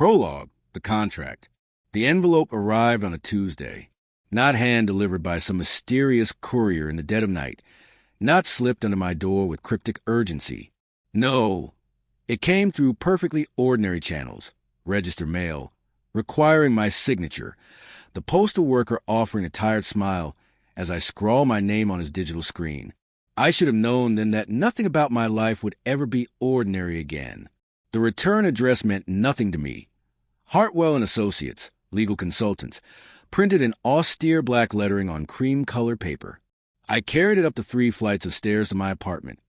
Prologue, the contract. The envelope arrived on a Tuesday, not hand-delivered by some mysterious courier in the dead of night, not slipped under my door with cryptic urgency. No, it came through perfectly ordinary channels, registered mail, requiring my signature, the postal worker offering a tired smile as I scrawl my name on his digital screen. I should have known then that nothing about my life would ever be ordinary again. The return address meant nothing to me. Hartwell and Associates, legal consultants, printed in austere black lettering on cream-colored paper. I carried it up the 3 flights of stairs to my apartment,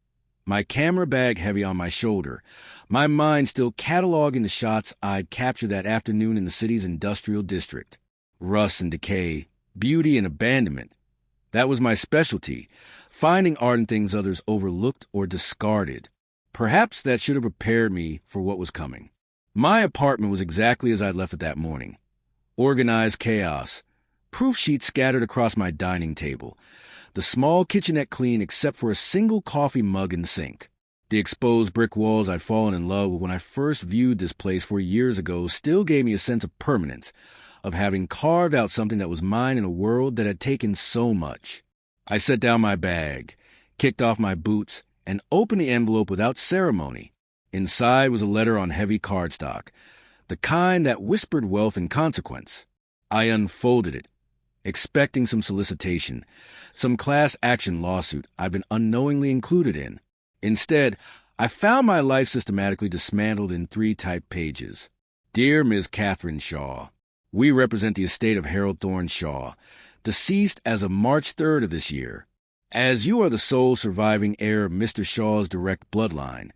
my camera bag heavy on my shoulder, my mind still cataloging the shots I'd captured that afternoon in the city's industrial district. Rust and decay, beauty and abandonment. That was my specialty, finding art in things others overlooked or discarded. Perhaps that should have prepared me for what was coming. My apartment was exactly as I'd left it that morning. Organized chaos, proof sheets scattered across my dining table, the small kitchenette clean except for a single coffee mug and sink. The exposed brick walls I'd fallen in love with when I first viewed this place 4 years ago still gave me a sense of permanence, of having carved out something that was mine in a world that had taken so much. I set down my bag, kicked off my boots, and opened the envelope without ceremony. Inside was a letter on heavy cardstock, the kind that whispered wealth and consequence. I unfolded it, expecting some solicitation, some class action lawsuit I'd been unknowingly included in. Instead, I found my life systematically dismantled in 3 typed pages. Dear Ms. Catherine Shaw, we represent the estate of Harold Thorne Shaw, deceased as of March 3rd of this year. As you are the sole surviving heir of Mr. Shaw's direct bloodline,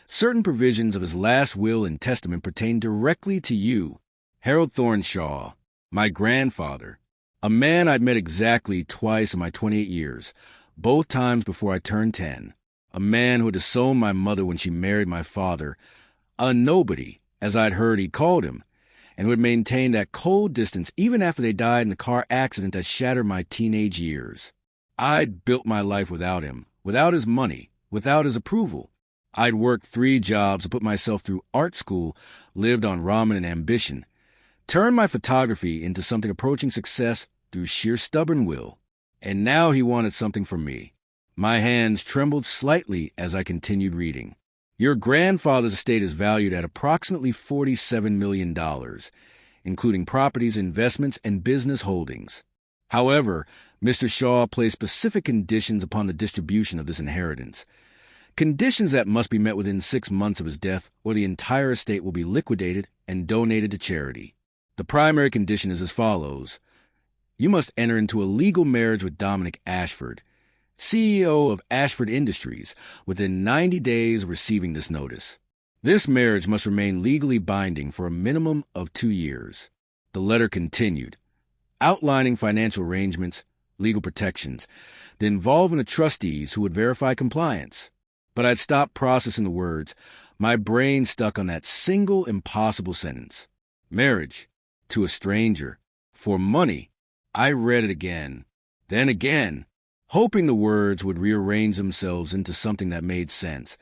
certain provisions of his last will and testament pertain directly to you, Harold Thorne Shaw, my grandfather, a man I'd met exactly twice in my 28 years, both times before I turned 10, a man who had disowned my mother when she married my father, a nobody, as I'd heard he called him, and who had maintained that cold distance even after they died in the car accident that shattered my teenage years. I'd built my life without him, without his money, without his approval. I'd worked 3 jobs to put myself through art school, lived on ramen and ambition, turned my photography into something approaching success through sheer stubborn will. And now he wanted something from me. My hands trembled slightly as I continued reading. Your grandfather's estate is valued at approximately $47 million, including properties, investments, and business holdings. However, Mr. Shaw placed specific conditions upon the distribution of this inheritance. Conditions that must be met within 6 months of his death, or the entire estate will be liquidated and donated to charity. The primary condition is as follows. You must enter into a legal marriage with Dominic Ashford, CEO of Ashford Industries, within 90 days of receiving this notice. This marriage must remain legally binding for a minimum of 2 years. The letter continued, outlining financial arrangements, legal protections, the involvement of trustees who would verify compliance. But I'd stopped processing the words, my brain stuck on that single impossible sentence. Marriage, to a stranger, for money. I read it again, then again, hoping the words would rearrange themselves into something that made sense,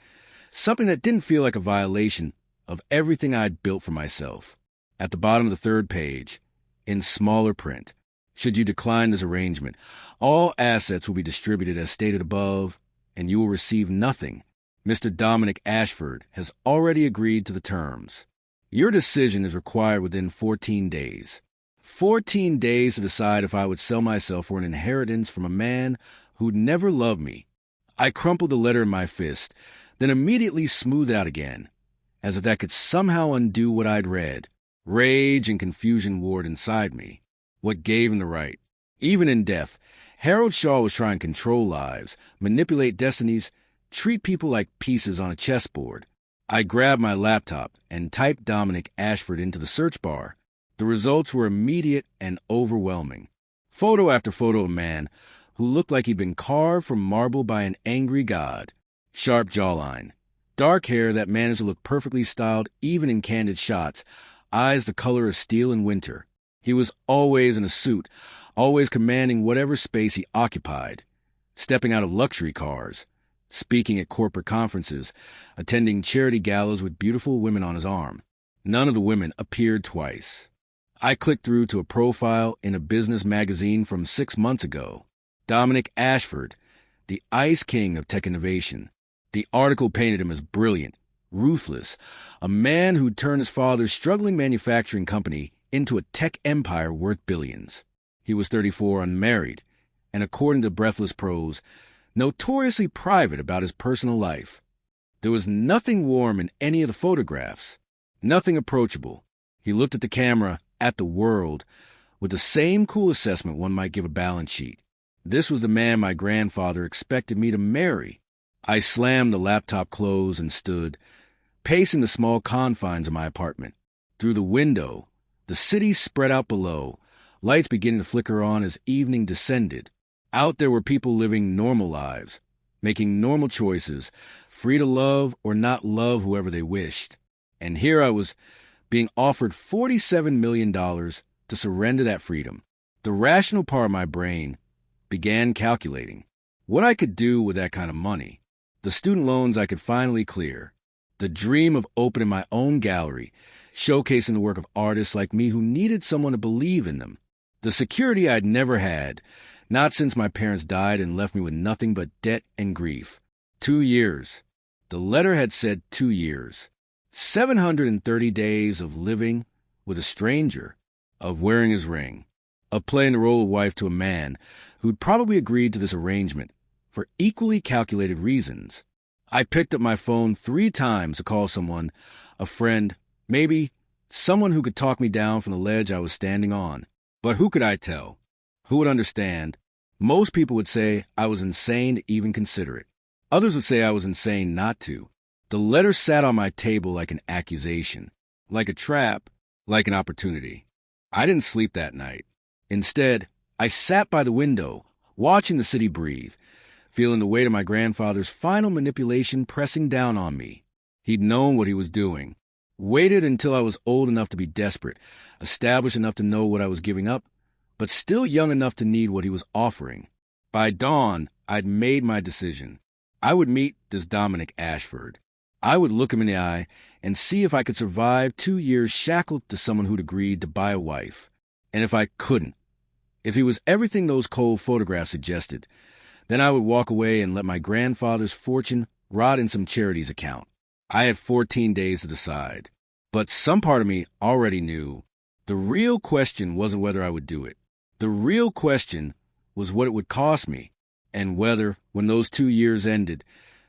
something that didn't feel like a violation of everything I'd built for myself. At the bottom of the 3rd page, in smaller print, should you decline this arrangement, all assets will be distributed as stated above, and you will receive nothing. Mr. Dominic Ashford has already agreed to the terms. Your decision is required within 14 days. 14 days to decide if I would sell myself for an inheritance from a man who'd never loved me. I crumpled the letter in my fist, then immediately smoothed it out again, as if that could somehow undo what I'd read. Rage and confusion warred inside me. What gave him the right? Even in death, Harold Shaw was trying to control lives, manipulate destinies, treat people like pieces on a chessboard. I grabbed my laptop and typed Dominic Ashford into the search bar. The results were immediate and overwhelming. Photo after photo of a man who looked like he'd been carved from marble by an angry god. Sharp jawline, dark hair that managed to look perfectly styled even in candid shots, eyes the color of steel in winter. He was always in a suit, always commanding whatever space he occupied, stepping out of luxury cars, speaking at corporate conferences, attending charity galas with beautiful women on his arm. None of the women appeared twice. I clicked through to a profile in a business magazine from 6 months ago. Dominic Ashford, the ice king of tech innovation. The article painted him as brilliant, ruthless, a man who'd turned his father's struggling manufacturing company into a tech empire worth billions. He was 34, unmarried, and according to Breathless Prose, notoriously private about his personal life. There was nothing warm in any of the photographs, nothing approachable. He looked at the camera, at the world, with the same cool assessment one might give a balance sheet. This was the man my grandfather expected me to marry. I slammed the laptop closed and stood, pacing the small confines of my apartment. Through the window, the city spread out below, lights beginning to flicker on as evening descended. Out there were people living normal lives, making normal choices, free to love or not love whoever they wished. And here I was, being offered $47 million to surrender that freedom. The rational part of my brain began calculating what I could do with that kind of money. The student loans I could finally clear. The dream of opening my own gallery, showcasing the work of artists like me who needed someone to believe in them. The security I'd never had, not since my parents died and left me with nothing but debt and grief. 2 years. The letter had said 2 years. 730 days of living with a stranger, of wearing his ring, of playing the role of wife to a man who'd probably agreed to this arrangement for equally calculated reasons. I picked up my phone 3 times to call someone, a friend, maybe someone who could talk me down from the ledge I was standing on. But who could I tell? Who would understand? Most people would say I was insane to even consider it. Others would say I was insane not to. The letter sat on my table like an accusation, like a trap, like an opportunity. I didn't sleep that night. Instead, I sat by the window, watching the city breathe, feeling the weight of my grandfather's final manipulation pressing down on me. He'd known what he was doing, waited until I was old enough to be desperate, established enough to know what I was giving up, but still young enough to need what he was offering. By dawn, I'd made my decision. I would meet this Dominic Ashford. I would look him in the eye and see if I could survive 2 years shackled to someone who'd agreed to buy a wife. And if I couldn't, if he was everything those cold photographs suggested, then I would walk away and let my grandfather's fortune rot in some charity's account. I had 14 days to decide. But some part of me already knew the real question wasn't whether I would do it. The real question was what it would cost me, and whether, when those 2 years ended,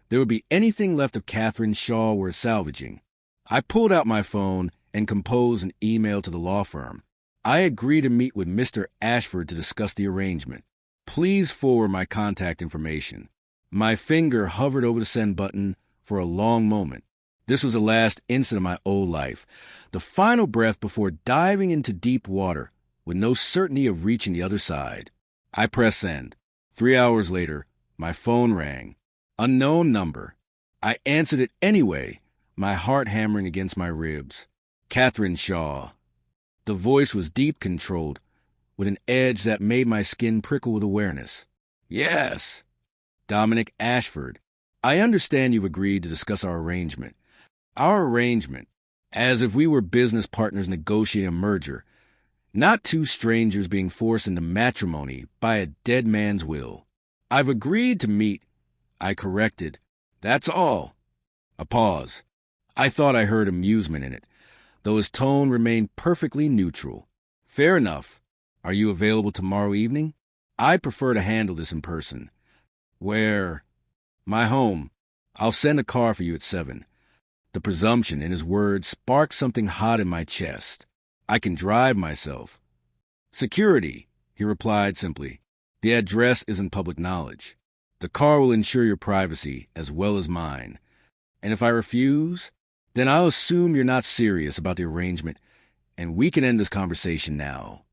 there would be anything left of Catherine Shaw worth salvaging. I pulled out my phone and composed an email to the law firm. I agreed to meet with Mr. Ashford to discuss the arrangement. Please forward my contact information. My finger hovered over the send button for a long moment. This was the last instant of my old life, the final breath before diving into deep water with no certainty of reaching the other side. I pressed send. 3 hours later, my phone rang. Unknown number. I answered it anyway, my heart hammering against my ribs. Catherine Shaw. The voice was deep controlled, with an edge that made my skin prickle with awareness. Yes. Dominic Ashford. I understand you've agreed to discuss our arrangement. Our arrangement, as if we were business partners negotiating a merger, not two strangers being forced into matrimony by a dead man's will. I've agreed to meet. I corrected. That's all. A pause. I thought I heard amusement in it, though his tone remained perfectly neutral. Fair enough. Are you available tomorrow evening? I prefer to handle this in person. Where? My home. I'll send a car for you at 7. The presumption in his words sparked something hot in my chest. I can drive myself. Security, he replied simply. The address isn't public knowledge. The car will ensure your privacy as well as mine. And if I refuse, then I'll assume you're not serious about the arrangement, and we can end this conversation now.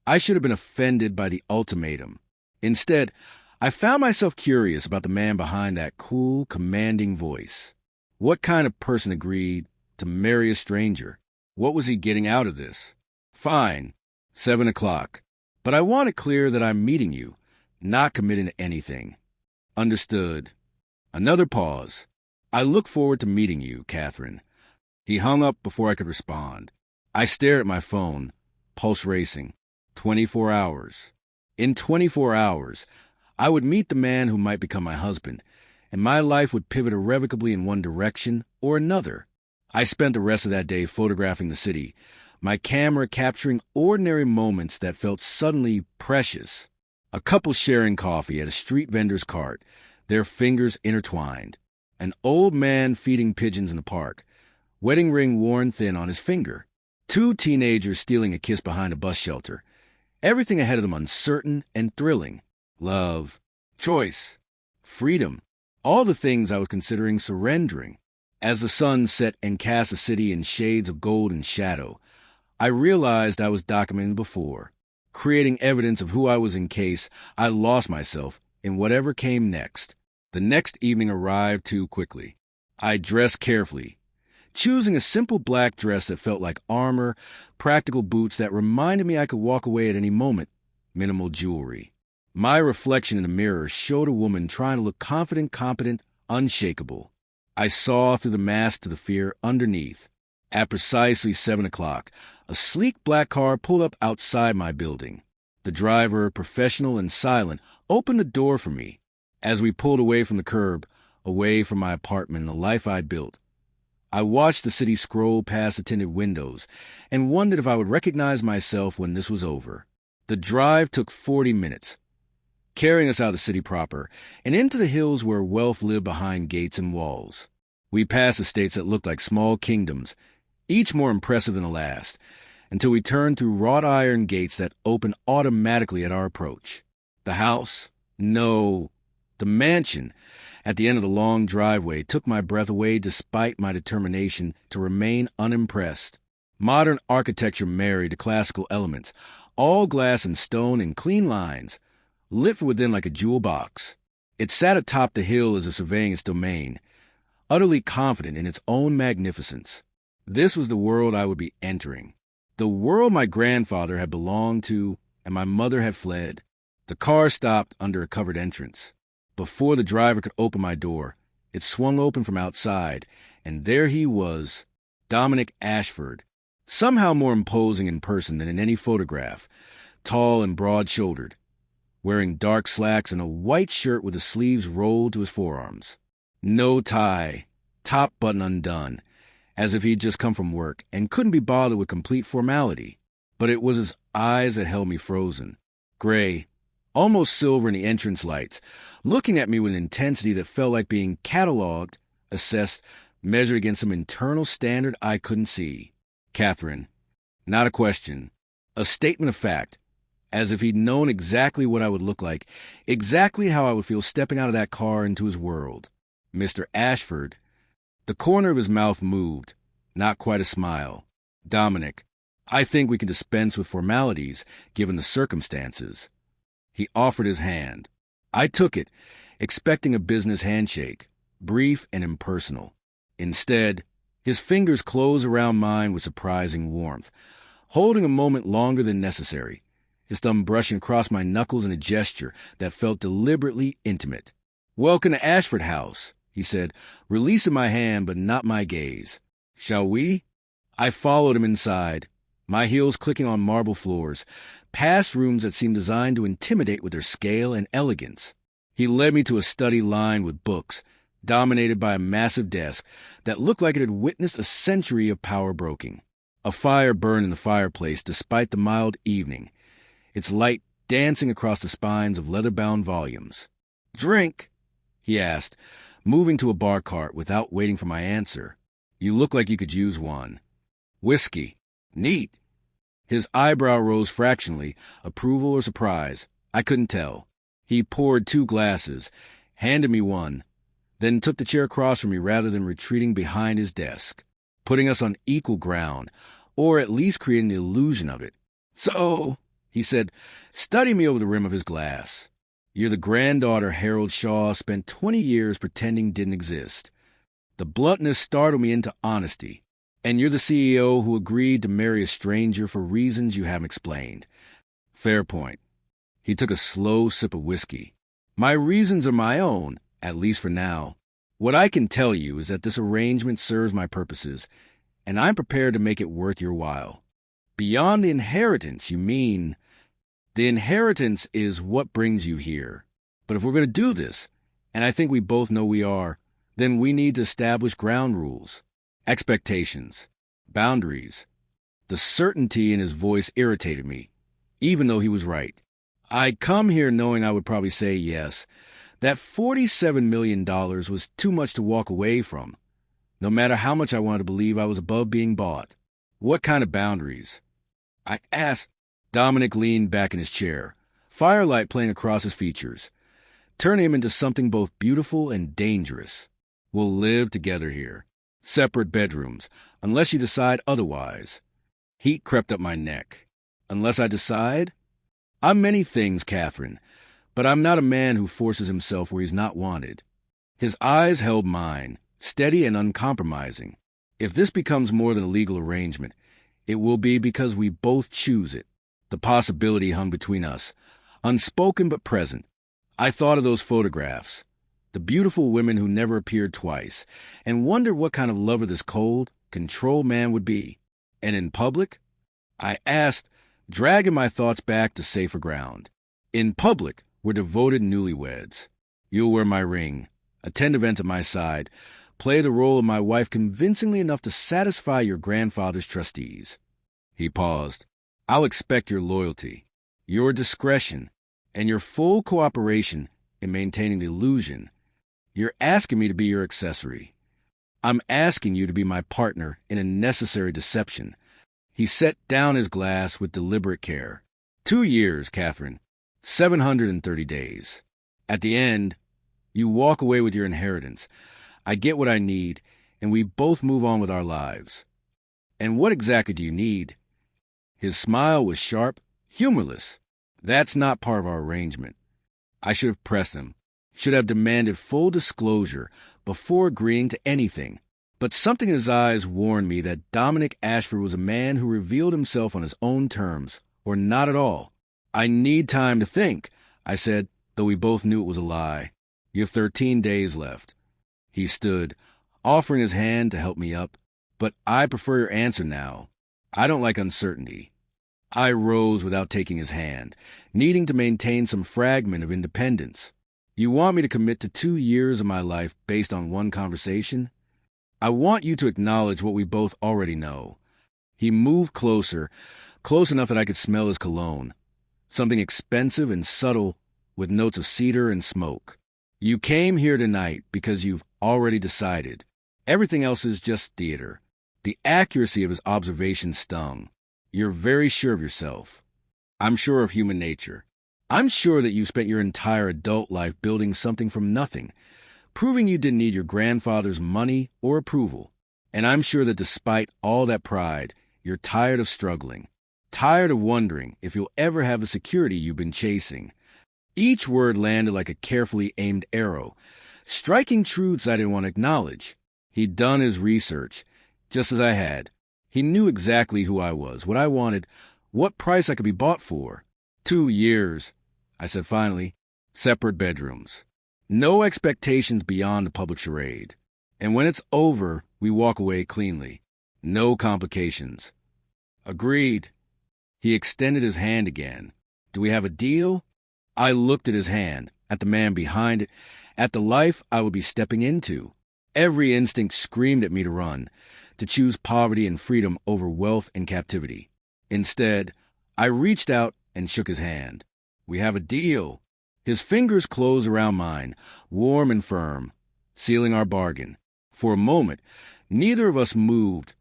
I should have been offended by the ultimatum. Instead, I found myself curious about the man behind that cool, commanding voice. What kind of person agreed to marry a stranger? What was he getting out of this? Fine, 7 o'clock. But I want it clear that I'm meeting you, not committing to anything. Understood. Another pause. I look forward to meeting you, Catherine. He hung up before I could respond. I stared at my phone, pulse racing. 24 hours. In 24 hours, I would meet the man who might become my husband, and my life would pivot irrevocably in one direction or another. I spent the rest of that day photographing the city, my camera capturing ordinary moments that felt suddenly precious. A couple sharing coffee at a street vendor's cart, their fingers intertwined. An old man feeding pigeons in the park, wedding ring worn thin on his finger. Two teenagers stealing a kiss behind a bus shelter. Everything ahead of them uncertain and thrilling. Love, choice, freedom, all the things I was considering surrendering. As the sun set and cast the city in shades of gold and shadow, I realized I was documenting before, creating evidence of who I was in case I lost myself in whatever came next. The next evening arrived too quickly. I dressed carefully, choosing a simple black dress that felt like armor, practical boots that reminded me I could walk away at any moment, minimal jewelry. My reflection in the mirror showed a woman trying to look confident, competent, unshakable. I saw through the mask to the fear underneath. At precisely 7 o'clock, a sleek black car pulled up outside my building. The driver, professional and silent, opened the door for me. As we pulled away from the curb, away from my apartment and the life I'd built, I watched the city scroll past the tinted windows and wondered if I would recognize myself when this was over. The drive took 40 minutes, carrying us out of the city proper and into the hills where wealth lived behind gates and walls. We passed estates that looked like small kingdoms, each more impressive than the last, until we turned through wrought iron gates that opened automatically at our approach. The house? No, the mansion at the end of the long driveway took my breath away despite my determination to remain unimpressed. Modern architecture married to classical elements, all glass and stone in clean lines, lit from within like a jewel box. It sat atop the hill as if surveying its domain, utterly confident in its own magnificence. This was the world I would be entering, the world my grandfather had belonged to and my mother had fled. The car stopped under a covered entrance. Before the driver could open my door, it swung open from outside, and there he was, Dominic Ashford, somehow more imposing in person than in any photograph, tall and broad-shouldered, wearing dark slacks and a white shirt with the sleeves rolled to his forearms. No tie, top button undone, as if he'd just come from work and couldn't be bothered with complete formality. But it was his eyes that held me frozen, gray, almost silver in the entrance lights, looking at me with an intensity that felt like being cataloged, assessed, measured against some internal standard I couldn't see. Catherine. Not a question. A statement of fact, as if he'd known exactly what I would look like, exactly how I would feel stepping out of that car into his world. Mr. Ashford. The corner of his mouth moved, not quite a smile. Dominic, I think we can dispense with formalities, given the circumstances. He offered his hand. I took it, expecting a business handshake, brief and impersonal. Instead, his fingers closed around mine with surprising warmth, holding a moment longer than necessary, his thumb brushing across my knuckles in a gesture that felt deliberately intimate. "Welcome to Ashford House," he said, releasing my hand but not my gaze. "Shall we?" I followed him inside, my heels clicking on marble floors, past rooms that seemed designed to intimidate with their scale and elegance. He led me to a study lined with books, dominated by a massive desk that looked like it had witnessed a century of power broking. A fire burned in the fireplace despite the mild evening, its light dancing across the spines of leather-bound volumes. "Drink?" he asked, moving to a bar cart without waiting for my answer. "You look like you could use one." "Whiskey." "Neat." His eyebrow rose fractionally, approval or surprise. I couldn't tell. He poured 2 glasses, handed me one, then took the chair across from me rather than retreating behind his desk, putting us on equal ground, or at least creating the illusion of it. "So," he said, studying me over the rim of his glass, "you're the granddaughter Harold Shaw spent 20 years pretending didn't exist." The bluntness startled me into honesty. "And you're the CEO who agreed to marry a stranger for reasons you haven't explained." "Fair point." He took a slow sip of whiskey. "My reasons are my own, at least for now. What I can tell you is that this arrangement serves my purposes, and I'm prepared to make it worth your while. Beyond the inheritance, you mean? The inheritance is what brings you here. But if we're going to do this, and I think we both know we are, then we need to establish ground rules, expectations, boundaries. The certainty in his voice irritated me, even though he was right. I'd come here knowing I would probably say yes. That $47 million was too much to walk away from, no matter how much I wanted to believe I was above being bought. What kind of boundaries? I asked. Dominic leaned back in his chair, firelight playing across his features, turning him into something both beautiful and dangerous. We'll live together here. Separate bedrooms, unless you decide otherwise. Heat crept up my neck. Unless I decide? I'm many things, Catherine, but I'm not a man who forces himself where he's not wanted. His eyes held mine, steady and uncompromising. If this becomes more than a legal arrangement, it will be because we both choose it. The possibility hung between us, unspoken but present. I thought of those photographs, the beautiful women who never appeared twice, and wondered what kind of lover this cold, controlled man would be. And in public? I asked, dragging my thoughts back to safer ground. In public, we're devoted newlyweds. You'll wear my ring, attend events at my side, play the role of my wife convincingly enough to satisfy your grandfather's trustees. He paused. I'll expect your loyalty, your discretion, and your full cooperation in maintaining the illusion. You're asking me to be your accessory. I'm asking you to be my partner in a necessary deception. He set down his glass with deliberate care. 2 years, Catherine. 730 days. At the end, you walk away with your inheritance. I get what I need, and we both move on with our lives. And what exactly do you need? His smile was sharp, humorless. That's not part of our arrangement. I should have pressed him, should have demanded full disclosure before agreeing to anything. But something in his eyes warned me that Dominic Ashford was a man who revealed himself on his own terms, or not at all. I need time to think, I said, though we both knew it was a lie. You have 13 days left. He stood, offering his hand to help me up. But I prefer your answer now. I don't like uncertainty. I rose without taking his hand, needing to maintain some fragment of independence. You want me to commit to 2 years of my life based on one conversation? I want you to acknowledge what we both already know. He moved closer, close enough that I could smell his cologne. Something expensive and subtle with notes of cedar and smoke. You came here tonight because you've already decided. Everything else is just theater. The accuracy of his observation stung. You're very sure of yourself. I'm sure of human nature. I'm sure that you spent your entire adult life building something from nothing, proving you didn't need your grandfather's money or approval. And I'm sure that despite all that pride, you're tired of struggling, tired of wondering if you'll ever have the security you've been chasing. Each word landed like a carefully aimed arrow, striking truths I didn't want to acknowledge. He'd done his research, just as I had. He knew exactly who I was, what I wanted, what price I could be bought for. 2 years, I said finally. Separate bedrooms. No expectations beyond the public charade. And when it's over, we walk away cleanly. No complications. Agreed. He extended his hand again. Do we have a deal? I looked at his hand, at the man behind it, at the life I would be stepping into. Every instinct screamed at me to run, to choose poverty and freedom over wealth and captivity. Instead, I reached out and shook his hand. We have a deal. His fingers closed around mine, warm and firm, sealing our bargain. For a moment, neither of us moved,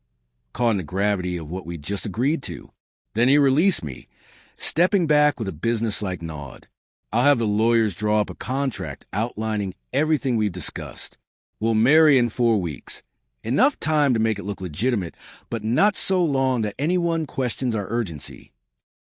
caught in the gravity of what we'd just agreed to. Then he released me, stepping back with a businesslike nod. I'll have the lawyers draw up a contract outlining everything we've discussed. We'll marry in 4 weeks. Enough time to make it look legitimate, but not so long that anyone questions our urgency.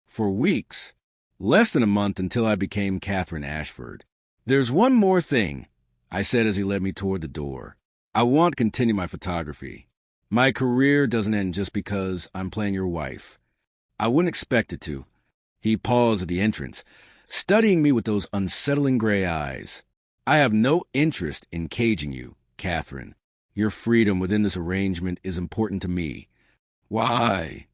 For weeks. Less than a month until I became Catherine Ashford. There's one more thing, I said as he led me toward the door. I want to continue my photography. My career doesn't end just because I'm playing your wife. I wouldn't expect it to. He paused at the entrance, studying me with those unsettling gray eyes. I have no interest in caging you, Catherine. Your freedom within this arrangement is important to me. Why?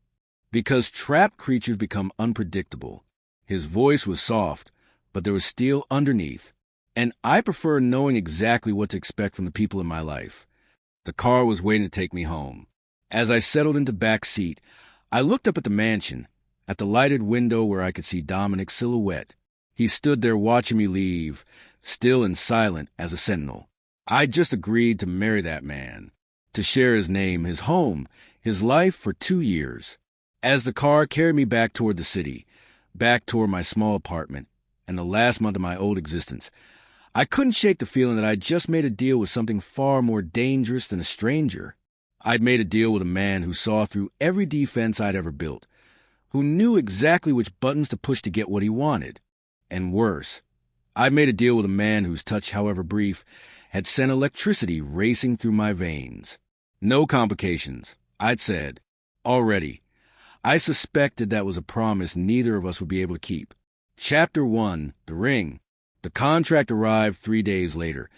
Because trapped creatures become unpredictable. His voice was soft, but there was steel underneath, and I prefer knowing exactly what to expect from the people in my life. The car was waiting to take me home. As I settled into back seat, I looked up at the mansion, at the lighted window where I could see Dominic's silhouette. He stood there watching me leave, still and silent as a sentinel. I'd just agreed to marry that man, to share his name, his home, his life for 2 years. As the car carried me back toward the city, back toward my small apartment, and the last month of my old existence, I couldn't shake the feeling that I'd just made a deal with something far more dangerous than a stranger. I'd made a deal with a man who saw through every defense I'd ever built, who knew exactly which buttons to push to get what he wanted. And worse, I'd made a deal with a man whose touch, however brief, had sent electricity racing through my veins. No complications, I'd said. Already, I suspected that was a promise neither of us would be able to keep. Chapter 1, The Ring. The contract arrived 3 days later,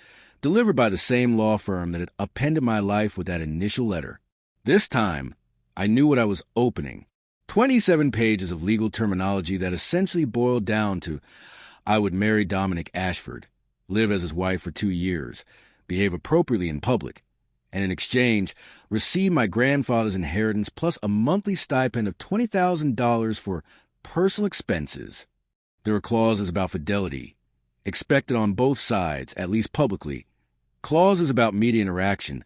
delivered by the same law firm that had appended my life with that initial letter. This time, I knew what I was opening. 27 pages of legal terminology that essentially boiled down to I would marry Dominic Ashford, live as his wife for 2 years, behave appropriately in public, and in exchange, receive my grandfather's inheritance plus a monthly stipend of $20,000 for personal expenses. There were clauses about fidelity, expected on both sides, at least publicly, clauses about media interaction,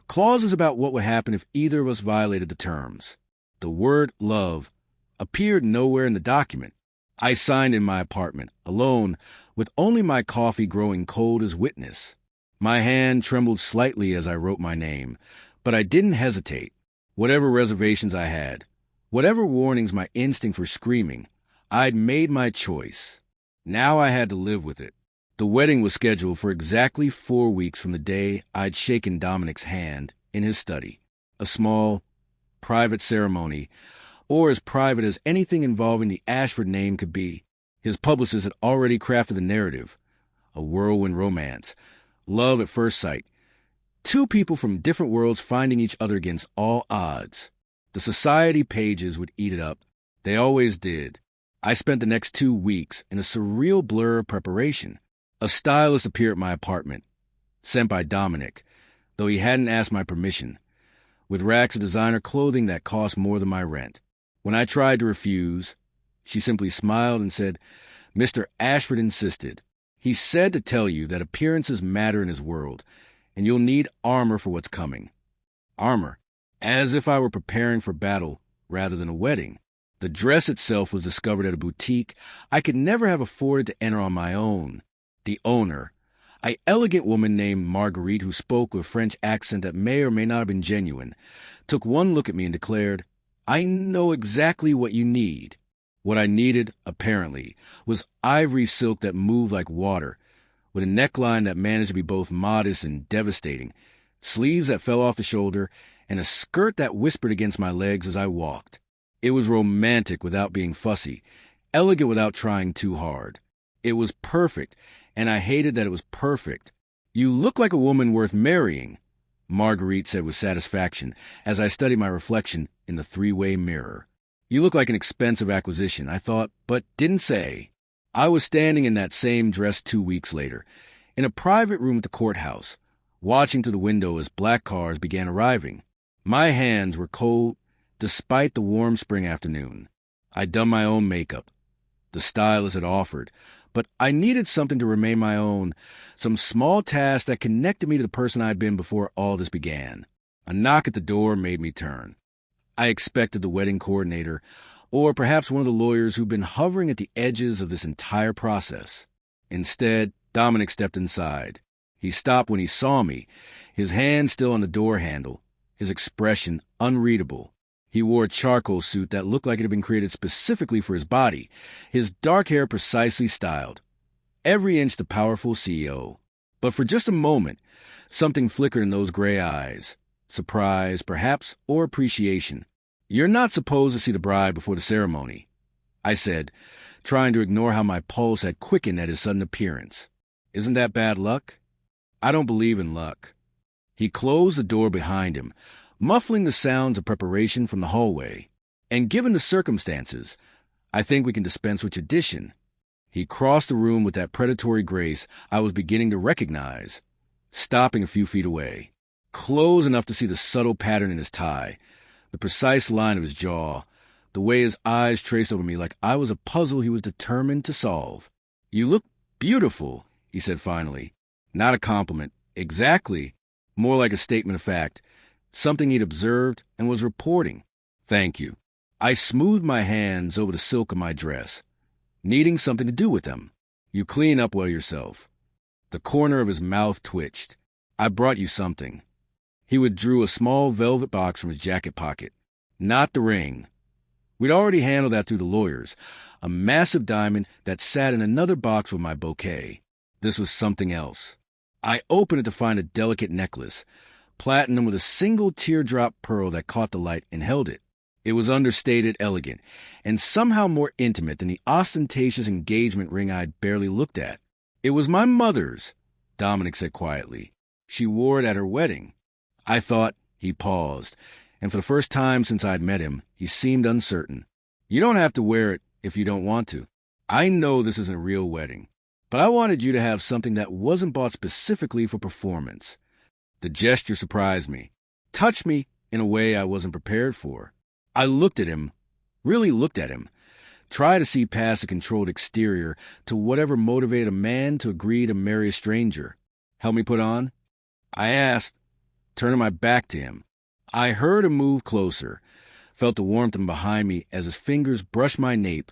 clauses about what would happen if either of us violated the terms. The word love appeared nowhere in the document. I signed in my apartment, alone, with only my coffee growing cold as witness. My hand trembled slightly as I wrote my name, but I didn't hesitate. Whatever reservations I had, whatever warnings my instinct for screaming, I'd made my choice. Now I had to live with it. The wedding was scheduled for exactly 4 weeks from the day I'd shaken Dominic's hand in his study. A small, private ceremony, or as private as anything involving the Ashford name could be. His publicist had already crafted the narrative. A whirlwind romance. Love at first sight. 2 people from different worlds finding each other against all odds. The society pages would eat it up. They always did. I spent the next 2 weeks in a surreal blur of preparation. A stylist appeared at my apartment, sent by Dominic, though he hadn't asked my permission, with racks of designer clothing that cost more than my rent. When I tried to refuse, she simply smiled and said, "Mr. Ashford insisted. He said to tell you that appearances matter in his world, and you'll need armor for what's coming." Armor, as if I were preparing for battle rather than a wedding. The dress itself was discovered at a boutique I could never have afforded to enter on my own. The owner, an elegant woman named Marguerite who spoke with a French accent that may or may not have been genuine, took one look at me and declared, "I know exactly what you need." What I needed, apparently, was ivory silk that moved like water, with a neckline that managed to be both modest and devastating, sleeves that fell off the shoulder, and a skirt that whispered against my legs as I walked. It was romantic without being fussy, elegant without trying too hard. It was perfect, and I hated that it was perfect. "You look like a woman worth marrying," Marguerite said with satisfaction as I studied my reflection in the 3-way mirror. "You look like an expensive acquisition," I thought, but didn't say. I was standing in that same dress 2 weeks later, in a private room at the courthouse, watching through the window as black cars began arriving. My hands were cold despite the warm spring afternoon. I'd done my own makeup. The stylist had offered, but I needed something to remain my own, some small task that connected me to the person I'd been before all this began. A knock at the door made me turn. I expected the wedding coordinator, or perhaps one of the lawyers who'd been hovering at the edges of this entire process. Instead, Dominic stepped inside. He stopped when he saw me, his hand still on the door handle, his expression unreadable. He wore a charcoal suit that looked like it had been created specifically for his body, his dark hair precisely styled. Every inch the powerful CEO. But for just a moment, something flickered in those gray eyes. Surprise, perhaps, or appreciation. "You're not supposed to see the bride before the ceremony," I said, trying to ignore how my pulse had quickened at his sudden appearance. "Isn't that bad luck?" "I don't believe in luck." He closed the door behind him, muffling the sounds of preparation from the hallway. And given the circumstances, I think we can dispense with tradition. He crossed the room with that predatory grace I was beginning to recognize, stopping a few feet away, close enough to see the subtle pattern in his tie, the precise line of his jaw, the way his eyes traced over me like I was a puzzle he was determined to solve. "You look beautiful," he said finally. Not a compliment. Exactly. More like a statement of fact. Something he'd observed and was reporting. "Thank you." I smoothed my hands over the silk of my dress, needing something to do with them. "You clean up well yourself." The corner of his mouth twitched. "I brought you something." He withdrew a small velvet box from his jacket pocket. Not the ring. We'd already handled that through the lawyers. A massive diamond that sat in another box with my bouquet. This was something else. I opened it to find a delicate necklace, platinum with a single teardrop pearl that caught the light, and held it. It was understated, elegant, and somehow more intimate than the ostentatious engagement ring I'd barely looked at. "It was my mother's," Dominic said quietly. "She wore it at her wedding." I thought. He paused, and for the first time since I'd met him, he seemed uncertain. "You don't have to wear it if you don't want to. I know this isn't a real wedding, but I wanted you to have something that wasn't bought specifically for performance." The gesture surprised me, touched me in a way I wasn't prepared for. I looked at him, really looked at him, tried to see past the controlled exterior to whatever motivated a man to agree to marry a stranger. "Help me put on?" I asked, turning my back to him. I heard him move closer, felt the warmth behind me as his fingers brushed my nape,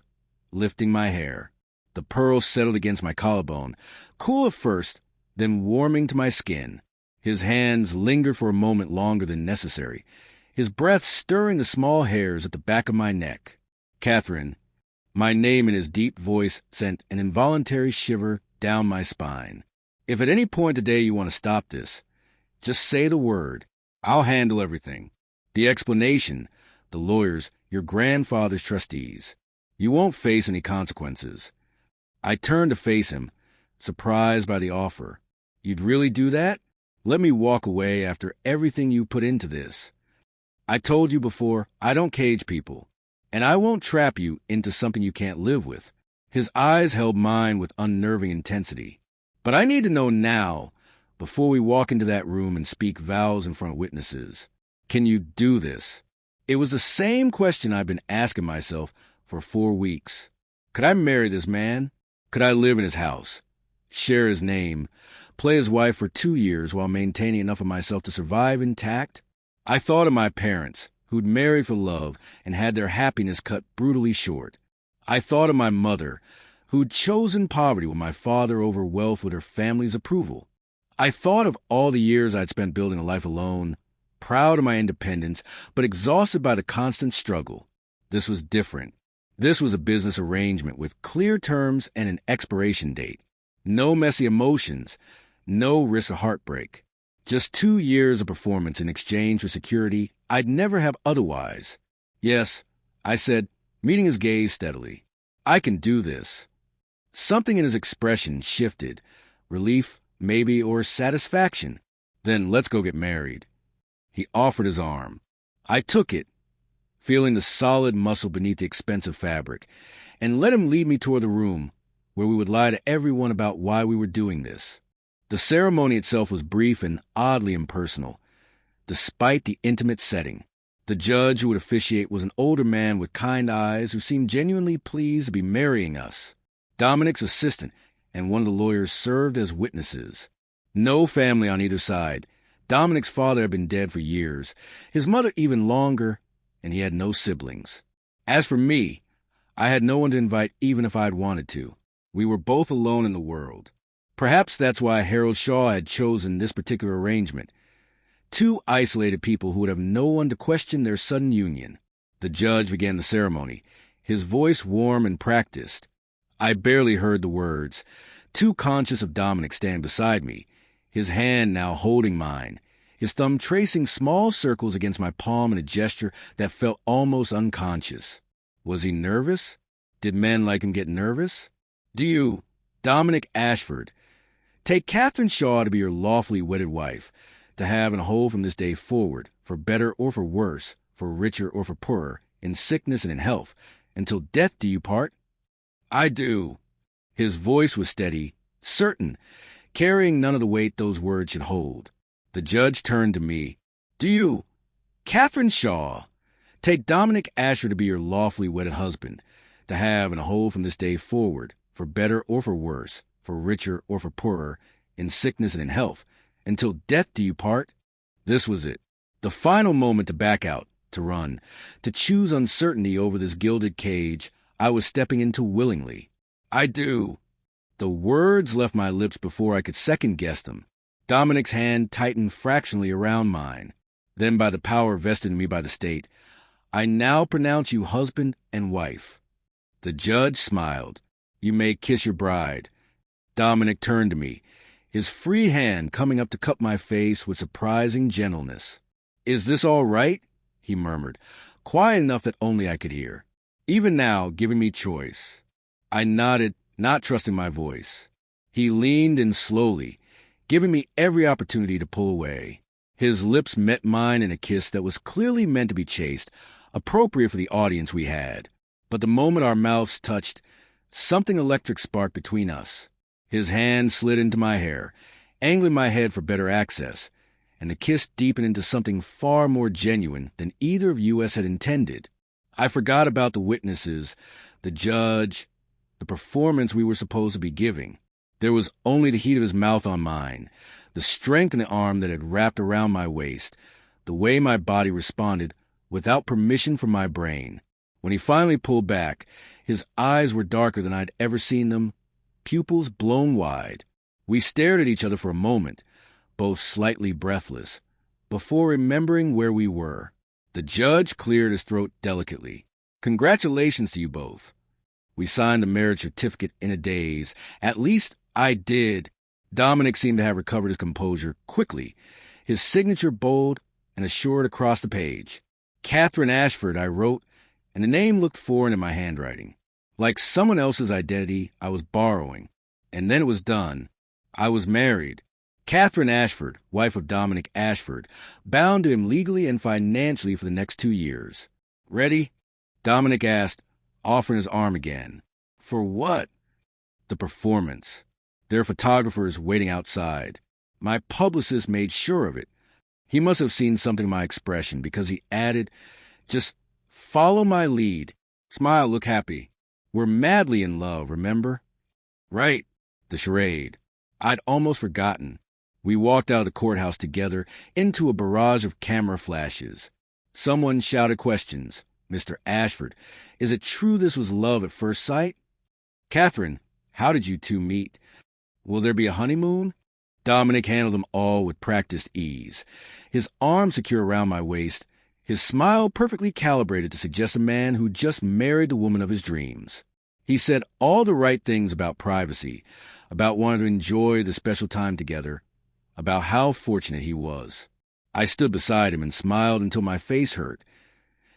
lifting my hair. The pearls settled against my collarbone, cool at first, then warming to my skin. His hands lingered for a moment longer than necessary, his breath stirring the small hairs at the back of my neck. "Catherine," my name in his deep voice sent an involuntary shiver down my spine. "If at any point today you want to stop this, just say the word. I'll handle everything. The explanation, the lawyers, your grandfather's trustees. You won't face any consequences." I turned to face him, surprised by the offer. "You'd really do that? Let me walk away after everything you put into this. I told you before, I don't cage people, and I won't trap you into something you can't live with." His eyes held mine with unnerving intensity. "But I need to know now, before we walk into that room and speak vows in front of witnesses. Can you do this?" It was the same question I'd been asking myself for 4 weeks. Could I marry this man? Could I live in his house, share his name, play his wife for 2 years while maintaining enough of myself to survive intact? I thought of my parents, who'd married for love and had their happiness cut brutally short. I thought of my mother, who'd chosen poverty with my father over wealth with her family's approval. I thought of all the years I'd spent building a life alone, proud of my independence, but exhausted by the constant struggle. This was different. This was a business arrangement with clear terms and an expiration date. No messy emotions, no risk of heartbreak. Just 2 years of performance in exchange for security I'd never have otherwise. "Yes," I said, meeting his gaze steadily. "I can do this." Something in his expression shifted. Relief, maybe, or satisfaction. "Then let's go get married." He offered his arm. I took it, feeling the solid muscle beneath the expensive fabric, and let him lead me toward the room where we would lie to everyone about why we were doing this. The ceremony itself was brief and oddly impersonal, despite the intimate setting. The judge who would officiate was an older man with kind eyes who seemed genuinely pleased to be marrying us. Dominic's assistant and one of the lawyers served as witnesses. No family on either side. Dominic's father had been dead for years, his mother even longer, and he had no siblings. As for me, I had no one to invite even if I'd wanted to. We were both alone in the world. Perhaps that's why Harold Shaw had chosen this particular arrangement. 2 isolated people who would have no one to question their sudden union. The judge began the ceremony, his voice warm and practiced. I barely heard the words, too conscious of Dominic standing beside me, his hand now holding mine, his thumb tracing small circles against my palm in a gesture that felt almost unconscious. Was he nervous? Did men like him get nervous? "Do you, Dominic Ashford, take Catherine Shaw to be your lawfully wedded wife, to have and hold from this day forward, for better or for worse, for richer or for poorer, in sickness and in health, until death do you part? I do. His voice was steady, certain, carrying none of the weight those words should hold. The judge turned to me. Do you, Catherine Shaw, take Dominic Ashford to be your lawfully wedded husband, to have and hold from this day forward, for better or for worse, for richer or for poorer, in sickness and in health, until death do you part? This was it, the final moment to back out, to run, to choose uncertainty over this gilded cage I was stepping into willingly. I do. The words left my lips before I could second-guess them. Dominic's hand tightened fractionally around mine. Then, by the power vested in me by the state, I now pronounce you husband and wife. The judge smiled. You may kiss your bride. Dominic turned to me, his free hand coming up to cup my face with surprising gentleness. Is this all right? He murmured, quiet enough that only I could hear. Even now, giving me choice. I nodded, not trusting my voice. He leaned in slowly, giving me every opportunity to pull away. His lips met mine in a kiss that was clearly meant to be chaste, appropriate for the audience we had. But the moment our mouths touched, something electric sparked between us. His hand slid into my hair, angling my head for better access, and the kiss deepened into something far more genuine than either of us had intended. I forgot about the witnesses, the judge, the performance we were supposed to be giving. There was only the heat of his mouth on mine, the strength in the arm that had wrapped around my waist, the way my body responded without permission from my brain. When he finally pulled back, his eyes were darker than I'd ever seen them, pupils blown wide. We stared at each other for a moment, both slightly breathless, before remembering where we were. The judge cleared his throat delicately. Congratulations to you both. We signed the marriage certificate in a daze. At least I did. Dominic seemed to have recovered his composure quickly, his signature bold and assured across the page. Catherine Ashford, I wrote, and the name looked foreign in my handwriting. Like someone else's identity I was borrowing. And then it was done. I was married. Catherine Ashford, wife of Dominic Ashford, bound to him legally and financially for the next 2 years. Ready? Dominic asked, offering his arm again. For what? The performance. There are photographers waiting outside. My publicist made sure of it. He must have seen something in my expression because he added, just follow my lead. Smile, look happy. We're madly in love, remember? Right. The charade. I'd almost forgotten. We walked out of the courthouse together into a barrage of camera flashes. Someone shouted questions. Mr. Ashford, is it true this was love at first sight? Catherine, how did you two meet? Will there be a honeymoon? Dominic handled them all with practiced ease, his arm secure around my waist, his smile perfectly calibrated to suggest a man who just married the woman of his dreams. He said all the right things about privacy, about wanting to enjoy the special time together, about how fortunate he was. I stood beside him and smiled until my face hurt,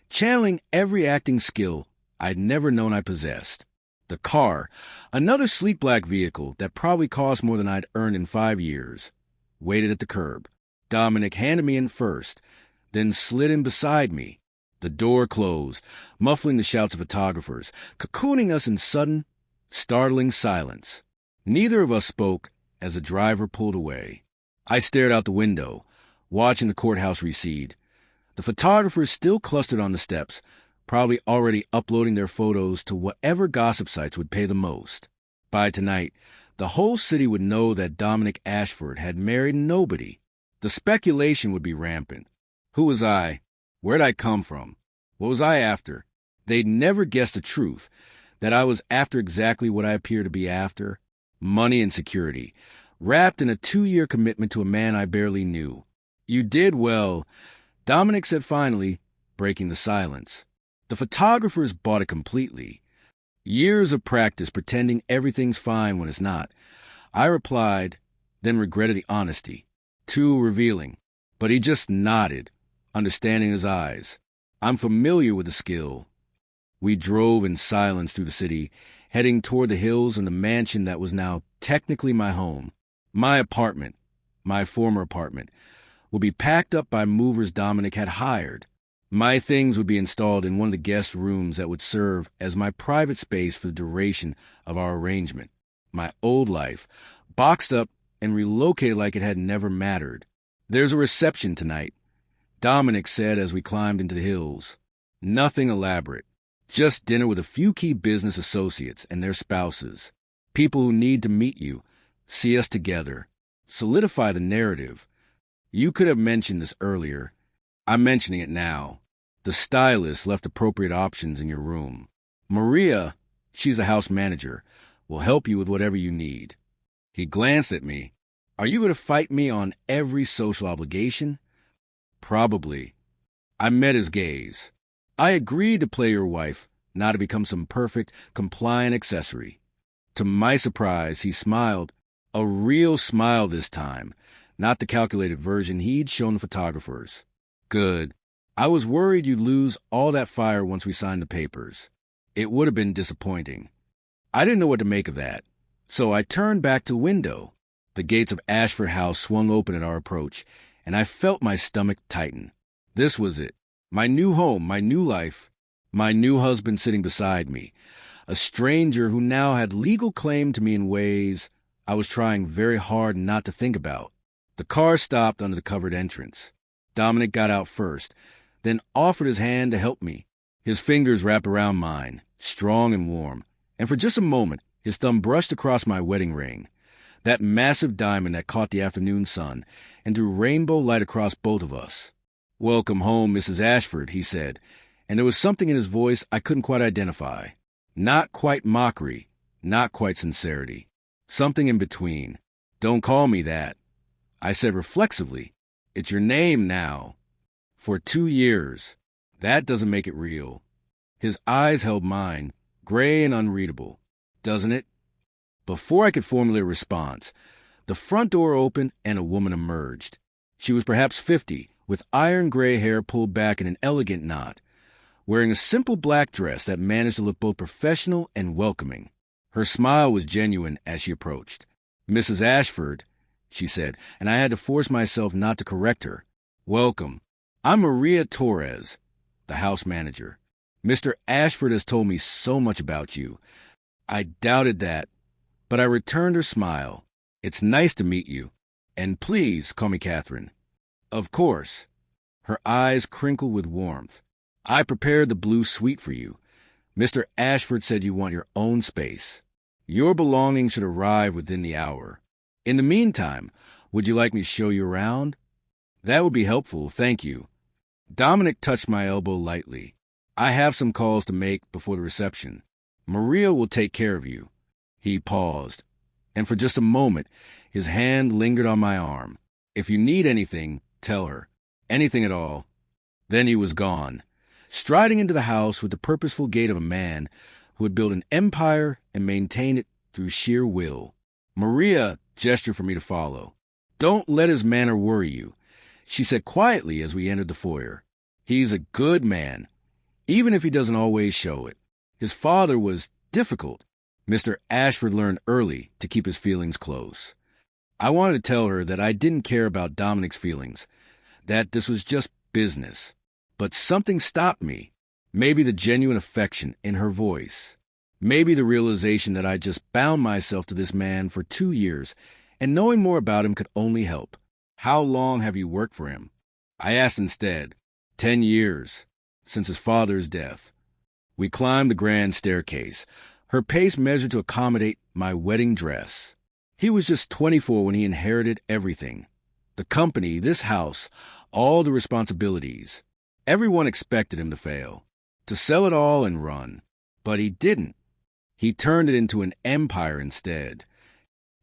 channeling every acting skill I'd never known I possessed. The car, another sleek black vehicle that probably cost more than I'd earned in 5 years, waited at the curb. Dominic handed me in first, then slid in beside me. The door closed, muffling the shouts of photographers, cocooning us in sudden, startling silence. Neither of us spoke as the driver pulled away. I stared out the window, watching the courthouse recede. The photographers still clustered on the steps, probably already uploading their photos to whatever gossip sites would pay the most. By tonight, the whole city would know that Dominic Ashford had married nobody. The speculation would be rampant. Who was I? Where'd I come from? What was I after? They'd never guess the truth, that I was after exactly what I appeared to be after. Money and security, wrapped in a 2-year commitment to a man I barely knew. You did well, Dominic said finally, breaking the silence. The photographers bought it completely. Years of practice pretending everything's fine when it's not. I replied, then regretted the honesty. Too revealing. But he just nodded, understanding his eyes. I'm familiar with the skill. We drove in silence through the city, heading toward the hills and the mansion that was now technically my home. My apartment. My former apartment. would be packed up by movers Dominic had hired. My things would be installed in one of the guest rooms that would serve as my private space for the duration of our arrangement. My old life, boxed up and relocated like it had never mattered. "There's a reception tonight," Dominic said as we climbed into the hills. "Nothing elaborate. Just dinner with a few key business associates and their spouses. People who need to meet you, see us together, solidify the narrative. You could have mentioned this earlier. I'm mentioning it now. The stylist left appropriate options in your room. Maria, she's a house manager, will help you with whatever you need." He glanced at me. "Are you going to fight me on every social obligation?" "Probably." I met his gaze. "I agreed to play your wife, not to become some perfect, compliant accessory." To my surprise, he smiled. A real smile this time, not the calculated version he'd shown the photographers. "Good. I was worried you'd lose all that fire once we signed the papers. It would have been disappointing." I didn't know what to make of that, so I turned back to the window. The gates of Ashford House swung open at our approach, and I felt my stomach tighten. This was it. My new home, my new life, my new husband sitting beside me, a stranger who now had legal claim to me in ways I was trying very hard not to think about. The car stopped under the covered entrance. Dominic got out first, then offered his hand to help me. His fingers wrapped around mine, strong and warm, and for just a moment, his thumb brushed across my wedding ring, that massive diamond that caught the afternoon sun and threw rainbow light across both of us. "Welcome home, Mrs. Ashford," he said, and there was something in his voice I couldn't quite identify. Not quite mockery, not quite sincerity. Something in between. "Don't call me that," I said reflexively. "It's your name now." "For 2 years. That doesn't make it real." His eyes held mine, gray and unreadable. "Doesn't it?" Before I could formulate a response, the front door opened and a woman emerged. She was perhaps 50, with iron gray hair pulled back in an elegant knot, wearing a simple black dress that managed to look both professional and welcoming. Her smile was genuine as she approached. "Mrs. Ashford," she said, and I had to force myself not to correct her. "Welcome. I'm Maria Torres, the house manager. Mr. Ashford has told me so much about you." I doubted that, but I returned her smile. "It's nice to meet you. And please call me Catherine." "Of course." Her eyes crinkled with warmth. "I prepared the blue suite for you. Mr. Ashford said you want your own space. Your belongings should arrive within the hour. In the meantime, would you like me to show you around?" "That would be helpful, thank you." Dominic touched my elbow lightly. "I have some calls to make before the reception. Maria will take care of you." He paused, and for just a moment, his hand lingered on my arm. "If you need anything, tell her. Anything at all." Then he was gone, striding into the house with the purposeful gait of a man who had built an empire and maintained it through sheer will. Maria gestured for me to follow. "Don't let his manner worry you," she said quietly as we entered the foyer. "He's a good man, even if he doesn't always show it. His father was difficult. Mr. Ashford learned early to keep his feelings close." I wanted to tell her that I didn't care about Dominic's feelings, that this was just business. But something stopped me. Maybe the genuine affection in her voice. Maybe the realization that I just bound myself to this man for 2 years, and knowing more about him could only help. "How long have you worked for him?" I asked instead. 10 years, since his father's death." We climbed the grand staircase, her pace measured to accommodate my wedding dress. He was just 24 when he inherited everything. The company, this house, all the responsibilities. Everyone expected him to fail, to sell it all and run. But he didn't. He turned it into an empire instead.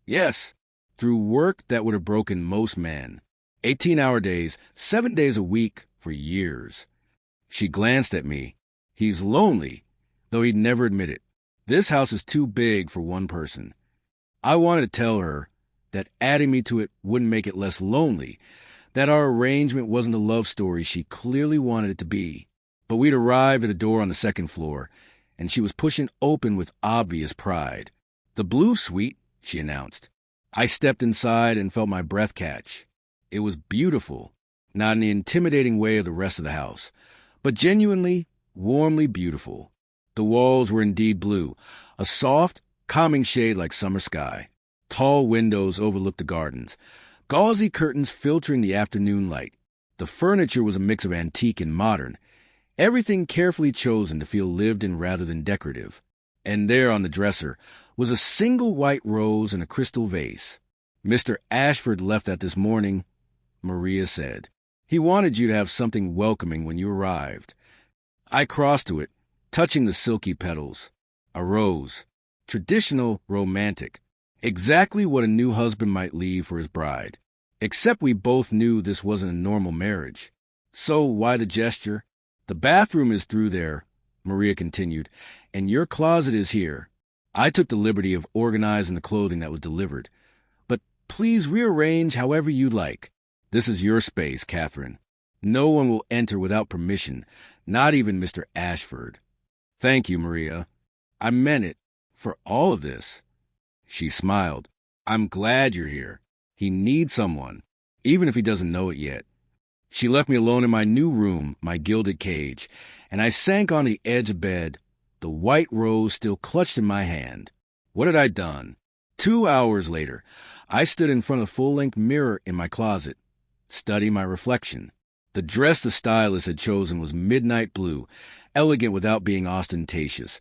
Yes, through work that would have broken most men. 18-hour days, 7 days a week for years. She glanced at me. "He's lonely, though he'd never admit it. This house is too big for one person." I wanted to tell her that adding me to it wouldn't make it less lonely, that our arrangement wasn't the love story she clearly wanted it to be. But we'd arrived at a door on the second floor, and she was pushing open with obvious pride. "The blue suite," she announced. I stepped inside and felt my breath catch. It was beautiful, not in the intimidating way of the rest of the house, but genuinely, warmly beautiful. The walls were indeed blue, a soft, calming shade like summer sky. Tall windows overlooked the gardens, gauzy curtains filtering the afternoon light. The furniture was a mix of antique and modern, everything carefully chosen to feel lived in rather than decorative. And there on the dresser was a single white rose in a crystal vase. "Mr. Ashford left that this morning," Maria said. "He wanted you to have something welcoming when you arrived." I crossed to it, touching the silky petals. A rose. Traditional, romantic. Exactly what a new husband might leave for his bride. Except we both knew this wasn't a normal marriage. So why the gesture? "The bathroom is through there," Maria continued, "and your closet is here." I took the liberty of organizing the clothing that was delivered. "But please rearrange however you like. This is your space, Catherine. No one will enter without permission, not even Mr. Ashford." "Thank you, Maria. I meant it. For all of this." She smiled. "I'm glad you're here. He needs someone, even if he doesn't know it yet." She left me alone in my new room, my gilded cage, and I sank on the edge of bed, the white rose still clutched in my hand. What had I done? 2 hours later, I stood in front of the full-length mirror in my closet, studying my reflection. The dress the stylist had chosen was midnight blue, elegant without being ostentatious,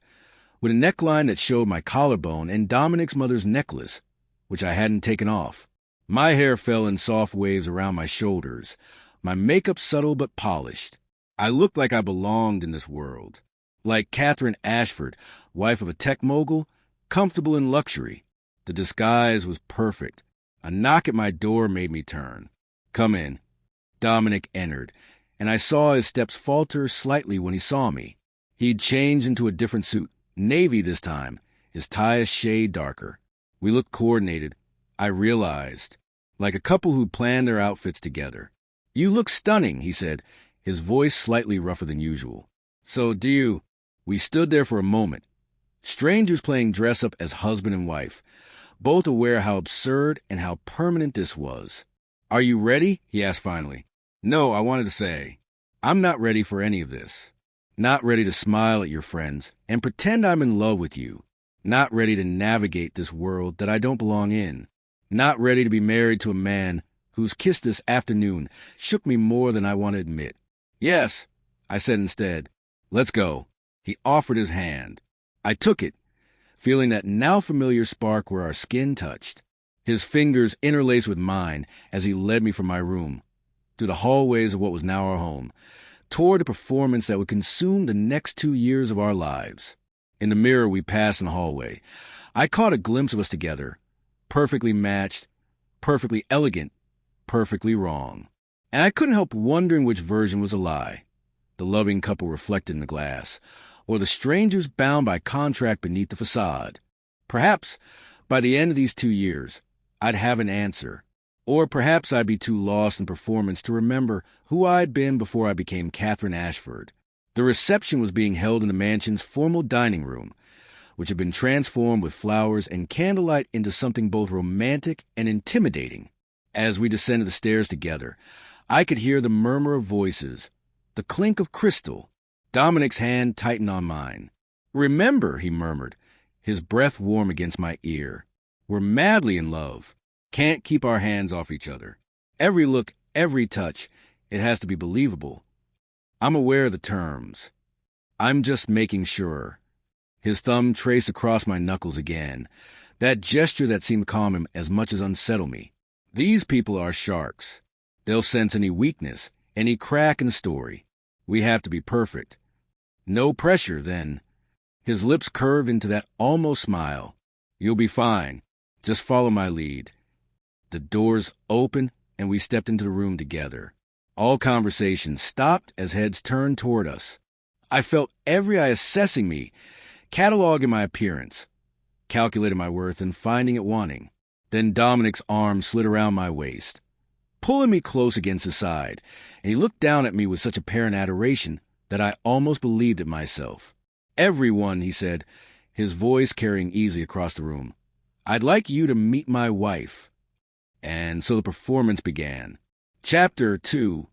with a neckline that showed my collarbone and Dominic's mother's necklace, which I hadn't taken off. My hair fell in soft waves around my shoulders, my makeup subtle but polished. I looked like I belonged in this world. Like Catherine Ashford, wife of a tech mogul, comfortable in luxury. The disguise was perfect. A knock at my door made me turn. "Come in." Dominic entered, and I saw his steps falter slightly when he saw me. He'd changed into a different suit, navy this time, his tie a shade darker. We looked coordinated, I realized, like a couple who'd planned their outfits together. "You look stunning," he said, his voice slightly rougher than usual. "So do you." We stood there for a moment, strangers playing dress-up as husband and wife, both aware how absurd and how permanent this was. "Are you ready?" he asked finally. "No, I wanted to say, I'm not ready for any of this. Not ready to smile at your friends and pretend I'm in love with you. Not ready to navigate this world that I don't belong in. Not ready to be married to a man whose kiss this afternoon shook me more than I want to admit." "Yes," I said instead. "Let's go." He offered his hand. I took it, feeling that now familiar spark where our skin touched. His fingers interlaced with mine as he led me from my room, through the hallways of what was now our home, toward a performance that would consume the next 2 years of our lives. In the mirror we passed in the hallway, I caught a glimpse of us together, perfectly matched, perfectly elegant, perfectly wrong. And I couldn't help wondering which version was a lie. The loving couple reflected in the glass, or the strangers bound by contract beneath the facade. Perhaps, by the end of these 2 years, I'd have an answer. Or perhaps I'd be too lost in performance to remember who I'd been before I became Catherine Ashford. The reception was being held in the mansion's formal dining room, which had been transformed with flowers and candlelight into something both romantic and intimidating. As we descended the stairs together, I could hear the murmur of voices, the clink of crystal. Dominic's hand tightened on mine. "Remember," he murmured, his breath warm against my ear. "We're madly in love. Can't keep our hands off each other. Every look, every touch, it has to be believable. I'm aware of the terms. I'm just making sure." His thumb traced across my knuckles again, that gesture that seemed to calm him as much as unsettle me. "These people are sharks. They'll sense any weakness, any crack in the story. We have to be perfect. No pressure, then." His lips curved into that almost smile. "You'll be fine. Just follow my lead." The doors opened, and we stepped into the room together. All conversation stopped as heads turned toward us. I felt every eye assessing me, cataloging my appearance, calculating my worth and finding it wanting. Then Dominic's arm slid around my waist, pulling me close against his side, and he looked down at me with such apparent adoration that I almost believed it myself. "Everyone," he said, his voice carrying easily across the room, "I'd like you to meet my wife." And so the performance began. Chapter 2.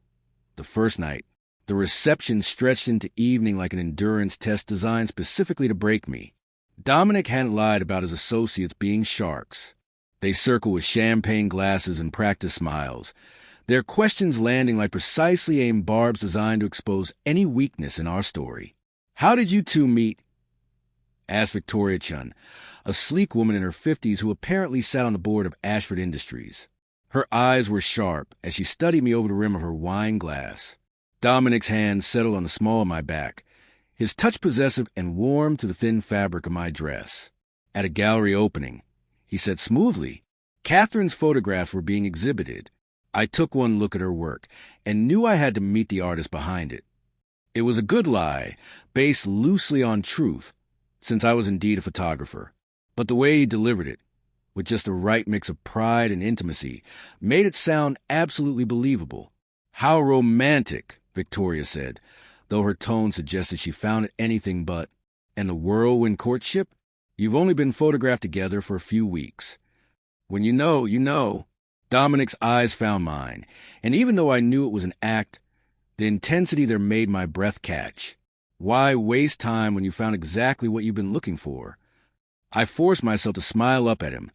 The first night. The reception stretched into evening like an endurance test designed specifically to break me. Dominic hadn't lied about his associates being sharks. They circled with champagne glasses and practiced smiles, their questions landing like precisely aimed barbs designed to expose any weakness in our story. "How did you two meet?" asked Victoria Chun, a sleek woman in her 50s who apparently sat on the board of Ashford Industries. Her eyes were sharp as she studied me over the rim of her wine glass. Dominic's hand settled on the small of my back, his touch possessive and warm to the thin fabric of my dress. "At a gallery opening," he said smoothly. Catherine's photographs were being exhibited. I took one look at her work and knew I had to meet the artist behind it. It was a good lie, based loosely on truth, since I was indeed a photographer. But the way he delivered it, with just the right mix of pride and intimacy, made it sound absolutely believable. "How romantic," Victoria said, though her tone suggested she found it anything but. "And the whirlwind courtship? You've only been photographed together for a few weeks. When you know, you know." Dominic's eyes found mine, and even though I knew it was an act, the intensity there made my breath catch. Why waste time when you found exactly what you've been looking for? I forced myself to smile up at him,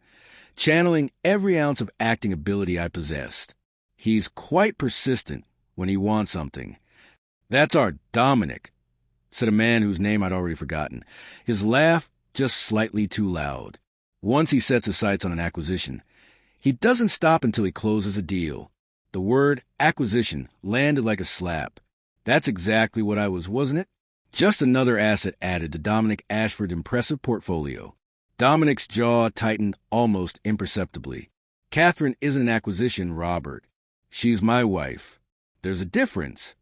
channeling every ounce of acting ability I possessed. He's quite persistent when he wants something. "That's our Dominic," said a man whose name I'd already forgotten, his laugh just slightly too loud. Once he sets his sights on an acquisition, he doesn't stop until he closes a deal. The word acquisition landed like a slap. That's exactly what I was, wasn't it? Just another asset added to Dominic Ashford's impressive portfolio. Dominic's jaw tightened almost imperceptibly. "Catherine isn't an acquisition, Robert. She's my wife. There's a difference."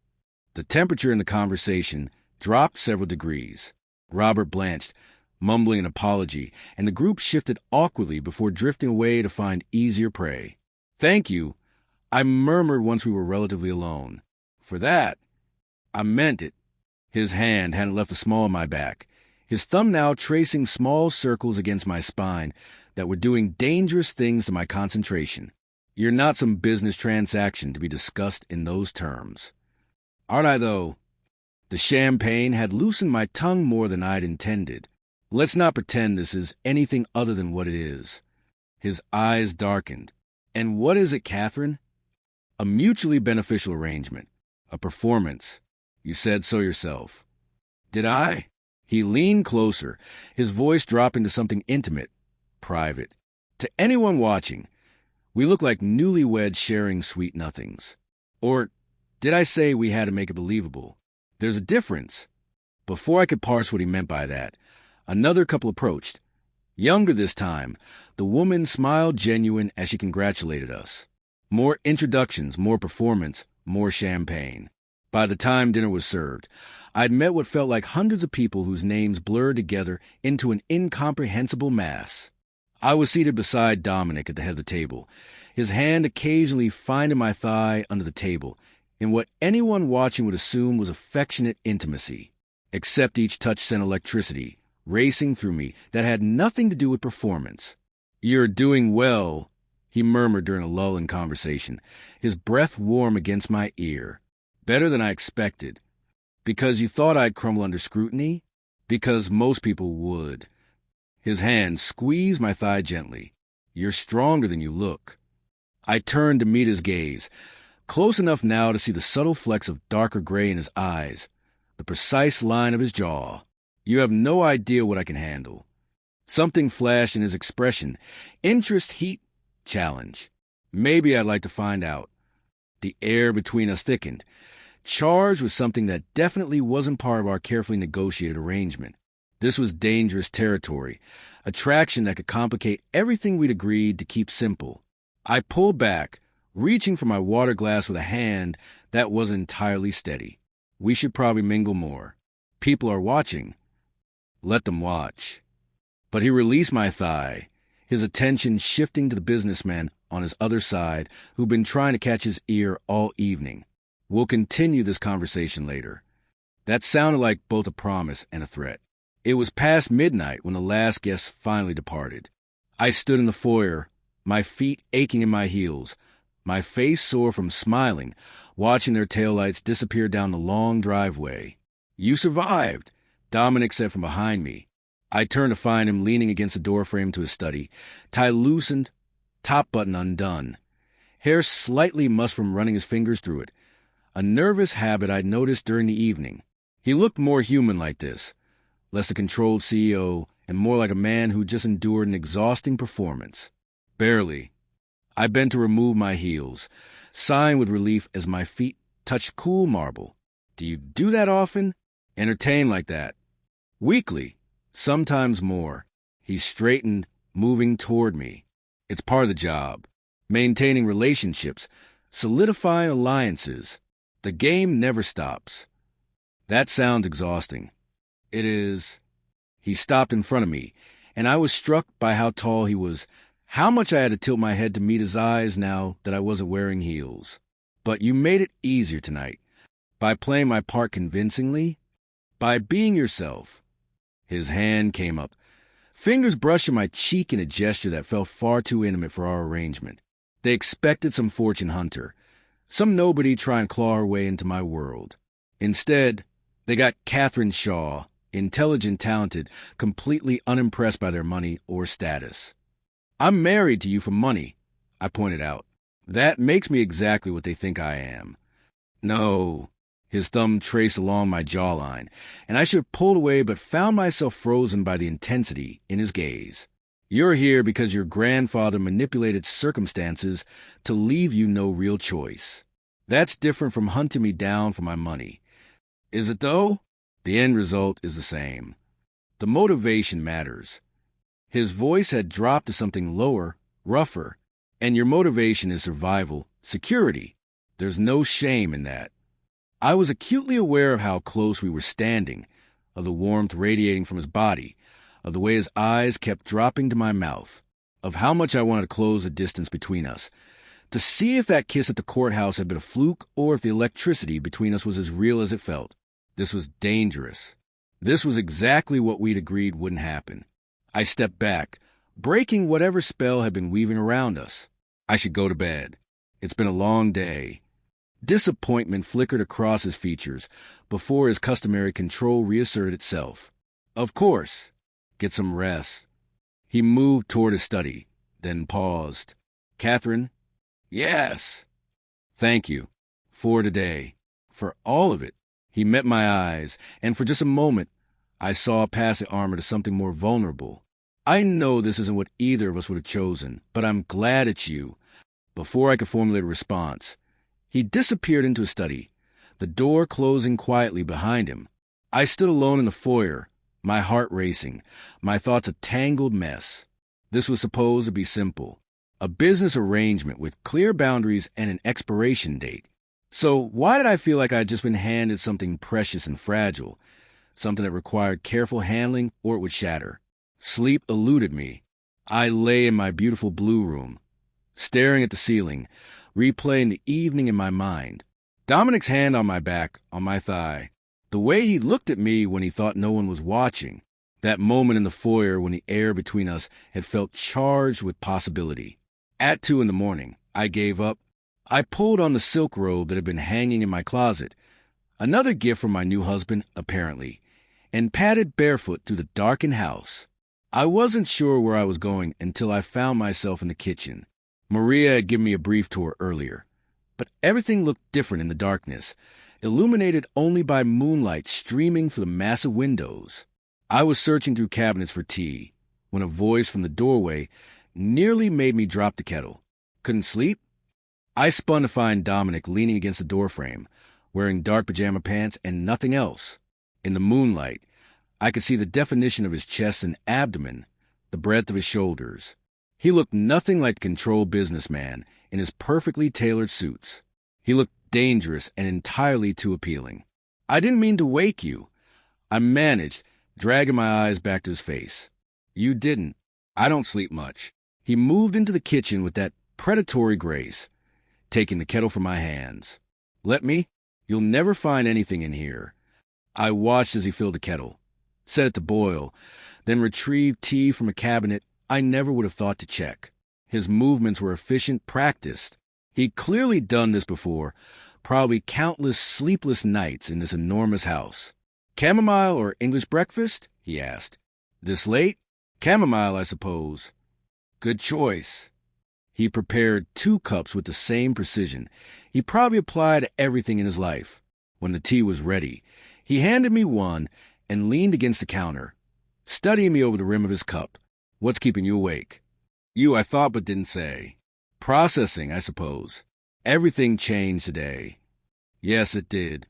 The temperature in the conversation dropped several degrees. Robert blanched, mumbling an apology, and the group shifted awkwardly before drifting away to find easier prey. "Thank you," I murmured once we were relatively alone. "For that, I meant it." His hand hadn't left the small of my back, his thumb now tracing small circles against my spine that were doing dangerous things to my concentration. "You're not some business transaction to be discussed in those terms." "Aren't I, though?" The champagne had loosened my tongue more than I'd intended. "Let's not pretend this is anything other than what it is." His eyes darkened. "And what is it, Catherine?" "A mutually beneficial arrangement. A performance. You said so yourself." "Did I?" He leaned closer, his voice dropping to something intimate, private. "To anyone watching, we look like newlyweds sharing sweet nothings. Or did I say we had to make it believable? There's a difference." Before I could parse what he meant by that, another couple approached. Younger this time, the woman smiled genuine as she congratulated us. More introductions, more performance, more champagne. By the time dinner was served, I'd met what felt like hundreds of people whose names blurred together into an incomprehensible mass. I was seated beside Dominic at the head of the table, his hand occasionally finding my thigh under the table, in what anyone watching would assume was affectionate intimacy, except each touch sent electricity racing through me that had nothing to do with performance. "You're doing well," he murmured during a lull in conversation, his breath warm against my ear. "Better than I expected." "Because you thought I'd crumble under scrutiny?" "Because most people would." His hand squeezed my thigh gently. "You're stronger than you look." I turned to meet his gaze, close enough now to see the subtle flecks of darker gray in his eyes, the precise line of his jaw. "You have no idea what I can handle." Something flashed in his expression. Interest, heat, challenge. "Maybe I'd like to find out." The air between us thickened, charged with something that definitely wasn't part of our carefully negotiated arrangement. This was dangerous territory, attraction that could complicate everything we'd agreed to keep simple. I pulled back, reaching for my water glass with a hand that wasn't entirely steady. "We should probably mingle more. People are watching." "Let them watch." But he released my thigh, his attention shifting to the businessman on his other side who'd been trying to catch his ear all evening. "We'll continue this conversation later." That sounded like both a promise and a threat. It was past midnight when the last guest finally departed. I stood in the foyer, my feet aching in my heels, my face sore from smiling, watching their taillights disappear down the long driveway. "You survived," Dominic said from behind me. I turned to find him leaning against the doorframe to his study, tie loosened, top button undone. Hair slightly mussed from running his fingers through it, a nervous habit I'd noticed during the evening. He looked more human like this, less a controlled CEO, and more like a man who just endured an exhausting performance. Barely. I bent to remove my heels, sighing with relief as my feet touched cool marble. "Do you do that often? Entertain like that?" "Weekly. Sometimes more." He straightened, moving toward me. "It's part of the job. Maintaining relationships, solidifying alliances. The game never stops." "That sounds exhausting." "It is." He stopped in front of me, and I was struck by how tall he was, how much I had to tilt my head to meet his eyes now that I wasn't wearing heels. "But you made it easier tonight. By playing my part convincingly. By being yourself." His hand came up, fingers brushing my cheek in a gesture that felt far too intimate for our arrangement. They expected some fortune hunter, some nobody try and claw her way into my world. Instead, they got Catherine Shaw, intelligent, talented, completely unimpressed by their money or status. "I'm married to you for money," I pointed out. "That makes me exactly what they think I am." "No." His thumb traced along my jawline, and I should have pulled away but found myself frozen by the intensity in his gaze. "You're here because your grandfather manipulated circumstances to leave you no real choice. That's different from hunting me down for my money." "Is it though?" "The end result is the same. The motivation matters." His voice had dropped to something lower, rougher. "And your motivation is survival, security. There's no shame in that." I was acutely aware of how close we were standing, of the warmth radiating from his body, of the way his eyes kept dropping to my mouth, of how much I wanted to close the distance between us, to see if that kiss at the courthouse had been a fluke or if the electricity between us was as real as it felt. This was dangerous. This was exactly what we'd agreed wouldn't happen. I stepped back, breaking whatever spell had been weaving around us. I should go to bed. It's been a long day. Disappointment flickered across his features before his customary control reasserted itself. "Of course. Get some rest." He moved toward his study, then paused. "Catherine?" "Yes." "Thank you. For today. For all of it." He met my eyes, and for just a moment, I saw past the armor to something more vulnerable. "I know this isn't what either of us would have chosen, but I'm glad it's you." Before I could formulate a response, he disappeared into his study, the door closing quietly behind him. I stood alone in the foyer, my heart racing, my thoughts a tangled mess. This was supposed to be simple, a business arrangement with clear boundaries and an expiration date. So why did I feel like I'd just been handed something precious and fragile, something that required careful handling or it would shatter? Sleep eluded me. I lay in my beautiful blue room, staring at the ceiling, replaying the evening in my mind. Dominic's hand on my back, on my thigh. The way he looked at me when he thought no one was watching. That moment in the foyer when the air between us had felt charged with possibility. At 2 a.m, I gave up. I pulled on the silk robe that had been hanging in my closet, another gift from my new husband, apparently, and padded barefoot through the darkened house. I wasn't sure where I was going until I found myself in the kitchen. Maria had given me a brief tour earlier, but everything looked different in the darkness, illuminated only by moonlight streaming through the massive windows. I was searching through cabinets for tea when a voice from the doorway nearly made me drop the kettle. "Couldn't sleep?" I spun to find Dominic leaning against the doorframe, wearing dark pajama pants and nothing else. In the moonlight, I could see the definition of his chest and abdomen, the breadth of his shoulders. He looked nothing like the controlled businessman in his perfectly tailored suits. He looked dangerous and entirely too appealing. "I didn't mean to wake you." I managed, dragging my eyes back to his face. "You didn't. I don't sleep much." He moved into the kitchen with that predatory grace, taking the kettle from my hands. "Let me? You'll never find anything in here." I watched as he filled the kettle, set it to boil, then retrieved tea from a cabinet I never would have thought to check. His movements were efficient, practiced. He'd clearly done this before, probably countless sleepless nights in this enormous house. "Chamomile or English breakfast?" he asked. "This late? Chamomile, I suppose." "Good choice." He prepared 2 cups with the same precision. He probably applied everything in his life. When the tea was ready, he handed me one and leaned against the counter, studying me over the rim of his cup. "What's keeping you awake?" "You, I thought but didn't say." "Processing, I suppose. Everything changed today." "Yes, it did."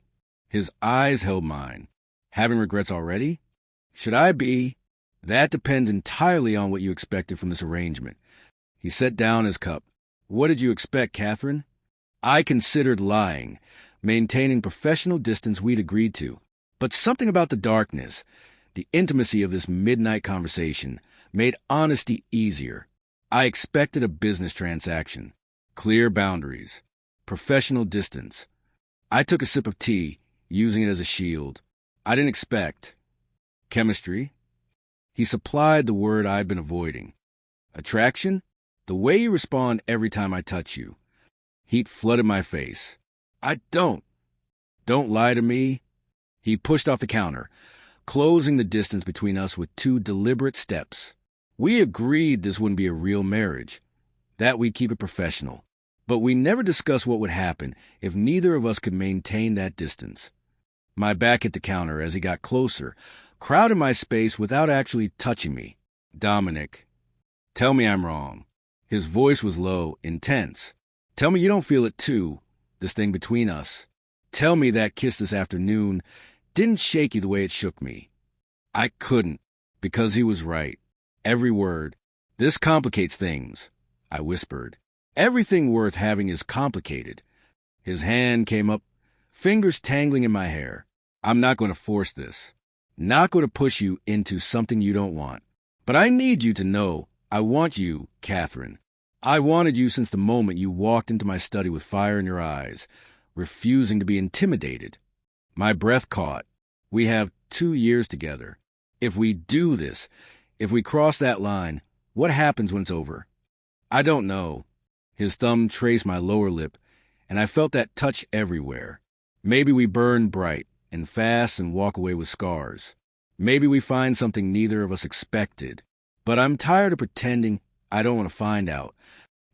His eyes held mine. "Having regrets already?" "Should I be?" "That depends entirely on what you expected from this arrangement." He set down his cup. "What did you expect, Catherine?" I considered lying, maintaining professional distance we'd agreed to. But something about the darkness, the intimacy of this midnight conversation, made honesty easier. I expected a business transaction. Clear boundaries. Professional distance. I took a sip of tea, using it as a shield. I didn't expect chemistry. He supplied the word I'd been avoiding. Attraction? The way you respond every time I touch you. Heat flooded my face. Don't lie to me." He pushed off the counter, closing the distance between us with 2 deliberate steps. "We agreed this wouldn't be a real marriage, that we'd keep it professional. But we never discussed what would happen if neither of us could maintain that distance." My back hit the counter as he got closer, crowded my space without actually touching me. "Dominic, tell me I'm wrong." His voice was low, intense. "Tell me you don't feel it too, this thing between us. Tell me that kiss this afternoon didn't shake you the way it shook me." I couldn't, because he was right. Every word. "This complicates things," I whispered. "Everything worth having is complicated." His hand came up, fingers tangling in my hair. "I'm not going to force this. Not going to push you into something you don't want. But I need you to know I want you, Catherine. I wanted you since the moment you walked into my study with fire in your eyes, refusing to be intimidated." My breath caught. "We have 2 years together. If we do this, if we cross that line, what happens when it's over?" "I don't know." His thumb traced my lower lip, and I felt that touch everywhere. "Maybe we burn bright and fast and walk away with scars. Maybe we find something neither of us expected. But I'm tired of pretending I don't want to find out."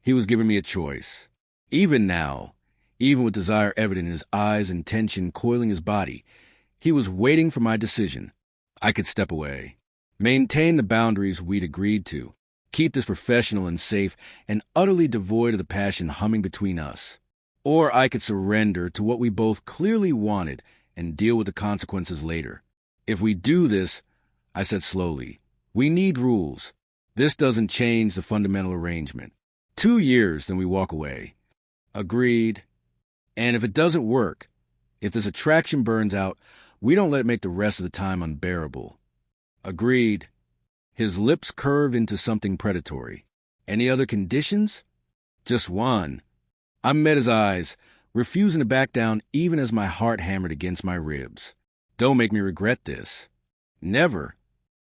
He was giving me a choice. Even now, even with desire evident in his eyes and tension coiling his body, he was waiting for my decision. I could step away, maintain the boundaries we'd agreed to, keep this professional and safe and utterly devoid of the passion humming between us. Or I could surrender to what we both clearly wanted and deal with the consequences later. "If we do this," I said slowly, "we need rules. This doesn't change the fundamental arrangement. 2 years, then we walk away." "Agreed." "And if it doesn't work, if this attraction burns out, we don't let it make the rest of the time unbearable." "Agreed." His lips curved into something predatory. "Any other conditions?" "Just one." I met his eyes, refusing to back down even as my heart hammered against my ribs. "Don't make me regret this." "Never."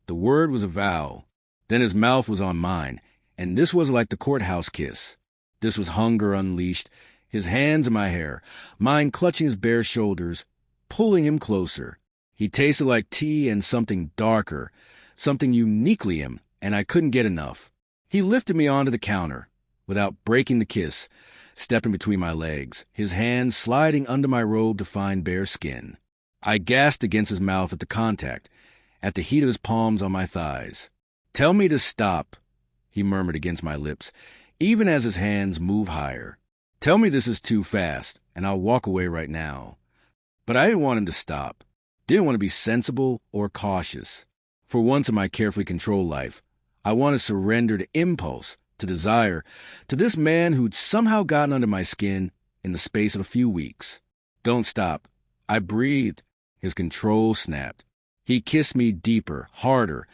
The word was a vow. Then his mouth was on mine, and this was like the courthouse kiss. This was hunger unleashed, his hands in my hair, mine clutching his bare shoulders, pulling him closer. He tasted like tea and something darker, something uniquely him, and I couldn't get enough. He lifted me onto the counter, without breaking the kiss, stepping between my legs, his hands sliding under my robe to find bare skin. I gasped against his mouth at the contact, at the heat of his palms on my thighs. "Tell me to stop," he murmured against my lips, even as his hands moved higher. "Tell me this is too fast, and I'll walk away right now." But I didn't want him to stop. Didn't want to be sensible or cautious. For once in my carefully controlled life, I wanted to surrender to impulse, to desire, to this man who'd somehow gotten under my skin in the space of a few weeks. "Don't stop." I breathed. His control snapped. He kissed me deeper, harder,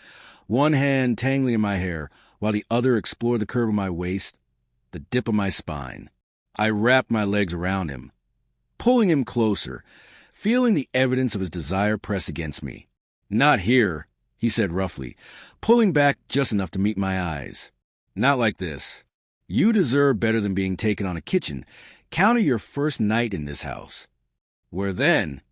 one hand tangling in my hair, while the other explored the curve of my waist, the dip of my spine. I wrapped my legs around him, pulling him closer, feeling the evidence of his desire press against me. "Not here," he said roughly, pulling back just enough to meet my eyes. "Not like this. You deserve better than being taken on a kitchen. Counter your first night in this house. Where then,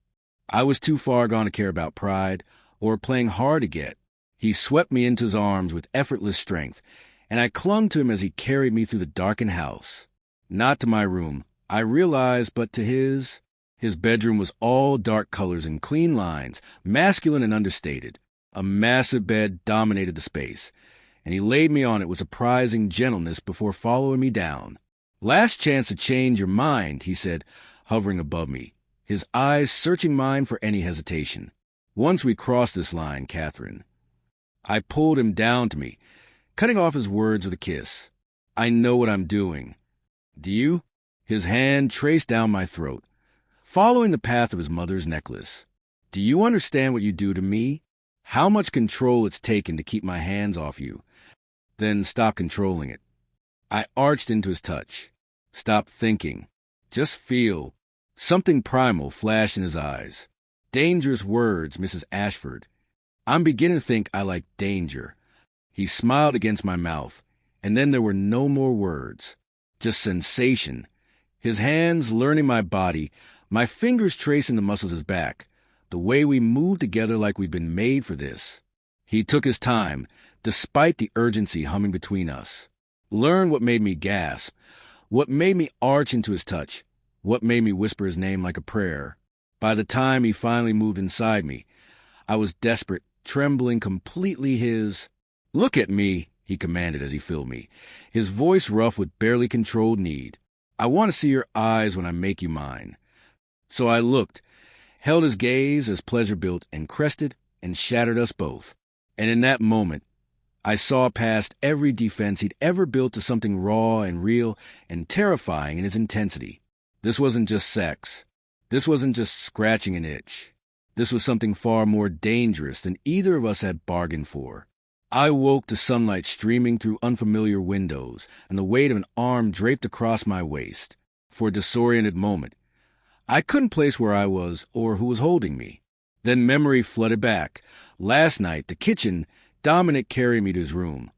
I was too far gone to care about pride or playing hard to get. He swept me into his arms with effortless strength, and I clung to him as he carried me through the darkened house. Not to my room, I realized, but to his. His bedroom was all dark colors and clean lines, masculine and understated. A massive bed dominated the space, and he laid me on it with surprising gentleness before following me down. "Last chance to change your mind," he said, hovering above me, his eyes searching mine for any hesitation. "Once we cross this line, Catherine." I pulled him down to me, cutting off his words with a kiss. "I know what I'm doing." "Do you?" His hand traced down my throat, following the path of his mother's necklace. "Do you understand what you do to me? How much control it's taken to keep my hands off you? Then stop controlling it." I arched into his touch. "Stop thinking. Just feel." Something primal flashed in his eyes. "Dangerous words, Mrs. Ashford. I'm beginning to think I like danger." He smiled against my mouth, and then there were no more words, just sensation. His hands learning my body, my fingers tracing the muscles of his back, the way we moved together like we'd been made for this. He took his time, despite the urgency humming between us. Learn what made me gasp, what made me arch into his touch, what made me whisper his name like a prayer. By the time he finally moved inside me, I was desperate, trembling completely his. "Look at me," he commanded as he filled me, his voice rough with barely controlled need. "I want to see your eyes when I make you mine." So I looked, held his gaze as pleasure built and crested and shattered us both. And in that moment, I saw past every defense he'd ever built to something raw and real and terrifying in its intensity. This wasn't just sex. This wasn't just scratching an itch. This was something far more dangerous than either of us had bargained for. I woke to sunlight streaming through unfamiliar windows and the weight of an arm draped across my waist. For a disoriented moment, I couldn't place where I was or who was holding me. Then memory flooded back. Last night, the kitchen, Dominic carried me to his room.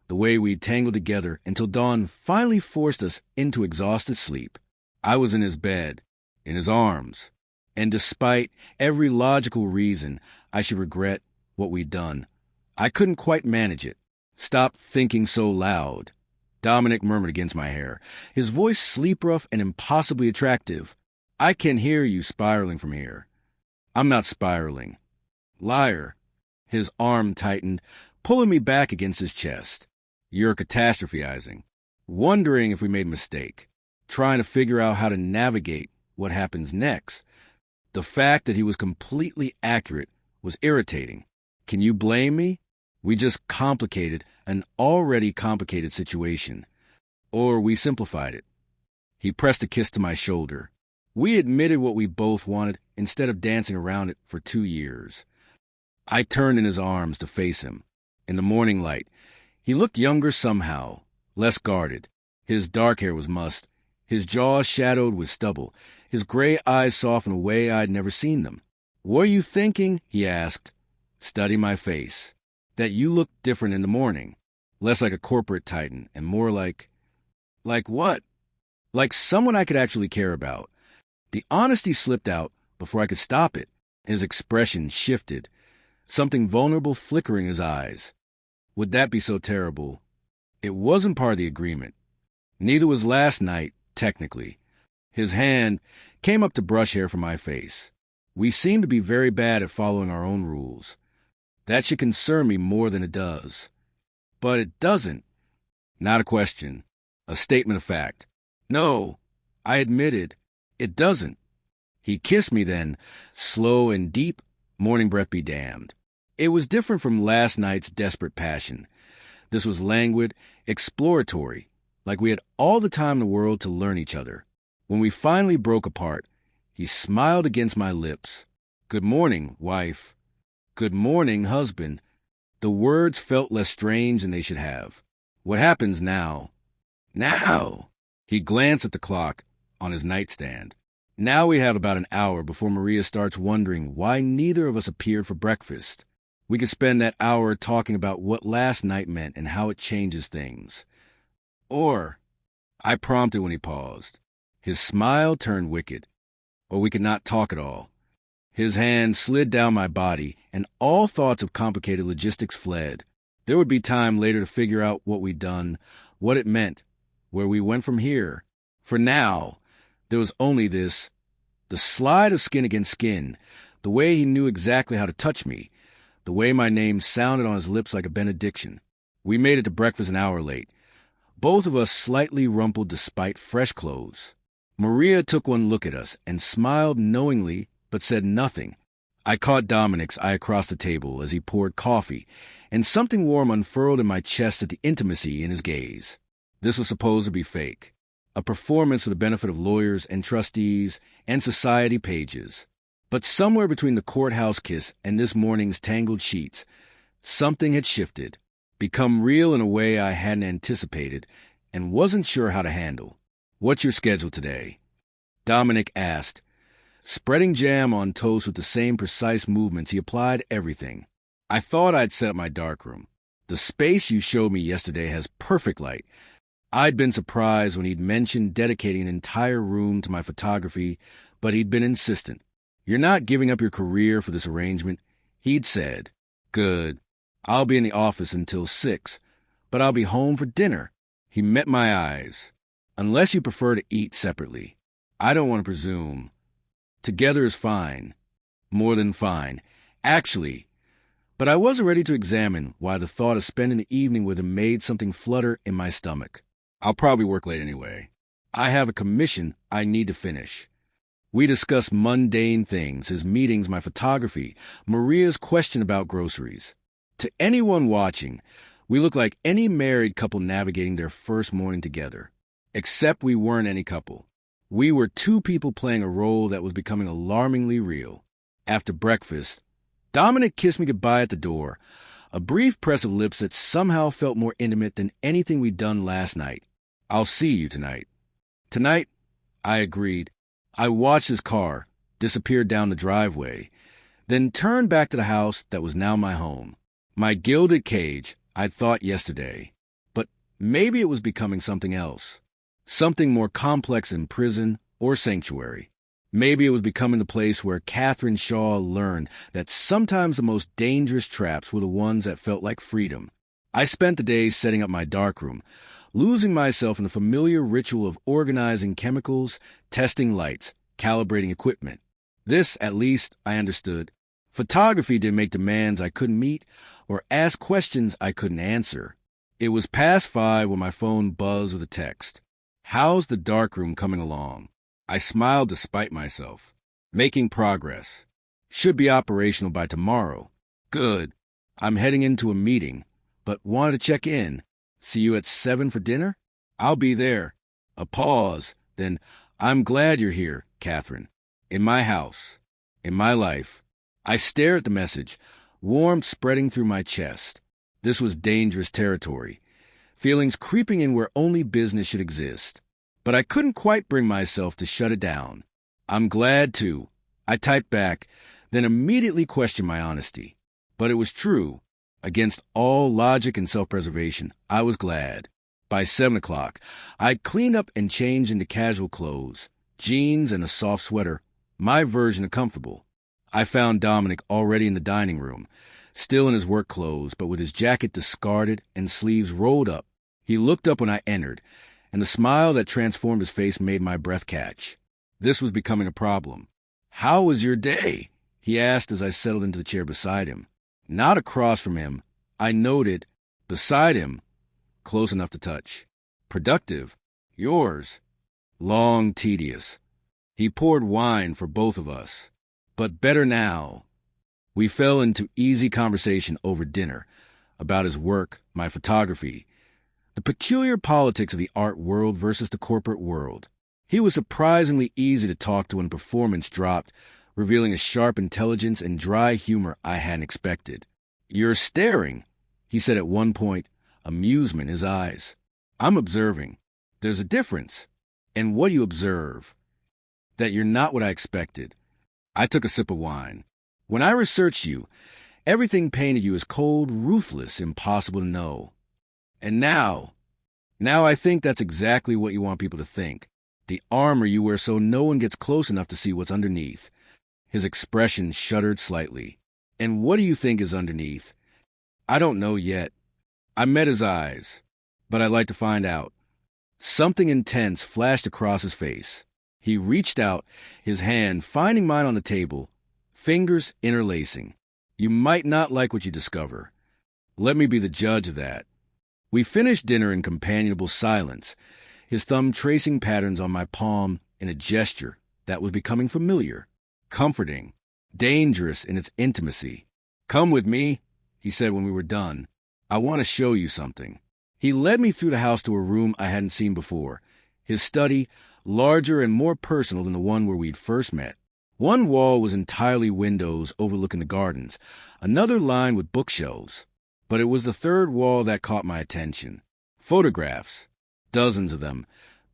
The way we tangled together until dawn finally forced us into exhausted sleep. I was in his bed, in his arms. And despite every logical reason I should regret what we'd done, I couldn't quite manage it. "Stop thinking so loud," Dominic murmured against my hair, his voice sleep-rough and impossibly attractive. "I can hear you spiraling from here." "I'm not spiraling." "Liar." His arm tightened, pulling me back against his chest. "You're catastrophizing, wondering if we made a mistake, trying to figure out how to navigate what happens next." The fact that he was completely accurate was irritating. Can you blame me? We just complicated an already complicated situation. Or we simplified it. He pressed a kiss to my shoulder. We admitted what we both wanted instead of dancing around it for 2 years. I turned in his arms to face him. In the morning light, he looked younger somehow, less guarded. His dark hair was mussed, his jaw shadowed with stubble, his gray eyes soft in a way I'd never seen them. "What are you thinking?" he asked, studying my face. "That you looked different in the morning, less like a corporate titan and more like..." "Like what?" "Like someone I could actually care about." The honesty slipped out before I could stop it. His expression shifted, something vulnerable flickering in his eyes. Would that be so terrible? It wasn't part of the agreement. Neither was last night, technically. His hand came up to brush hair from my face. We seem to be very bad at following our own rules. That should concern me more than it does. But it doesn't. Not a question. A statement of fact. "No," I admitted. "It doesn't." He kissed me then, slow and deep, morning breath be damned. It was different from last night's desperate passion. This was languid, exploratory, like we had all the time in the world to learn each other. When we finally broke apart, he smiled against my lips. "Good morning, wife." "Good morning, husband." The words felt less strange than they should have. "What happens now?" "Now?" He glanced at the clock on his nightstand. "Now we have about an hour before Maria starts wondering why neither of us appeared for breakfast. We could spend that hour talking about what last night meant and how it changes things. Or I prompted when he paused. His smile turned wicked, or we could not talk at all. His hand slid down my body, and all thoughts of complicated logistics fled. There would be time later to figure out what we'd done, what it meant, where we went from here. For now, there was only this. The slide of skin against skin, the way he knew exactly how to touch me, the way my name sounded on his lips like a benediction. We made it to breakfast an hour late, both of us slightly rumpled despite fresh clothes. Maria took one look at us and smiled knowingly but said nothing. I caught Dominic's eye across the table as he poured coffee, and something warm unfurled in my chest at the intimacy in his gaze. This was supposed to be fake, a performance for the benefit of lawyers and trustees and society pages. But somewhere between the courthouse kiss and this morning's tangled sheets, something had shifted, become real in a way I hadn't anticipated and wasn't sure how to handle. "What's your schedule today?" Dominic asked, spreading jam on toast with the same precise movements he applied to everything. I thought I'd set up my darkroom. The space you showed me yesterday has perfect light. I'd been surprised when he'd mentioned dedicating an entire room to my photography, but he'd been insistent. "You're not giving up your career for this arrangement," he'd said. "Good. I'll be in the office until 6, but I'll be home for dinner." He met my eyes. "Unless you prefer to eat separately. I don't want to presume. Together is fine. More than fine. Actually." But I wasn't ready to examine why the thought of spending the evening with him made something flutter in my stomach. "I'll probably work late anyway. I have a commission I need to finish." We discussed mundane things, his meetings, my photography, Maria's question about groceries. To anyone watching, we looked like any married couple navigating their first morning together. Except we weren't any couple. We were two people playing a role that was becoming alarmingly real. After breakfast, Dominic kissed me goodbye at the door, a brief press of lips that somehow felt more intimate than anything we'd done last night. "I'll see you tonight." "Tonight?" I agreed. I watched his car disappear down the driveway, then turned back to the house that was now my home. My gilded cage, I'd thought yesterday. But maybe it was becoming something else. Something more complex than prison or sanctuary. Maybe it was becoming the place where Catherine Shaw learned that sometimes the most dangerous traps were the ones that felt like freedom. I spent the day setting up my darkroom, losing myself in the familiar ritual of organizing chemicals, testing lights, calibrating equipment. This, at least, I understood. Photography didn't make demands I couldn't meet or ask questions I couldn't answer. It was past 5 when my phone buzzed with a text. "How's the darkroom coming along?" I smiled despite myself. "Making progress. Should be operational by tomorrow." "Good. I'm heading into a meeting, but wanted to check in. See you at 7 for dinner?" "I'll be there." A pause, then, "I'm glad you're here, Catherine. In my house. In my life." I stared at the message, warmth spreading through my chest. This was dangerous territory. Feelings creeping in where only business should exist. But I couldn't quite bring myself to shut it down. "I'm glad to." I typed back, then immediately questioned my honesty. But it was true. Against all logic and self-preservation, I was glad. By 7 o'clock, I'd cleaned up and changed into casual clothes, jeans and a soft sweater, my version of comfortable. I found Dominic already in the dining room, still in his work clothes, but with his jacket discarded and sleeves rolled up. He looked up when I entered, and the smile that transformed his face made my breath catch. This was becoming a problem. "How was your day?" he asked as I settled into the chair beside him. Not across from him, I noted, beside him, close enough to touch. "Productive. Yours?" "Long, tedious." He poured wine for both of us. "But better now." We fell into easy conversation over dinner, about his work, my photography, the peculiar politics of the art world versus the corporate world. He was surprisingly easy to talk to when performance dropped, revealing a sharp intelligence and dry humor I hadn't expected. "You're staring," he said at one point, amusement in his eyes. "I'm observing. There's a difference. And what do you observe?" "That you're not what I expected." I took a sip of wine. "When I researched you, everything painted you as cold, ruthless, impossible to know. And now Now I think that's exactly what you want people to think. The armor you wear so no one gets close enough to see what's underneath. His expression shuddered slightly. And what do you think is underneath? I don't know yet. I met his eyes, but I'd like to find out. Something intense flashed across his face. He reached out, his hand finding mine on the table, fingers interlacing. You might not like what you discover. Let me be the judge of that. We finished dinner in companionable silence, his thumb tracing patterns on my palm in a gesture that was becoming familiar, comforting, dangerous in its intimacy. Come with me, he said when we were done. I want to show you something. He led me through the house to a room I hadn't seen before, his study, larger and more personal than the one where we'd first met. One wall was entirely windows overlooking the gardens, another lined with bookshelves. But it was the third wall that caught my attention. Photographs, dozens of them,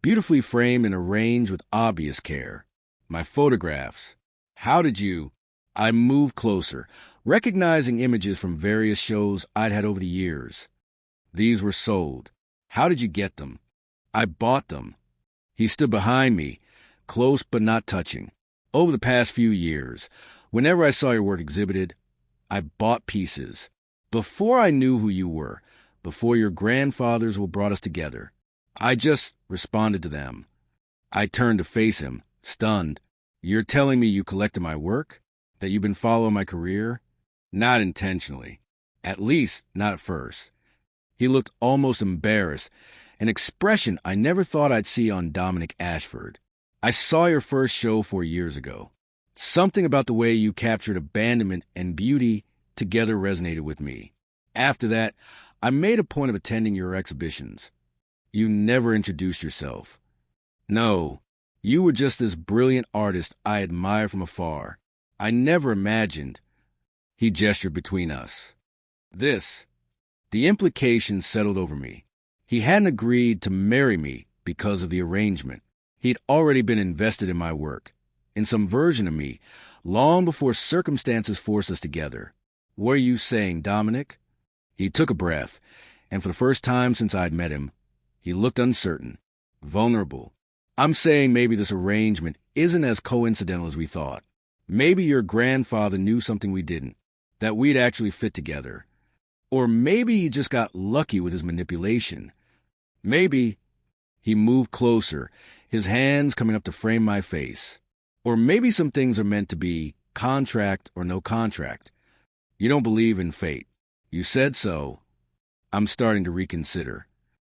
beautifully framed and arranged with obvious care. My photographs. How did you? I moved closer, recognizing images from various shows I'd had over the years. These were sold. How did you get them? I bought them. He stood behind me, close but not touching. Over the past few years, whenever I saw your work exhibited, I bought pieces. Before I knew who you were, before your grandfathers brought us together, I just responded to them. I turned to face him, stunned. You're telling me you collected my work? That you've been following my career? Not intentionally. At least, not at first. He looked almost embarrassed, an expression I never thought I'd see on Dominic Ashford. I saw your first show 4 years ago. Something about the way you captured abandonment and beauty together resonated with me. After that, I made a point of attending your exhibitions. You never introduced yourself. No, you were just this brilliant artist I admired from afar. I never imagined. He gestured between us. The implication settled over me. He hadn't agreed to marry me because of the arrangement. He'd already been invested in my work, in some version of me, long before circumstances forced us together. What are you saying, Dominic? He took a breath, and for the first time since I'd met him, he looked uncertain, vulnerable. I'm saying maybe this arrangement isn't as coincidental as we thought. Maybe your grandfather knew something we didn't, that we'd actually fit together. Or maybe he just got lucky with his manipulation. Maybe he moved closer, his hands coming up to frame my face. Or maybe some things are meant to be contract or no contract. You don't believe in fate. You said so. I'm starting to reconsider.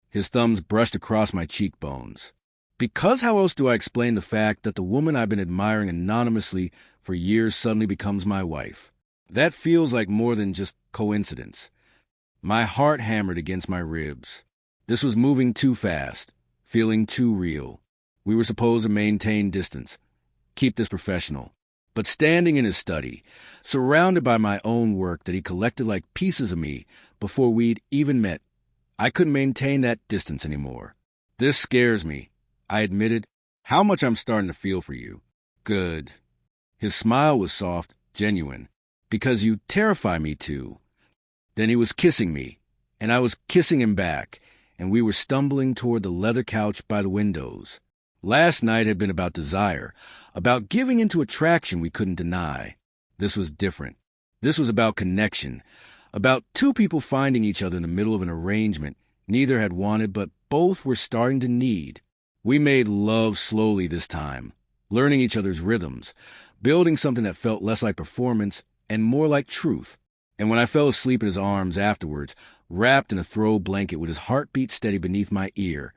His thumbs brushed across my cheekbones. Because how else do I explain the fact that the woman I've been admiring anonymously for years suddenly becomes my wife? That feels like more than just coincidence. My heart hammered against my ribs. This was moving too fast, feeling too real. We were supposed to maintain distance, keep this professional. But standing in his study, surrounded by my own work that he collected like pieces of me before we'd even met, I couldn't maintain that distance anymore. This scares me, I admitted. How much I'm starting to feel for you. Good. His smile was soft, genuine. Because you terrify me too. Then he was kissing me, and I was kissing him back, and we were stumbling toward the leather couch by the windows. Last night had been about desire, about giving into attraction we couldn't deny. This was different. This was about connection, about two people finding each other in the middle of an arrangement neither had wanted but both were starting to need. We made love slowly this time, learning each other's rhythms, building something that felt less like performance and more like truth. And when I fell asleep in his arms afterwards, wrapped in a throw blanket with his heartbeat steady beneath my ear,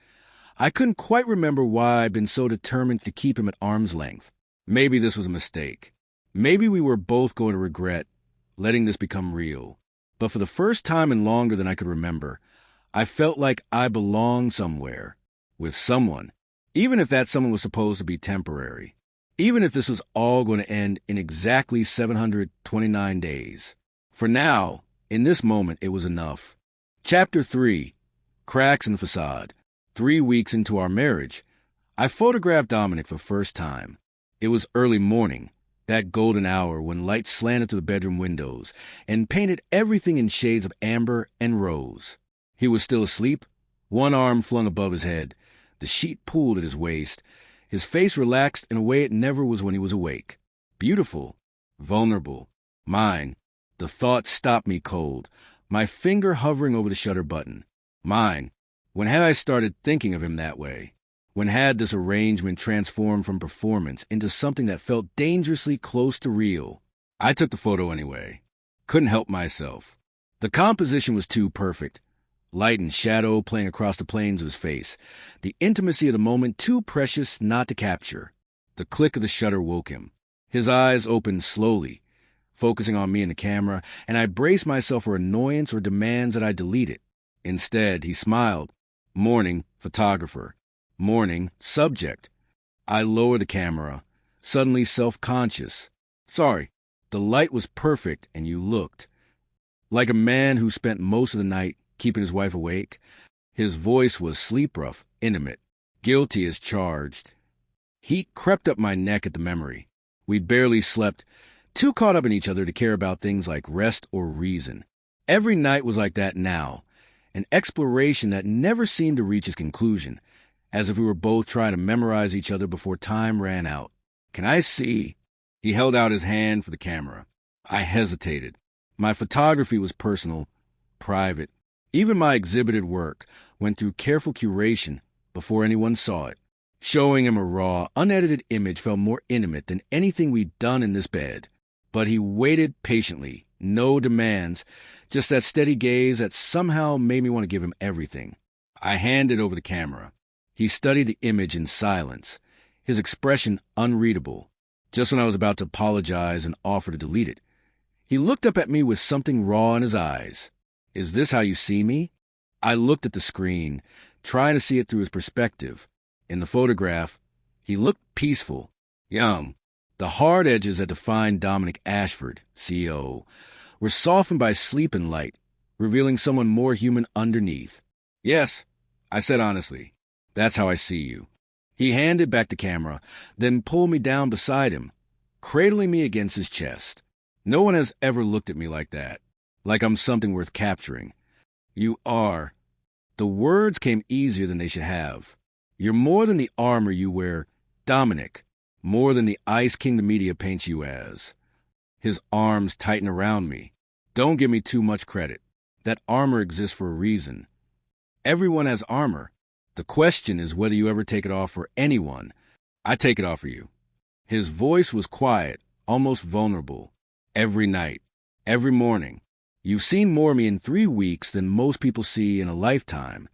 I couldn't quite remember why I'd been so determined to keep him at arm's length. Maybe this was a mistake. Maybe we were both going to regret letting this become real. But for the first time in longer than I could remember, I felt like I belonged somewhere, with someone, even if that someone was supposed to be temporary, even if this was all going to end in exactly 729 days. For now, in this moment, it was enough. Chapter 3, Cracks in the Facade. 3 weeks into our marriage, I photographed Dominic for the first time. It was early morning, that golden hour when light slanted through the bedroom windows and painted everything in shades of amber and rose. He was still asleep, One arm flung above his head. The sheet pulled at his waist. His face relaxed in a way it never was when he was awake. Beautiful. Vulnerable. Mine. The thought stopped me cold, my finger hovering over the shutter button. Mine. When had I started thinking of him that way? When had this arrangement transformed from performance into something that felt dangerously close to real? I took the photo anyway. Couldn't help myself. The composition was too perfect. Light and shadow playing across the planes of his face. The intimacy of the moment too precious not to capture. The click of the shutter woke him. His eyes opened slowly, focusing on me and the camera, and I braced myself for annoyance or demands that I delete it. Instead, he smiled. Morning, photographer. Morning, subject. I lowered the camera, suddenly self-conscious. Sorry, the light was perfect and you looked like a man who spent most of the night keeping his wife awake. His voice was sleep-rough, intimate, guilty as charged. Heat crept up my neck at the memory. We'd barely slept, too caught up in each other to care about things like rest or reason. Every night was like that now, an exploration that never seemed to reach its conclusion, as if we were both trying to memorize each other before time ran out. Can I see? He held out his hand for the camera. I hesitated. My photography was personal, private. Even my exhibited work went through careful curation before anyone saw it. Showing him a raw, unedited image felt more intimate than anything we'd done in this bed. But he waited patiently, no demands, just that steady gaze that somehow made me want to give him everything. I handed over the camera. He studied the image in silence, his expression unreadable. Just when I was about to apologize and offer to delete it, he looked up at me with something raw in his eyes. Is this how you see me? I looked at the screen, trying to see it through his perspective. In the photograph, he looked peaceful, young. The hard edges that defined Dominic Ashford, CEO, were softened by sleep and light, revealing someone more human underneath. Yes, I said honestly, that's how I see you. He handed back the camera, then pulled me down beside him, cradling me against his chest. No one has ever looked at me like that, like I'm something worth capturing. You are. The words came easier than they should have. You're more than the armor you wear, Dominic, more than the Ice King the media paints you as. His arms tighten around me. Don't give me too much credit. That armor exists for a reason. Everyone has armor. The question is whether you ever take it off for anyone. I take it off for you. His voice was quiet, almost vulnerable. Every night, every morning. You've seen more of me in 3 weeks than most people see in a lifetime.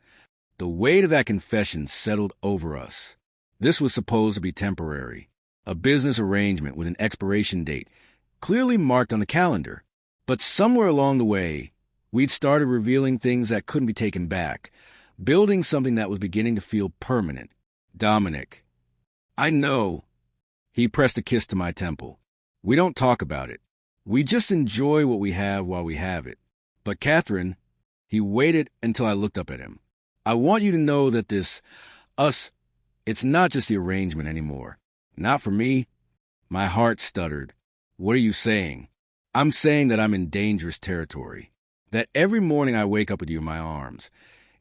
The weight of that confession settled over us. This was supposed to be temporary, a business arrangement with an expiration date, clearly marked on the calendar. But somewhere along the way, we'd started revealing things that couldn't be taken back, building something that was beginning to feel permanent. Dominic. I know. He pressed a kiss to my temple. We don't talk about it. We just enjoy what we have while we have it. But Catherine, he waited until I looked up at him. I want you to know that this, us, it's not just the arrangement anymore. Not for me. My heart stuttered. What are you saying? I'm saying that I'm in dangerous territory. That every morning I wake up with you in my arms.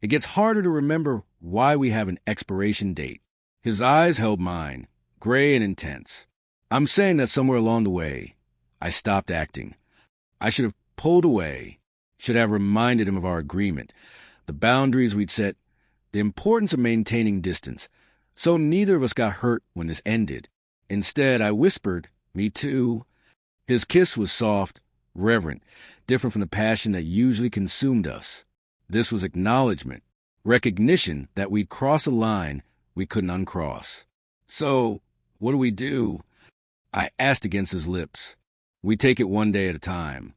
It gets harder to remember why we have an expiration date. His eyes held mine, gray and intense. I'm saying that somewhere along the way, I stopped acting. I should have pulled away, should have reminded him of our agreement, the boundaries we'd set, the importance of maintaining distance, so neither of us got hurt when this ended. Instead, I whispered, me too. His kiss was soft, reverent, different from the passion that usually consumed us. This was acknowledgement, recognition that we'd crossed a line we couldn't uncross. So, what do we do? I asked against his lips. We take it one day at a time.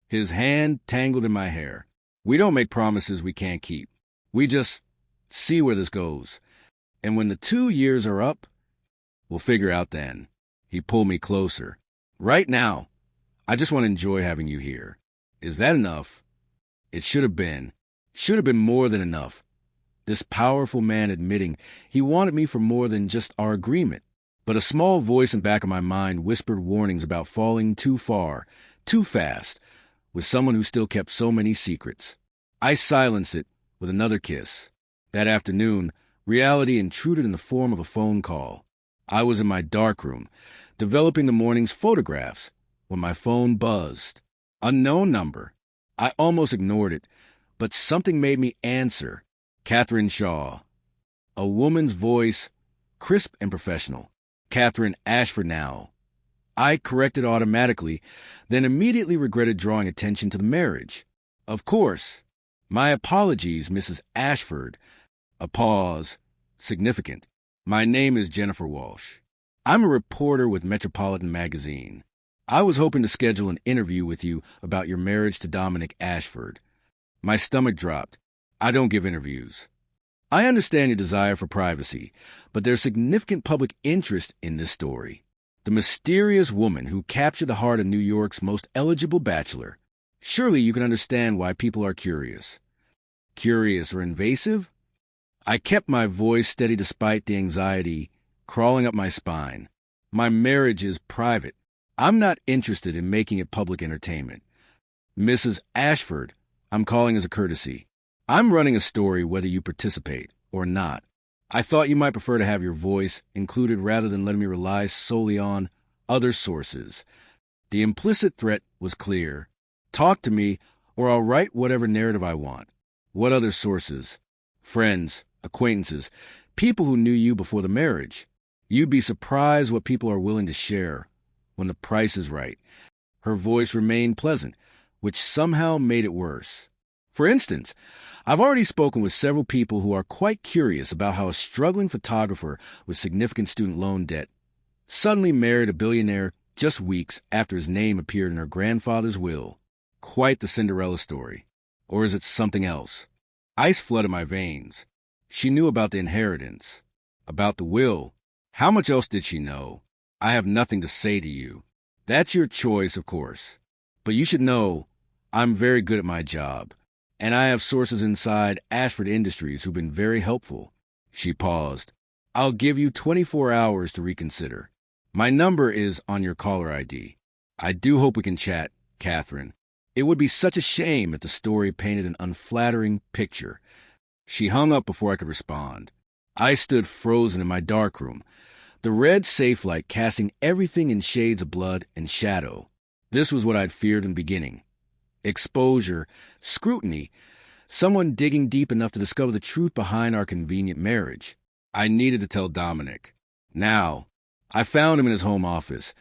His hand tangled in my hair. We don't make promises we can't keep. We just see where this goes. And when the 2 years are up, we'll figure out then. He pulled me closer. Right now, I just want to enjoy having you here. Is that enough? It should have been. Should have been more than enough. This powerful man admitting he wanted me for more than just our agreement. But a small voice in the back of my mind whispered warnings about falling too far, too fast, with someone who still kept so many secrets. I silenced it with another kiss. That afternoon, reality intruded in the form of a phone call. I was in my darkroom, developing the morning's photographs, when my phone buzzed. Unknown number. I almost ignored it, but something made me answer. Catherine Shaw. A woman's voice, crisp and professional. Catherine Ashford now. I corrected automatically, then immediately regretted drawing attention to the marriage. Of course. My apologies, Mrs. Ashford. A pause. Significant. My name is Jennifer Walsh. I'm a reporter with Metropolitan Magazine. I was hoping to schedule an interview with you about your marriage to Dominic Ashford. My stomach dropped. I don't give interviews. I understand your desire for privacy, but there's significant public interest in this story. The mysterious woman who captured the heart of New York's most eligible bachelor. Surely you can understand why people are curious. Curious or invasive? I kept my voice steady despite the anxiety crawling up my spine. My marriage is private. I'm not interested in making it public entertainment. Mrs. Ashford, I'm calling as a courtesy. I'm running a story whether you participate or not. I thought you might prefer to have your voice included rather than letting me rely solely on other sources. The implicit threat was clear. Talk to me, or I'll write whatever narrative I want. What other sources? Friends, acquaintances, people who knew you before the marriage. You'd be surprised what people are willing to share when the price is right. Her voice remained pleasant, which somehow made it worse. For instance, I've already spoken with several people who are quite curious about how a struggling photographer with significant student loan debt suddenly married a billionaire just weeks after his name appeared in her grandfather's will. Quite the Cinderella story. Or is it something else? Ice flooded my veins. She knew about the inheritance, about the will. How much else did she know? I have nothing to say to you. That's your choice, of course. But you should know I'm very good at my job, and I have sources inside Ashford Industries who've been very helpful. She paused. I'll give you 24 hours to reconsider. My number is on your caller ID. I do hope we can chat, Catherine. It would be such a shame if the story painted an unflattering picture. She hung up before I could respond. I stood frozen in my darkroom, the red safe light casting everything in shades of blood and shadow. This was what I'd feared in the beginning. Exposure, scrutiny, someone digging deep enough to discover the truth behind our convenient marriage. I needed to tell Dominic. Now, I found him in his home office,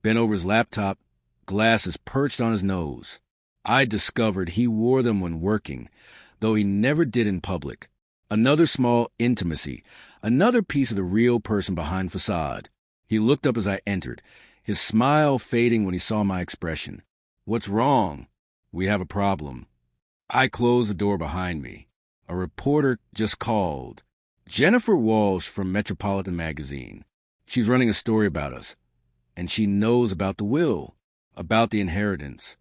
bent over his laptop, glasses perched on his nose. I discovered he wore them when working, though he never did in public. Another small intimacy, another piece of the real person behind facade. He looked up as I entered, his smile fading when he saw my expression. What's wrong? We have a problem. I closed the door behind me. A reporter just called. Jennifer Walsh from Metropolitan Magazine. She's running a story about us. And she knows about the will, about the inheritance.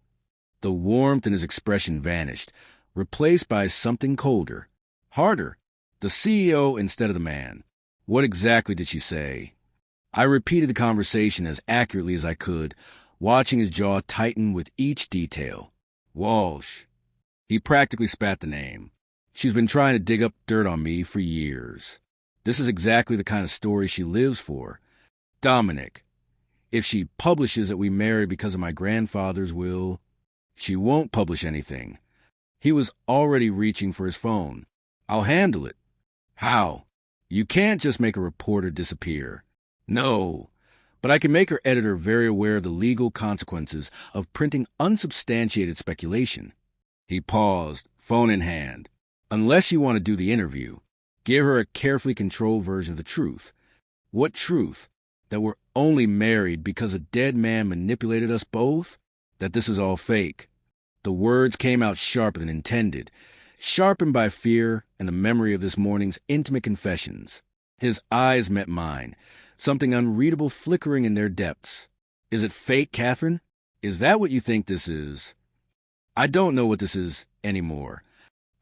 The warmth in his expression vanished, replaced by something colder, harder. The CEO instead of the man. What exactly did she say? I repeated the conversation as accurately as I could, watching his jaw tighten with each detail. Walsh. He practically spat the name. She's been trying to dig up dirt on me for years. This is exactly the kind of story she lives for. Dominic. If she publishes that we married because of my grandfather's will, she won't publish anything. He was already reaching for his phone. I'll handle it. How? You can't just make a reporter disappear. No, but I can make her editor very aware of the legal consequences of printing unsubstantiated speculation. He paused, phone in hand. Unless you want to do the interview, give her a carefully controlled version of the truth. What truth? That we're only married because a dead man manipulated us both? That this is all fake? The words came out sharper than intended, sharpened by fear and the memory of this morning's intimate confessions. His eyes met mine, something unreadable flickering in their depths. Is it fake, Catherine? Is that what you think this is? I don't know what this is anymore.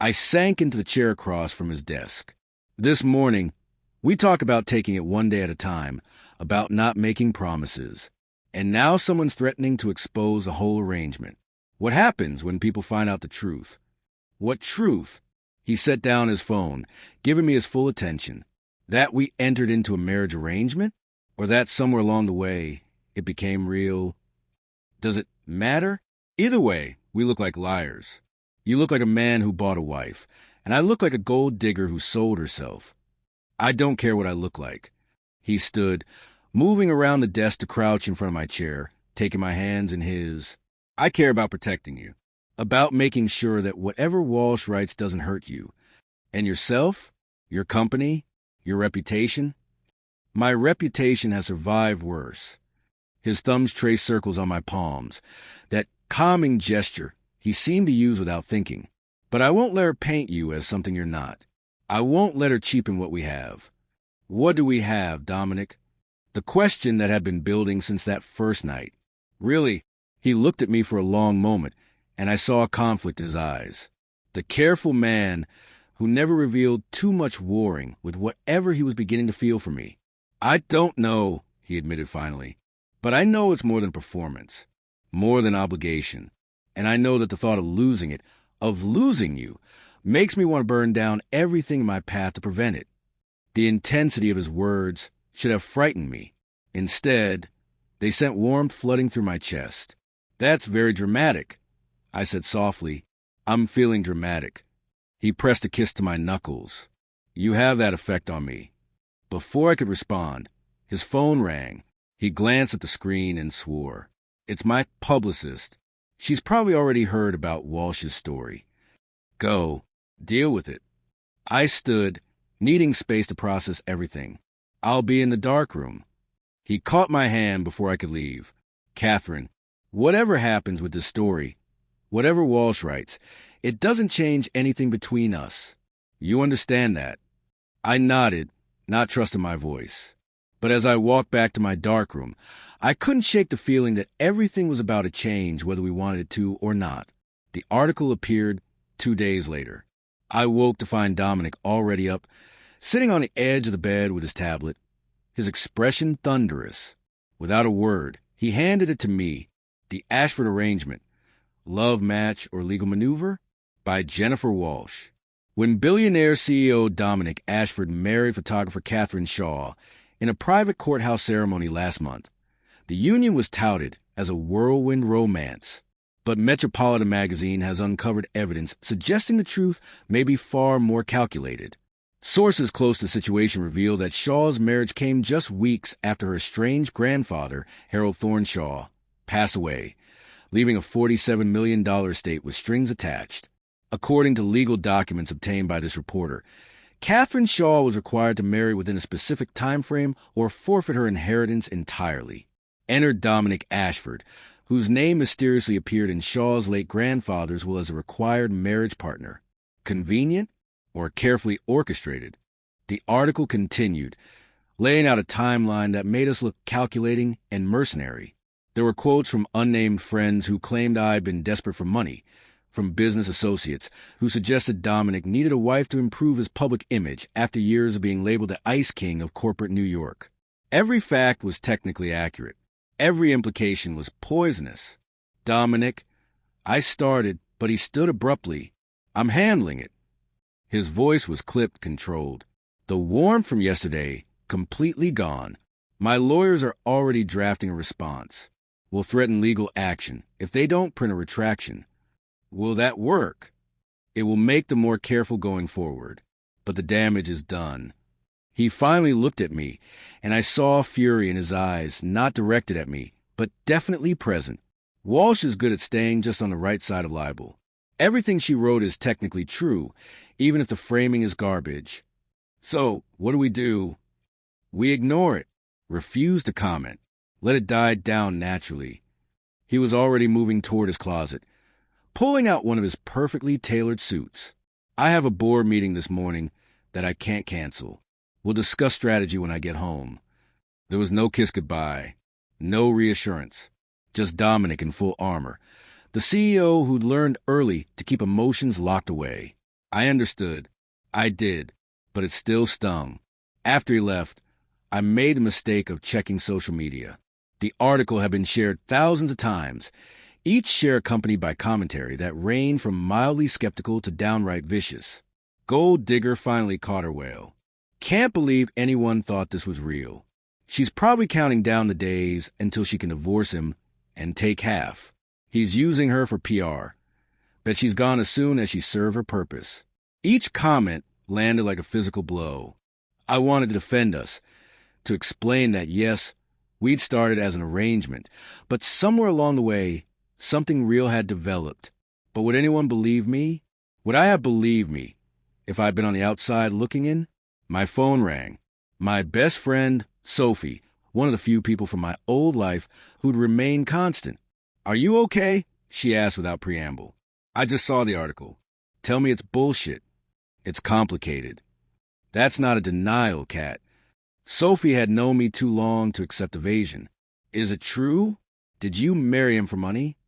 I sank into the chair across from his desk. This morning, we talk about taking it one day at a time, about not making promises. And now someone's threatening to expose the whole arrangement. What happens when people find out the truth? What truth? He set down his phone, giving me his full attention. That we entered into a marriage arrangement? Or that somewhere along the way, it became real? Does it matter? Either way, we look like liars. You look like a man who bought a wife, and I look like a gold digger who sold herself. I don't care what I look like. He stood, moving around the desk to crouch in front of my chair, taking my hands in his. I care about protecting you, about making sure that whatever Walsh writes doesn't hurt you. And yourself, your company, your reputation. My reputation has survived worse. His thumbs traced circles on my palms, that calming gesture he seemed to use without thinking. But I won't let her paint you as something you're not. I won't let her cheapen what we have. What do we have, Dominic? The question that had been building since that first night. Really, he looked at me for a long moment, and I saw a conflict in his eyes. The careful man who never revealed too much warring with whatever he was beginning to feel for me. I don't know, he admitted finally, but I know it's more than performance, more than obligation. And I know that the thought of losing it, of losing you, makes me want to burn down everything in my path to prevent it. The intensity of his words should have frightened me. Instead, they sent warmth flooding through my chest. That's very dramatic, I said softly. I'm feeling dramatic. He pressed a kiss to my knuckles. You have that effect on me. Before I could respond, his phone rang. He glanced at the screen and swore. It's my publicist. She's probably already heard about Walsh's story. Go. Deal with it. I stood, needing space to process everything. I'll be in the darkroom. He caught my hand before I could leave. Catherine, whatever happens with this story, whatever Walsh writes, it doesn't change anything between us. You understand that? I nodded, not trusting my voice. But as I walked back to my darkroom, I couldn't shake the feeling that everything was about to change whether we wanted it to or not. The article appeared 2 days later. I woke to find Dominic already up, sitting on the edge of the bed with his tablet, his expression thunderous. Without a word, he handed it to me, The Ashford Arrangement, Love Match or Legal Maneuver, by Jennifer Walsh. When billionaire CEO Dominic Ashford married photographer Catherine Shaw in a private courthouse ceremony last month, the union was touted as a whirlwind romance. But Metropolitan magazine has uncovered evidence suggesting the truth may be far more calculated. Sources close to the situation reveal that Shaw's marriage came just weeks after her estranged grandfather, Harold Thorne Shaw, passed away, leaving a $47 million estate with strings attached. According to legal documents obtained by this reporter, Catherine Shaw was required to marry within a specific time frame or forfeit her inheritance entirely. Enter Dominic Ashford, whose name mysteriously appeared in Shaw's late grandfather's will as a required marriage partner. Convenient or carefully orchestrated? The article continued, laying out a timeline that made us look calculating and mercenary. There were quotes from unnamed friends who claimed I had been desperate for money, from business associates who suggested Dominic needed a wife to improve his public image after years of being labeled the Ice King of corporate New York. Every fact was technically accurate. Every implication was poisonous. Dominic, I started, but he stood abruptly. I'm handling it. His voice was clipped, controlled. The warmth from yesterday, completely gone. My lawyers are already drafting a response. Will threaten legal action if they don't print a retraction. Will that work? It will make them more careful going forward. But the damage is done. He finally looked at me, and I saw fury in his eyes, not directed at me, but definitely present. Walsh is good at staying just on the right side of libel. Everything she wrote is technically true, even if the framing is garbage. So, what do we do? We ignore it, refuse to comment, let it die down naturally. He was already moving toward his closet, pulling out one of his perfectly tailored suits. I have a board meeting this morning that I can't cancel. We'll discuss strategy when I get home. There was no kiss goodbye, no reassurance, just Dominic in full armor, the CEO who'd learned early to keep emotions locked away. I understood. I did, but it still stung. After he left, I made the mistake of checking social media. The article had been shared thousands of times, each share accompanied by commentary that ranged from mildly skeptical to downright vicious. Gold digger finally caught her whale. Can't believe anyone thought this was real. She's probably counting down the days until she can divorce him and take half. He's using her for PR. Bet she's gone as soon as she served her purpose. Each comment landed like a physical blow. I wanted to defend us, to explain that yes, we'd started as an arrangement, but somewhere along the way, something real had developed. But would anyone believe me? Would I have believed me if I'd been on the outside looking in? My phone rang. My best friend, Sophie, one of the few people from my old life who'd remained constant. "Are you okay?" she asked without preamble. "I just saw the article. Tell me it's bullshit. It's complicated." That's not a denial, Kat. Sophie had known me too long to accept evasion. "Is it true? Did you marry him for money?"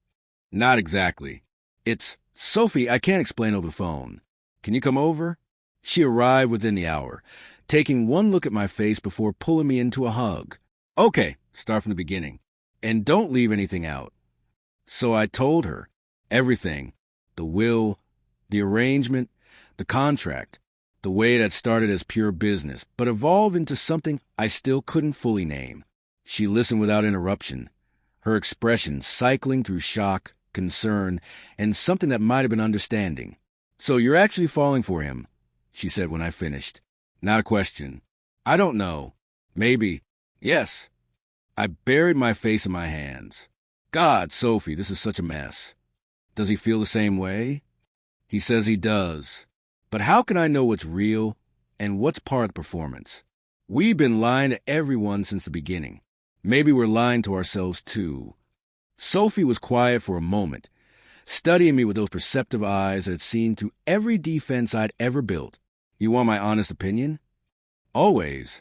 "Not exactly. It's, Sophie, I can't explain over the phone. Can you come over?" She arrived within the hour, taking one look at my face before pulling me into a hug. "Okay, start from the beginning. And don't leave anything out." So I told her everything, the will, the arrangement, the contract, the way that started as pure business, but evolved into something I still couldn't fully name. She listened without interruption, her expression cycling through shock, concern, and something that might have been understanding. "So you're actually falling for him," she said when I finished. "Not a question." "I don't know. Maybe. Yes." I buried my face in my hands. "God, Sophie, this is such a mess." "Does he feel the same way?" "He says he does. But how can I know what's real and what's part of the performance? We've been lying to everyone since the beginning. Maybe we're lying to ourselves, too." Sophie was quiet for a moment, studying me with those perceptive eyes that had seen through every defense I'd ever built. "You want my honest opinion?" "Always."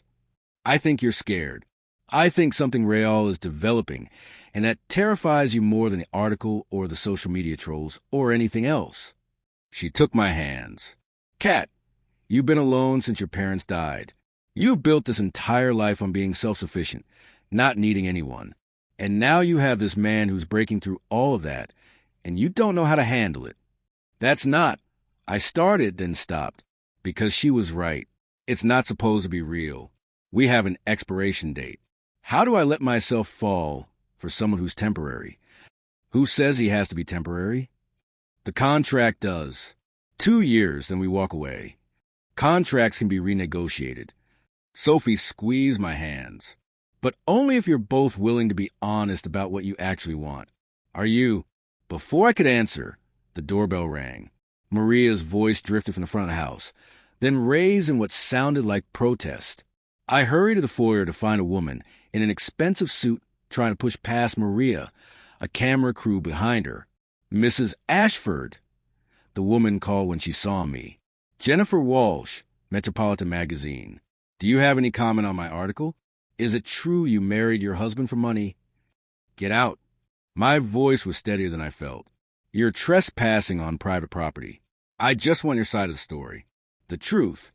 "I think you're scared. I think something real is developing, and that terrifies you more than the article or the social media trolls or anything else." She took my hands. "Kat, you've been alone since your parents died. You've built this entire life on being self-sufficient, not needing anyone. And now you have this man who's breaking through all of that, and you don't know how to handle it. That's not." I started, then stopped, because she was right. It's not supposed to be real. We have an expiration date. How do I let myself fall for someone who's temporary? Who says he has to be temporary? The contract does. 2 years, then we walk away. Contracts can be renegotiated. Sophie squeezed my hands. "But only if you're both willing to be honest about what you actually want. Are you?" Before I could answer, the doorbell rang. Maria's voice drifted from the front of the house, then raised in what sounded like protest. I hurried to the foyer to find a woman in an expensive suit trying to push past Maria, a camera crew behind her. "Mrs. Ashford," the woman called when she saw me. "Jennifer Walsh, Metropolitan Magazine. Do you have any comment on my article? Is it true you married your husband for money?" "Get out." My voice was steadier than I felt. "You're trespassing on private property. I just want your side of the story. The truth.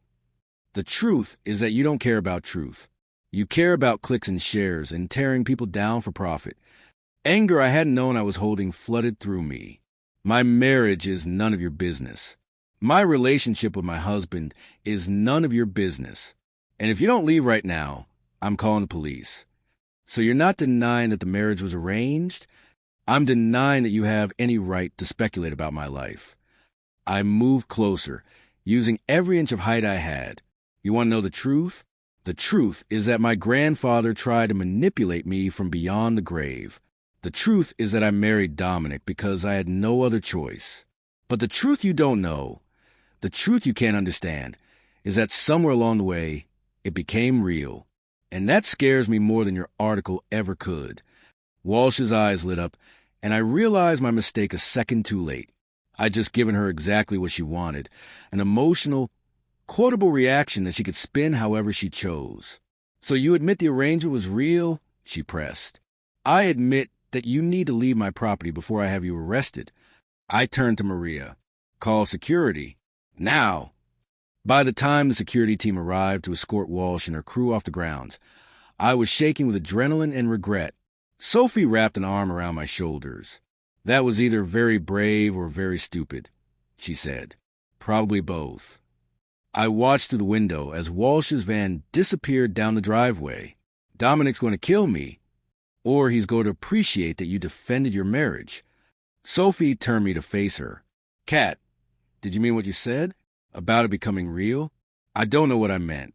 The truth is that you don't care about truth. You care about clicks and shares and tearing people down for profit. Anger I hadn't known I was holding flooded through me. My marriage is none of your business. My relationship with my husband is none of your business. And if you don't leave right now, I'm calling the police." "So you're not denying that the marriage was arranged?" "I'm denying that you have any right to speculate about my life." I moved closer, using every inch of height I had. "You want to know the truth? The truth is that my grandfather tried to manipulate me from beyond the grave. The truth is that I married Dominic because I had no other choice. But the truth you don't know, the truth you can't understand, is that somewhere along the way, it became real. And that scares me more than your article ever could." Walsh's eyes lit up, and I realized my mistake a second too late. I'd just given her exactly what she wanted, an emotional, quotable reaction that she could spin however she chose. "So you admit the arrangement was real?" she pressed. "I admit that you need to leave my property before I have you arrested." I turned to Maria. "Call security. Now." By the time the security team arrived to escort Walsh and her crew off the grounds, I was shaking with adrenaline and regret. Sophie wrapped an arm around my shoulders. "That was either very brave or very stupid," she said. "Probably both." I watched through the window as Walsh's van disappeared down the driveway. Dominic's going to kill me, or he's going to appreciate that you defended your marriage. Sophie turned me to face her. Kat, did you mean what you said? About it becoming real? I don't know what I meant.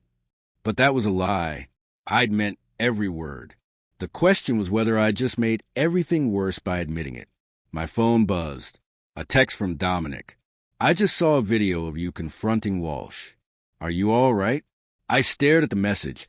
But that was a lie. I'd meant every word. The question was whether I just made everything worse by admitting it. My phone buzzed. A text from Dominic. I just saw a video of you confronting Walsh. Are you all right? I stared at the message,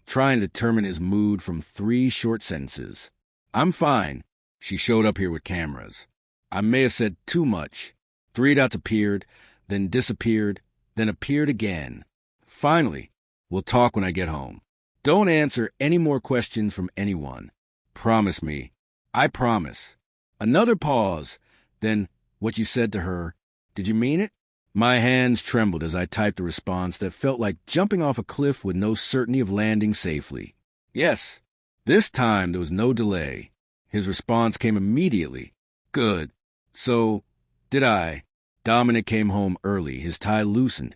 trying to determine his mood from 3 short sentences. I'm fine. She showed up here with cameras. I may have said too much. 3 dots appeared, then disappeared, then appeared again. Finally, we'll talk when I get home. Don't answer any more questions from anyone. Promise me. I promise. Another pause. Then, what you said to her, did you mean it? My hands trembled as I typed a response that felt like jumping off a cliff with no certainty of landing safely. Yes. This time there was no delay. His response came immediately. Good. So, did I. Dominic came home early, his tie loosened,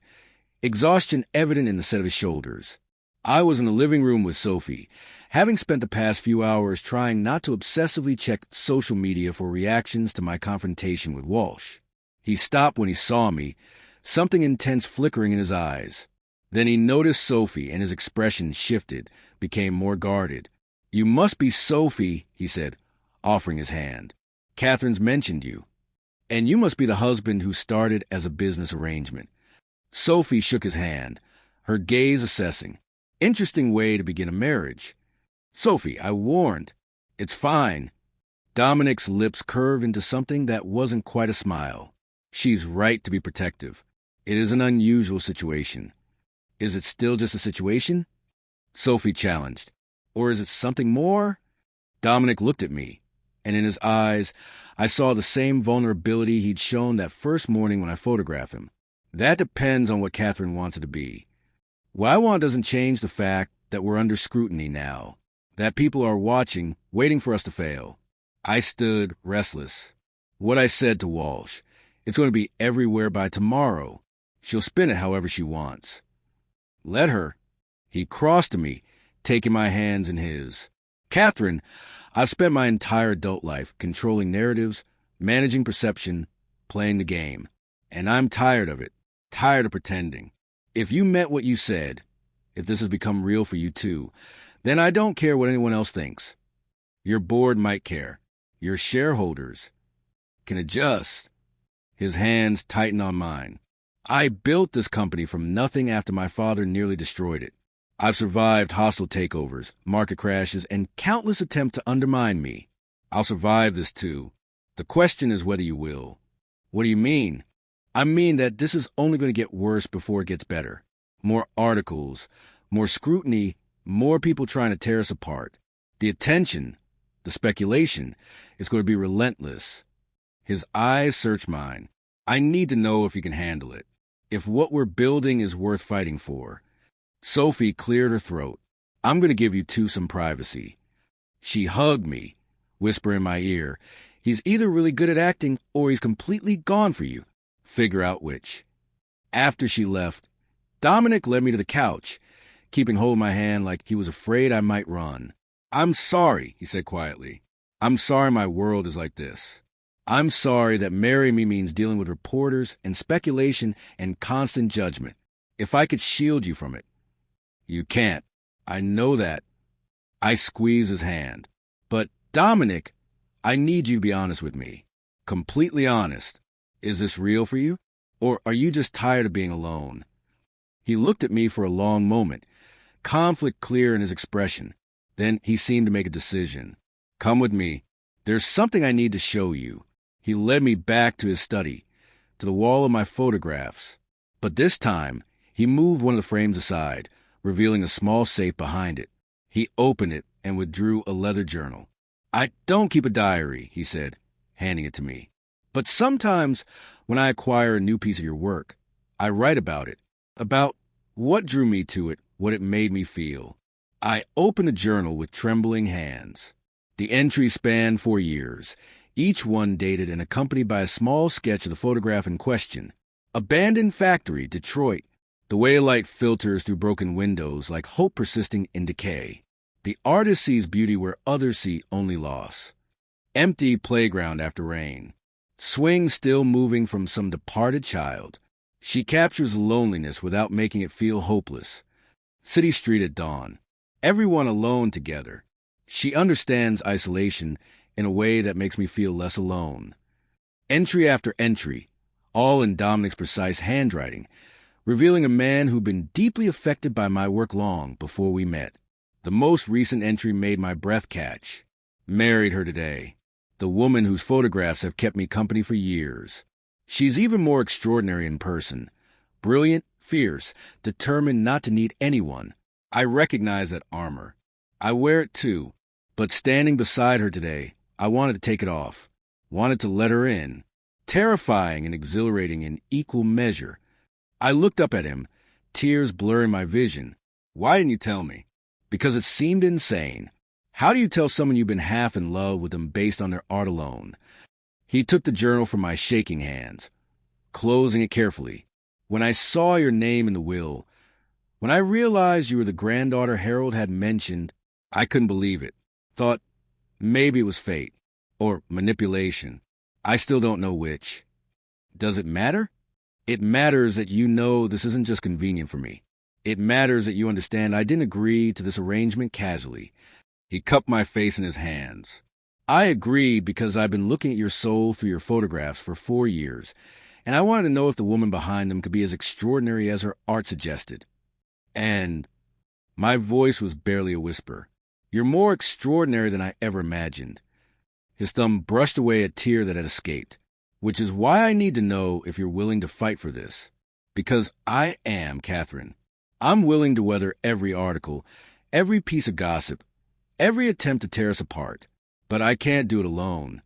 exhaustion evident in the set of his shoulders. I was in the living room with Sophie, having spent the past few hours trying not to obsessively check social media for reactions to my confrontation with Walsh. He stopped when he saw me, something intense flickering in his eyes. Then he noticed Sophie, and his expression shifted, became more guarded. You must be Sophie, he said, offering his hand. Catherine's mentioned you. And you must be the husband who started as a business arrangement. Sophie shook his hand, her gaze assessing. Interesting way to begin a marriage. Sophie, I warned. It's fine. Dominic's lips curved into something that wasn't quite a smile. She's right to be protective. It is an unusual situation. Is it still just a situation? Sophie challenged. Or is it something more? Dominic looked at me, and in his eyes, I saw the same vulnerability he'd shown that first morning when I photographed him. That depends on what Catherine wants it to be. What I want doesn't change the fact that we're under scrutiny now, that people are watching, waiting for us to fail. I stood restless. What I said to Walsh, it's going to be everywhere by tomorrow. She'll spin it however she wants. Let her. He crossed to me, taking my hands in his. Catherine, I've spent my entire adult life controlling narratives, managing perception, playing the game. And I'm tired of it, tired of pretending. If you meant what you said, if this has become real for you too, then I don't care what anyone else thinks. Your board might care. Your shareholders can adjust. His hands tightened on mine. I built this company from nothing after my father nearly destroyed it. I've survived hostile takeovers, market crashes, and countless attempts to undermine me. I'll survive this too. The question is whether you will. What do you mean? I mean that this is only going to get worse before it gets better. More articles, more scrutiny, more people trying to tear us apart. The attention, the speculation, is going to be relentless. His eyes search mine. I need to know if you can handle it. If what we're building is worth fighting for. Sophie cleared her throat. I'm going to give you two some privacy. She hugged me, whisper in my ear. He's either really good at acting or he's completely gone for you. Figure out which. After she left, Dominic led me to the couch, keeping hold of my hand like he was afraid I might run. I'm sorry, he said quietly. I'm sorry my world is like this. I'm sorry that marrying me means dealing with reporters and speculation and constant judgment. If I could shield you from it. You can't. I know that. I squeeze his hand. But, Dominic, I need you to be honest with me. Completely honest. Is this real for you? Or are you just tired of being alone? He looked at me for a long moment, conflict clear in his expression. Then he seemed to make a decision. Come with me. There's something I need to show you. He led me back to his study, to the wall of my photographs. But this time, he moved one of the frames aside, revealing a small safe behind it. He opened it and withdrew a leather journal. I don't keep a diary, he said, handing it to me. But sometimes, when I acquire a new piece of your work, I write about it, about what drew me to it, what it made me feel. I opened the journal with trembling hands. The entries spanned 4 years, each one dated and accompanied by a small sketch of the photograph in question. Abandoned factory, Detroit. The way light filters through broken windows like hope persisting in decay. The artist sees beauty where others see only loss. Empty playground after rain. Swing still moving from some departed child. She captures loneliness without making it feel hopeless. City street at dawn. Everyone alone together. She understands isolation in a way that makes me feel less alone. Entry after entry, all in Dominic's precise handwriting, revealing a man who'd been deeply affected by my work long before we met. The most recent entry made my breath catch. Married her today. The woman whose photographs have kept me company for years. She's even more extraordinary in person. Brilliant, fierce, determined not to need anyone. I recognize that armor. I wear it too, but standing beside her today, I wanted to take it off. Wanted to let her in. Terrifying and exhilarating in equal measure. I looked up at him, tears blurring my vision. Why didn't you tell me? Because it seemed insane. How do you tell someone you've been half in love with them based on their art alone? He took the journal from my shaking hands, closing it carefully. When I saw your name in the will, when I realized you were the granddaughter Harold had mentioned, I couldn't believe it. Thought maybe it was fate, or manipulation. I still don't know which. Does it matter? It matters that you know this isn't just convenient for me. It matters that you understand I didn't agree to this arrangement casually. He cupped my face in his hands. I agreed because I've been looking at your soul through your photographs for 4 years, and I wanted to know if the woman behind them could be as extraordinary as her art suggested. And my voice was barely a whisper. You're more extraordinary than I ever imagined. His thumb brushed away a tear that had escaped, which is why I need to know if you're willing to fight for this. Because I am, Catherine. I'm willing to weather every article, every piece of gossip, every attempt to tear us apart. But I can't do it alone.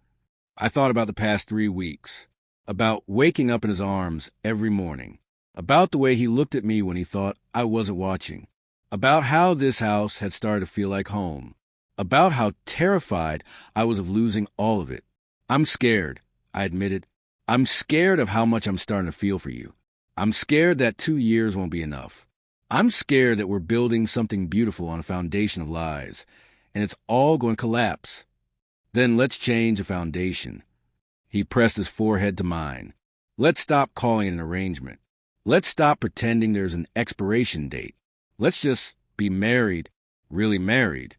I thought about the past 3 weeks, about waking up in his arms every morning, about the way he looked at me when he thought I wasn't watching, about how this house had started to feel like home, about how terrified I was of losing all of it. I'm scared, I admitted. I'm scared of how much I'm starting to feel for you. I'm scared that 2 years won't be enough. I'm scared that we're building something beautiful on a foundation of lies, and it's all going to collapse. Then let's change the foundation. He pressed his forehead to mine. Let's stop calling it an arrangement. Let's stop pretending there's an expiration date. Let's just be married, really married.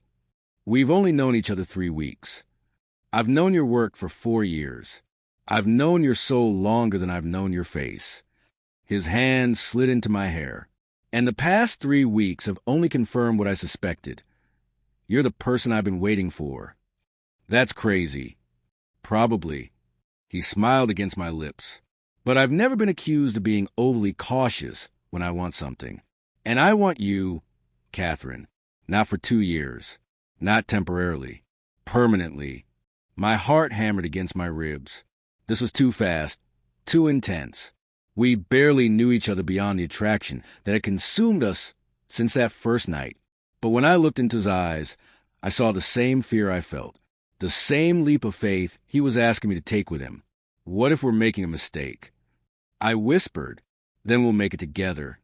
We've only known each other 3 weeks. I've known your work for 4 years. I've known your soul longer than I've known your face. His hand slid into my hair. And the past 3 weeks have only confirmed what I suspected. You're the person I've been waiting for. That's crazy. Probably. He smiled against my lips. But I've never been accused of being overly cautious when I want something. And I want you, Catherine, not for 2 years, not temporarily, permanently. My heart hammered against my ribs. This was too fast, too intense. We barely knew each other beyond the attraction that had consumed us since that first night. But when I looked into his eyes, I saw the same fear I felt, the same leap of faith he was asking me to take with him. What if we're making a mistake? I whispered, then we'll make it together.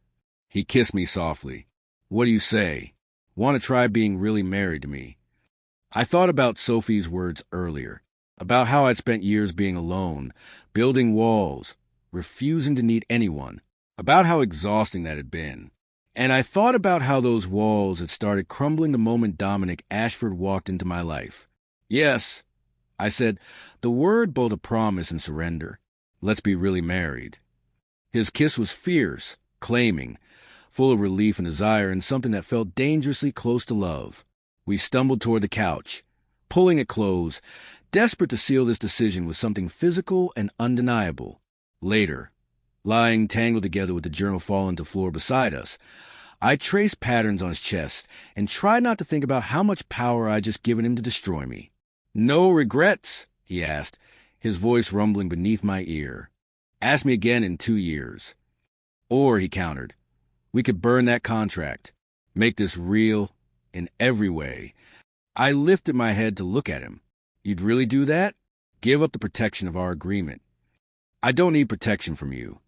He kissed me softly. What do you say? Want to try being really married to me? I thought about Sophie's words earlier, about how I'd spent years being alone, building walls, refusing to need anyone, about how exhausting that had been. And I thought about how those walls had started crumbling the moment Dominic Ashford walked into my life. Yes, I said, the word both a promise and surrender. Let's be really married. His kiss was fierce, claiming, full of relief and desire and something that felt dangerously close to love. We stumbled toward the couch, pulling it close, desperate to seal this decision with something physical and undeniable. Later, lying tangled together with the journal falling to the floor beside us, I traced patterns on his chest and tried not to think about how much power I'd just given him to destroy me. No regrets, he asked, his voice rumbling beneath my ear. Ask me again in 2 years. Or, he countered, we could burn that contract, make this real in every way. I lifted my head to look at him. You'd really do that? Give up the protection of our agreement. I don't need protection from you.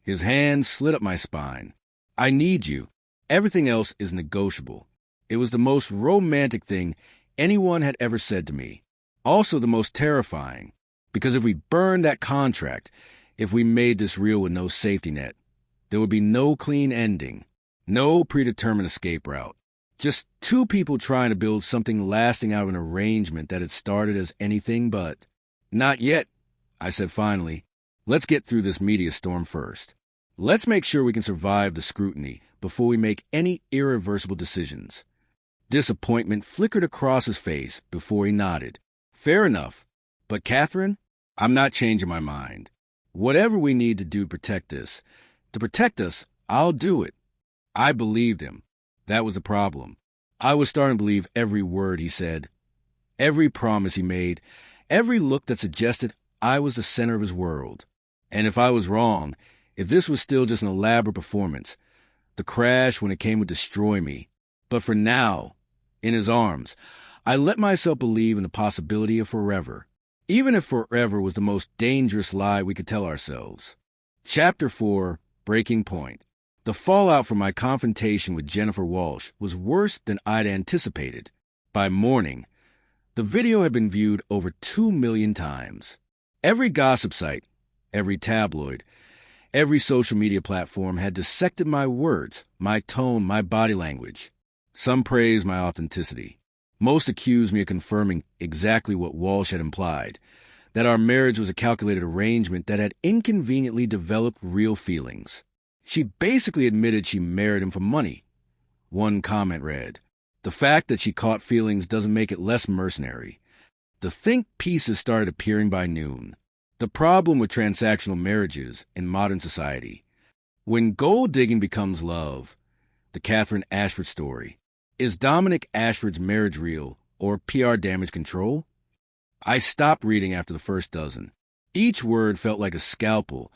His hand slid up my spine. I need you. Everything else is negotiable. It was the most romantic thing anyone had ever said to me. Also the most terrifying, because if we burned that contract, if we made this real with no safety net, there would be no clean ending, no predetermined escape route. Just two people trying to build something lasting out of an arrangement that had started as anything but. Not yet, I said finally. Let's get through this media storm first. Let's make sure we can survive the scrutiny before we make any irreversible decisions. Disappointment flickered across his face before he nodded. Fair enough. But Catherine, I'm not changing my mind. Whatever we need to do to protect us, I'll do it. I believed him. That was the problem. I was starting to believe every word he said, every promise he made, every look that suggested I was the center of his world. And if I was wrong, if this was still just an elaborate performance, the crash when it came would destroy me. But for now, in his arms, I let myself believe in the possibility of forever, even if forever was the most dangerous lie we could tell ourselves. Chapter 4, Breaking Point. The fallout from my confrontation with Jennifer Walsh was worse than I'd anticipated. By morning, the video had been viewed over 2 million times. Every gossip site, every tabloid, every social media platform had dissected my words, my tone, my body language. Some praised my authenticity. Most accused me of confirming exactly what Walsh had implied, that our marriage was a calculated arrangement that had inconveniently developed real feelings. She basically admitted she married him for money. One comment read, "The fact that she caught feelings doesn't make it less mercenary." The think pieces started appearing by noon. The problem with transactional marriages in modern society. When gold digging becomes love, the Catherine Ashford story. Is Dominic Ashford's marriage real or PR damage control? I stopped reading after the first dozen. Each word felt like a scalpel,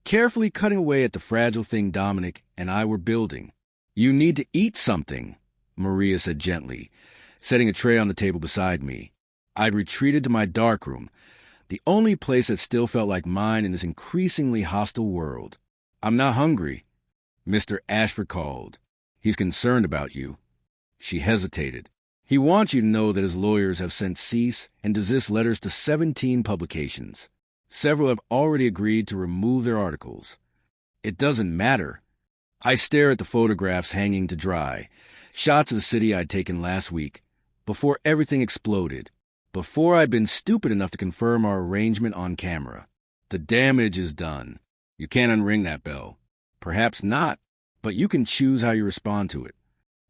carefully cutting away at the fragile thing Dominic and I were building. You need to eat something, Maria said gently, setting a tray on the table beside me. I'd retreated to my darkroom, the only place that still felt like mine in this increasingly hostile world. I'm not hungry, Mr. Ashford called. He's concerned about you. She hesitated. He wants you to know that his lawyers have sent cease and desist letters to 17 publications. Several have already agreed to remove their articles. It doesn't matter. I stare at the photographs hanging to dry, shots of the city I'd taken last week, before everything exploded, before I'd been stupid enough to confirm our arrangement on camera. The damage is done. You can't unring that bell. Perhaps not, but you can choose how you respond to it.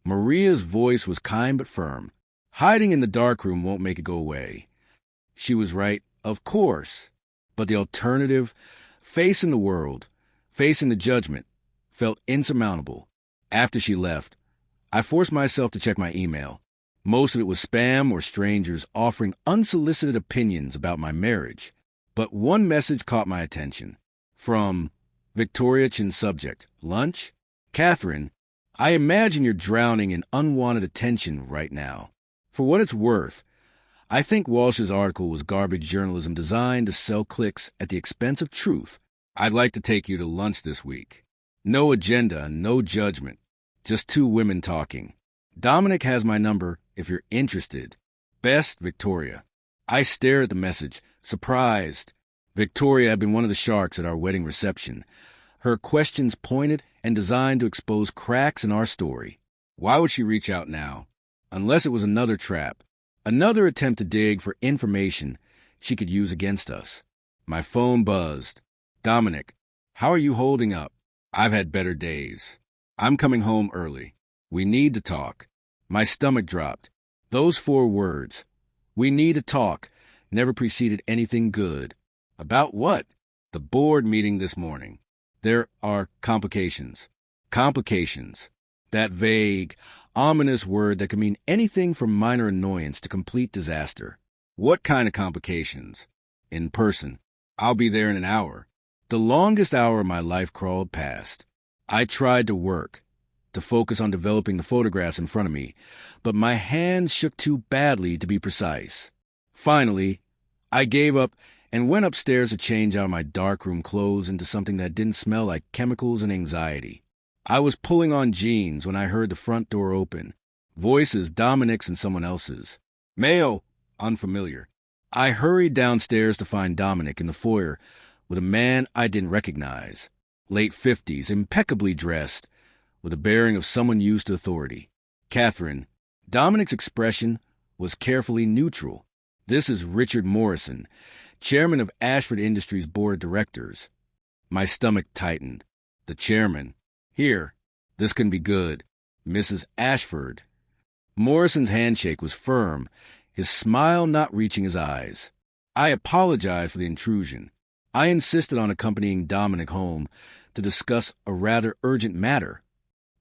Maria's voice was kind but firm. Hiding in the darkroom won't make it go away. She was right, of course. But the alternative, facing the world, facing the judgment, felt insurmountable. After she left, I forced myself to check my email. Most of it was spam or strangers offering unsolicited opinions about my marriage. But one message caught my attention. From Victoria Chin's subject, lunch? Catherine, I imagine you're drowning in unwanted attention right now. For what it's worth, I think Walsh's article was garbage journalism designed to sell clicks at the expense of truth. I'd like to take you to lunch this week. No agenda, no judgment. Just two women talking. Dominic has my number if you're interested. Best, Victoria. I stared at the message, surprised. Victoria had been one of the sharks at our wedding reception. Her questions pointed and designed to expose cracks in our story. Why would she reach out now? Unless it was another trap, another attempt to dig for information she could use against us. My phone buzzed. Dominic, how are you holding up? I've had better days. I'm coming home early. We need to talk. My stomach dropped. Those 4 words, we need to talk, never preceded anything good. About what? The board meeting this morning. There are complications. Complications. That vague, ominous word that could mean anything from minor annoyance to complete disaster. What kind of complications? In person. I'll be there in an hour. The longest hour of my life crawled past. I tried to work, to focus on developing the photographs in front of me, but my hands shook too badly to be precise. Finally, I gave up and went upstairs to change out my darkroom clothes into something that didn't smell like chemicals and anxiety. I was pulling on jeans when I heard the front door open. Voices, Dominic's and someone else's. Mayo, unfamiliar. I hurried downstairs to find Dominic in the foyer with a man I didn't recognize. Late 50s, impeccably dressed, with the bearing of someone used to authority. Catherine. Dominic's expression was carefully neutral. This is Richard Morrison, chairman of Ashford Industries Board of Directors. My stomach tightened. The chairman. Here, this can be good. Mrs. Ashford. Morrison's handshake was firm, his smile not reaching his eyes. I apologized for the intrusion. I insisted on accompanying Dominic home to discuss a rather urgent matter.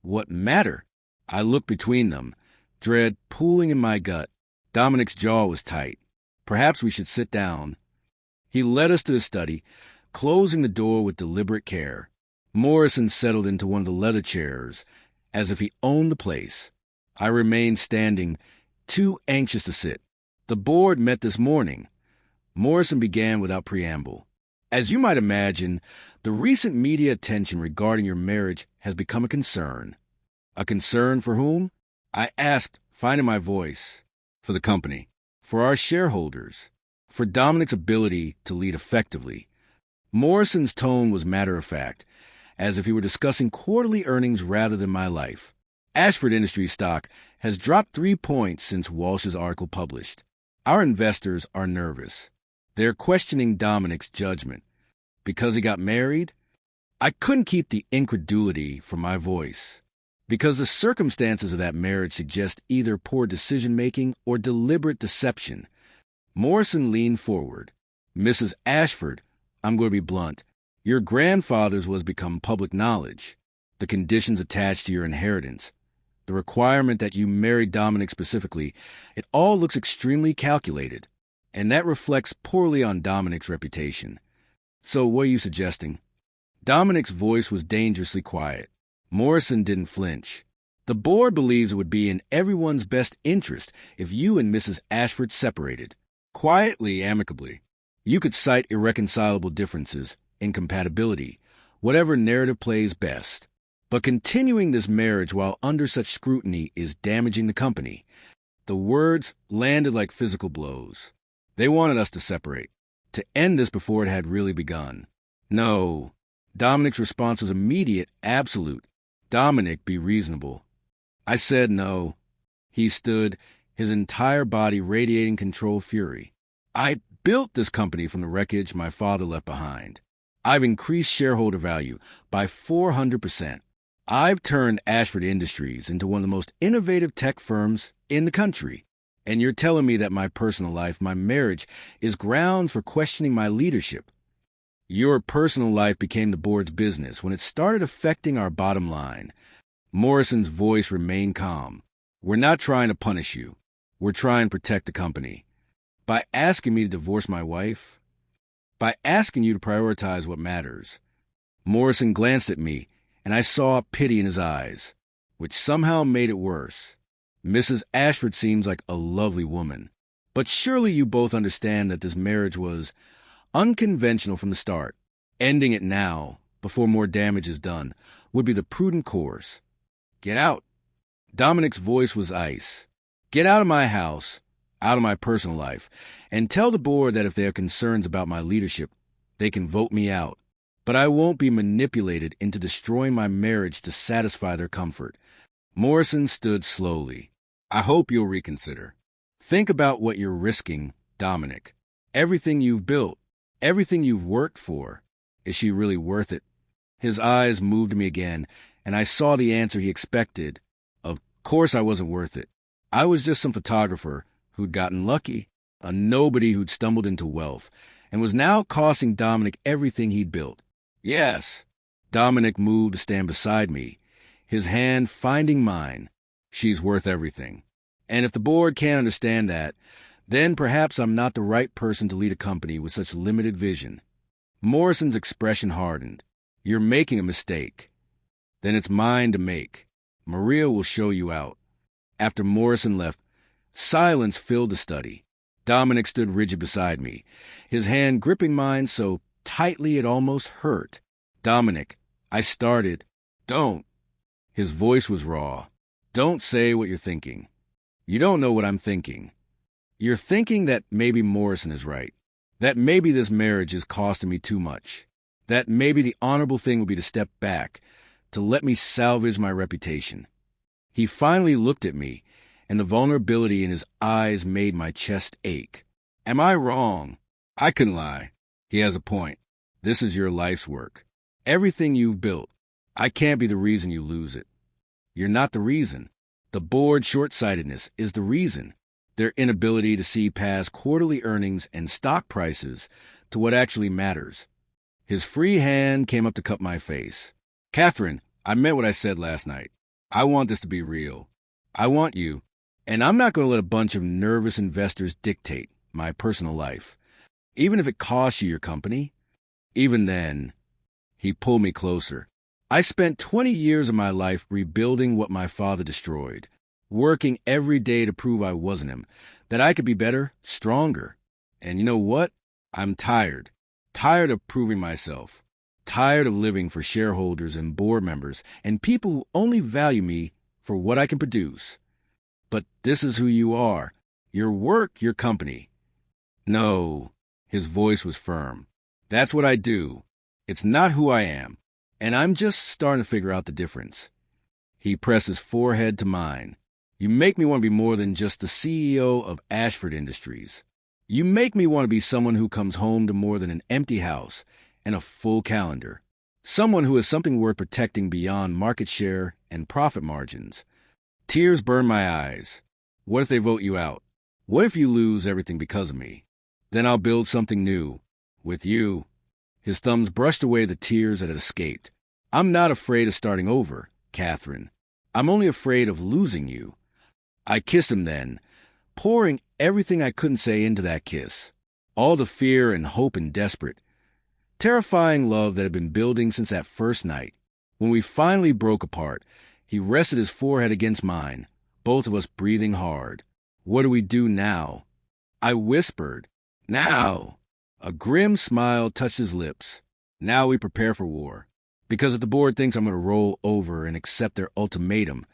What matter? I looked between them, dread pooling in my gut. Dominic's jaw was tight. Perhaps we should sit down. He led us to the study, closing the door with deliberate care. Morrison settled into one of the leather chairs, as if he owned the place. I remained standing, too anxious to sit. The board met this morning. Morrison began without preamble. As you might imagine, the recent media attention regarding your marriage has become a concern. A concern for whom? I asked, finding my voice. For the company. For our shareholders. For Dominic's ability to lead effectively. Morrison's tone was matter-of-fact, as if he were discussing quarterly earnings rather than my life. Ashford Industries stock has dropped 3 points since Walsh's article published. Our investors are nervous. They're questioning Dominic's judgment. Because he got married? I couldn't keep the incredulity from my voice. Because the circumstances of that marriage suggest either poor decision-making or deliberate deception. Morrison leaned forward. Mrs. Ashford, I'm going to be blunt. Your grandfather's was become public knowledge. The conditions attached to your inheritance. The requirement that you marry Dominic specifically. It all looks extremely calculated. And that reflects poorly on Dominic's reputation. So what are you suggesting? Dominic's voice was dangerously quiet. Morrison didn't flinch. The board believes it would be in everyone's best interest if you and Mrs. Ashford separated. Quietly, amicably. You could cite irreconcilable differences, incompatibility, whatever narrative plays best. But continuing this marriage while under such scrutiny is damaging the company. The words landed like physical blows. They wanted us to separate, to end this before it had really begun. No. Dominic's response was immediate, absolute. Dominic, be reasonable. I said no. He stood, his entire body radiating controlled fury. I built this company from the wreckage my father left behind. I've increased shareholder value by 400%. I've turned Ashford Industries into one of the most innovative tech firms in the country. And you're telling me that my personal life, my marriage, is ground for questioning my leadership. Your personal life became the board's business when it started affecting our bottom line. Morrison's voice remained calm. We're not trying to punish you. We're trying to protect the company. By asking me to divorce my wife? By asking you to prioritize what matters. Morrison glanced at me, and I saw pity in his eyes, which somehow made it worse. Mrs. Ashford seems like a lovely woman. But surely you both understand that this marriage was unconventional from the start. Ending it now, before more damage is done, would be the prudent course. Get out. Dominic's voice was ice. Get out of my house, out of my personal life, and tell the board that if they have concerns about my leadership, they can vote me out. But I won't be manipulated into destroying my marriage to satisfy their comfort. Morrison stood slowly. I hope you'll reconsider. Think about what you're risking, Dominic. Everything you've built. Everything you've worked for. Is she really worth it? His eyes moved to me again, and I saw the answer he expected. Of course I wasn't worth it. I was just some photographer who'd gotten lucky, a nobody who'd stumbled into wealth, and was now costing Dominic everything he'd built. Yes. Dominic moved to stand beside me, his hand finding mine. She's worth everything. And if the board can't understand that, then perhaps I'm not the right person to lead a company with such limited vision. Morrison's expression hardened. You're making a mistake. Then it's mine to make. Maria will show you out. After Morrison left, silence filled the study. Dominic stood rigid beside me, his hand gripping mine so tightly it almost hurt. Dominic, I started. Don't. His voice was raw. Don't say what you're thinking. You don't know what I'm thinking. You're thinking that maybe Morrison is right. That maybe this marriage is costing me too much. That maybe the honorable thing would be to step back, to let me salvage my reputation. He finally looked at me, and the vulnerability in his eyes made my chest ache. Am I wrong? I couldn't lie. He has a point. This is your life's work. Everything you've built. I can't be the reason you lose it. You're not the reason. The board's short-sightedness is the reason. Their inability to see past quarterly earnings and stock prices to what actually matters. His free hand came up to cup my face. Catherine, I meant what I said last night. I want this to be real. I want you. And I'm not going to let a bunch of nervous investors dictate my personal life. Even if it costs you your company. Even then, he pulled me closer. I spent 20 years of my life rebuilding what my father destroyed, working every day to prove I wasn't him, that I could be better, stronger. And you know what? I'm tired. Tired of proving myself. Tired of living for shareholders and board members and people who only value me for what I can produce. But this is who you are. Your work, your company. No, his voice was firm. That's what I do. It's not who I am. And I'm just starting to figure out the difference. He pressed his forehead to mine. You make me want to be more than just the CEO of Ashford Industries. You make me want to be someone who comes home to more than an empty house and a full calendar. Someone who has something worth protecting beyond market share and profit margins. Tears burn my eyes. What if they vote you out? What if you lose everything because of me? Then I'll build something new. With you. His thumbs brushed away the tears that had escaped. I'm not afraid of starting over, Catherine. I'm only afraid of losing you. I kissed him then, pouring everything I couldn't say into that kiss. All the fear and hope and desperate, terrifying love that had been building since that first night. When we finally broke apart, he rested his forehead against mine, both of us breathing hard. What do we do now? I whispered, now. A grim smile touched his lips. Now we prepare for war. Because if the board thinks I'm going to roll over and accept their ultimatum,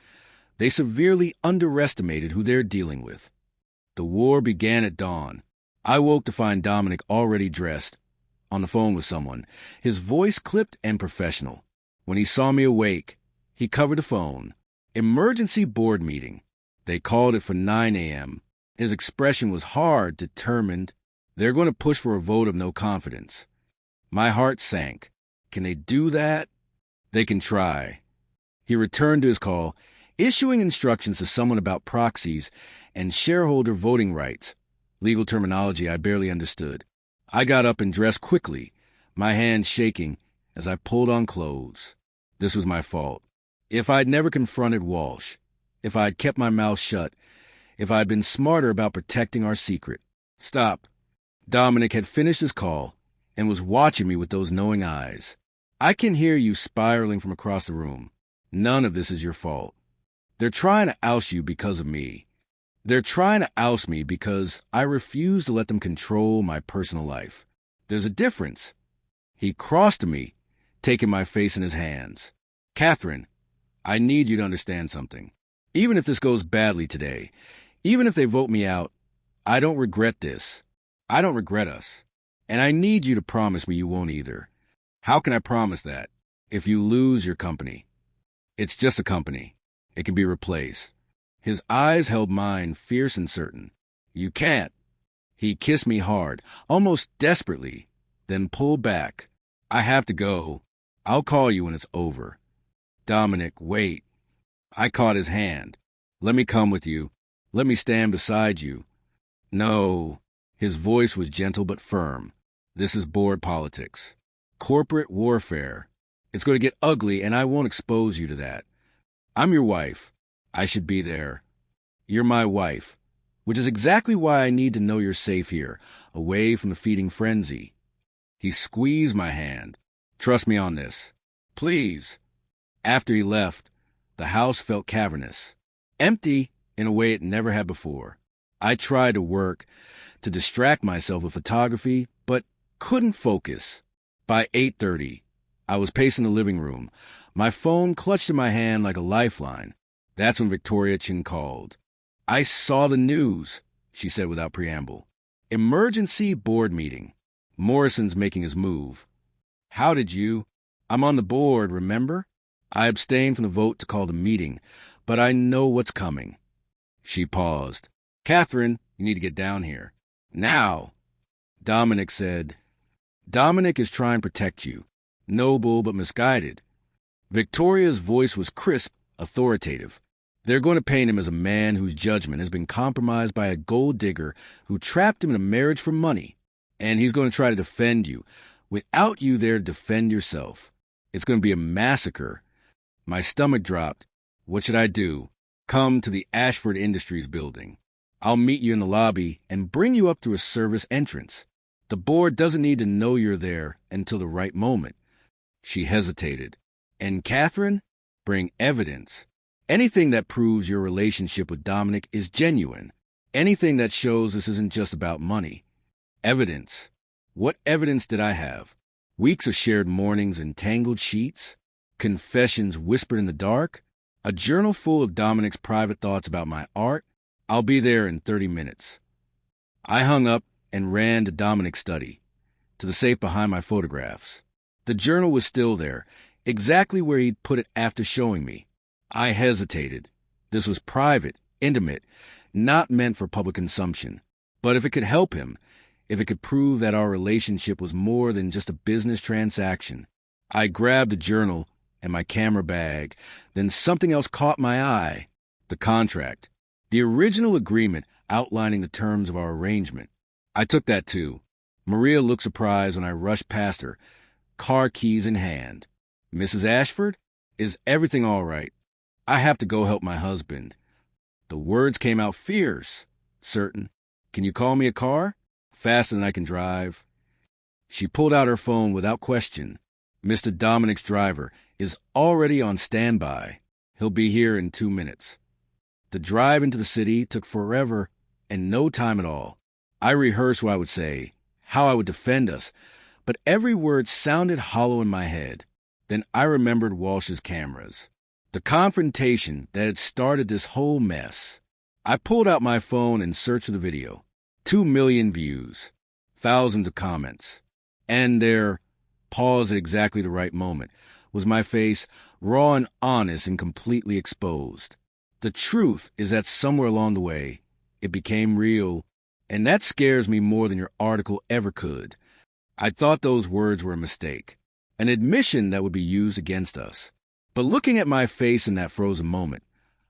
they severely underestimated who they're dealing with. The war began at dawn. I woke to find Dominic already dressed, on the phone with someone, his voice clipped and professional. When he saw me awake, he covered the phone. Emergency board meeting. They called it for 9 a.m. His expression was hard, determined. They're going to push for a vote of no confidence. My heart sank. Can they do that? They can try. He returned to his call, issuing instructions to someone about proxies and shareholder voting rights, legal terminology I barely understood. I got up and dressed quickly, my hands shaking as I pulled on clothes. This was my fault. If I'd never confronted Walsh, if I'd kept my mouth shut, if I'd been smarter about protecting our secret. Stop. Dominic had finished his call and was watching me with those knowing eyes. I can hear you spiraling from across the room. None of this is your fault. They're trying to oust you because of me. They're trying to oust me because I refuse to let them control my personal life. There's a difference. He crossed to me, taking my face in his hands. Catherine, I need you to understand something. Even if this goes badly today, even if they vote me out, I don't regret this. I don't regret us. And I need you to promise me you won't either. How can I promise that? If you lose your company. It's just a company. It can be replaced. His eyes held mine, fierce and certain. You can't. He kissed me hard, almost desperately, then pulled back. I have to go. I'll call you when it's over. Dominic, wait. I caught his hand. Let me come with you. Let me stand beside you. No. His voice was gentle but firm. This is board politics. Corporate warfare. It's going to get ugly, and I won't expose you to that. I'm your wife. I should be there. You're my wife, which is exactly why I need to know you're safe here, away from the feeding frenzy. He squeezed my hand. Trust me on this. Please. After he left, the house felt cavernous. Empty in a way it never had before. I tried to work, to distract myself with photography, but couldn't focus. By 8:30, I was pacing the living room, My phone clutched in my hand like a lifeline. That's when Victoria Chin called. "I saw the news," she said without preamble. "Emergency board meeting. Morrison's making his move." "How did you—" "I'm on the board, remember? I abstained from the vote to call the meeting, but I know what's coming." She paused. "Catherine, you need to get down here. Now." Dominic said, "Dominic is trying to protect you. Noble but misguided." Victoria's voice was crisp, authoritative. "They're going to paint him as a man whose judgment has been compromised by a gold digger who trapped him in a marriage for money. And he's going to try to defend you, without you there to defend yourself. It's going to be a massacre." My stomach dropped. What should I do? Come to the Ashford Industries building. I'll meet you in the lobby and bring you up through a service entrance. The board doesn't need to know you're there until the right moment. She hesitated. "And Catherine, bring evidence. Anything that proves your relationship with Dominic is genuine. Anything that shows this isn't just about money. Evidence." What evidence did I have? Weeks of shared mornings and tangled sheets? Confessions whispered in the dark? A journal full of Dominic's private thoughts about my art? "I'll be there in 30 minutes. I hung up and ran to Dominic's study, to the safe behind my photographs. The journal was still there, exactly where he'd put it after showing me. I hesitated. This was private, intimate, not meant for public consumption. But if it could help him, if it could prove that our relationship was more than just a business transaction. I grabbed the journal and my camera bag. Then something else caught my eye. The contract. The original agreement outlining the terms of our arrangement. I took that too. Maria looked surprised when I rushed past her, car keys in hand. "Mrs. Ashford? Is everything all right? I have to go help my husband." The words came out fierce. "Certain. Can you call me a car? Faster than I can drive." She pulled out her phone without question. "Mr. Dominic's driver is already on standby. He'll be here in 2 minutes." The drive into the city took forever and no time at all. I rehearsed what I would say, how I would defend us, but every word sounded hollow in my head. Then I remembered Walsh's cameras. The confrontation that had started this whole mess. I pulled out my phone and searched for the video. 2 million views. Thousands of comments. And there, paused at exactly the right moment, was my face, raw and honest and completely exposed. The truth is that somewhere along the way, it became real, and that scares me more than your article ever could. I thought those words were a mistake, an admission that would be used against us. But looking at my face in that frozen moment,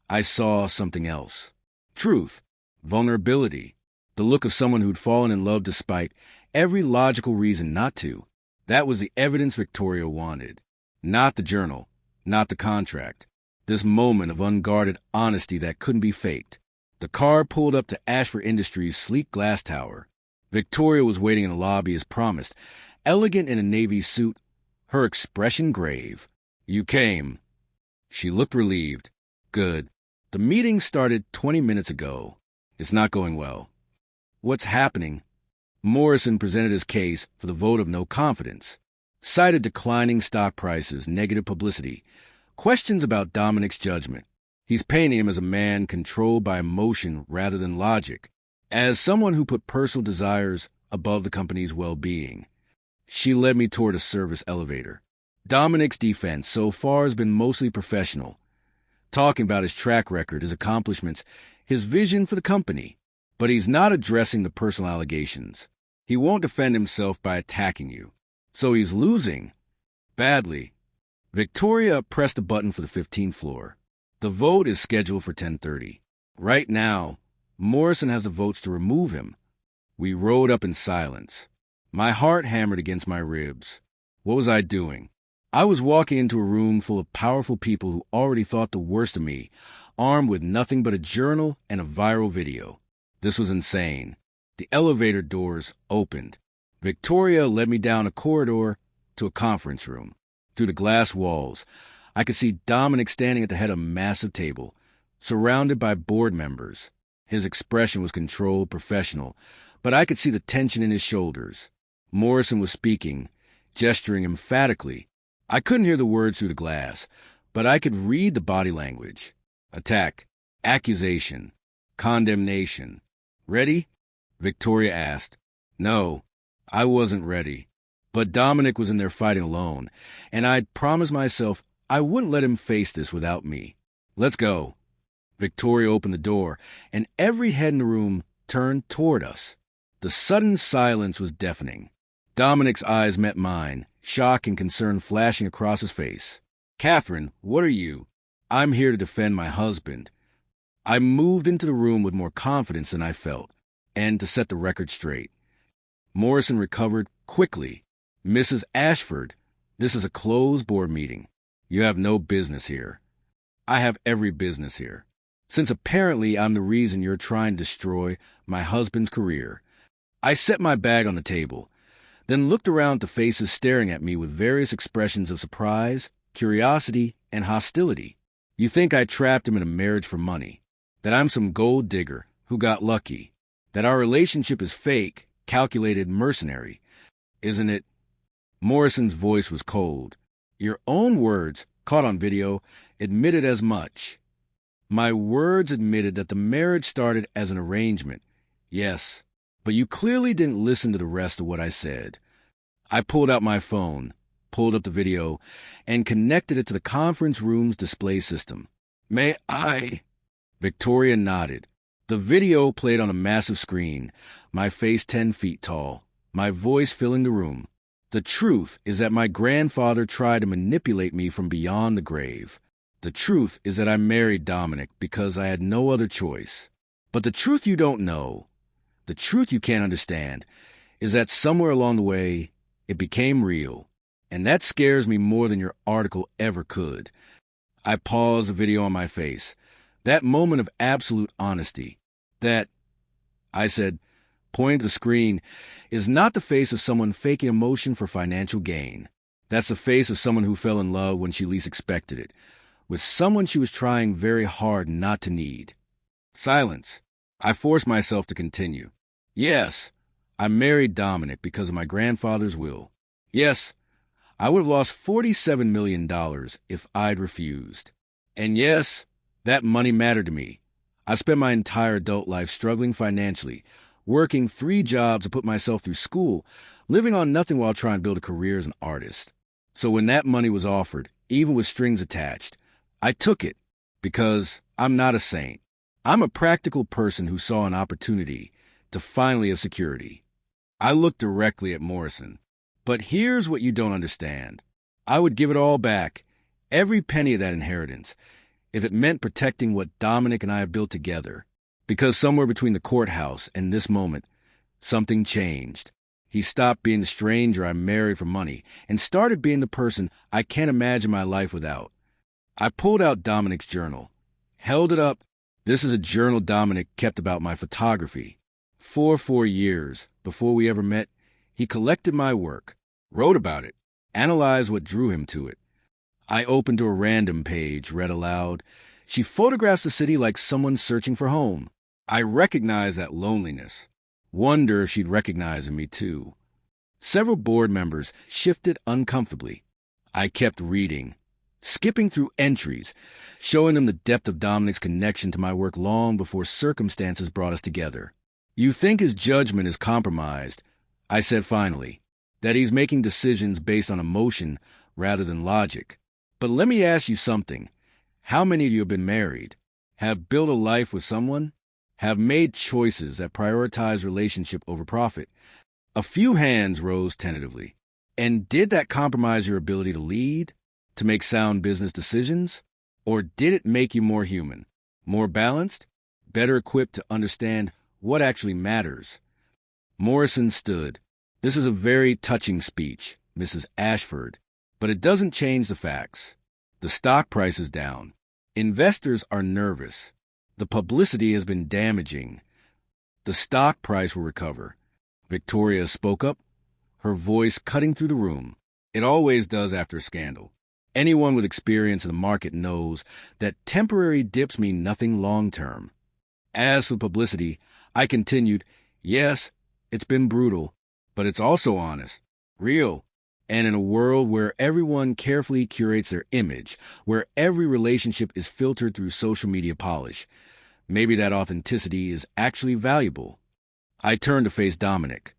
I saw something else. Truth, vulnerability, the look of someone who'd fallen in love despite every logical reason not to. That was the evidence Victoria wanted. Not the journal, not the contract. This moment of unguarded honesty that couldn't be faked. The car pulled up to Ashford Industries' sleek glass tower. Victoria was waiting in the lobby as promised, elegant in a navy suit, her expression grave. "You came." She looked relieved. "Good. The meeting started 20 minutes ago. It's not going well." "What's happening?" Morrison presented his case for the vote of no confidence, cited declining stock prices, negative publicity, questions about Dominic's judgment. He's painting him as a man controlled by emotion rather than logic, as someone who put personal desires above the company's well-being. She led me toward a service elevator. Dominic's defense so far has been mostly professional, talking about his track record, his accomplishments, his vision for the company. But he's not addressing the personal allegations. He won't defend himself by attacking you. So he's losing. Badly. Victoria pressed a button for the 15th floor. The vote is scheduled for 10:30. Right now, Morrison has the votes to remove him. We rode up in silence. My heart hammered against my ribs. What was I doing? I was walking into a room full of powerful people who already thought the worst of me, armed with nothing but a journal and a viral video. This was insane. The elevator doors opened. Victoria led me down a corridor to a conference room. Through the glass walls, I could see Dominic standing at the head of a massive table, surrounded by board members. His expression was controlled, professional, but I could see the tension in his shoulders. Morrison was speaking, gesturing emphatically. I couldn't hear the words through the glass, but I could read the body language. Attack, accusation, condemnation. Ready? Victoria asked. No, I wasn't ready. But Dominic was in there fighting alone, and I'd promised myself I wouldn't let him face this without me. Let's go. Victoria opened the door, and every head in the room turned toward us. The sudden silence was deafening. Dominic's eyes met mine, shock and concern flashing across his face. Catherine, what are you? I'm here to defend my husband. I moved into the room with more confidence than I felt, and to set the record straight. Morrison recovered quickly. Mrs. Ashford, this is a closed board meeting. You have no business here. I have every business here. Since apparently I'm the reason you're trying to destroy my husband's career. I set my bag on the table, then looked around to faces staring at me with various expressions of surprise, curiosity, and hostility. You think I trapped him in a marriage for money, that I'm some gold digger who got lucky, that our relationship is fake, calculated, mercenary, isn't it? Morrison's voice was cold. Your own words, caught on video, admitted as much. My words admitted that the marriage started as an arrangement. Yes, but you clearly didn't listen to the rest of what I said. I pulled out my phone, pulled up the video, and connected it to the conference room's display system. May I? Victoria nodded. The video played on a massive screen, my face 10 feet tall, my voice filling the room. The truth is that my grandfather tried to manipulate me from beyond the grave. The truth is that I married Dominic because I had no other choice. But the truth you don't know, the truth you can't understand, is that somewhere along the way, it became real. And that scares me more than your article ever could. I paused the video on my face. That moment of absolute honesty. That, I said, pointing to the screen, is not the face of someone faking emotion for financial gain. That's the face of someone who fell in love when she least expected it, with someone she was trying very hard not to need. Silence. I forced myself to continue. Yes, I married Dominic because of my grandfather's will. Yes, I would have lost $47 million if I'd refused. And yes, that money mattered to me. I spent my entire adult life struggling financially, working 3 jobs to put myself through school, living on nothing while trying to build a career as an artist. So when that money was offered, even with strings attached, I took it because I'm not a saint. I'm a practical person who saw an opportunity to finally have security. I looked directly at Morrison. But here's what you don't understand. I would give it all back, every penny of that inheritance, if it meant protecting what Dominic and I have built together. Because somewhere between the courthouse and this moment, something changed. He stopped being the stranger I married for money and started being the person I can't imagine my life without. I pulled out Dominic's journal, held it up. This is a journal Dominic kept about my photography. For 4 years, before we ever met, he collected my work, wrote about it, analyzed what drew him to it. I opened to a random page, read aloud. She photographs the city like someone searching for home. I recognize that loneliness. Wonder if she'd recognize in me, too. Several board members shifted uncomfortably. I kept reading, skipping through entries, showing them the depth of Dominic's connection to my work long before circumstances brought us together. You think his judgment is compromised, I said finally, that he's making decisions based on emotion rather than logic. But let me ask you something. How many of you have been married, have built a life with someone, have made choices that prioritize relationship over profit? A few hands rose tentatively. And did that compromise your ability to lead, to make sound business decisions? Or did it make you more human, more balanced, better equipped to understand what actually matters? Morrison stood. This is a very touching speech, Mrs. Ashford, but it doesn't change the facts. The stock price is down. Investors are nervous. The publicity has been damaging. The stock price will recover. Victoria spoke up, her voice cutting through the room. It always does after a scandal. Anyone with experience in the market knows that temporary dips mean nothing long-term. As for publicity, I continued, yes, it's been brutal, but it's also honest, real. And in a world where everyone carefully curates their image, where every relationship is filtered through social media polish, maybe that authenticity is actually valuable. I turned to face Dominic,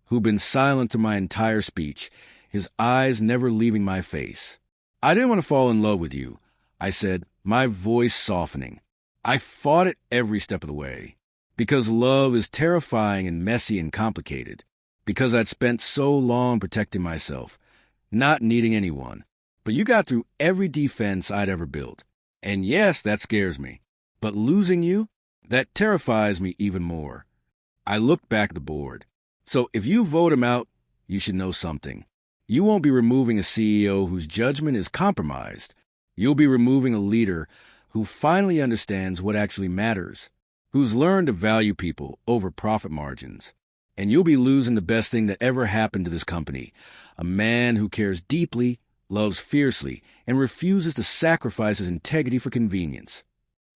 who'd been silent through my entire speech, his eyes never leaving my face. I didn't want to fall in love with you, I said, my voice softening. I fought it every step of the way. Because love is terrifying and messy and complicated. Because I'd spent so long protecting myself, not needing anyone. But you got through every defense I'd ever built. And yes, that scares me. But losing you, that terrifies me even more. I looked back at the board. So if you vote him out, you should know something. You won't be removing a CEO whose judgment is compromised. You'll be removing a leader who finally understands what actually matters, who's learned to value people over profit margins. And you'll be losing the best thing that ever happened to this company, a man who cares deeply, loves fiercely, and refuses to sacrifice his integrity for convenience.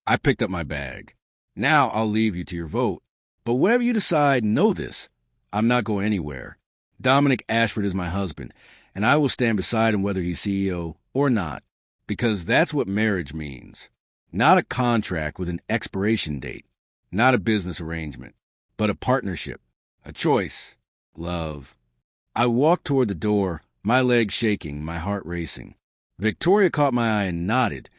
I picked up my bag. Now I'll leave you to your vote. But whatever you decide, know this. I'm not going anywhere. Dominic Ashford is my husband, and I will stand beside him whether he's CEO or not, because that's what marriage means. Not a contract with an expiration date, not a business arrangement, but a partnership, a choice, love. I walked toward the door, my legs shaking, my heart racing. Victoria caught my eye and nodded,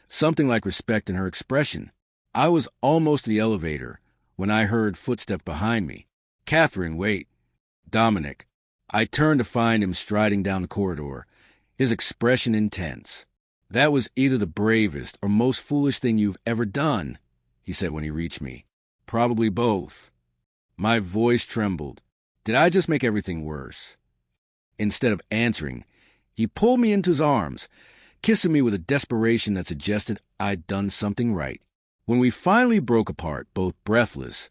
something like respect in her expression. I was almost to the elevator when I heard footsteps behind me. Catherine, wait. Dominic. I turned to find him striding down the corridor, his expression intense. That was either the bravest or most foolish thing you've ever done, he said when he reached me. Probably both. My voice trembled. Did I just make everything worse? Instead of answering, he pulled me into his arms, kissing me with a desperation that suggested I'd done something right. When we finally broke apart, both breathless,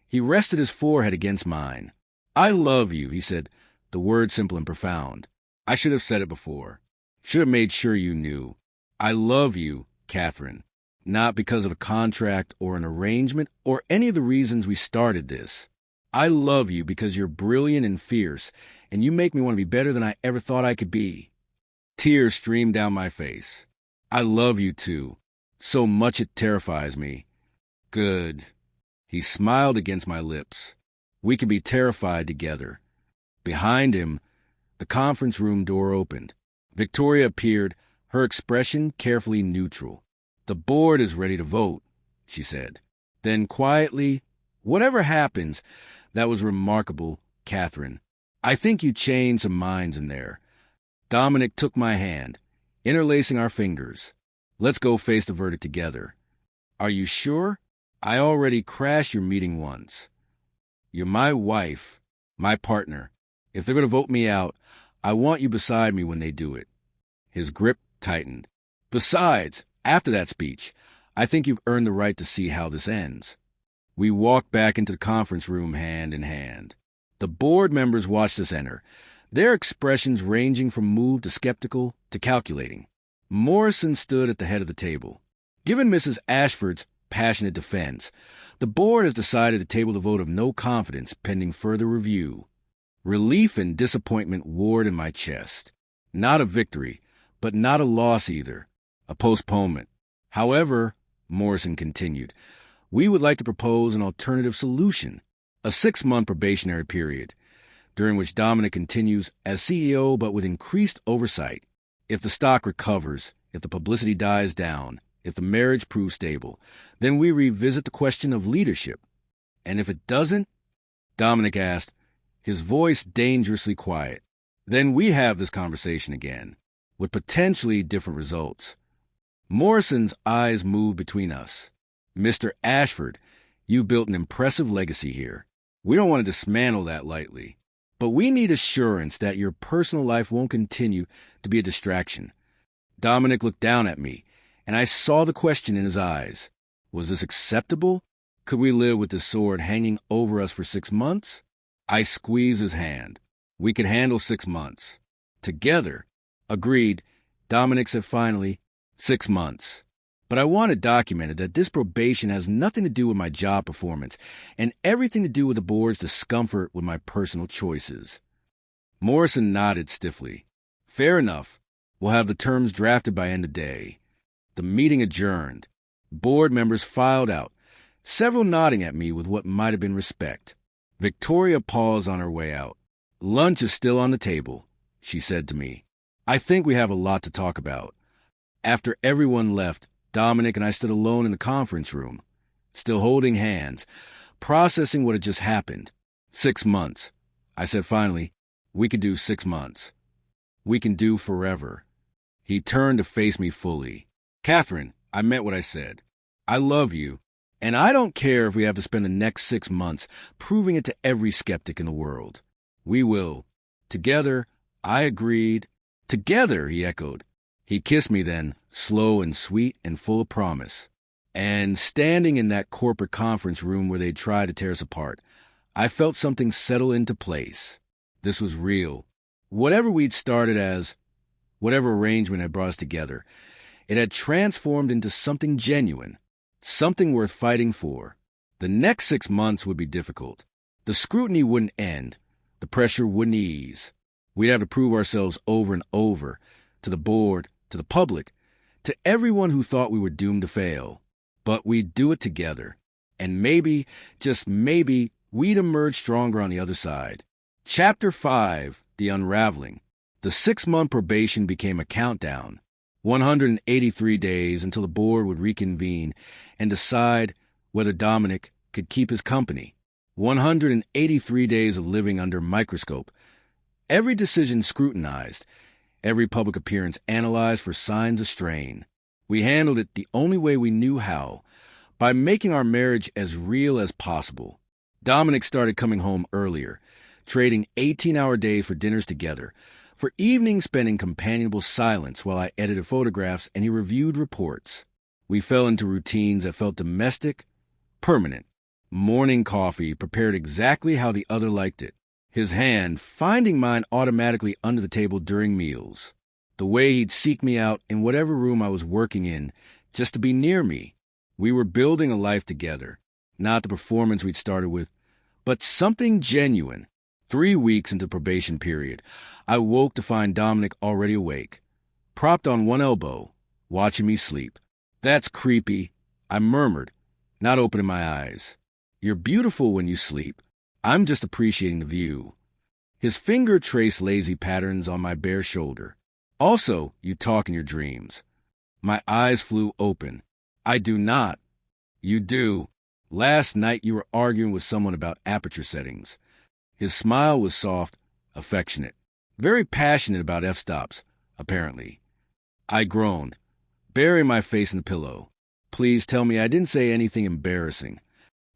he rested his forehead against mine. I love you, he said, the word simple and profound. I should have said it before. Should have made sure you knew. I love you, Catherine, not because of a contract or an arrangement or any of the reasons we started this. I love you because you're brilliant and fierce, and you make me want to be better than I ever thought I could be. Tears streamed down my face. I love you too. So much it terrifies me. Good. He smiled against my lips. We could be terrified together. Behind him, the conference room door opened. Victoria appeared, her expression carefully neutral. The board is ready to vote, she said. Then quietly, whatever happens, that was remarkable, Catherine. I think you changed some minds in there. Dominic took my hand, interlacing our fingers. Let's go face the verdict together. Are you sure? I already crashed your meeting once. You're my wife, my partner. If they're going to vote me out, I want you beside me when they do it. His grip tightened. Besides, after that speech, I think you've earned the right to see how this ends. We walked back into the conference room hand in hand. The board members watched us enter, their expressions ranging from moved to skeptical to calculating. Morrison stood at the head of the table. Given Mrs. Ashford's passionate defense, the board has decided to table the vote of no confidence pending further review. Relief and disappointment warred in my chest. Not a victory, but not a loss either. A postponement. However, Morrison continued, we would like to propose an alternative solution, a 6-month probationary period, during which Dominic continues as CEO but with increased oversight. If the stock recovers, if the publicity dies down, if the marriage proves stable, then we revisit the question of leadership. And if it doesn't, Dominic asked, his voice dangerously quiet, then we have this conversation again, with potentially different results. Morrison's eyes moved between us. Mr. Ashford, you've built an impressive legacy here. We don't want to dismantle that lightly. But we need assurance that your personal life won't continue to be a distraction. Dominic looked down at me, and I saw the question in his eyes. Was this acceptable? Could we live with this sword hanging over us for 6 months? I squeezed his hand. We could handle 6 months. Together. Agreed. Dominic said finally, 6 months. But I wanted documented that this probation has nothing to do with my job performance and everything to do with the board's discomfort with my personal choices. Morrison nodded stiffly. Fair enough. We'll have the terms drafted by end of day. The meeting adjourned. Board members filed out, several nodding at me with what might have been respect. Victoria paused on her way out. Lunch is still on the table, she said to me. I think we have a lot to talk about. After everyone left, Dominic and I stood alone in the conference room, still holding hands, processing what had just happened. 6 months. I said finally, we could do 6 months. We can do forever. He turned to face me fully. Catherine, I meant what I said. I love you, and I don't care if we have to spend the next 6 months proving it to every skeptic in the world. We will. Together, I agreed. Together, he echoed. He kissed me then, slow and sweet and full of promise. And standing in that corporate conference room where they'd tried to tear us apart, I felt something settle into place. This was real. Whatever we'd started as, whatever arrangement had brought us together, it had transformed into something genuine, something worth fighting for. The next 6 months would be difficult. The scrutiny wouldn't end. The pressure wouldn't ease. We'd have to prove ourselves over and over, to the board, to the public, to everyone who thought we were doomed to fail. But we'd do it together. And maybe, just maybe, we'd emerge stronger on the other side. Chapter 5, The Unraveling. The 6-month probation became a countdown. 183 days until the board would reconvene and decide whether Dominic could keep his company. 183 days of living under microscope. Every decision scrutinized, every public appearance analyzed for signs of strain. We handled it the only way we knew how, by making our marriage as real as possible. Dominic started coming home earlier, trading 18-hour days for dinners together, for evenings spent in companionable silence while I edited photographs and he reviewed reports. We fell into routines that felt domestic, permanent. Morning coffee prepared exactly how the other liked it. His hand finding mine automatically under the table during meals. The way he'd seek me out in whatever room I was working in, just to be near me. We were building a life together. Not the performance we'd started with, but something genuine. 3 weeks into the probation period, I woke to find Dominic already awake, propped on one elbow, watching me sleep. That's creepy, I murmured, not opening my eyes. You're beautiful when you sleep. I'm just appreciating the view. His finger traced lazy patterns on my bare shoulder. Also, you talk in your dreams. My eyes flew open. I do not. You do. Last night you were arguing with someone about aperture settings. His smile was soft, affectionate, very passionate about f-stops, apparently. I groaned, burying my face in the pillow. Please tell me I didn't say anything embarrassing.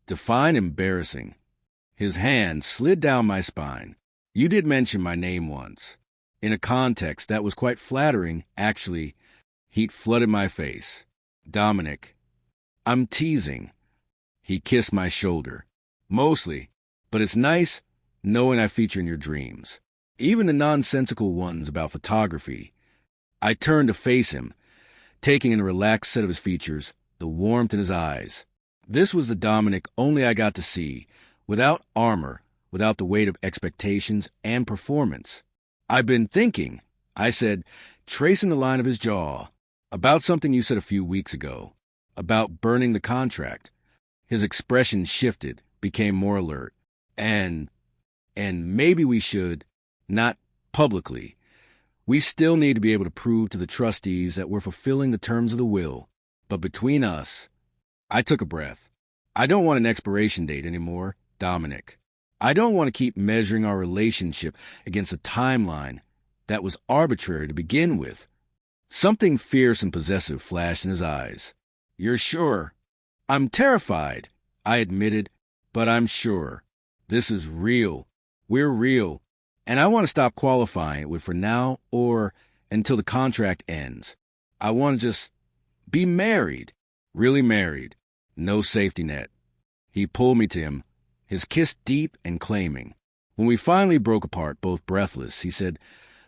Define embarrassing. His hand slid down my spine. You did mention my name once. In a context that was quite flattering, actually. Heat flooded my face. Dominic. I'm teasing. He kissed my shoulder. Mostly, but it's nice knowing I feature in your dreams, even the nonsensical ones about photography. I turned to face him, taking in a relaxed set of his features, the warmth in his eyes. This was the Dominic only I got to see, without armor, without the weight of expectations and performance. I've been thinking, I said, tracing the line of his jaw, about something you said a few weeks ago, about burning the contract. His expression shifted, became more alert. And maybe we should, not publicly. We still need to be able to prove to the trustees that we're fulfilling the terms of the will. But between us, I took a breath. I don't want an expiration date anymore, Dominic. I don't want to keep measuring our relationship against a timeline that was arbitrary to begin with. Something fierce and possessive flashed in his eyes. You're sure? I'm terrified, I admitted, but I'm sure. This is real. We're real. And I want to stop qualifying it with for now or until the contract ends. I want to just be married. Really married. No safety net. He pulled me to him, his kiss deep and claiming. When we finally broke apart, both breathless, he said,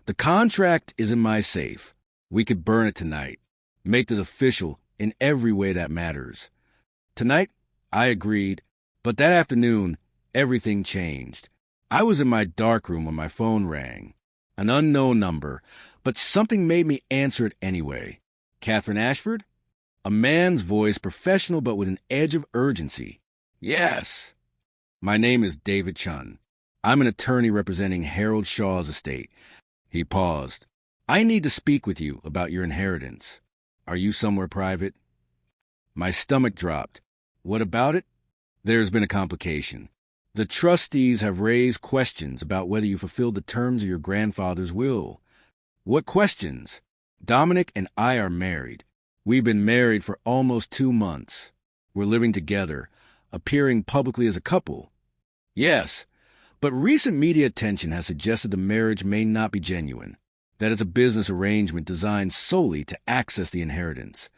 the contract is in my safe. We could burn it tonight. Make this official in every way that matters. Tonight, I agreed, but that afternoon, everything changed. I was in my darkroom when my phone rang. An unknown number, but something made me answer it anyway. Catherine Ashford? A man's voice, professional but with an edge of urgency. Yes. My name is David Chun. I'm an attorney representing Harold Shaw's estate. He paused. I need to speak with you about your inheritance. Are you somewhere private? My stomach dropped. What about it? There's been a complication. The trustees have raised questions about whether you fulfilled the terms of your grandfather's will. What questions? Dominic and I are married. We've been married for almost 2 months. We're living together, appearing publicly as a couple. Yes, but recent media attention has suggested the marriage may not be genuine, that it's a business arrangement designed solely to access the inheritance.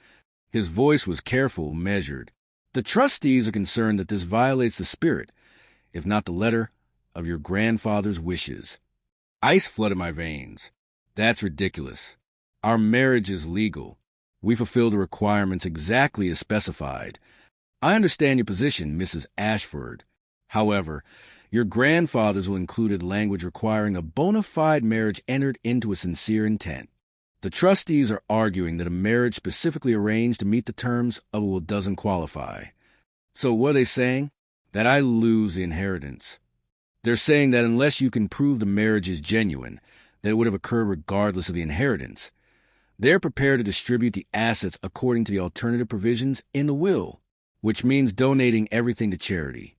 His voice was careful, measured. The trustees are concerned that this violates the spirit, if not the letter, of your grandfather's wishes. Ice flooded my veins. That's ridiculous. Our marriage is legal. We fulfill the requirements exactly as specified. I understand your position, Mrs. Ashford. However, your grandfather's will included language requiring a bona fide marriage entered into a sincere intent. The trustees are arguing that a marriage specifically arranged to meet the terms of a will doesn't qualify. So what are they saying? That I lose the inheritance. They're saying that unless you can prove the marriage is genuine, that it would have occurred regardless of the inheritance. They're prepared to distribute the assets according to the alternative provisions in the will, which means donating everything to charity.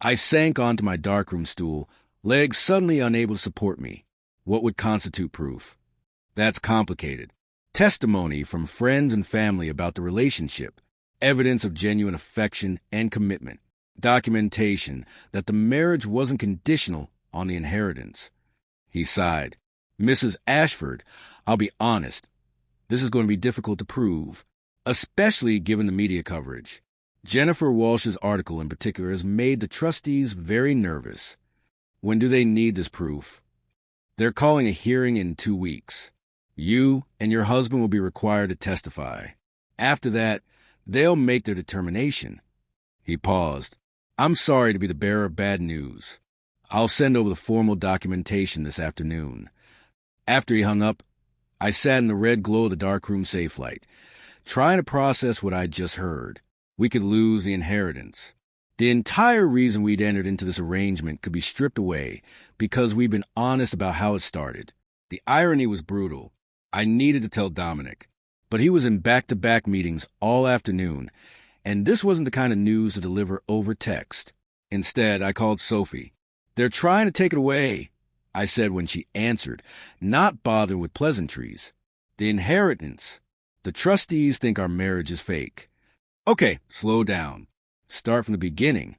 I sank onto my darkroom stool, legs suddenly unable to support me. What would constitute proof? That's complicated. Testimony from friends and family about the relationship, evidence of genuine affection and commitment, documentation that the marriage wasn't conditional on the inheritance. He sighed. Mrs. Ashford, I'll be honest. This is going to be difficult to prove, especially given the media coverage. Jennifer Walsh's article in particular has made the trustees very nervous. When do they need this proof? They're calling a hearing in 2 weeks. You and your husband will be required to testify. After that, they'll make their determination. He paused. I'm sorry to be the bearer of bad news. I'll send over the formal documentation this afternoon. After he hung up, I sat in the red glow of the darkroom safe light, trying to process what I'd just heard. We could lose the inheritance. The entire reason we'd entered into this arrangement could be stripped away because we'd been honest about how it started. The irony was brutal. I needed to tell Dominic, but he was in back-to-back meetings all afternoon, and this wasn't the kind of news to deliver over text. Instead, I called Sophie. They're trying to take it away, I said when she answered, not bothering with pleasantries. The inheritance. The trustees think our marriage is fake. Okay, slow down. Start from the beginning.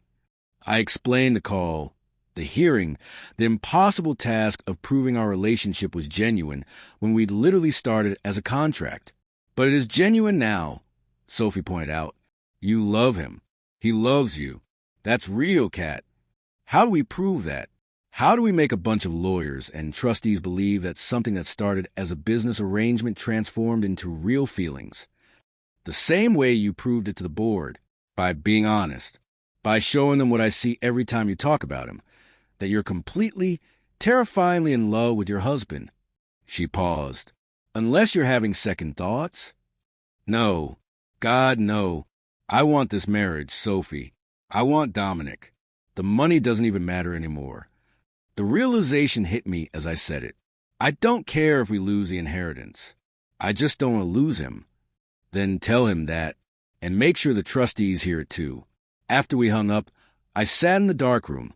I explained the call, the hearing, the impossible task of proving our relationship was genuine when we'd literally started as a contract. But it is genuine now, Sophie pointed out. You love him. He loves you. That's real, Kat. How do we prove that? How do we make a bunch of lawyers and trustees believe that something that started as a business arrangement transformed into real feelings? The same way you proved it to the board, by being honest, by showing them what I see every time you talk about him, that you're completely, terrifyingly in love with your husband. She paused. Unless you're having second thoughts? No. God, no. I want this marriage, Sophie. I want Dominic. The money doesn't even matter anymore. The realization hit me as I said it. I don't care if we lose the inheritance. I just don't want to lose him. Then tell him that, and make sure the trustees hear it too. After we hung up, I sat in the darkroom,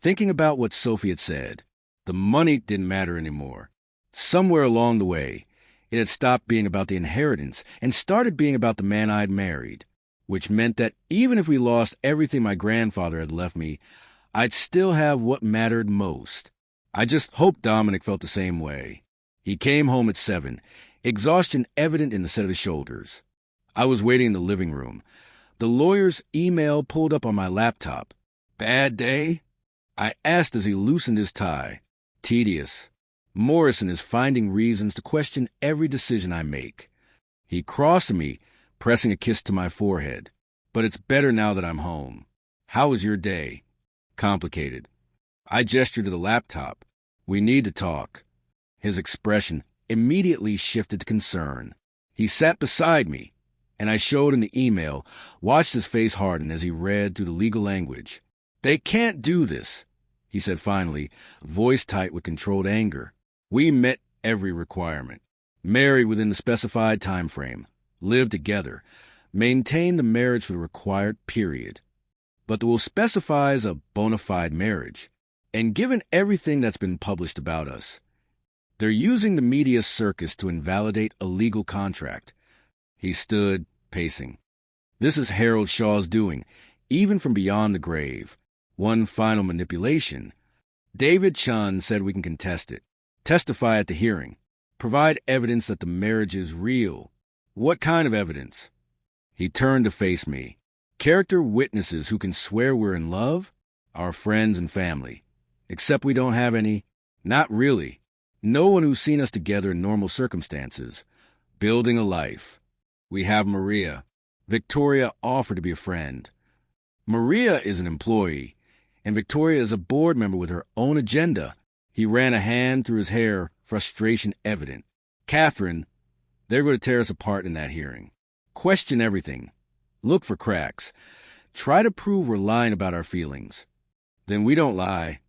thinking about what Sophie had said. The money didn't matter anymore. Somewhere along the way, it had stopped being about the inheritance and started being about the man I'd married, which meant that even if we lost everything my grandfather had left me, I'd still have what mattered most. I just hoped Dominic felt the same way. He came home at 7, exhaustion evident in the set of his shoulders. I was waiting in the living room. The lawyer's email pulled up on my laptop. Bad day? I asked as he loosened his tie. Tedious. Morrison is finding reasons to question every decision I make. He crossed me, pressing a kiss to my forehead. But it's better now that I'm home. How was your day? Complicated. I gestured to the laptop. "We need to talk." His expression immediately shifted to concern. He sat beside me, and I showed him the email, watched his face harden as he read through the legal language. "They can't do this," he said finally, voice tight with controlled anger. "We met every requirement. Married within the specified time frame. Lived together. Maintained the marriage for the required period. But the will specifies a bona fide marriage. And given everything that's been published about us, they're using the media circus to invalidate a legal contract." He stood, pacing. "This is Harold Shaw's doing, even from beyond the grave. One final manipulation. David Chun said we can contest it. Testify at the hearing. Provide evidence that the marriage is real." "What kind of evidence?" He turned to face me. "Character witnesses who can swear we're in love? Our friends and family. Except we don't have any. Not really. No one who's seen us together in normal circumstances. Building a life. We have Maria. Victoria offered to be a friend. Maria is an employee, and Victoria is a board member with her own agenda." He ran a hand through his hair, frustration evident. "Catherine, they're going to tear us apart in that hearing. Question everything. Look for cracks. Try to prove we're lying about our feelings. Then we don't lie."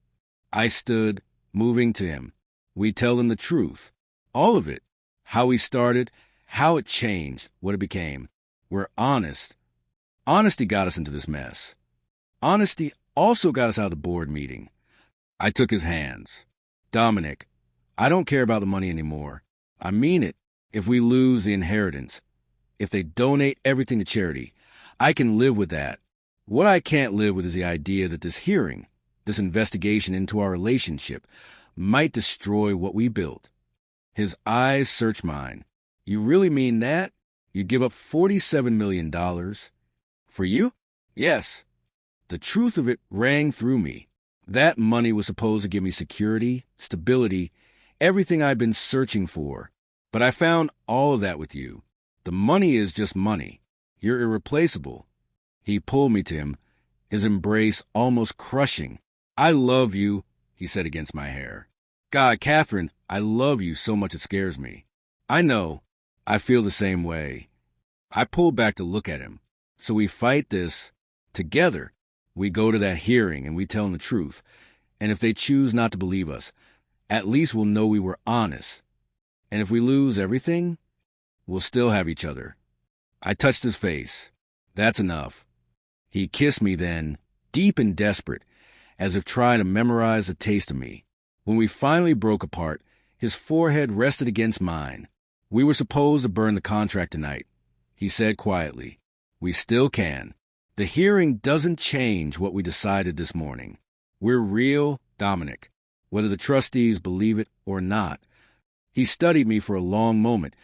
I stood, moving to him. "We tell them the truth. All of it. How we started, how it changed, what it became. We're honest. Honesty got us into this mess. Honesty also got us out of the board meeting." I took his hands. "Dominic, I don't care about the money anymore. I mean it. If we lose the inheritance, if they donate everything to charity, I can live with that. What I can't live with is the idea that this hearing, this investigation into our relationship, might destroy what we built." His eyes searched mine. "You really mean that? You'd give up $47 million? For you?" "Yes." The truth of it rang through me. That money was supposed to give me security, stability, everything I'd been searching for. But I found all of that with you. The money is just money. You're irreplaceable." He pulled me to him, his embrace almost crushing. "I love you," he said against my hair. "God, Catherine, I love you so much it scares me." "I know. I feel the same way." I pulled back to look at him. "So we fight this together. We go to that hearing and we tell them the truth. And if they choose not to believe us, at least we'll know we were honest. And if we lose everything, we'll still have each other." I touched his face. "That's enough." He kissed me then, deep and desperate, as if trying to memorize a taste of me. When we finally broke apart, his forehead rested against mine. "We were supposed to burn the contract tonight," he said quietly. "We still can. The hearing doesn't change what we decided this morning. We're real, Dominic, whether the trustees believe it or not." He studied me for a long moment,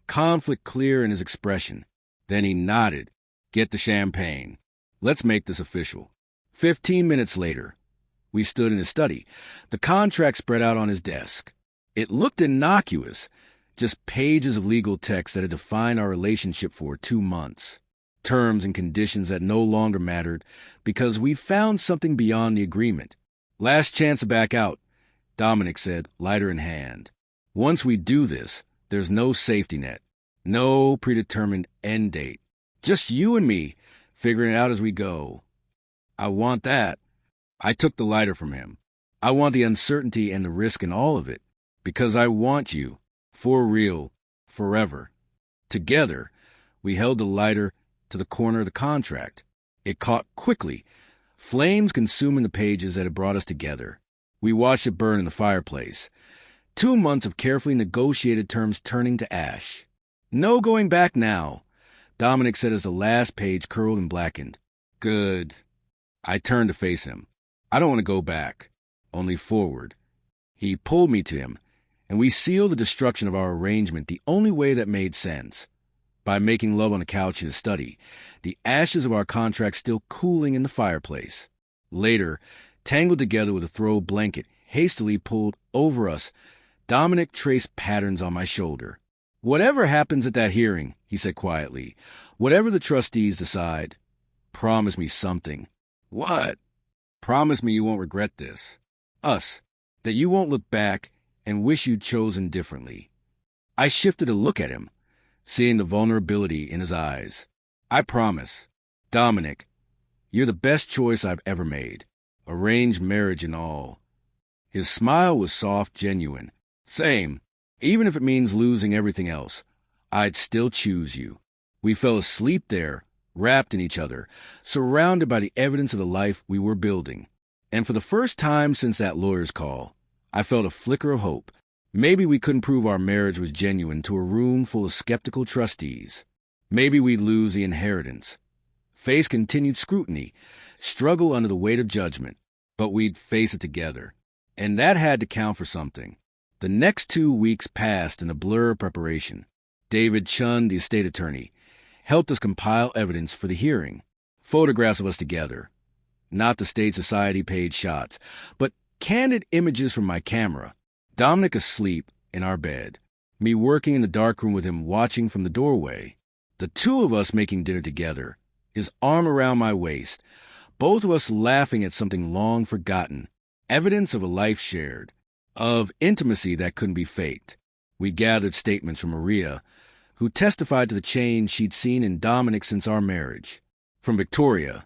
conflict clear in his expression. Then he nodded. "Get the champagne. Let's make this official." 15 minutes later, we stood in his study. The contract spread out on his desk. It looked innocuous, just pages of legal text that had defined our relationship for 2 months. Terms and conditions that no longer mattered because we found something beyond the agreement. "Last chance to back out," Dominic said, lighter in hand. "Once we do this, there's no safety net, no predetermined end date. Just you and me, figuring it out as we go." "I want that." I took the lighter from him. "I want the uncertainty and the risk in all of it, because I want you, for real, forever." Together, we held the lighter to the corner of the contract. It caught quickly, flames consuming the pages that had brought us together. We watched it burn in the fireplace. 2 months of carefully negotiated terms turning to ash. "No going back now," Dominic said as the last page curled and blackened. "Good." I turned to face him. "I don't want to go back, only forward." He pulled me to him, and we sealed the destruction of our arrangement the only way that made sense. By making love on a couch in his study, the ashes of our contract still cooling in the fireplace. Later, tangled together with a throw blanket hastily pulled over us, Dominic traced patterns on my shoulder. "Whatever happens at that hearing," he said quietly, "whatever the trustees decide, promise me something." "What?" "Promise me you won't regret this." Us. That you won't look back and wish you'd chosen differently. I shifted to look at him, seeing the vulnerability in his eyes. I promise, Dominic, you're the best choice I've ever made. Arranged marriage and all. His smile was soft, genuine. Same. Even if it means losing everything else, I'd still choose you. We fell asleep there, wrapped in each other, surrounded by the evidence of the life we were building. And for the first time since that lawyer's call, I felt a flicker of hope. Maybe we couldn't prove our marriage was genuine to a room full of skeptical trustees. Maybe we'd lose the inheritance, face continued scrutiny, struggle under the weight of judgment, but we'd face it together. And that had to count for something. The next 2 weeks passed in a blur of preparation. David Chun, the estate attorney, helped us compile evidence for the hearing. Photographs of us together. Not the State Society paid shots, but candid images from my camera. Dominic asleep in our bed. Me working in the darkroom with him watching from the doorway. The two of us making dinner together. His arm around my waist. Both of us laughing at something long forgotten. Evidence of a life shared. Of intimacy that couldn't be faked. We gathered statements from Maria, who testified to the change she'd seen in Dominic since our marriage. From Victoria,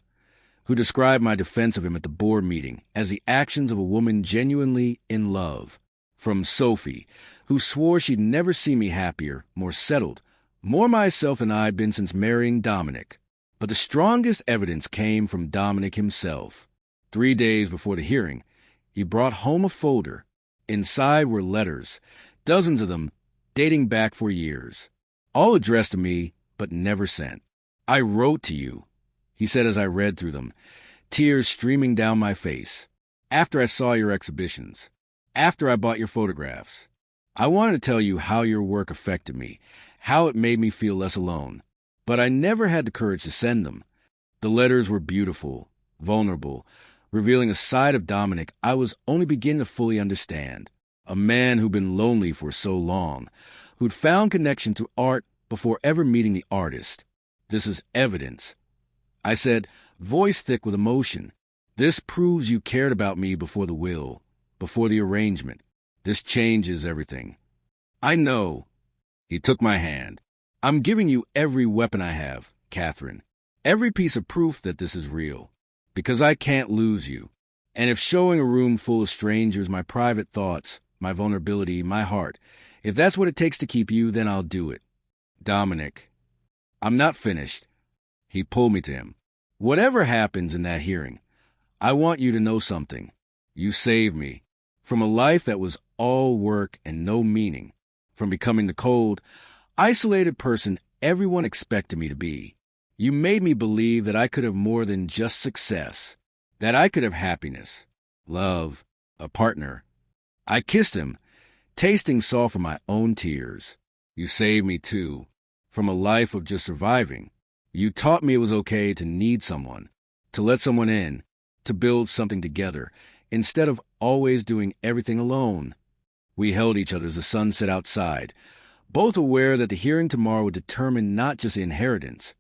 who described my defense of him at the board meeting as the actions of a woman genuinely in love. From Sophie, who swore she'd never seen me happier, more settled, more myself than I'd been since marrying Dominic. But the strongest evidence came from Dominic himself. 3 days before the hearing, he brought home a folder. Inside were letters, dozens of them dating back for years, all addressed to me but never sent. I wrote to you, he said as I read through them, tears streaming down my face. After I saw your exhibitions, after I bought your photographs, I wanted to tell you how your work affected me, how it made me feel less alone, but I never had the courage to send them. The letters were beautiful, vulnerable, revealing a side of Dominic I was only beginning to fully understand. A man who'd been lonely for so long, who'd found connection to art before ever meeting the artist. This is evidence. I said, voice thick with emotion. This proves you cared about me before the will, before the arrangement. This changes everything. I know. He took my hand. I'm giving you every weapon I have, Catherine. Every piece of proof that this is real. Because I can't lose you. And if showing a room full of strangers my private thoughts, my vulnerability, my heart, if that's what it takes to keep you, then I'll do it. Dominic, I'm not finished. He pulled me to him. Whatever happens in that hearing, I want you to know something. You saved me from a life that was all work and no meaning, from becoming the cold, isolated person everyone expected me to be. You made me believe that I could have more than just success, that I could have happiness, love, a partner. I kissed him, tasting salt from my own tears. You saved me, too, from a life of just surviving. You taught me it was okay to need someone, to let someone in, to build something together, instead of always doing everything alone. We held each other as the sun set outside, both aware that the hearing tomorrow would determine not just the inheritance,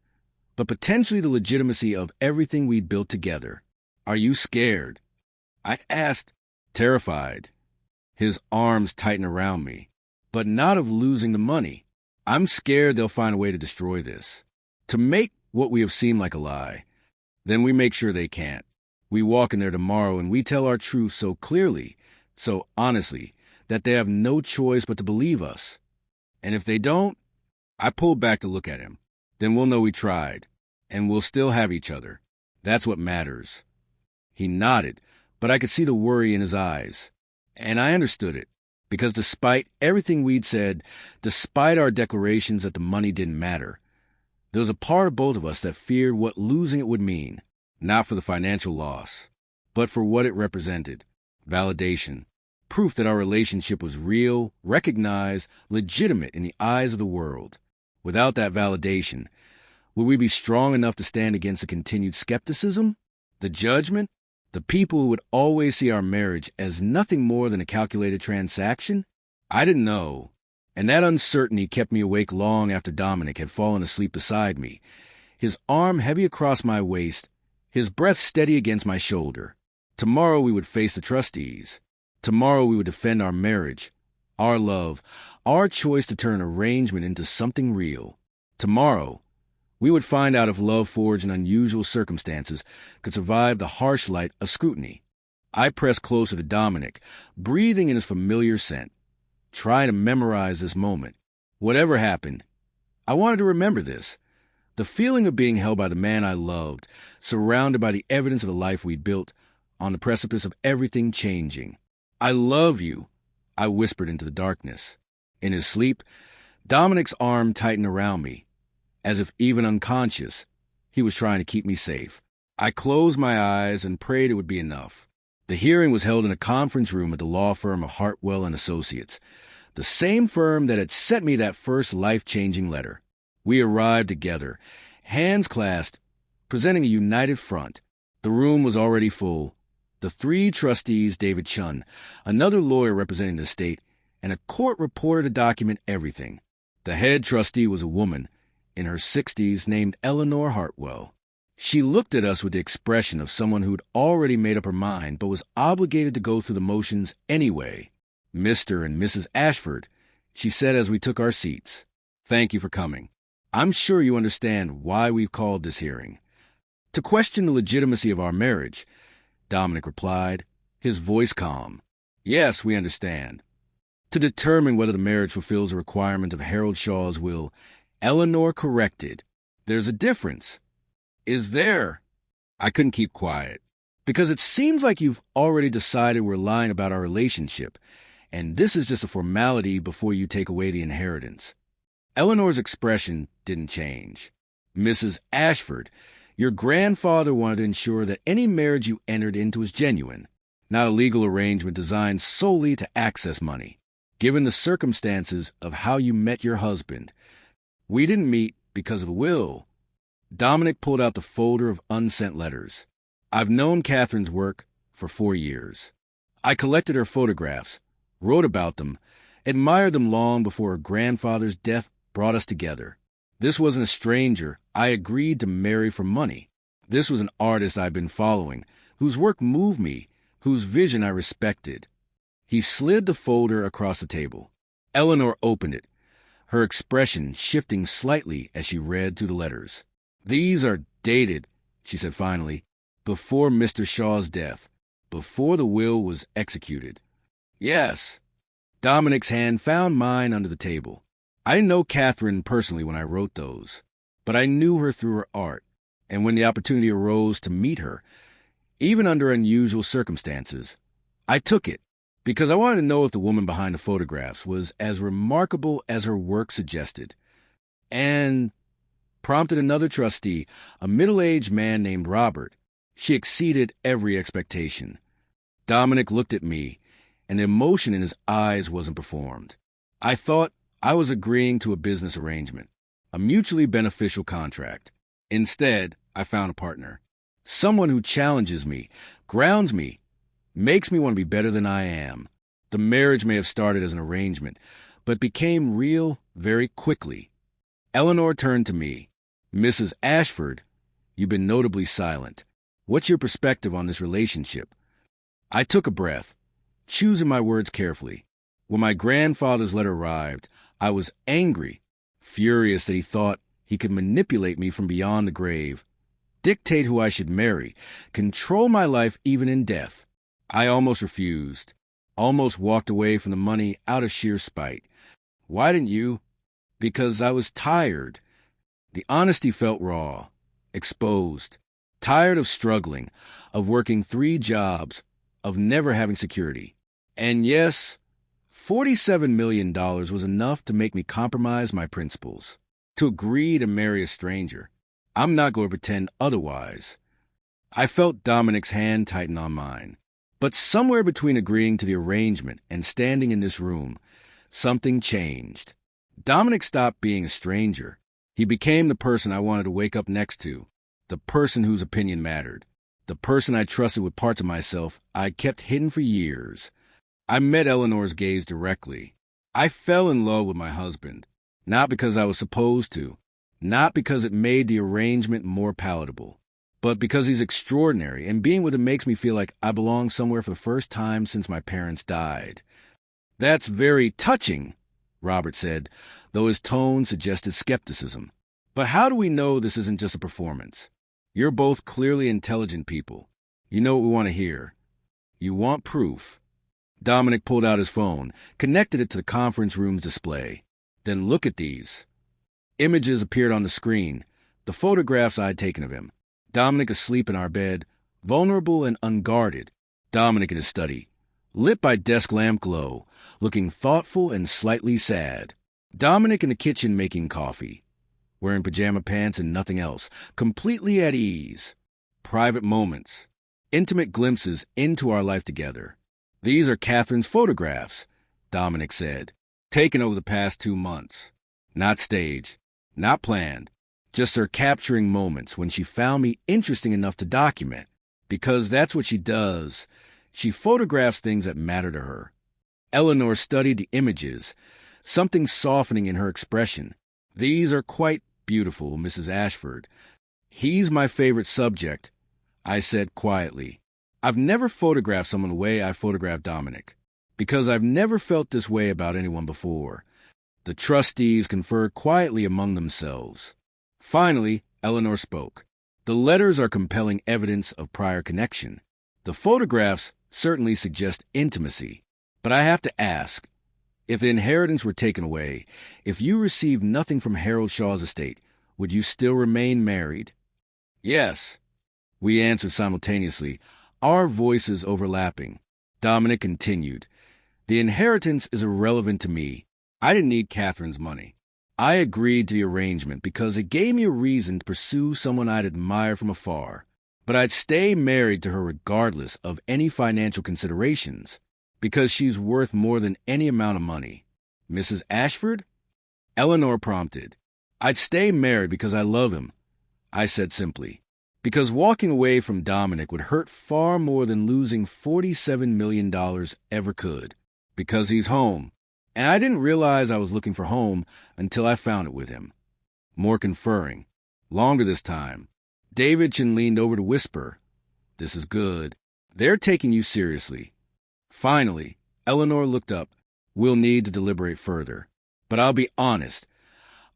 but potentially the legitimacy of everything we'd built together. Are you scared? I asked, terrified. His arms tightened around me, but not of losing the money. I'm scared they'll find a way to destroy this, to make what we have seem like a lie. Then we make sure they can't. We walk in there tomorrow and we tell our truth so clearly, so honestly, that they have no choice but to believe us. And if they don't, I pulled back to look at him. Then we'll know we tried, and we'll still have each other. That's what matters. He nodded, but I could see the worry in his eyes. And I understood it, because despite everything we'd said, despite our declarations that the money didn't matter, there was a part of both of us that feared what losing it would mean, not for the financial loss, but for what it represented. Validation. Proof that our relationship was real, recognized, legitimate in the eyes of the world. Without that validation, would we be strong enough to stand against the continued skepticism, the judgment, the people who would always see our marriage as nothing more than a calculated transaction? I didn't know, and that uncertainty kept me awake long after Dominic had fallen asleep beside me, his arm heavy across my waist, his breath steady against my shoulder. Tomorrow we would face the trustees. Tomorrow we would defend our marriage, our love, our choice to turn an arrangement into something real. Tomorrow, we would find out if love forged in unusual circumstances could survive the harsh light of scrutiny. I pressed closer to Dominic, breathing in his familiar scent, trying to memorize this moment. Whatever happened, I wanted to remember this. The feeling of being held by the man I loved, surrounded by the evidence of the life we'd built, on the precipice of everything changing. "I love you," I whispered into the darkness. In his sleep, Dominic's arm tightened around me, as if even unconscious, he was trying to keep me safe. I closed my eyes and prayed it would be enough. The hearing was held in a conference room at the law firm of Hartwell and Associates, the same firm that had sent me that first life-changing letter. We arrived together, hands clasped, presenting a united front. The room was already full. The 3 trustees, David Chun, another lawyer representing the estate, and a court reporter to document everything. The head trustee was a woman, in her 60s, named Eleanor Hartwell. She looked at us with the expression of someone who'd already made up her mind but was obligated to go through the motions anyway. "Mr. and Mrs. Ashford," she said as we took our seats. "Thank you for coming. I'm sure you understand why we've called this hearing." "To question the legitimacy of our marriage," Dominic replied, his voice calm. "Yes, we understand." "To determine whether the marriage fulfills the requirement of Harold Shaw's will," Eleanor corrected. "There's a difference." "Is there?" I couldn't keep quiet. "Because it seems like you've already decided we're lying about our relationship, and this is just a formality before you take away the inheritance." Eleanor's expression didn't change. "Mrs. Ashford, your grandfather wanted to ensure that any marriage you entered into was genuine, not a legal arrangement designed solely to access money. Given the circumstances of how you met your husband, we didn't meet because of a will." Dominic pulled out the folder of unsent letters. "I've known Catherine's work for 4 years. I collected her photographs, wrote about them, admired them long before her grandfather's death brought us together. This wasn't a stranger I agreed to marry for money. This was an artist I'd been following, whose work moved me, whose vision I respected." He slid the folder across the table. Eleanor opened it, her expression shifting slightly as she read through the letters. "These are dated," she said finally, "before Mr. Shaw's death, before the will was executed." "Yes." Dominic's hand found mine under the table. "I didn't know Catherine personally when I wrote those, but I knew her through her art, and when the opportunity arose to meet her, even under unusual circumstances, I took it, because I wanted to know if the woman behind the photographs was as remarkable as her work suggested." "And," prompted another trustee, a middle-aged man named Robert, "she exceeded every expectation." Dominic looked at me, and the emotion in his eyes wasn't performed. I thought I was agreeing to a business arrangement, a mutually beneficial contract. Instead, I found a partner, someone who challenges me, grounds me, makes me want to be better than I am. The marriage may have started as an arrangement, but became real very quickly. Eleanor turned to me. "Mrs. Ashford, you've been notably silent. What's your perspective on this relationship?" I took a breath, choosing my words carefully. When my grandfather's letter arrived, I was angry, furious that he thought he could manipulate me from beyond the grave, dictate who I should marry, control my life even in death. I almost refused, almost walked away from the money out of sheer spite. "Why didn't you?" "Because I was tired." The honesty felt raw, exposed, tired of struggling, of working 3 jobs, of never having security. And yes, $47 million was enough to make me compromise my principles, to agree to marry a stranger. I'm not going to pretend otherwise. I felt Dominic's hand tighten on mine. But somewhere between agreeing to the arrangement and standing in this room, something changed. Dominic stopped being a stranger. He became the person I wanted to wake up next to, the person whose opinion mattered, the person I trusted with parts of myself I'd kept hidden for years. I met Eleanor's gaze directly. I fell in love with my husband, not because I was supposed to, not because it made the arrangement more palatable, but because he's extraordinary, and being with him makes me feel like I belong somewhere for the first time since my parents died. That's very touching, Robert said, though his tone suggested skepticism. But how do we know this isn't just a performance? You're both clearly intelligent people. You know what we want to hear. You want proof. Dominic pulled out his phone, connected it to the conference room's display. Then look at these. Images appeared on the screen, the photographs I'd taken of him. Dominic asleep in our bed, vulnerable and unguarded. Dominic in his study, lit by desk lamp glow, looking thoughtful and slightly sad. Dominic in the kitchen making coffee, wearing pajama pants and nothing else, completely at ease. Private moments, intimate glimpses into our life together. These are Catherine's photographs, Dominic said, taken over the past 2 months. Not staged, not planned, just her capturing moments when she found me interesting enough to document, because that's what she does. She photographs things that matter to her. Eleanor studied the images, something softening in her expression. These are quite beautiful, Mrs. Ashford. He's my favorite subject, I said quietly. I've never photographed someone the way I photographed Dominic, because I've never felt this way about anyone before. The trustees conferred quietly among themselves. Finally, Eleanor spoke. The letters are compelling evidence of prior connection. The photographs certainly suggest intimacy. But I have to ask, if the inheritance were taken away, if you received nothing from Harold Shaw's estate, would you still remain married? Yes, we answered simultaneously, our voices overlapping. Dominic continued, the inheritance is irrelevant to me. I didn't need Catherine's money. I agreed to the arrangement because it gave me a reason to pursue someone I'd admire from afar. But I'd stay married to her regardless of any financial considerations, because she's worth more than any amount of money. Mrs. Ashford? Eleanor prompted. I'd stay married because I love him, I said simply. Because walking away from Dominic would hurt far more than losing $47 million ever could. Because he's home. And I didn't realize I was looking for home until I found it with him. More conferring. Longer this time. Davidson leaned over to whisper, this is good. They're taking you seriously. Finally, Eleanor looked up. We'll need to deliberate further. But I'll be honest.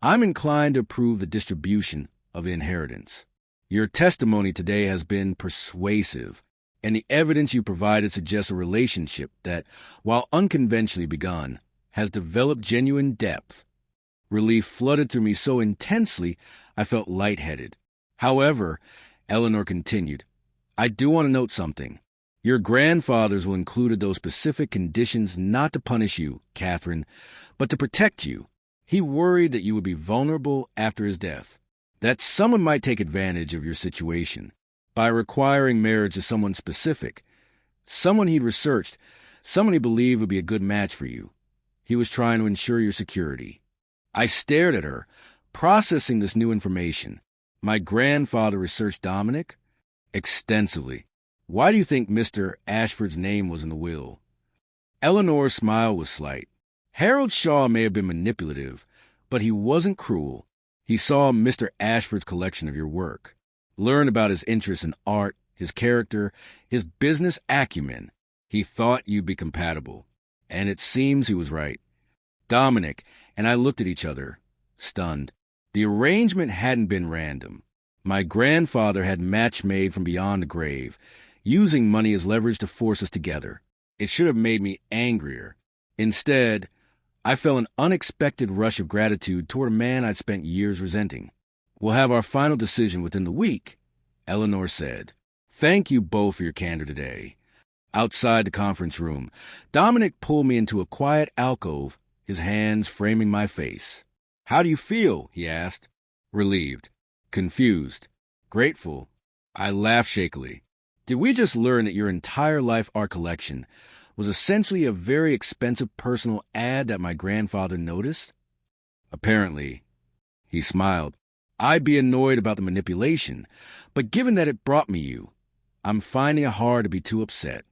I'm inclined to approve the distribution of the inheritance. Your testimony today has been persuasive, and the evidence you provided suggests a relationship that, while unconventionally begun, has developed genuine depth. Relief flooded through me so intensely I felt lightheaded. However, Eleanor continued, I do want to note something. Your grandfathers will include those specific conditions not to punish you, Catherine, but to protect you. He worried that you would be vulnerable after his death, that someone might take advantage of your situation by requiring marriage to someone specific, someone he'd researched, someone he believed would be a good match for you. He was trying to ensure your security. I stared at her, processing this new information. My grandfather researched Dominic extensively. Why do you think Mr. Ashford's name was in the will? Eleanor's smile was slight. Harold Shaw may have been manipulative, but he wasn't cruel. He saw Mr. Ashford's collection of your work, learned about his interest in art, his character, his business acumen. He thought you'd be compatible, and it seems he was right. Dominic and I looked at each other, stunned. The arrangement hadn't been random. My grandfather had match made from beyond the grave, using money as leverage to force us together. It should have made me angrier. Instead, I felt an unexpected rush of gratitude toward a man I'd spent years resenting. We'll have our final decision within the week, Eleanor said. Thank you both for your candor today. Outside the conference room, Dominic pulled me into a quiet alcove, his hands framing my face. How do you feel? He asked. Relieved. Confused. Grateful. I laughed shakily. Did we just learn that your entire life art collection was essentially a very expensive personal ad that my grandfather noticed? Apparently. He smiled. I'd be annoyed about the manipulation, but given that it brought me you, I'm finding it hard to be too upset.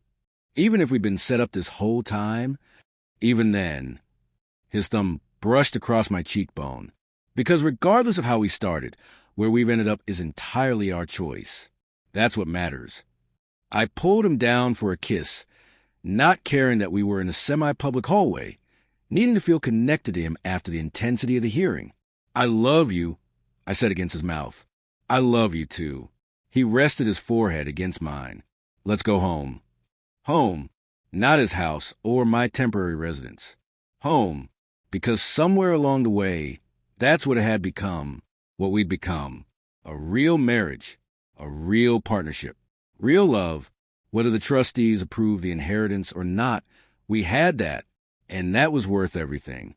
Even if we'd been set up this whole time, even then, his thumb brushed across my cheekbone. Because regardless of how we started, where we've ended up is entirely our choice. That's what matters. I pulled him down for a kiss, not caring that we were in a semi-public hallway, needing to feel connected to him after the intensity of the hearing. I love you, I said against his mouth. I love you too. He rested his forehead against mine. Let's go home. Home, not his house or my temporary residence. Home, because somewhere along the way, that's what it had become, what we'd become. A real marriage, a real partnership, real love. Whether the trustees approved the inheritance or not, we had that, and that was worth everything.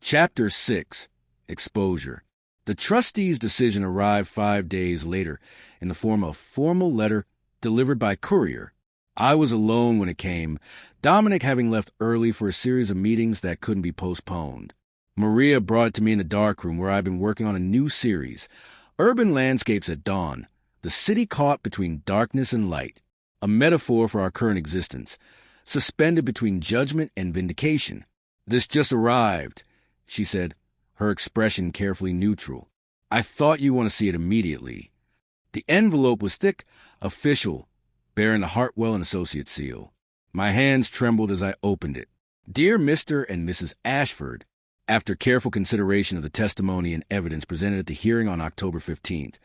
Chapter 6, Exposure. The trustees' decision arrived 5 days later in the form of a formal letter delivered by courier. I was alone when it came, Dominic having left early for a series of meetings that couldn't be postponed. Maria brought it to me in the darkroom where I've been working on a new series, Urban Landscapes at Dawn, the city caught between darkness and light, a metaphor for our current existence, suspended between judgment and vindication. This just arrived, she said, her expression carefully neutral. I thought you'd want to see it immediately. The envelope was thick, official, bearing the Hartwell and Associates seal. My hands trembled as I opened it. Dear Mr. and Mrs. Ashford, after careful consideration of the testimony and evidence presented at the hearing on October 15th,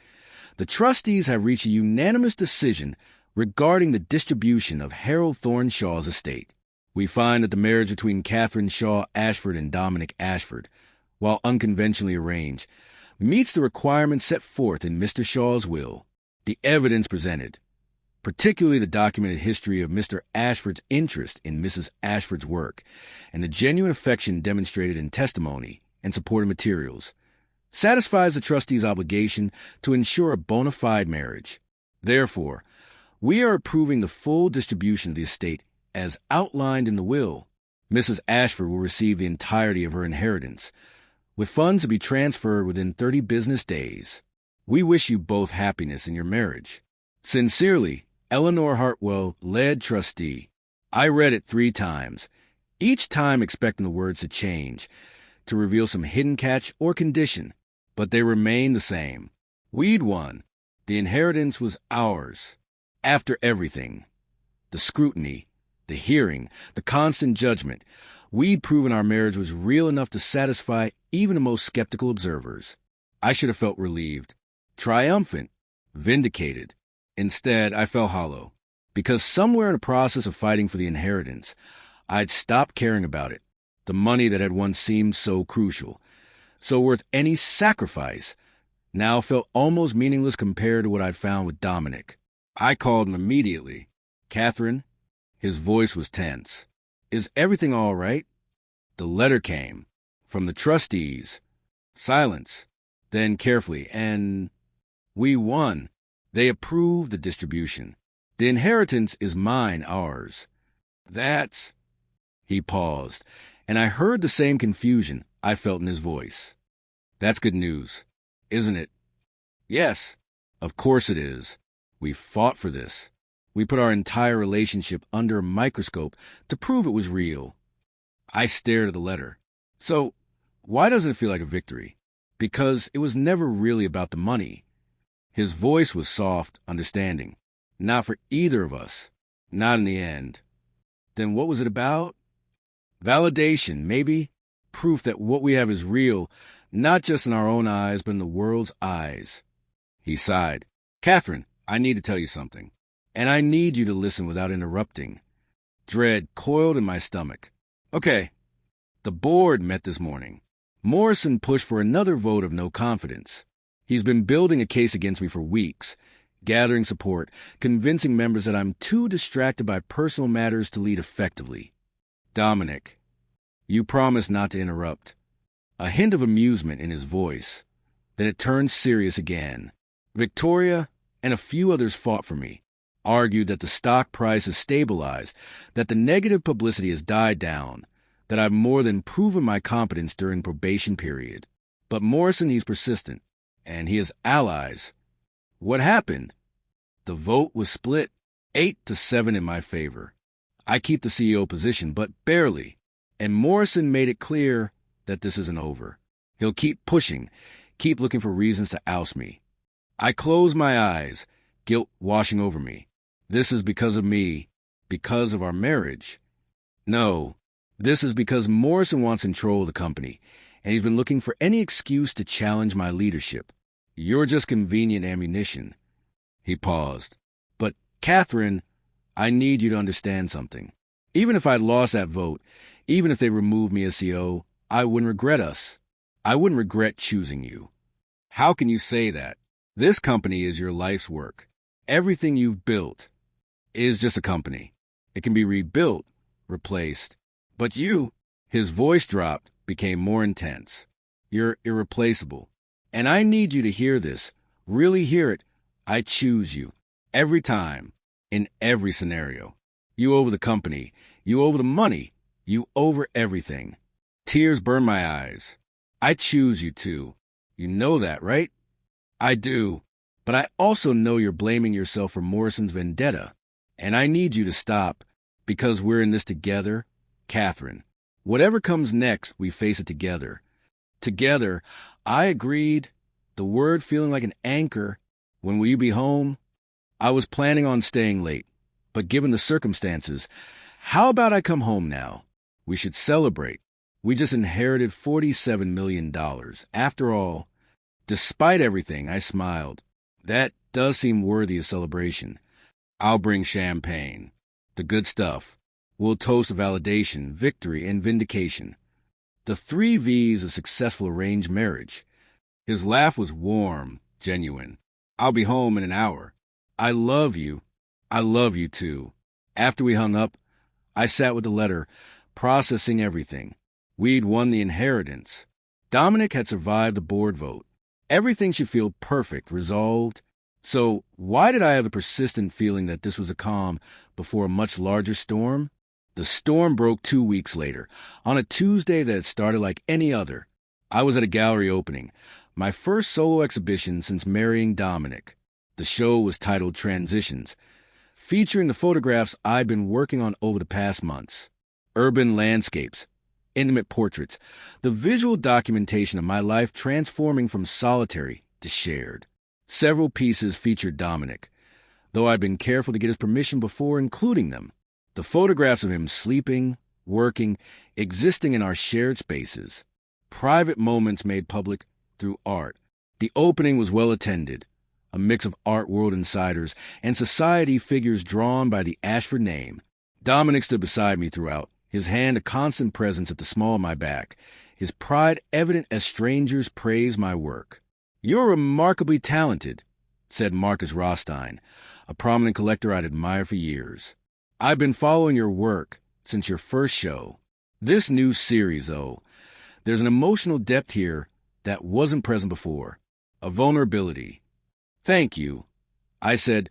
the trustees have reached a unanimous decision regarding the distribution of Harold Thorne Shaw's estate. We find that the marriage between Catherine Shaw Ashford and Dominic Ashford, while unconventionally arranged, meets the requirements set forth in Mr. Shaw's will. The evidence presented, particularly the documented history of Mr. Ashford's interest in Mrs. Ashford's work, and the genuine affection demonstrated in testimony and supporting materials, satisfies the trustee's obligation to ensure a bona fide marriage. Therefore, we are approving the full distribution of the estate as outlined in the will. Mrs. Ashford will receive the entirety of her inheritance, with funds to be transferred within 30 business days. We wish you both happiness in your marriage. Sincerely, Eleanor Hartwell, lead trustee. I read it 3 times, each time expecting the words to change, to reveal some hidden catch or condition, but they remained the same. We'd won. The inheritance was ours. After everything, the scrutiny, the hearing, the constant judgment, we'd proven our marriage was real enough to satisfy even the most skeptical observers. I should have felt relieved, triumphant, vindicated. Instead, I felt hollow, because somewhere in the process of fighting for the inheritance, I'd stopped caring about it, the money that had once seemed so crucial, so worth any sacrifice, now felt almost meaningless compared to what I'd found with Dominic. I called him immediately. Catherine? His voice was tense. Is everything all right? The letter came. From the trustees. Silence. Then carefully, and we won. They approved the distribution. The inheritance is mine, ours. That's... He paused, and I heard the same confusion I felt in his voice. That's good news, isn't it? Yes, of course it is. We fought for this. We put our entire relationship under a microscope to prove it was real. I stared at the letter. So, why doesn't it feel like a victory? Because it was never really about the money. His voice was soft, understanding. Not for either of us. Not in the end. Then what was it about? Validation, maybe? Proof that what we have is real, not just in our own eyes, but in the world's eyes. He sighed. Catherine, I need to tell you something. And I need you to listen without interrupting. Dread coiled in my stomach. Okay. The board met this morning. Morrison pushed for another vote of no confidence. He's been building a case against me for weeks, gathering support, convincing members that I'm too distracted by personal matters to lead effectively. Dominic, you promised not to interrupt. A hint of amusement in his voice. Then it turned serious again. Victoria and a few others fought for me, argued that the stock price has stabilized, that the negative publicity has died down, that I've more than proven my competence during probation period. But Morrison, he's persistent, and he has allies. What happened? The vote was split, 8-7 in my favor. I keep the CEO position, but barely, and Morrison made it clear that this isn't over. He'll keep pushing, keep looking for reasons to oust me. I closed my eyes, guilt washing over me. This is because of me, because of our marriage. No, this is because Morrison wants control of the company, and he's been looking for any excuse to challenge my leadership. You're just convenient ammunition. He paused. But, Catherine, I need you to understand something. Even if I'd lost that vote, even if they removed me as CEO, I wouldn't regret us. I wouldn't regret choosing you. How can you say that? This company is your life's work. Everything you've built is just a company. It can be rebuilt, replaced. But you, his voice dropped, became more intense. You're irreplaceable. And I need you to hear this. Really hear it. I choose you. Every time. In every scenario. You over the company. You over the money. You over everything. Tears burn my eyes. I choose you too. You know that, right? I do. But I also know you're blaming yourself for Morrison's vendetta. And I need you to stop, because we're in this together, Catherine. Whatever comes next, we face it together. Together, I agreed, the word feeling like an anchor. When will you be home? I was planning on staying late, but given the circumstances, how about I come home now? We should celebrate. We just inherited $47 million. After all, despite everything, I smiled. That does seem worthy of celebration. I'll bring champagne. The good stuff. We'll toast validation, victory, and vindication. The 3 V's of successful arranged marriage. His laugh was warm, genuine. I'll be home in an hour. I love you. I love you too. After we hung up, I sat with the letter, processing everything. We'd won the inheritance. Dominic had survived the board vote. Everything should feel perfect, resolved. So why did I have a persistent feeling that this was a calm before a much larger storm? The storm broke 2 weeks later, on a Tuesday that had started like any other. I was at a gallery opening, my first solo exhibition since marrying Dominic. The show was titled Transitions, featuring the photographs I'd been working on over the past months. Urban landscapes, intimate portraits, the visual documentation of my life transforming from solitary to shared. Several pieces featured Dominic, though I'd been careful to get his permission before including them. The photographs of him sleeping, working, existing in our shared spaces. Private moments made public through art. The opening was well attended, a mix of art world insiders and society figures drawn by the Ashford name. Dominic stood beside me throughout, his hand a constant presence at the small of my back, his pride evident as strangers praised my work. "You're remarkably talented," said Marcus Rothstein, a prominent collector I'd admired for years. "I've been following your work since your first show. This new series, though, there's an emotional depth here that wasn't present before, a vulnerability." "Thank you," I said,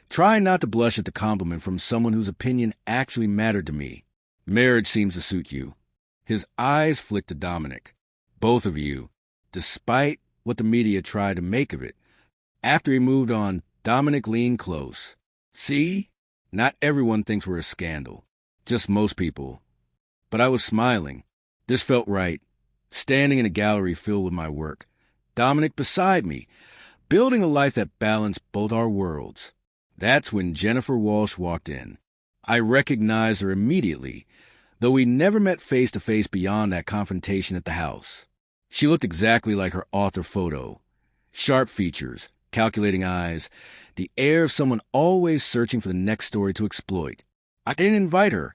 trying not to blush at the compliment from someone whose opinion actually mattered to me. "Marriage seems to suit you." His eyes flicked to Dominic. "Both of you, despite what the media tried to make of it." After he moved on, Dominic leaned close. "See? Not everyone thinks we're a scandal. Just most people." But I was smiling. This felt right. Standing in a gallery filled with my work. Dominic beside me, building a life that balanced both our worlds. That's when Jennifer Walsh walked in. I recognized her immediately, though we never met face to face beyond that confrontation at the house. She looked exactly like her author photo. Sharp features, calculating eyes, the air of someone always searching for the next story to exploit. I didn't invite her.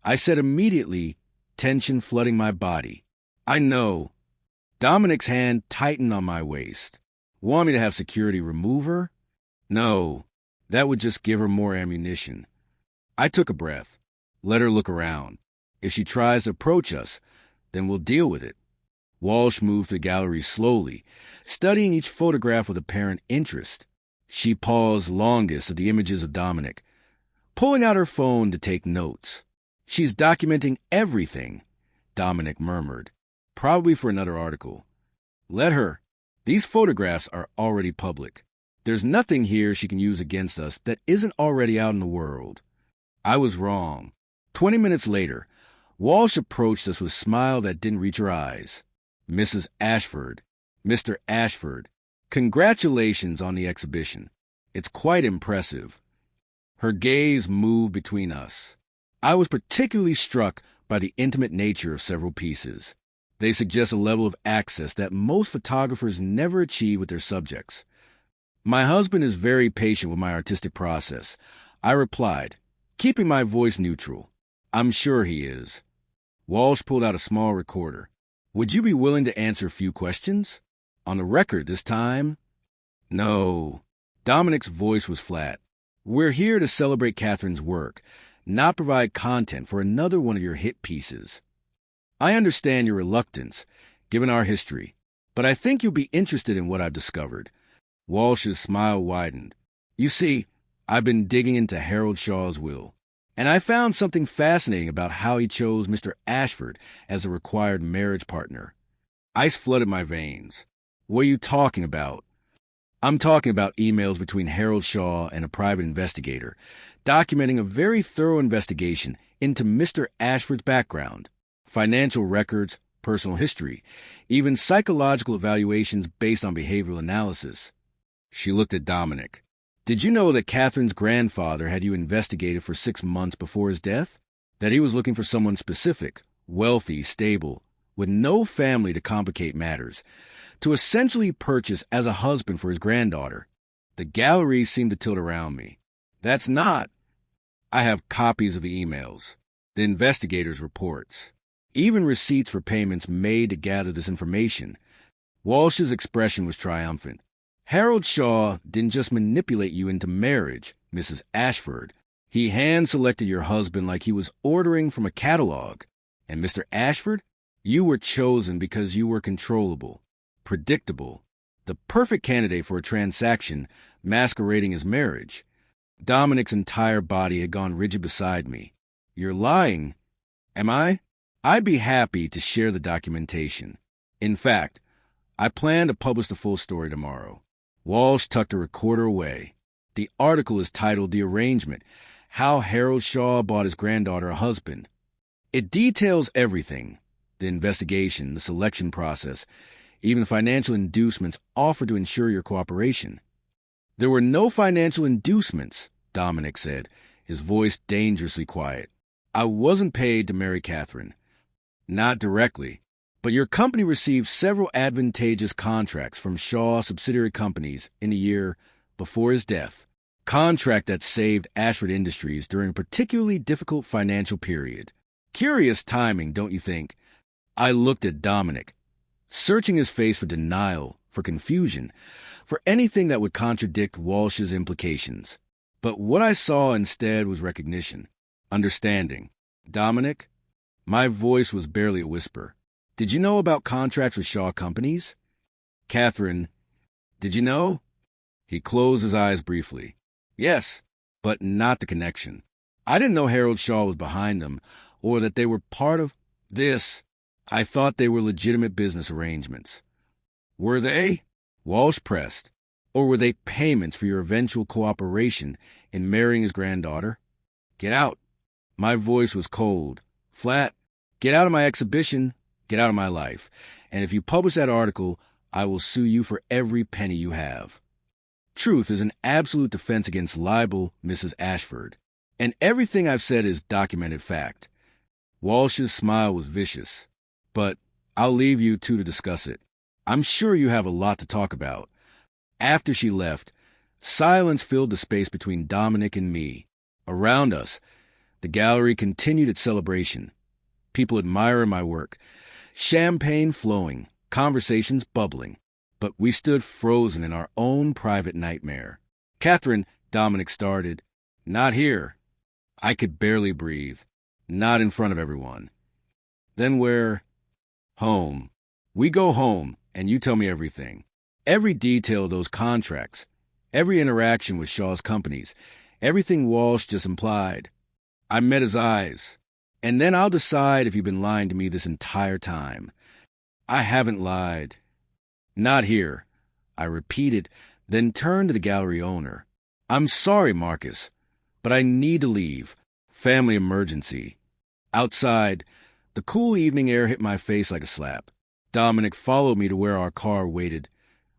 I said immediately, tension flooding my body. "I know." Dominic's hand tightened on my waist. "Want me to have security remove her?" "No, that would just give her more ammunition." I took a breath. Let her look around. If she tries to approach us, then we'll deal with it. Walsh moved the gallery slowly, studying each photograph with apparent interest. She paused longest at the images of Dominic, pulling out her phone to take notes. "She's documenting everything," Dominic murmured, "probably for another article." "Let her. These photographs are already public. There's nothing here she can use against us that isn't already out in the world." I was wrong. 20 minutes later, Walsh approached us with a smile that didn't reach her eyes. "Mrs. Ashford, Mr. Ashford, congratulations on the exhibition. It's quite impressive. Her gaze moved between us. I was particularly struck by the intimate nature of several pieces. They suggest a level of access that most photographers never achieve with their subjects. My husband is very patient with my artistic process. I replied, keeping my voice neutral. I'm sure he is. Walsh pulled out a small recorder. Would you be willing to answer a few questions? On the record this time? No. Dominic's voice was flat. We're here to celebrate Catherine's work, not provide content for another one of your hit pieces. I understand your reluctance, given our history, but I think you'll be interested in what I've discovered. Walsh's smile widened. You see, I've been digging into Harold Shaw's will, and I found something fascinating about how he chose Mr. Ashford as a required marriage partner. Ice flooded my veins. What are you talking about? I'm talking about emails between Harold Shaw and a private investigator, documenting a very thorough investigation into Mr. Ashford's background, financial records, personal history, even psychological evaluations based on behavioral analysis. She looked at Dominic. Did you know that Catherine's grandfather had you investigated for 6 months before his death? That he was looking for someone specific, wealthy, stable, with no family to complicate matters, to essentially purchase as a husband for his granddaughter? The gallery seemed to tilt around me. That's not. I have copies of the emails, the investigators' reports, even receipts for payments made to gather this information. Walsh's expression was triumphant. Harold Shaw didn't just manipulate you into marriage, Mrs. Ashford. He hand-selected your husband like he was ordering from a catalog. And Mr. Ashford, you were chosen because you were controllable, predictable, the perfect candidate for a transaction masquerading as marriage. Dominic's entire body had gone rigid beside me. You're lying. Am I? I'd be happy to share the documentation. In fact, I plan to publish the full story tomorrow. Walsh tucked a recorder away. The article is titled The Arrangement, How Harold Shaw Bought His Granddaughter a Husband. It details everything, the investigation, the selection process, even financial inducements offered to ensure your cooperation. There were no financial inducements, Dominic said, his voice dangerously quiet. I wasn't paid to marry Catherine. Not directly. But your company received several advantageous contracts from Shaw subsidiary companies in the year before his death. Contract that saved Ashford Industries during a particularly difficult financial period. Curious timing, don't you think? I looked at Dominic, searching his face for denial, for confusion, for anything that would contradict Walsh's implications. But what I saw instead was recognition, understanding. Dominic, my voice was barely a whisper. Did you know about contracts with Shaw companies? Catherine, did you know? He closed his eyes briefly. Yes, but not the connection. I didn't know Harold Shaw was behind them, or that they were part of this. I thought they were legitimate business arrangements. Were they? Walsh pressed. Or were they payments for your eventual cooperation in marrying his granddaughter? Get out. My voice was cold, flat. Get out of my exhibition. Get out of my life. And if you publish that article, I will sue you for every penny you have. Truth is an absolute defense against libel, Mrs. Ashford. And everything I've said is documented fact. Walsh's smile was vicious. But I'll leave you two to discuss it. I'm sure you have a lot to talk about. After she left, silence filled the space between Dominic and me. Around us, the gallery continued its celebration. People admiring my work. Champagne flowing, conversations bubbling. But we stood frozen in our own private nightmare. Catherine, Dominic started. Not here. I could barely breathe. Not in front of everyone. Then where? Home. We go home, and you tell me everything. Every detail of those contracts. Every interaction with Shaw's companies. Everything Walsh just implied. I met his eyes. And then I'll decide if you've been lying to me this entire time. I haven't lied. Not here. I repeated, then turned to the gallery owner. I'm sorry, Marcus, but I need to leave. Family emergency. Outside, the cool evening air hit my face like a slap. Dominic followed me to where our car waited,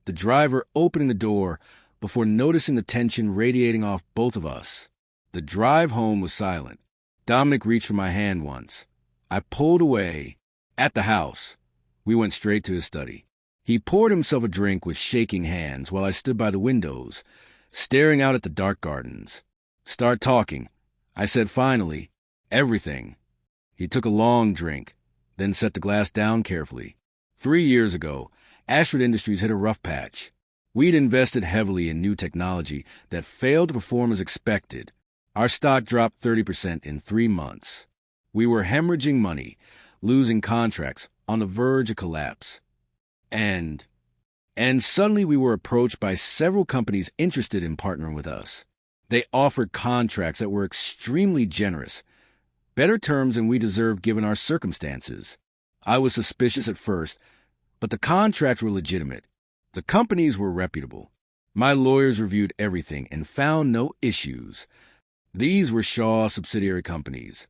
the driver opening the door before noticing the tension radiating off both of us. The drive home was silent. Dominic reached for my hand once. I pulled away. At the house, we went straight to his study. He poured himself a drink with shaking hands while I stood by the windows, staring out at the dark gardens. "Start talking," I said finally. "Everything." He took a long drink, then set the glass down carefully. 3 years ago, Ashford Industries hit a rough patch. We'd invested heavily in new technology that failed to perform as expected. Our stock dropped 30% in 3 months. We were hemorrhaging money, losing contracts, on the verge of collapse. And suddenly we were approached by several companies interested in partnering with us. They offered contracts that were extremely generous, better terms than we deserved given our circumstances. I was suspicious at first, but the contracts were legitimate. The companies were reputable. My lawyers reviewed everything and found no issues. These were Shaw subsidiary companies.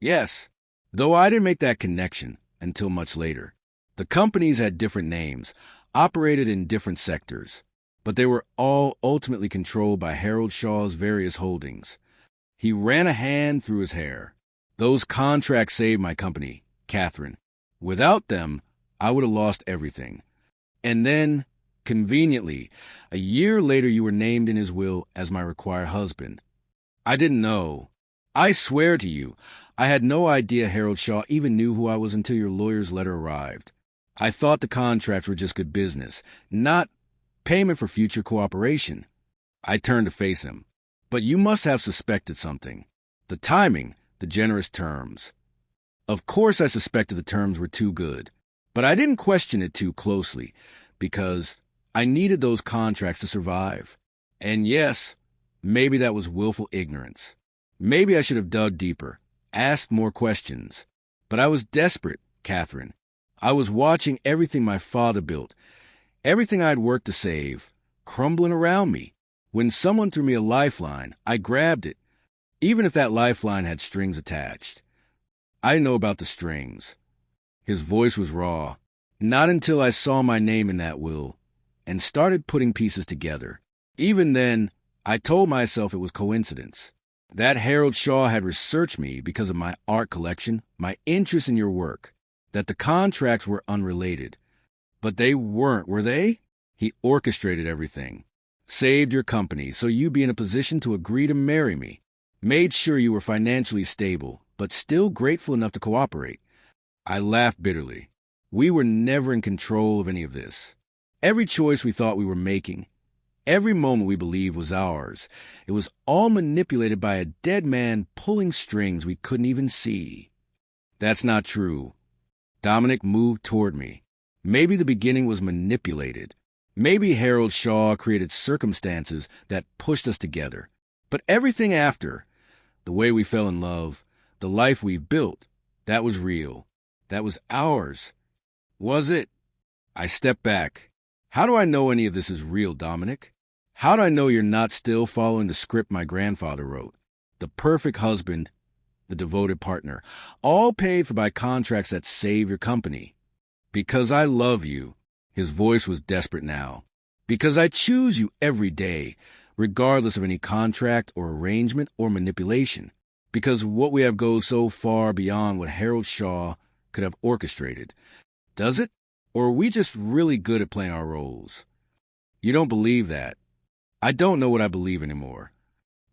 Yes, though I didn't make that connection until much later. The companies had different names, operated in different sectors, but they were all ultimately controlled by Harold Shaw's various holdings. He ran a hand through his hair. "Those contracts saved my company, Catherine. Without them, I would have lost everything." And then, conveniently, a year later you were named in his will as my required husband. I didn't know. I swear to you, I had no idea Harold Shaw even knew who I was until your lawyer's letter arrived. I thought the contracts were just good business, not payment for future cooperation. I turned to face him. "But you must have suspected something. The timing, the generous terms." Of course I suspected the terms were too good, but I didn't question it too closely, because I needed those contracts to survive. And yes, maybe that was willful ignorance. Maybe I should have dug deeper, asked more questions. But I was desperate, Catherine. I was watching everything my father built, everything I'd worked to save, crumbling around me. When someone threw me a lifeline, I grabbed it, even if that lifeline had strings attached. I didn't know about the strings. His voice was raw. Not until I saw my name in that will and started putting pieces together. Even then, I told myself it was coincidence. That Harold Shaw had researched me because of my art collection, my interest in your work, that the contracts were unrelated. But they weren't, were they? He orchestrated everything. Saved your company so you'd be in a position to agree to marry me. Made sure you were financially stable, but still grateful enough to cooperate. I laughed bitterly. We were never in control of any of this. Every choice we thought we were making, every moment we believed was ours, it was all manipulated by a dead man pulling strings we couldn't even see. That's not true. Dominic moved toward me. Maybe the beginning was manipulated. Maybe Harold Shaw created circumstances that pushed us together. But everything after, the way we fell in love, the life we've built, that was real. That was ours. Was it? I stepped back. How do I know any of this is real, Dominic? How do I know you're not still following the script my grandfather wrote? The perfect husband, the devoted partner, all paid for by contracts that save your company. Because I love you. His voice was desperate now. Because I choose you every day, regardless of any contract or arrangement or manipulation. Because what we have goes so far beyond what Harold Shaw could have orchestrated. Does it? Or are we just really good at playing our roles? You don't believe that. I don't know what I believe anymore.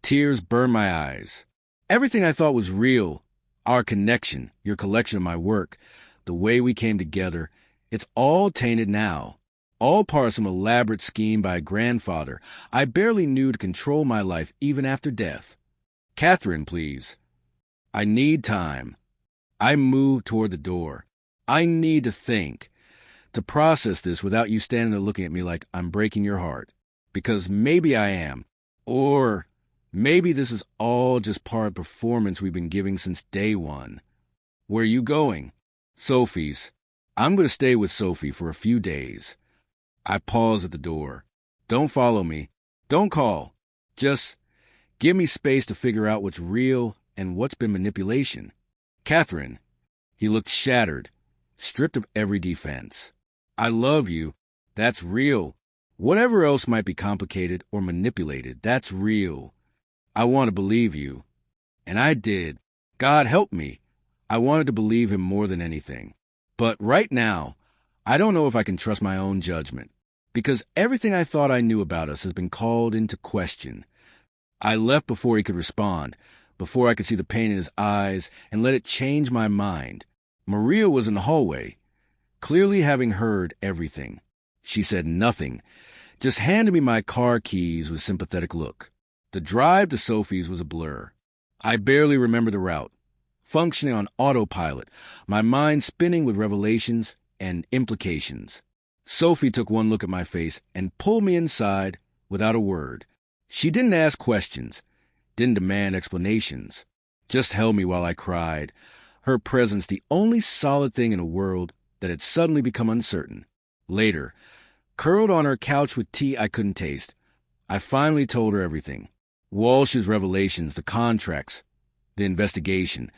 Tears burned my eyes. Everything I thought was real, our connection, your collection of my work, the way we came together, it's all tainted now. All part of some elaborate scheme by a grandfather I barely knew to control my life even after death. Catherine, please. I need time. I moved toward the door. I need to think, to process this without you standing there looking at me like I'm breaking your heart. Because maybe I am. Or maybe this is all just part of the performance we've been giving since day one. Where are you going? Sophie's. I'm going to stay with Sophie for a few days. I paused at the door. Don't follow me. Don't call. Just give me space to figure out what's real and what's been manipulation. Catherine. He looked shattered, stripped of every defense. I love you. That's real. Whatever else might be complicated or manipulated, that's real. I want to believe you. And I did. God help me. I wanted to believe him more than anything. But right now, I don't know if I can trust my own judgment, because everything I thought I knew about us has been called into question. I left before he could respond, before I could see the pain in his eyes and let it change my mind. Maria was in the hallway, clearly having heard everything. She said nothing, just handed me my car keys with a sympathetic look. The drive to Sophie's was a blur. I barely remember the route, functioning on autopilot, my mind spinning with revelations and implications. Sophie took one look at my face and pulled me inside without a word. She didn't ask questions, didn't demand explanations, just held me while I cried, her presence the only solid thing in a world that had suddenly become uncertain. Later, curled on her couch with tea I couldn't taste, I finally told her everything. Walsh's revelations, the contracts, the investigation,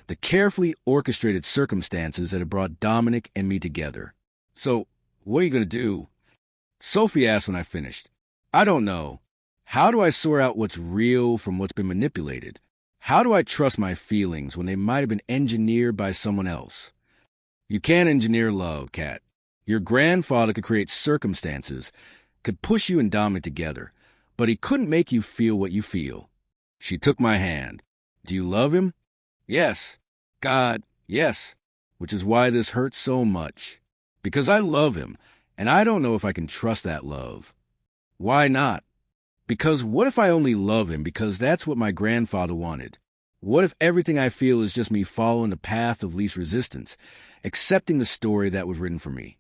the carefully orchestrated circumstances that had brought Dominic and me together. So, what are you going to do? Sophie asked when I finished. I don't know. How do I sort out what's real from what's been manipulated? How do I trust my feelings when they might have been engineered by someone else? You can't engineer love, Kat. Your grandfather could create circumstances, could push you and Dominic together, but he couldn't make you feel what you feel. She took my hand. Do you love him? Yes. God, yes. Which is why this hurts so much. Because I love him, and I don't know if I can trust that love. Why not? Because what if I only love him because that's what my grandfather wanted? What if everything I feel is just me following the path of least resistance, accepting the story that was written for me?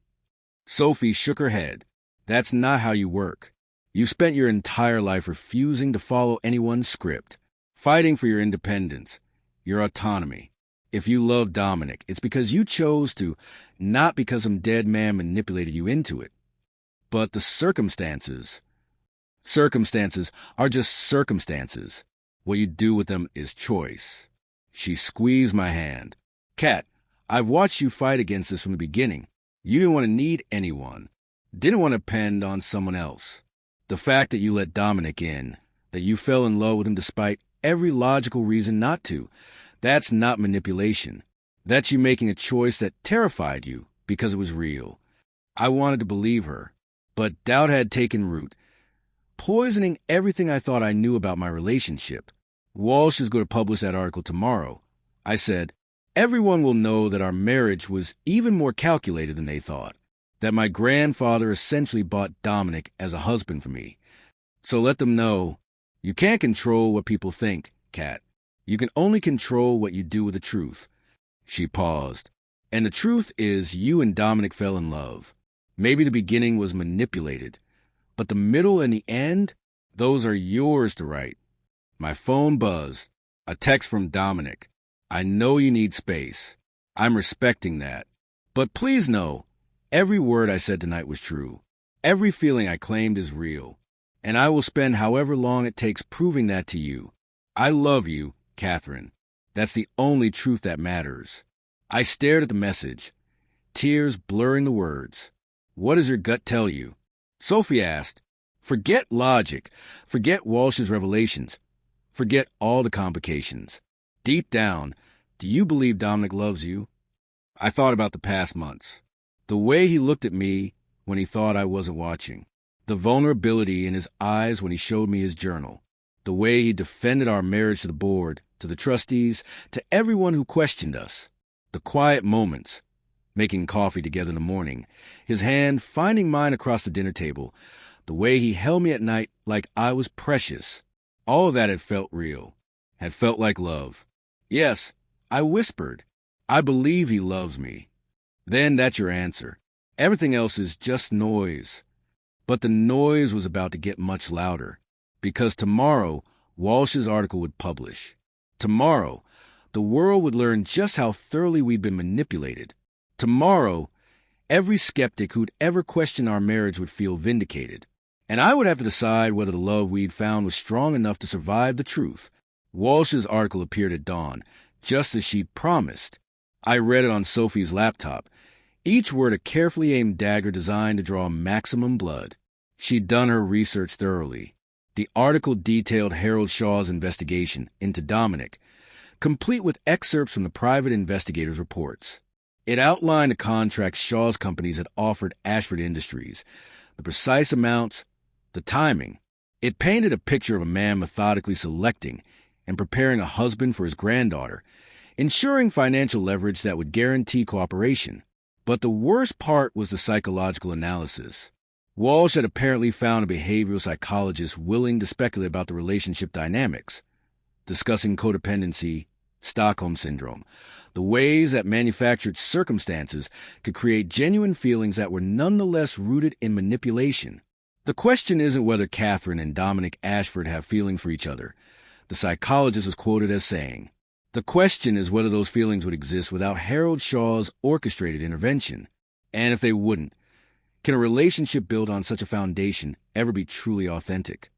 Sophie shook her head. That's not how you work. You spent your entire life refusing to follow anyone's script, fighting for your independence, your autonomy. If you love Dominic, it's because you chose to, not because some dead man manipulated you into it. But the circumstances are just circumstances. What you do with them is choice. She squeezed my hand. Kat, I've watched you fight against this from the beginning. You didn't want to need anyone. Didn't want to depend on someone else. The fact that you let Dominic in, that you fell in love with him despite every logical reason not to, that's not manipulation. That's you making a choice that terrified you because it was real. I wanted to believe her, but doubt had taken root, poisoning everything I thought I knew about my relationship. Walsh is going to publish that article tomorrow. I said, everyone will know that our marriage was even more calculated than they thought, that my grandfather essentially bought Dominic as a husband for me. So let them know, you can't control what people think, Kat. You can only control what you do with the truth. She paused. And the truth is you and Dominic fell in love. Maybe the beginning was manipulated, but the middle and the end, those are yours to write. My phone buzzed. A text from Dominic. I know you need space. I'm respecting that. But please know, every word I said tonight was true. Every feeling I claimed is real. And I will spend however long it takes proving that to you. I love you, Catherine. That's the only truth that matters. I stared at the message, tears blurring the words. What does your gut tell you? Sophie asked. Forget logic. Forget Walsh's revelations. Forget all the complications. Deep down, do you believe Dominic loves you? I thought about the past months. The way he looked at me when he thought I wasn't watching. The vulnerability in his eyes when he showed me his journal. The way he defended our marriage to the board, to the trustees, to everyone who questioned us. The quiet moments, making coffee together in the morning, his hand finding mine across the dinner table, the way he held me at night like I was precious. All of that had felt real, had felt like love. Yes, I whispered, I believe he loves me. Then that's your answer. Everything else is just noise. But the noise was about to get much louder, because tomorrow Walsh's article would publish. Tomorrow, the world would learn just how thoroughly we'd been manipulated. Tomorrow, every skeptic who'd ever questioned our marriage would feel vindicated. And I would have to decide whether the love we'd found was strong enough to survive the truth. Walsh's article appeared at dawn, just as she'd promised. I read it on Sophie's laptop, each word a carefully aimed dagger designed to draw maximum blood. She'd done her research thoroughly. The article detailed Harold Shaw's investigation into Dominic, complete with excerpts from the private investigators' reports. It outlined the contracts Shaw's companies had offered Ashford Industries, the precise amounts, the timing. It painted a picture of a man methodically selecting and preparing a husband for his granddaughter, ensuring financial leverage that would guarantee cooperation. But the worst part was the psychological analysis. Walsh had apparently found a behavioral psychologist willing to speculate about the relationship dynamics, discussing codependency, Stockholm Syndrome, the ways that manufactured circumstances could create genuine feelings that were nonetheless rooted in manipulation. The question isn't whether Catherine and Dominic Ashford have feelings for each other. The psychologist was quoted as saying, "The question is whether those feelings would exist without Harold Shaw's orchestrated intervention. And if they wouldn't, can a relationship built on such a foundation ever be truly authentic?"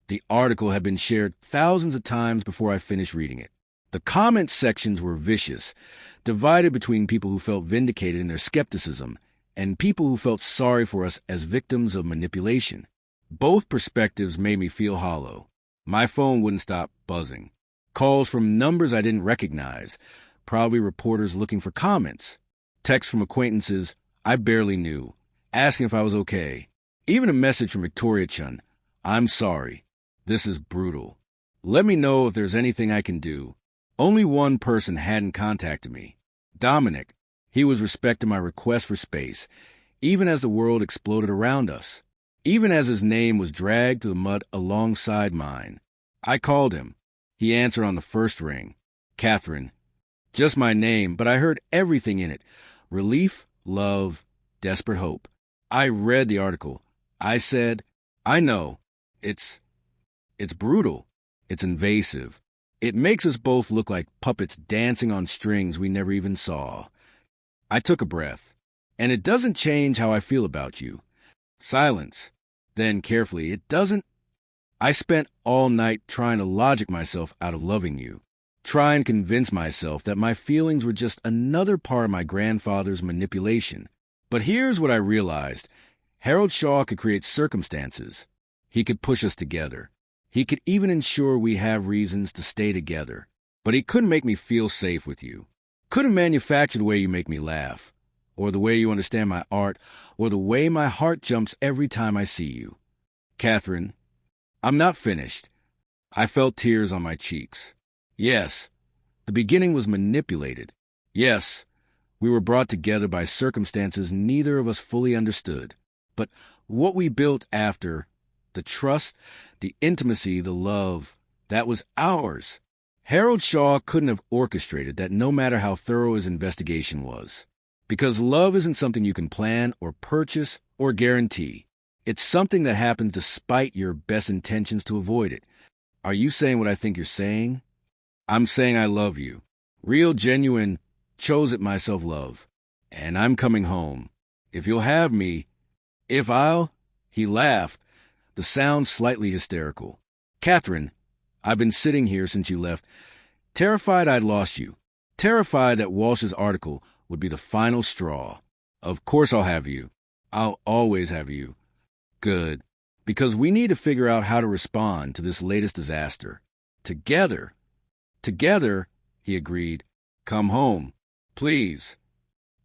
The article had been shared thousands of times before I finished reading it. The comment sections were vicious, divided between people who felt vindicated in their skepticism and people who felt sorry for us as victims of manipulation. Both perspectives made me feel hollow. My phone wouldn't stop buzzing. Calls from numbers I didn't recognize, probably reporters looking for comments. Texts from acquaintances I barely knew, asking if I was okay. Even a message from Victoria Chun, "I'm sorry. This is brutal. Let me know if there's anything I can do." Only one person hadn't contacted me. Dominic. He was respecting my request for space, even as the world exploded around us, even as his name was dragged through the mud alongside mine. I called him. He answered on the first ring. "Catherine." Just my name, but I heard everything in it. Relief, love, desperate hope. I read the article. I said, "I know. It's brutal. It's invasive. It makes us both look like puppets dancing on strings we never even saw." I took a breath. "And it doesn't change how I feel about you." Silence. Then, carefully, "It doesn't." I spent all night trying to logic myself out of loving you, try and convince myself that my feelings were just another part of my grandfather's manipulation. But here's what I realized. Harold Shaw could create circumstances. He could push us together. He could even ensure we have reasons to stay together. But he couldn't make me feel safe with you. Couldn't manufacture the way you make me laugh, or the way you understand my art, or the way my heart jumps every time I see you. Catherine, I'm not finished. I felt tears on my cheeks. Yes, the beginning was manipulated. Yes, we were brought together by circumstances neither of us fully understood. But what we built after, the trust, the intimacy, the love, that was ours. Harold Shaw couldn't have orchestrated that, no matter how thorough his investigation was. Because love isn't something you can plan or purchase or guarantee. It's something that happens despite your best intentions to avoid it. Are you saying what I think you're saying? I'm saying I love you. Real, genuine, chose it myself love. And I'm coming home. If you'll have me, if I'll... He laughed, the sound slightly hysterical. Catherine, I've been sitting here since you left, terrified I'd lost you, terrified that Walsh's article would be the final straw. Of course I'll have you. I'll always have you. Good. Because we need to figure out how to respond to this latest disaster. Together. Together, he agreed. Come home. Please.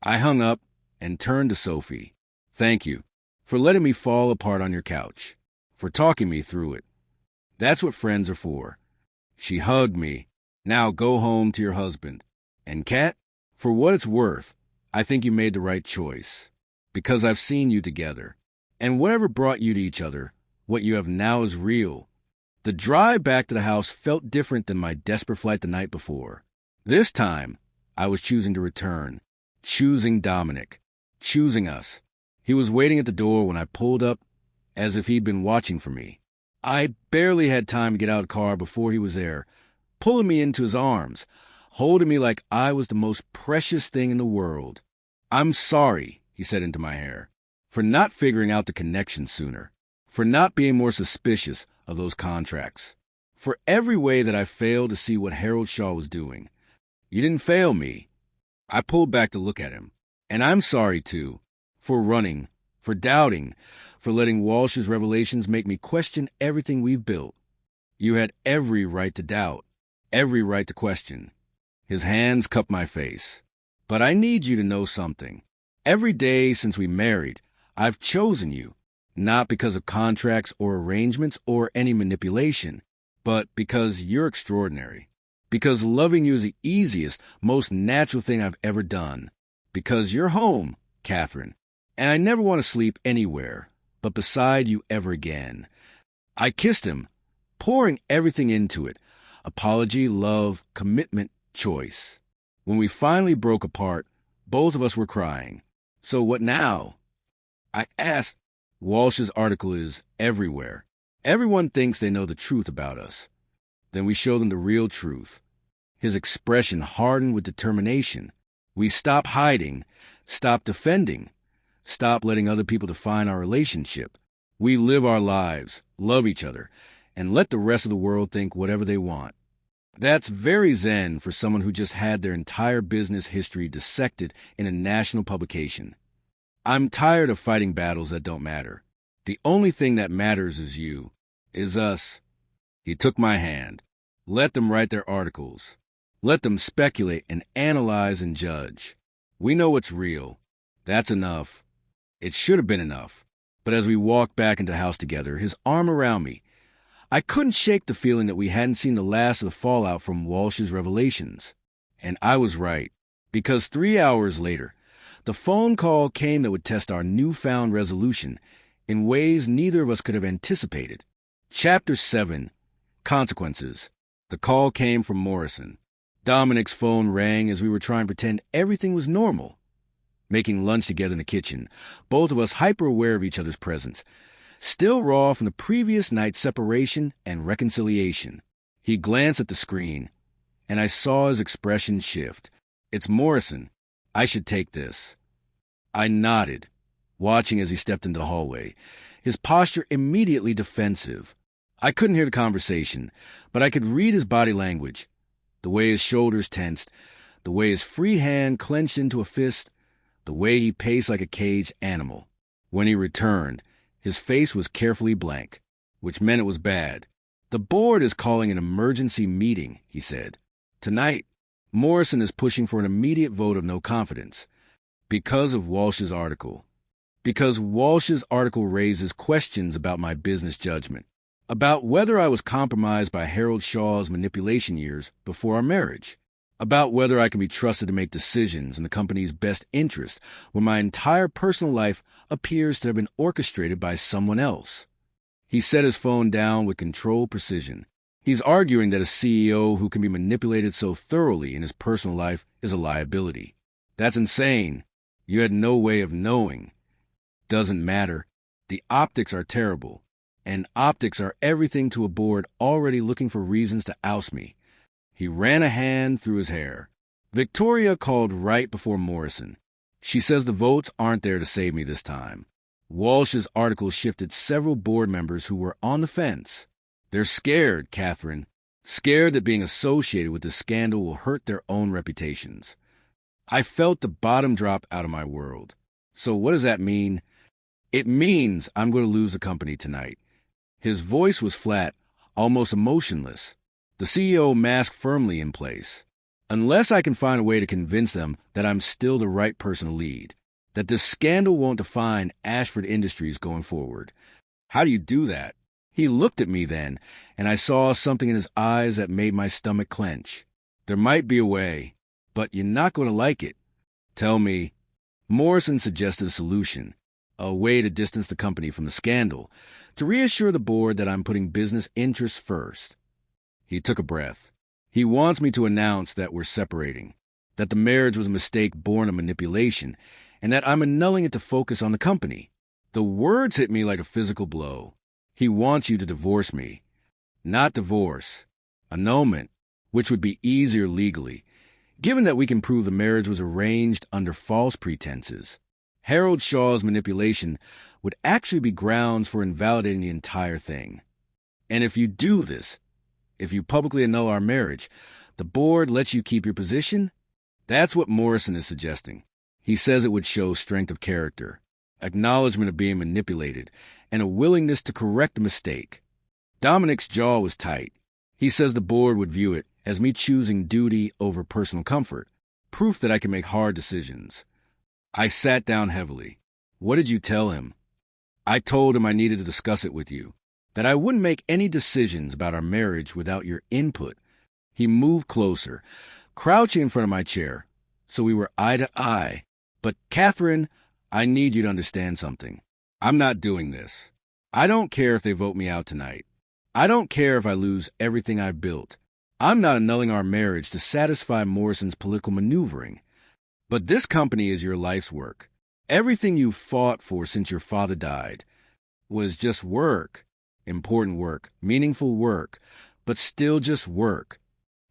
I hung up and turned to Sophie. Thank you for letting me fall apart on your couch, for talking me through it. That's what friends are for. She hugged me. Now go home to your husband. And Kat, for what it's worth, I think you made the right choice. Because I've seen you together. And whatever brought you to each other, what you have now is real. The drive back to the house felt different than my desperate flight the night before. This time, I was choosing to return. Choosing Dominic. Choosing us. He was waiting at the door when I pulled up, as if he'd been watching for me. I barely had time to get out of the car before he was there, pulling me into his arms, holding me like I was the most precious thing in the world. I'm sorry, he said into my hair, for not figuring out the connection sooner, for not being more suspicious of those contracts, for every way that I failed to see what Harold Shaw was doing. You didn't fail me. I pulled back to look at him. And I'm sorry, too, for running, for doubting, for letting Walsh's revelations make me question everything we've built. You had every right to doubt, every right to question. His hands cupped my face. But I need you to know something. Every day since we married, I've chosen you, not because of contracts or arrangements or any manipulation, but because you're extraordinary. Because loving you is the easiest, most natural thing I've ever done. Because you're home, Catherine, and I never want to sleep anywhere but beside you ever again. I kissed him, pouring everything into it. Apology, love, commitment, choice. When we finally broke apart, both of us were crying. So what now? I asked. Walsh's article is everywhere. Everyone thinks they know the truth about us. Then we show them the real truth. His expression hardened with determination. We stop hiding, stop defending, stop letting other people define our relationship. We live our lives, love each other, and let the rest of the world think whatever they want. That's very zen for someone who just had their entire business history dissected in a national publication. I'm tired of fighting battles that don't matter. The only thing that matters is you, is us. He took my hand. Let them write their articles. Let them speculate and analyze and judge. We know what's real. That's enough. It should have been enough. But as we walked back into the house together, his arm around me, I couldn't shake the feeling that we hadn't seen the last of the fallout from Walsh's revelations. And I was right, because 3 hours later, the phone call came that would test our newfound resolution in ways neither of us could have anticipated. Chapter 7, Consequences. The call came from Morrison. Dominic's phone rang as we were trying to pretend everything was normal. Making lunch together in the kitchen, both of us hyper-aware of each other's presence, still raw from the previous night's separation and reconciliation. He glanced at the screen, and I saw his expression shift. It's Morrison. I should take this. I nodded, watching as he stepped into the hallway, his posture immediately defensive. I couldn't hear the conversation, but I could read his body language, the way his shoulders tensed, the way his free hand clenched into a fist, the way he paced like a caged animal. When he returned, his face was carefully blank, which meant it was bad. The board is calling an emergency meeting, he said. Tonight, Morrison is pushing for an immediate vote of no confidence because of Walsh's article. Because Walsh's article raises questions about my business judgment, about whether I was compromised by Harold Shaw's manipulation years before our marriage, about whether I can be trusted to make decisions in the company's best interest when my entire personal life appears to have been orchestrated by someone else. He set his phone down with controlled precision. He's arguing that a CEO who can be manipulated so thoroughly in his personal life is a liability. That's insane. You had no way of knowing. Doesn't matter. The optics are terrible. And optics are everything to a board already looking for reasons to oust me. He ran a hand through his hair. Victoria called right before Morrison. She says the votes aren't there to save me this time. Walsh's article shifted several board members who were on the fence. They're scared, Catherine. Scared that being associated with this scandal will hurt their own reputations. I felt the bottom drop out of my world. So what does that mean? It means I'm going to lose the company tonight. His voice was flat, almost emotionless. The CEO mask firmly in place. Unless I can find a way to convince them that I'm still the right person to lead, that this scandal won't define Ashford Industries going forward. How do you do that? He looked at me then, and I saw something in his eyes that made my stomach clench. There might be a way, but you're not going to like it. Tell me. Morrison suggested a solution, a way to distance the company from the scandal, to reassure the board that I'm putting business interests first. He took a breath. He wants me to announce that we're separating, that the marriage was a mistake born of manipulation, and that I'm annulling it to focus on the company. The words hit me like a physical blow. He wants you to divorce me. Not divorce. Annulment, which would be easier legally, given that we can prove the marriage was arranged under false pretenses. Harold Shaw's manipulation would actually be grounds for invalidating the entire thing. And if you do this, if you publicly annul our marriage, the board lets you keep your position? That's what Morrison is suggesting. He says it would show strength of character. acknowledgement of being manipulated, and a willingness to correct a mistake. Dominic's jaw was tight. He says the board would view it as me choosing duty over personal comfort, proof that I can make hard decisions. I sat down heavily. What did you tell him? I told him I needed to discuss it with you, that I wouldn't make any decisions about our marriage without your input. He moved closer, crouching in front of my chair, so we were eye to eye. But, Catherine, I need you to understand something. I'm not doing this. I don't care if they vote me out tonight. I don't care if I lose everything I've built. I'm not annulling our marriage to satisfy Morrison's political maneuvering. But this company is your life's work. Everything you fought for since your father died was just work. Important work, meaningful work, but still just work.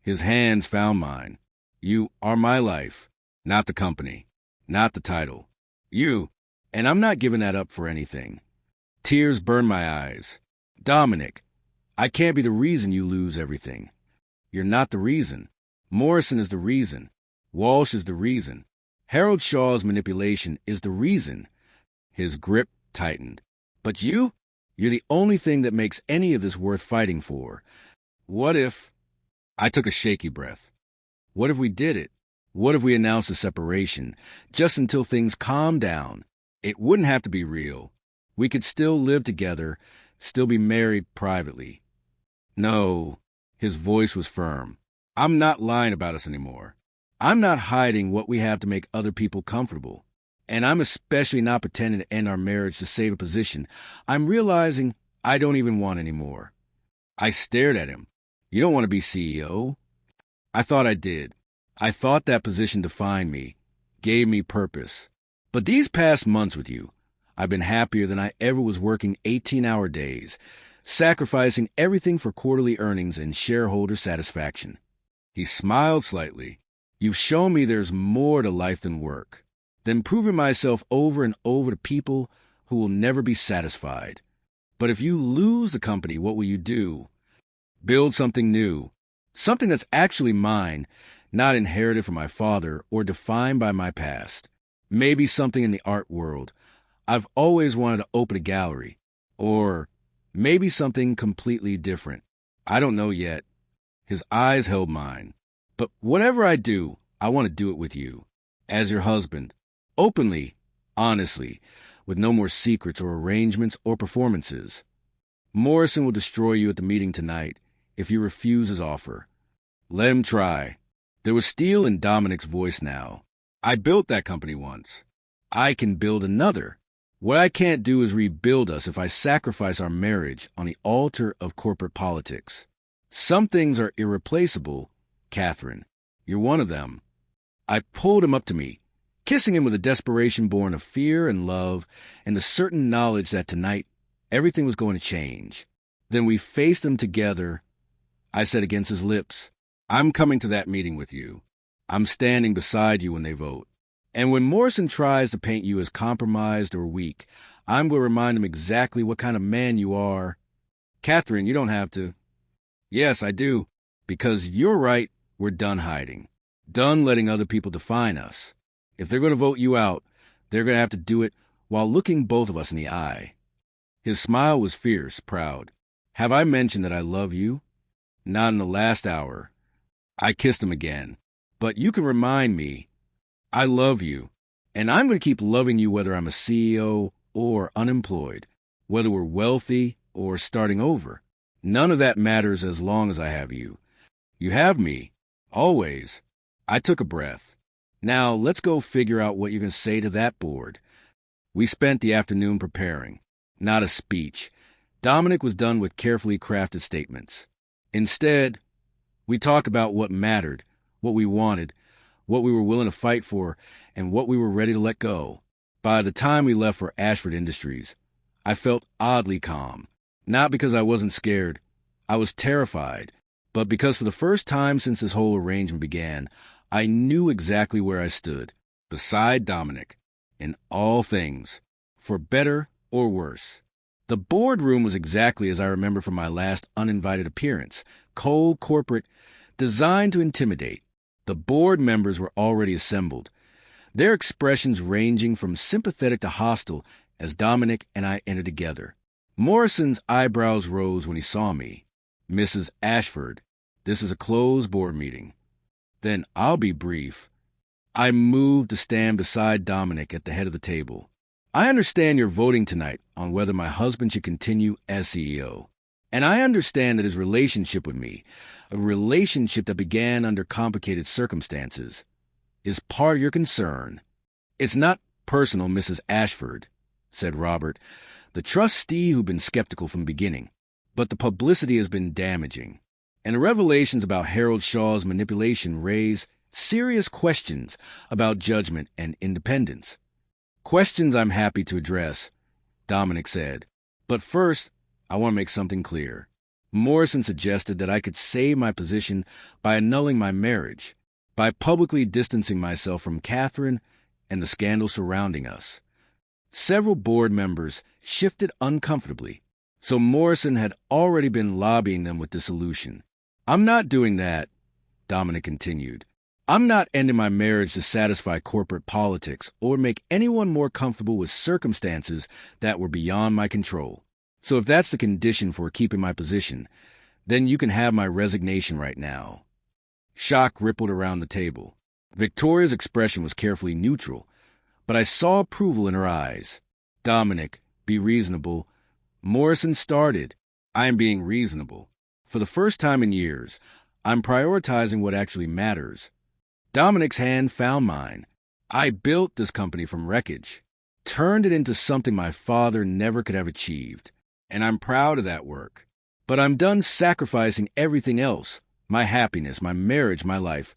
His hands found mine. You are my life, not the company, not the title. You, and I'm not giving that up for anything. Tears burned my eyes. Dominic, I can't be the reason you lose everything. You're not the reason. Morrison is the reason. Walsh is the reason. Harold Shaw's manipulation is the reason. His grip tightened. But you're the only thing that makes any of this worth fighting for. What if... I took a shaky breath. What if we did it? What if we announced a separation, just until things calmed down? It wouldn't have to be real. We could still live together, still be married privately. No, his voice was firm. I'm not lying about us anymore. I'm not hiding what we have to make other people comfortable. And I'm especially not pretending to end our marriage to save a position I'm realizing I don't even want anymore. I stared at him. You don't want to be CEO? I thought I did. I thought that position defined me, gave me purpose. But these past months with you, I've been happier than I ever was working 18-hour days, sacrificing everything for quarterly earnings and shareholder satisfaction. He smiled slightly. You've shown me there's more to life than work, than proving myself over and over to people who will never be satisfied. But if you lose the company, what will you do? Build something new, something that's actually mine, not inherited from my father or defined by my past. Maybe something in the art world. I've always wanted to open a gallery. Or maybe something completely different. I don't know yet. His eyes held mine. But whatever I do, I want to do it with you. As your husband. Openly, honestly, with no more secrets or arrangements or performances. Morrison will destroy you at the meeting tonight if you refuse his offer. Let him try. There was steel in Dominic's voice now. I built that company once. I can build another. What I can't do is rebuild us if I sacrifice our marriage on the altar of corporate politics. Some things are irreplaceable, Catherine. You're one of them. I pulled him up to me, kissing him with a desperation born of fear and love and the certain knowledge that tonight everything was going to change. Then we faced them together. I said against his lips, I'm coming to that meeting with you. I'm standing beside you when they vote. And when Morrison tries to paint you as compromised or weak, I'm going to remind him exactly what kind of man you are. Catherine, you don't have to. Yes, I do. Because you're right, we're done hiding. Done letting other people define us. If they're going to vote you out, they're going to have to do it while looking both of us in the eye. His smile was fierce, proud. Have I mentioned that I love you? Not in the last hour. I kissed him again. But you can remind me, I love you, and I'm going to keep loving you whether I'm a CEO or unemployed, whether we're wealthy or starting over. None of that matters as long as I have you. You have me, always. I took a breath. Now let's go figure out what you're going to say to that board. We spent the afternoon preparing. Not a speech. Dominic was done with carefully crafted statements. Instead, we talked about what mattered, what we wanted, what we were willing to fight for, and what we were ready to let go. By the time we left for Ashford Industries, I felt oddly calm. Not because I wasn't scared. I was terrified. But because for the first time since this whole arrangement began, I knew exactly where I stood, beside Dominic, in all things, for better or worse. The boardroom was exactly as I remember from my last uninvited appearance, cold, corporate, designed to intimidate. The board members were already assembled, their expressions ranging from sympathetic to hostile as Dominic and I entered together. Morrison's eyebrows rose when he saw me. "Mrs. Ashford, this is a closed board meeting." "Then I'll be brief." I moved to stand beside Dominic at the head of the table. "I understand you're voting tonight on whether my husband should continue as CEO. And I understand that his relationship with me, a relationship that began under complicated circumstances, is part of your concern." "It's not personal, Mrs. Ashford," said Robert, the trustee who'd been skeptical from the beginning. "But the publicity has been damaging, and the revelations about Harold Shaw's manipulation raise serious questions about judgment and independence." "Questions I'm happy to address," Dominic said. "But first, I want to make something clear. Morrison suggested that I could save my position by annulling my marriage, by publicly distancing myself from Catherine and the scandal surrounding us." Several board members shifted uncomfortably, so Morrison had already been lobbying them with dissolution. "I'm not doing that," Dominic continued. "I'm not ending my marriage to satisfy corporate politics or make anyone more comfortable with circumstances that were beyond my control. So if that's the condition for keeping my position, then you can have my resignation right now." Shock rippled around the table. Victoria's expression was carefully neutral, but I saw approval in her eyes. "Dominic, be reasonable." Morrison started. "I am being reasonable. For the first time in years, I'm prioritizing what actually matters." Dominic's hand found mine. "I built this company from wreckage, turned it into something my father never could have achieved, and I'm proud of that work. But I'm done sacrificing everything else, my happiness, my marriage, my life,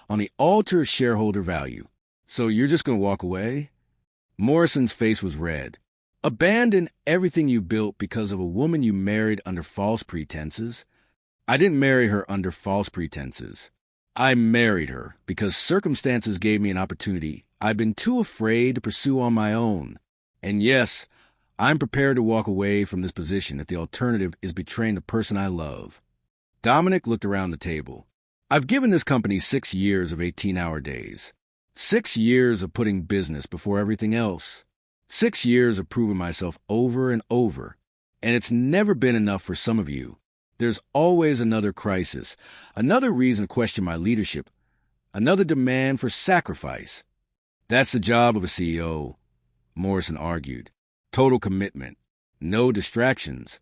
on the altar of shareholder value. So you're just going to walk away?" Morrison's face was red. "Abandon everything you built because of a woman you married under false pretenses?" "I didn't marry her under false pretenses. I married her because circumstances gave me an opportunity I've been too afraid to pursue on my own. And yes, I'm prepared to walk away from this position if the alternative is betraying the person I love." Dominic looked around the table. "I've given this company 6 years of 18-hour days. 6 years of putting business before everything else. 6 years of proving myself over and over. And it's never been enough for some of you. There's always another crisis, another reason to question my leadership, another demand for sacrifice." "That's the job of a CEO," Morrison argued. "Total commitment. No distractions."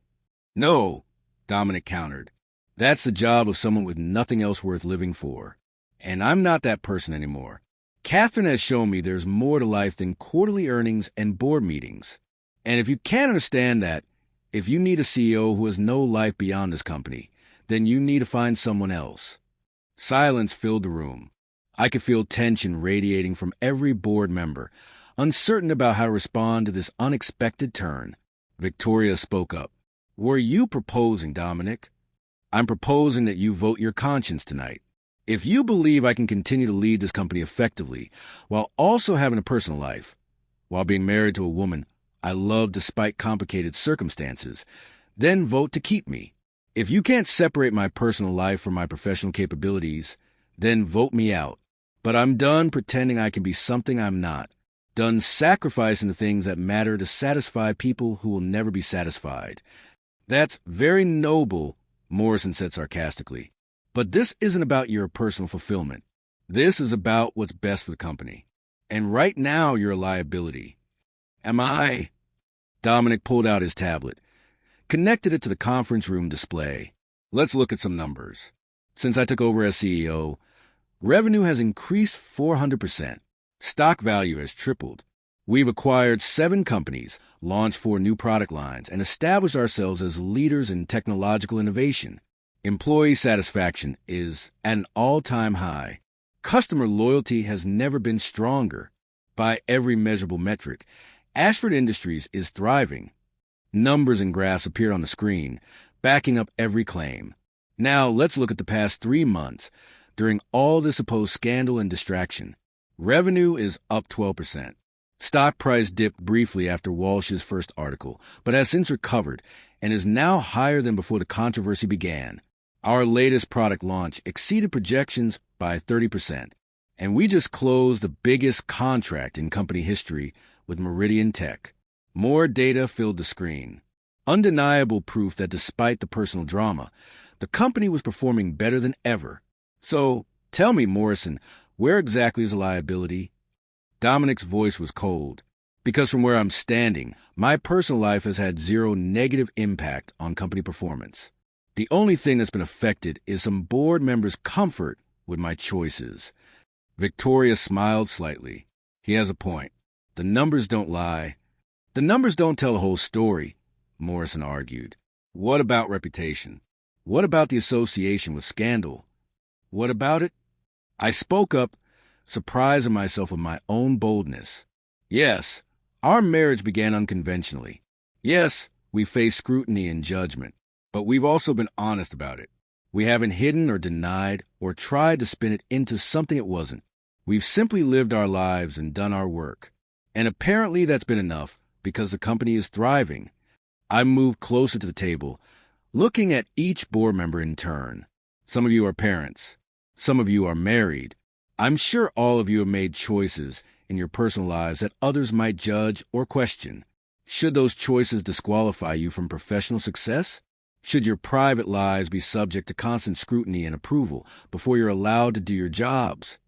"No," Dominic countered. "That's the job of someone with nothing else worth living for. And I'm not that person anymore. Catherine has shown me there's more to life than quarterly earnings and board meetings. And if you can't understand that, if you need a CEO who has no life beyond this company, then you need to find someone else." Silence filled the room. I could feel tension radiating from every board member, uncertain about how to respond to this unexpected turn. Victoria spoke up. "Were you proposing, Dominic?" "I'm proposing that you vote your conscience tonight. If you believe I can continue to lead this company effectively while also having a personal life, while being married to a woman I love despite complicated circumstances, then vote to keep me. If you can't separate my personal life from my professional capabilities, then vote me out. But I'm done pretending I can be something I'm not. Done sacrificing the things that matter to satisfy people who will never be satisfied." "That's very noble," Morrison said sarcastically. "But this isn't about your personal fulfillment. This is about what's best for the company. And right now you're a liability." "Am I?" Dominic pulled out his tablet, connected it to the conference room display. "Let's look at some numbers. Since I took over as CEO, revenue has increased 400%. Stock value has tripled. We've acquired 7 companies, launched 4 new product lines, and established ourselves as leaders in technological innovation. Employee satisfaction is at an all-time high. Customer loyalty has never been stronger. By every measurable metric, Ashford Industries is thriving." Numbers and graphs appeared on the screen, backing up every claim. "Now let's look at the past 3 months, during all the supposed scandal and distraction. Revenue is up 12%. Stock price dipped briefly after Walsh's first article, but has since recovered and is now higher than before the controversy began. Our latest product launch exceeded projections by 30%, and we just closed the biggest contract in company history with Meridian Tech. More data filled the screen. Undeniable proof that despite the personal drama, the company was performing better than ever. So, tell me, Morrison, where exactly is the liability? Dominic's voice was cold. Because from where I'm standing, my personal life has had zero negative impact on company performance. The only thing that's been affected is some board members' comfort with my choices. Victoria smiled slightly. He has a point. The numbers don't lie. The numbers don't tell the whole story, Morrison argued. What about reputation? What about the association with scandal? What about it? I spoke up, surprising myself with my own boldness. Yes, our marriage began unconventionally. Yes, we faced scrutiny and judgment, but we've also been honest about it. We haven't hidden or denied or tried to spin it into something it wasn't. We've simply lived our lives and done our work. And apparently that's been enough because the company is thriving. I moved closer to the table, looking at each board member in turn. Some of you are parents. Some of you are married. I'm sure all of you have made choices in your personal lives that others might judge or question. Should those choices disqualify you from professional success? Should your private lives be subject to constant scrutiny and approval before you're allowed to do your jobs?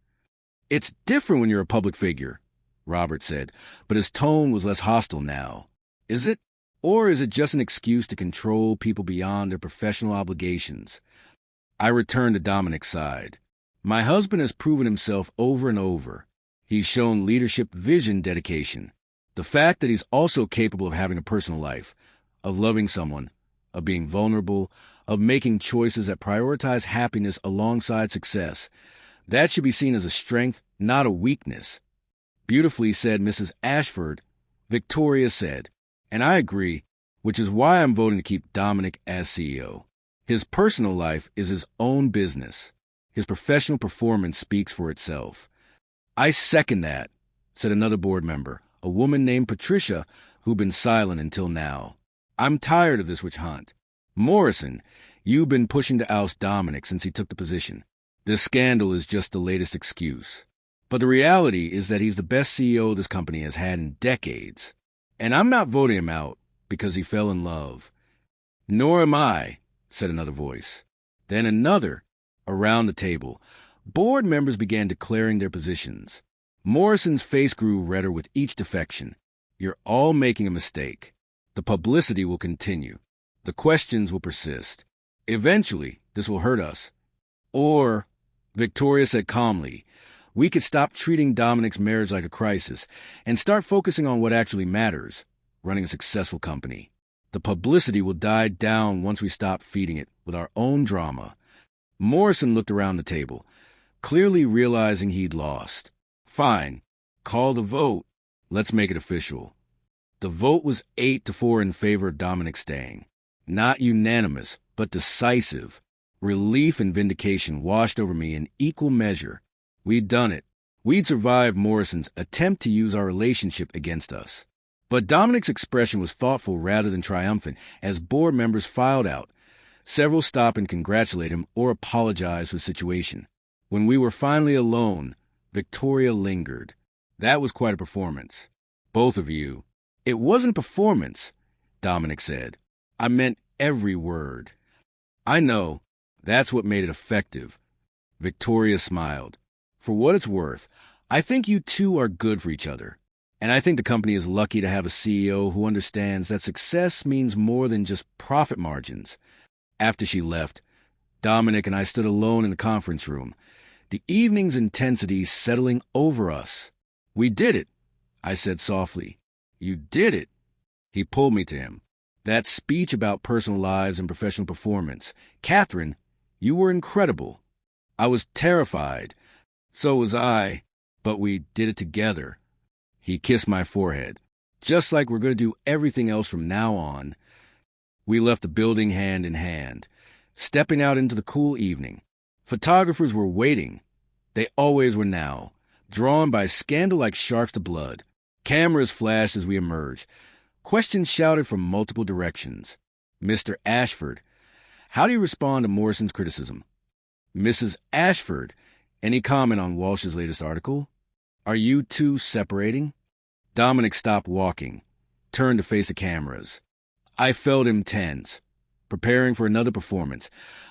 It's different when you're a public figure, Robert said, but his tone was less hostile now. Is it? Or is it just an excuse to control people beyond their professional obligations? I returned to Dominic's side. My husband has proven himself over and over. He's shown leadership, vision, dedication. The fact that he's also capable of having a personal life, of loving someone, of being vulnerable, of making choices that prioritize happiness alongside success, that should be seen as a strength, not a weakness. Beautifully said, Mrs. Ashford, Victoria said, and I agree, which is why I'm voting to keep Dominic as CEO. His personal life is his own business. His professional performance speaks for itself. I second that, said another board member, a woman named Patricia, who'd been silent until now. I'm tired of this witch hunt. Morrison, you've been pushing to oust Dominic since he took the position. This scandal is just the latest excuse. But the reality is that he's the best CEO this company has had in decades. And I'm not voting him out because he fell in love. Nor am I, said another voice. Then another. Around the table, board members began declaring their positions. Morrison's face grew redder with each defection. You're all making a mistake. The publicity will continue. The questions will persist. Eventually, this will hurt us. Or, Victoria said calmly, we could stop treating Dominic's marriage like a crisis and start focusing on what actually matters, running a successful company. The publicity will die down once we stop feeding it with our own drama. Morrison looked around the table, clearly realizing he'd lost. Fine. Call the vote. Let's make it official. The vote was 8-4 in favor of Dominic staying. Not unanimous, but decisive. Relief and vindication washed over me in equal measure. We'd done it. We'd survived Morrison's attempt to use our relationship against us. But Dominic's expression was thoughtful rather than triumphant as board members filed out. Several stopped and congratulated him or apologized for the situation. When we were finally alone, Victoria lingered. That was quite a performance. Both of you. It wasn't performance, Dominic said. I meant every word. I know. That's what made it effective. Victoria smiled. For what it's worth, I think you two are good for each other. And I think the company is lucky to have a CEO who understands that success means more than just profit margins. After she left, Dominic and I stood alone in the conference room, the evening's intensity settling over us. We did it, I said softly. You did it. He pulled me to him. That speech about personal lives and professional performance. Catherine, you were incredible. I was terrified. So was I. But we did it together. He kissed my forehead. Just like we're going to do everything else from now on. We left the building hand in hand, stepping out into the cool evening. Photographers were waiting. They always were now, drawn by scandal like sharks to blood. Cameras flashed as we emerged. Questions shouted from multiple directions. Mr. Ashford, how do you respond to Morrison's criticism? Mrs. Ashford, any comment on Walsh's latest article? Are you two separating? Dominic stopped walking, turned to face the cameras. I felt him tense, preparing for another performance,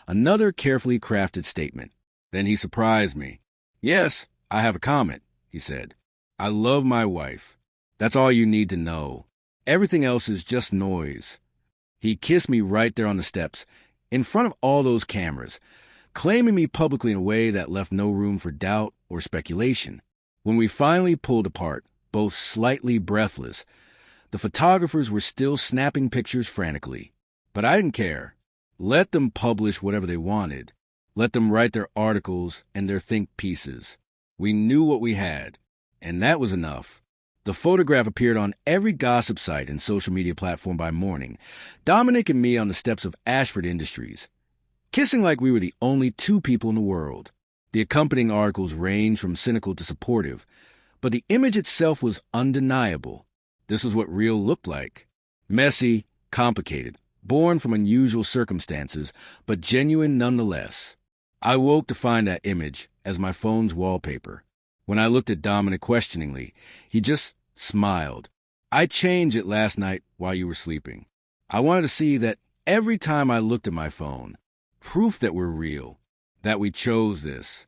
another carefully crafted statement. Then he surprised me. "Yes, I have a comment," he said. "I love my wife. That's all you need to know. Everything else is just noise." He kissed me right there on the steps, in front of all those cameras, claiming me publicly in a way that left no room for doubt or speculation. When we finally pulled apart, both slightly breathless, the photographers were still snapping pictures frantically. But I didn't care. Let them publish whatever they wanted. Let them write their articles and their think pieces. We knew what we had, and that was enough. The photograph appeared on every gossip site and social media platform by morning. Dominic and me on the steps of Ashford Industries, kissing like we were the only two people in the world. The accompanying articles ranged from cynical to supportive, but the image itself was undeniable. This was what real looked like. Messy, complicated, born from unusual circumstances, but genuine nonetheless. I woke to find that image as my phone's wallpaper. When I looked at Dominic questioningly, he just smiled. "I changed it last night while you were sleeping. I wanted to see that every time I looked at my phone, proof that we're real, that we chose this.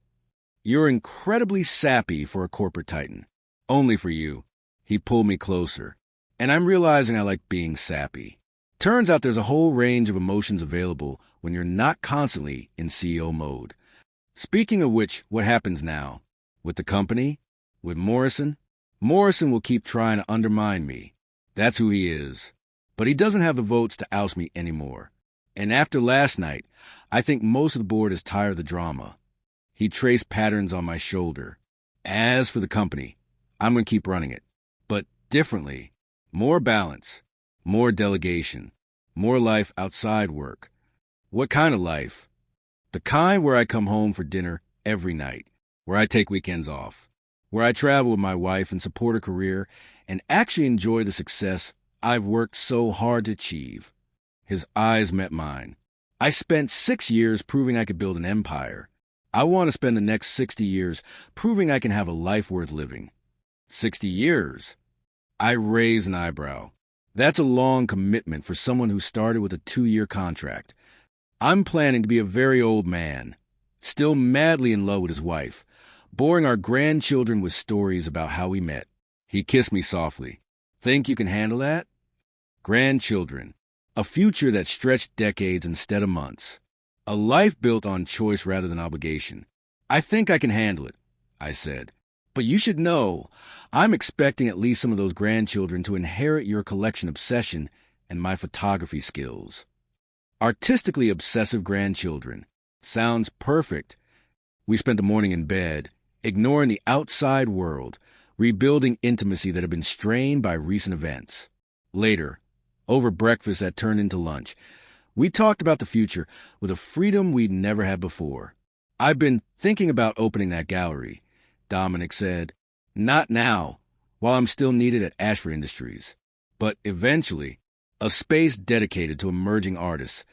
You're incredibly sappy for a corporate titan. Only for you." He pulled me closer. And I'm realizing I like being sappy. Turns out there's a whole range of emotions available when you're not constantly in CEO mode. Speaking of which, what happens now? With the company? With Morrison? Morrison will keep trying to undermine me. That's who he is. But he doesn't have the votes to oust me anymore. And after last night, I think most of the board is tired of the drama. He traced patterns on my shoulder. As for the company, I'm going to keep running it. But differently. More balance. More delegation. More life outside work. What kind of life? The kind where I come home for dinner every night. Where I take weekends off, where I travel with my wife and support her career and actually enjoy the success I've worked so hard to achieve. His eyes met mine. I spent 6 years proving I could build an empire. I want to spend the next 60 years proving I can have a life worth living. 60 years? I raised an eyebrow. That's a long commitment for someone who started with a 2-year contract. I'm planning to be a very old man, still madly in love with his wife, boring our grandchildren with stories about how we met. He kissed me softly. Think you can handle that? Grandchildren. A future that stretched decades instead of months. A life built on choice rather than obligation. I think I can handle it, I said. But you should know, I'm expecting at least some of those grandchildren to inherit your collection obsession and my photography skills. Artistically obsessive grandchildren. Sounds perfect. We spent the morning in bed, ignoring the outside world, rebuilding intimacy that had been strained by recent events. Later, over breakfast that turned into lunch, we talked about the future with a freedom we'd never had before. "I've been thinking about opening that gallery," Dominic said. "Not now, while I'm still needed at Ashford Industries, but eventually, a space dedicated to emerging artists,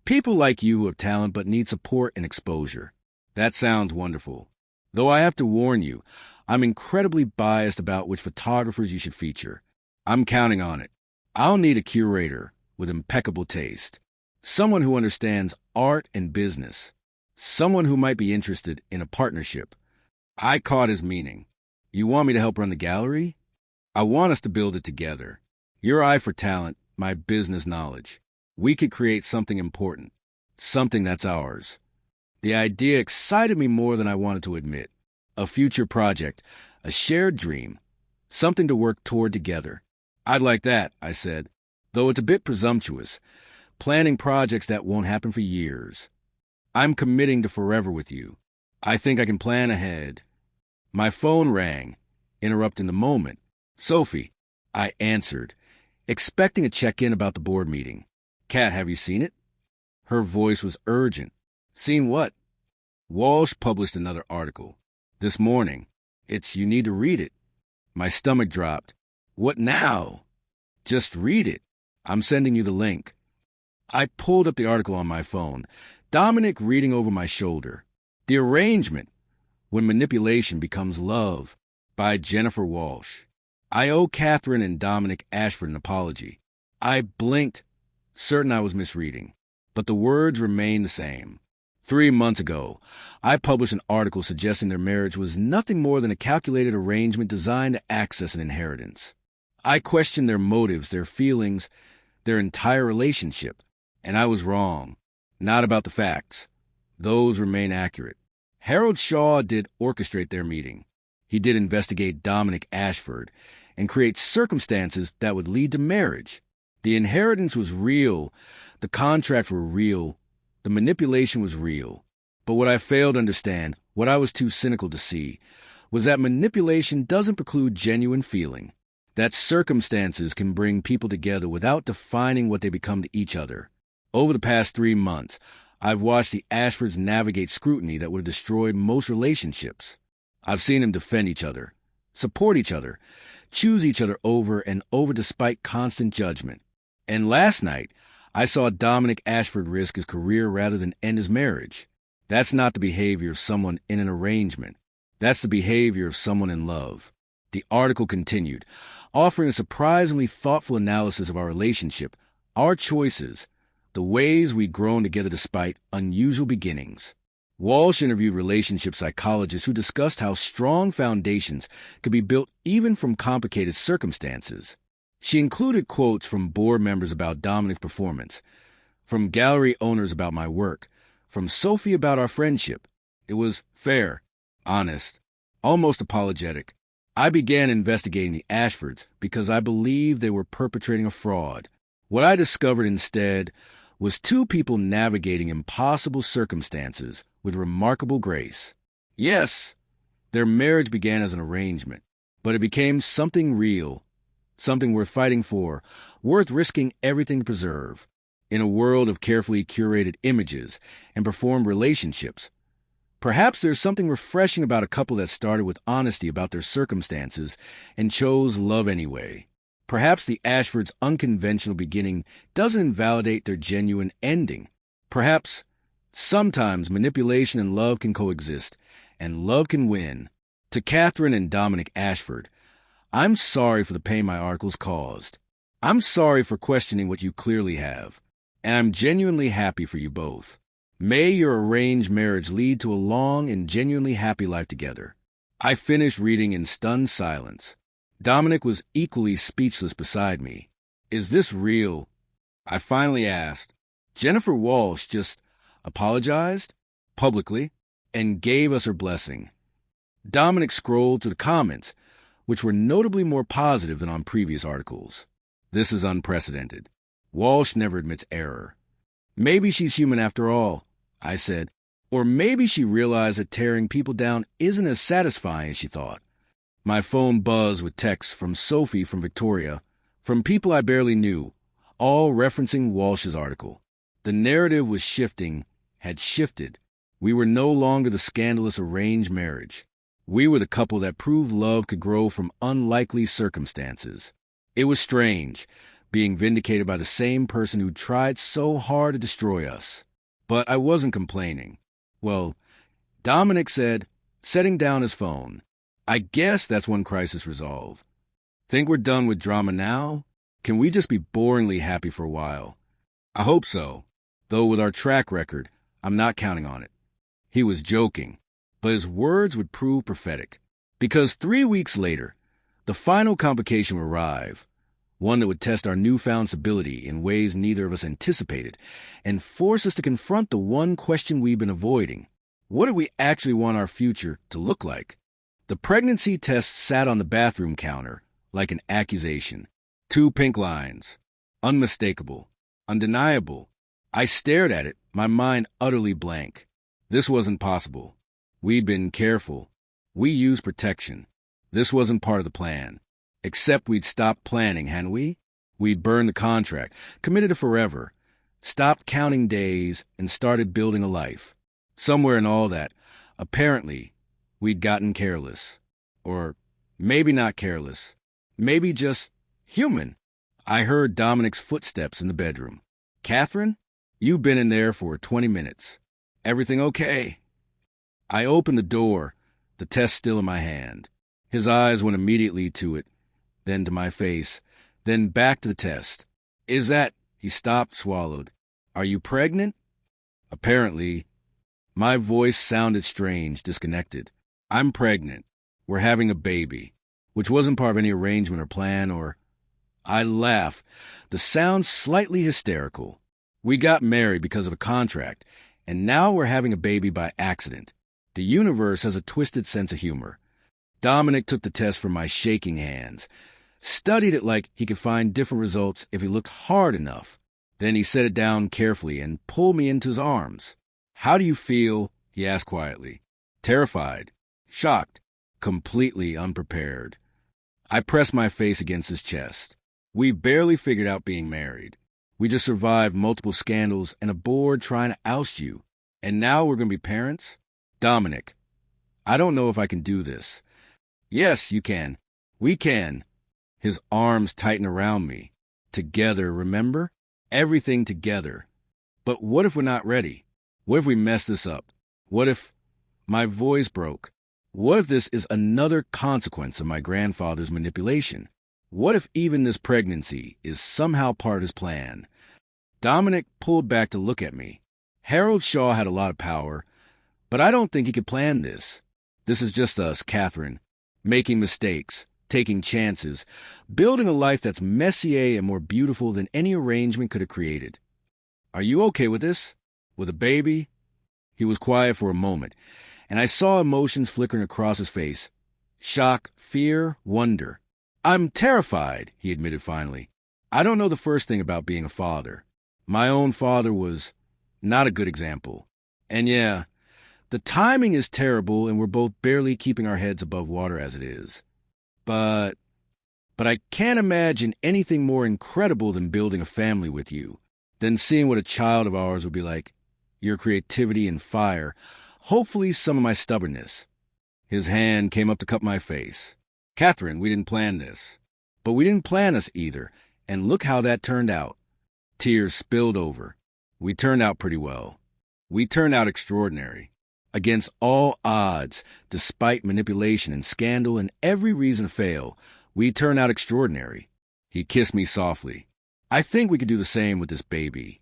people like you who have talent but need support and exposure." That sounds wonderful. Though I have to warn you, I'm incredibly biased about which photographers you should feature. I'm counting on it. I'll need a curator with impeccable taste. Someone who understands art and business. Someone who might be interested in a partnership. I caught his meaning. You want me to help run the gallery? I want us to build it together. Your eye for talent, my business knowledge. We could create something important. Something that's ours. The idea excited me more than I wanted to admit. A future project, a shared dream, something to work toward together. I'd like that, I said, though it's a bit presumptuous, planning projects that won't happen for years. I'm committing to forever with you. I think I can plan ahead. My phone rang, interrupting the moment. "Sophie," I answered, expecting a check-in about the board meeting. "Kat, have you seen it?" Her voice was urgent. "Seen what?" "Walsh published another article. This morning. You need to read it." My stomach dropped. "What now?" "Just read it. I'm sending you the link." I pulled up the article on my phone, Dominic reading over my shoulder. "The Arrangement, When Manipulation Becomes Love," by Jennifer Walsh. I owe Catherine and Dominic Ashford an apology. I blinked, certain I was misreading, but the words remained the same. 3 months ago, I published an article suggesting their marriage was nothing more than a calculated arrangement designed to access an inheritance. I questioned their motives, their feelings, their entire relationship, and I was wrong. Not about the facts. Those remain accurate. Harold Shaw did orchestrate their meeting. He did investigate Dominic Ashford and create circumstances that would lead to marriage. The inheritance was real. The contracts were real. The manipulation was real. But what I failed to understand, what I was too cynical to see, was that manipulation doesn't preclude genuine feeling. That circumstances can bring people together without defining what they become to each other. Over the past 3 months, I've watched the Ashfords navigate scrutiny that would have destroyed most relationships. I've seen them defend each other, support each other, choose each other over and over despite constant judgment. And last night, I saw Dominic Ashford risk his career rather than end his marriage. That's not the behavior of someone in an arrangement. That's the behavior of someone in love. The article continued, offering a surprisingly thoughtful analysis of our relationship, our choices, the ways we've grown together despite unusual beginnings. Walsh interviewed relationship psychologists who discussed how strong foundations could be built even from complicated circumstances. She included quotes from board members about Dominic's performance, from gallery owners about my work, from Sophie about our friendship. It was fair, honest, almost apologetic. I began investigating the Ashfords because I believed they were perpetrating a fraud. What I discovered instead was two people navigating impossible circumstances with remarkable grace. Yes, their marriage began as an arrangement, but it became something real, something worth fighting for, worth risking everything to preserve. In a world of carefully curated images and performed relationships, perhaps there's something refreshing about a couple that started with honesty about their circumstances and chose love anyway. Perhaps the Ashfords' unconventional beginning doesn't invalidate their genuine ending. Perhaps sometimes manipulation and love can coexist, and love can win. To Catherine and Dominic Ashford, I'm sorry for the pain my articles caused. I'm sorry for questioning what you clearly have, and I'm genuinely happy for you both. May your arranged marriage lead to a long and genuinely happy life together. I finished reading in stunned silence. Dominic was equally speechless beside me. Is this real? I finally asked. Jennifer Walsh just apologized publicly and gave us her blessing. Dominic scrolled to the comments, which were notably more positive than on previous articles. This is unprecedented. Walsh never admits error. Maybe she's human after all, I said. Or maybe she realized that tearing people down isn't as satisfying as she thought. My phone buzzed with texts from Sophie from Victoria, from people I barely knew, all referencing Walsh's article. The narrative was shifting, had shifted. We were no longer the scandalous arranged marriage. We were the couple that proved love could grow from unlikely circumstances. It was strange, being vindicated by the same person who tried so hard to destroy us. But I wasn't complaining. Well, Dominic said, setting down his phone, I guess that's one crisis resolved. Think we're done with drama now? Can we just be boringly happy for a while? I hope so, though with our track record, I'm not counting on it. He was joking, but his words would prove prophetic. Because 3 weeks later, the final complication would arrive, one that would test our newfound stability in ways neither of us anticipated, and force us to confront the one question we've been avoiding. What do we actually want our future to look like? The pregnancy test sat on the bathroom counter like an accusation. 2 pink lines. Unmistakable. Undeniable. I stared at it, my mind utterly blank. This wasn't possible. We'd been careful. We used protection. This wasn't part of the plan. Except we'd stopped planning, hadn't we? We'd burned the contract, committed to forever, stopped counting days, and started building a life. Somewhere in all that, apparently, we'd gotten careless. Or maybe not careless. Maybe just human. I heard Dominic's footsteps in the bedroom. Catherine, you've been in there for 20 minutes. Everything okay? I opened the door, the test still in my hand. His eyes went immediately to it. then to my face, then back to the test. Is that... He stopped, swallowed. Are you pregnant? Apparently. My voice sounded strange, disconnected. I'm pregnant. We're having a baby, which wasn't part of any arrangement or plan or... I laugh, the sound slightly hysterical. We got married because of a contract, and now we're having a baby by accident. The universe has a twisted sense of humor. Dominic took the test from my shaking hands, studied it like he could find different results if he looked hard enough. Then he set it down carefully and pulled me into his arms. How do you feel? He asked quietly. Terrified, shocked, completely unprepared. I pressed my face against his chest. We barely figured out being married. We just survived multiple scandals and a board trying to oust you. And now we're going to be parents? Dominic, I don't know if I can do this. Yes, you can. We can. His arms tighten around me. Together, remember? Everything together. But what if we're not ready? What if we mess this up? What if... My voice broke. What if this is another consequence of my grandfather's manipulation? What if even this pregnancy is somehow part of his plan? Dominic pulled back to look at me. Harold Shaw had a lot of power, but I don't think he could plan this. This is just us, Catherine, making mistakes, taking chances, building a life that's messier and more beautiful than any arrangement could have created. Are you okay with this? With a baby? He was quiet for a moment, and I saw emotions flickering across his face. Shock, fear, wonder. I'm terrified, he admitted finally. I don't know the first thing about being a father. My own father was not a good example. And yeah, the timing is terrible and we're both barely keeping our heads above water as it is. But I can't imagine anything more incredible than building a family with you, than seeing what a child of ours would be like. Your creativity and fire, hopefully some of my stubbornness. His hand came up to cup my face. Catherine, we didn't plan this. But we didn't plan us either, and look how that turned out. Tears spilled over. We turned out pretty well. We turned out extraordinary. Against all odds, despite manipulation and scandal and every reason to fail, we turned out extraordinary. He kissed me softly. I think we could do the same with this baby.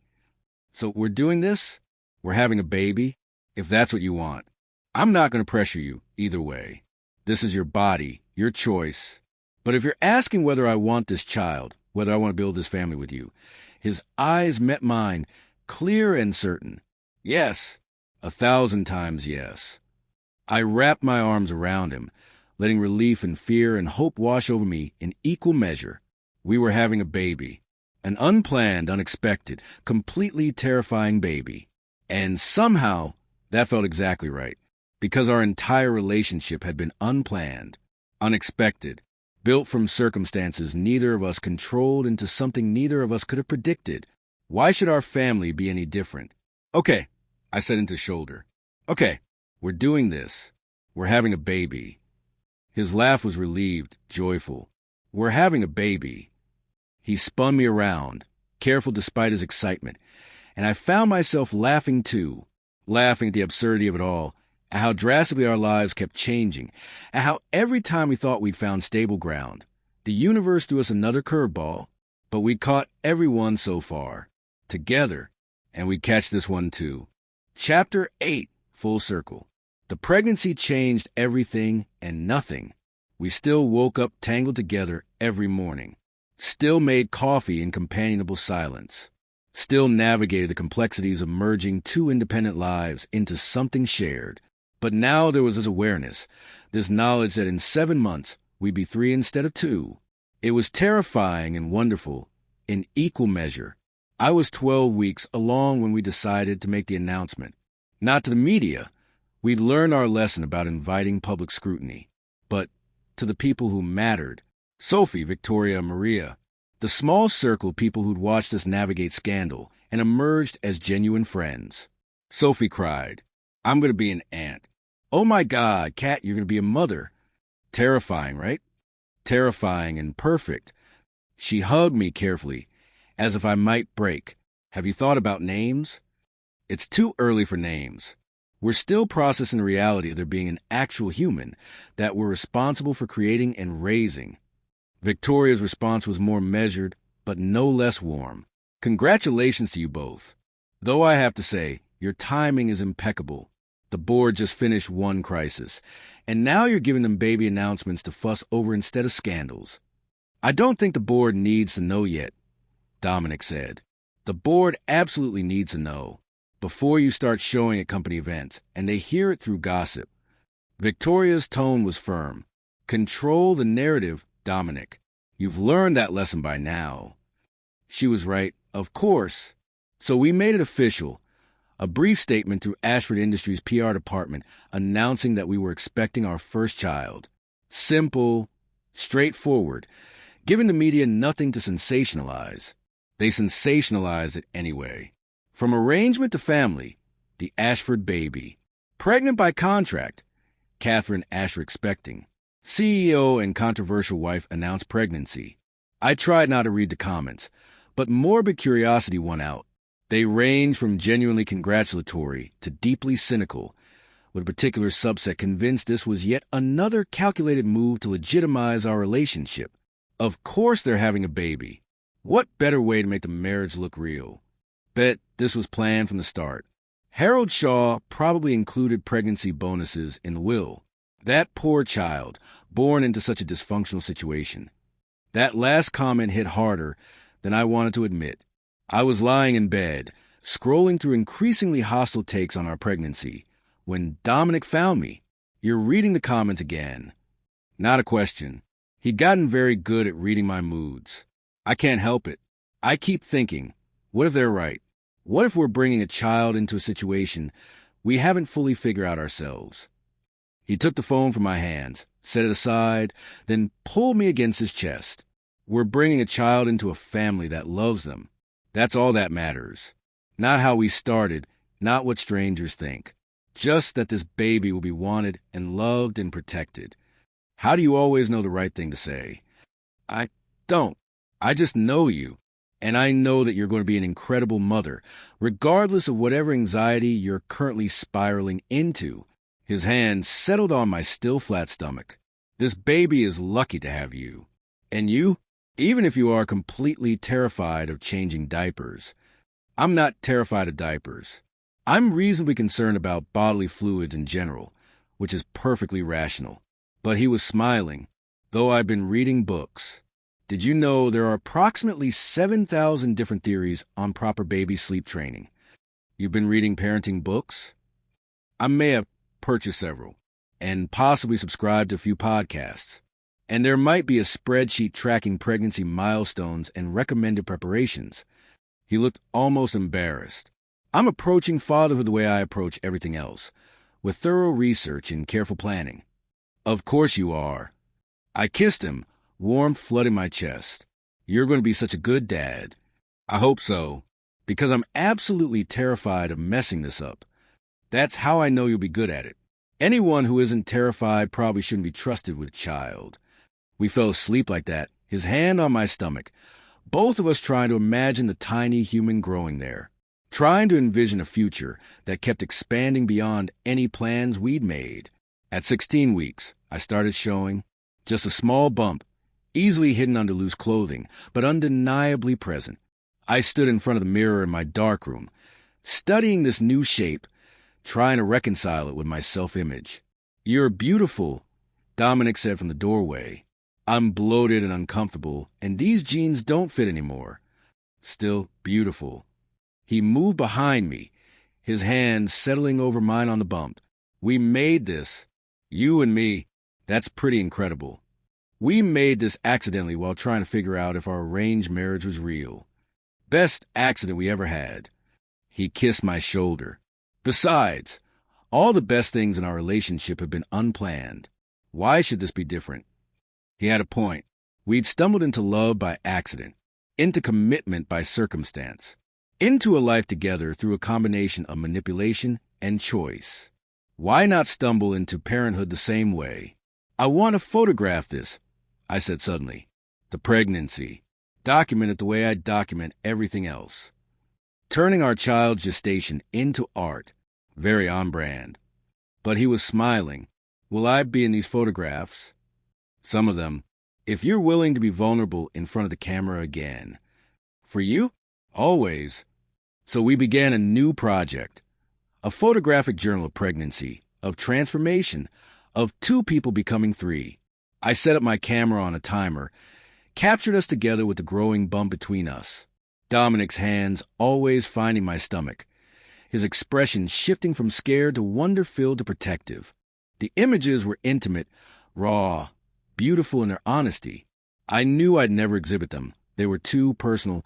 So we're doing this? We're having a baby? If that's what you want. I'm not going to pressure you either way. This is your body, your choice. But if you're asking whether I want this child, whether I want to build this family with you, his eyes met mine, clear and certain. Yes, 1,000 times yes. I wrapped my arms around him, letting relief and fear and hope wash over me in equal measure. We were having a baby. An unplanned, unexpected, completely terrifying baby. And somehow, that felt exactly right, because our entire relationship had been unplanned, unexpected, built from circumstances neither of us controlled into something neither of us could have predicted. Why should our family be any different? Okay, I said into his shoulder. Okay, we're doing this. We're having a baby. His laugh was relieved, joyful. We're having a baby. He spun me around, careful despite his excitement, and I found myself laughing too, laughing at the absurdity of it all, at how drastically our lives kept changing, at how every time we thought we'd found stable ground, the universe threw us another curveball, but we'd caught every one so far, together, and we'd catch this one too. Chapter 8, full circle. The pregnancy changed everything and nothing. We still woke up tangled together every morning, still made coffee in companionable silence, still navigated the complexities of merging two independent lives into something shared. But now there was this awareness, this knowledge that in 7 months we'd be 3 instead of 2. It was terrifying and wonderful in equal measure. I was 12 weeks along when we decided to make the announcement. Not to the media. We'd learned our lesson about inviting public scrutiny. But to the people who mattered. Sophie, Victoria, Maria. The small circle of people who'd watched us navigate scandal and emerged as genuine friends. Sophie cried, I'm going to be an aunt. Oh my God, Kat, you're going to be a mother. Terrifying, right? Terrifying and perfect. She hugged me carefully, as if I might break. Have you thought about names? It's too early for names. We're still processing the reality of there being an actual human that we're responsible for creating and raising. Victoria's response was more measured, but no less warm. Congratulations to you both. Though I have to say, your timing is impeccable. The board just finished one crisis, and now you're giving them baby announcements to fuss over instead of scandals. I don't think the board needs to know yet, Dominic said. The board absolutely needs to know before you start showing at company events, and they hear it through gossip. Victoria's tone was firm. Control the narrative, Dominic. You've learned that lesson by now. She was right, of course. So we made it official. A brief statement through Ashford Industries' PR department announcing that we were expecting our first child. Simple, straightforward, giving the media nothing to sensationalize. They sensationalized it anyway. From arrangement to family, the Ashford baby. Pregnant by contract, Catherine Ashford expecting. CEO and controversial wife announced pregnancy. I tried not to read the comments, but morbid curiosity won out. They range from genuinely congratulatory to deeply cynical, with a particular subset convinced this was yet another calculated move to legitimize our relationship. Of course they're having a baby. What better way to make the marriage look real? Bet this was planned from the start. Harold Shaw probably included pregnancy bonuses in the will. That poor child, born into such a dysfunctional situation. That last comment hit harder than I wanted to admit. I was lying in bed, scrolling through increasingly hostile takes on our pregnancy, when Dominic found me. You're reading the comments again. Not a question. He'd gotten very good at reading my moods. I can't help it. I keep thinking, what if they're right? What if we're bringing a child into a situation we haven't fully figured out ourselves? He took the phone from my hands, set it aside, then pulled me against his chest. We're bringing a child into a family that loves them. That's all that matters. Not how we started, not what strangers think. Just that this baby will be wanted and loved and protected. How do you always know the right thing to say? I don't. I just know you, and I know that you're going to be an incredible mother, regardless of whatever anxiety you're currently spiraling into. His hand settled on my still flat stomach. This baby is lucky to have you. And you? Even if you are completely terrified of changing diapers. I'm not terrified of diapers. I'm reasonably concerned about bodily fluids in general, which is perfectly rational. But he was smiling, though I've been reading books. Did you know there are approximately 7,000 different theories on proper baby sleep training? You've been reading parenting books? I may have purchased several, and possibly subscribed to a few podcasts. And there might be a spreadsheet tracking pregnancy milestones and recommended preparations. He looked almost embarrassed. I'm approaching fatherhood the way I approach everything else, with thorough research and careful planning. Of course you are. I kissed him, warmth flooding my chest. You're going to be such a good dad. I hope so, because I'm absolutely terrified of messing this up. That's how I know you'll be good at it. Anyone who isn't terrified probably shouldn't be trusted with a child. We fell asleep like that, his hand on my stomach, both of us trying to imagine the tiny human growing there, trying to envision a future that kept expanding beyond any plans we'd made. At 16 weeks, I started showing just a small bump, easily hidden under loose clothing, but undeniably present. I stood in front of the mirror in my darkroom, studying this new shape, trying to reconcile it with my self-image. You're beautiful, Dominic said from the doorway. I'm bloated and uncomfortable, and these jeans don't fit anymore. Still beautiful. He moved behind me, his hand settling over mine on the bump. We made this. You and me. That's pretty incredible. We made this accidentally while trying to figure out if our arranged marriage was real. Best accident we ever had. He kissed my shoulder. Besides, all the best things in our relationship have been unplanned. Why should this be different? He had a point. We'd stumbled into love by accident, into commitment by circumstance, into a life together through a combination of manipulation and choice. Why not stumble into parenthood the same way? I want to photograph this, I said suddenly. The pregnancy. Document it the way I document everything else. Turning our child's gestation into art. Very on brand. But he was smiling. Will I be in these photographs? Some of them. if you're willing to be vulnerable in front of the camera again. For you? Always. So we began a new project, a photographic journal of pregnancy, of transformation, of two people becoming three. I set up my camera on a timer, captured us together with the growing bump between us. Dominic's hands always finding my stomach, his expression shifting from scared to wonder-filled to protective. The images were intimate, raw, beautiful in their honesty. I knew I'd never exhibit them. They were too personal,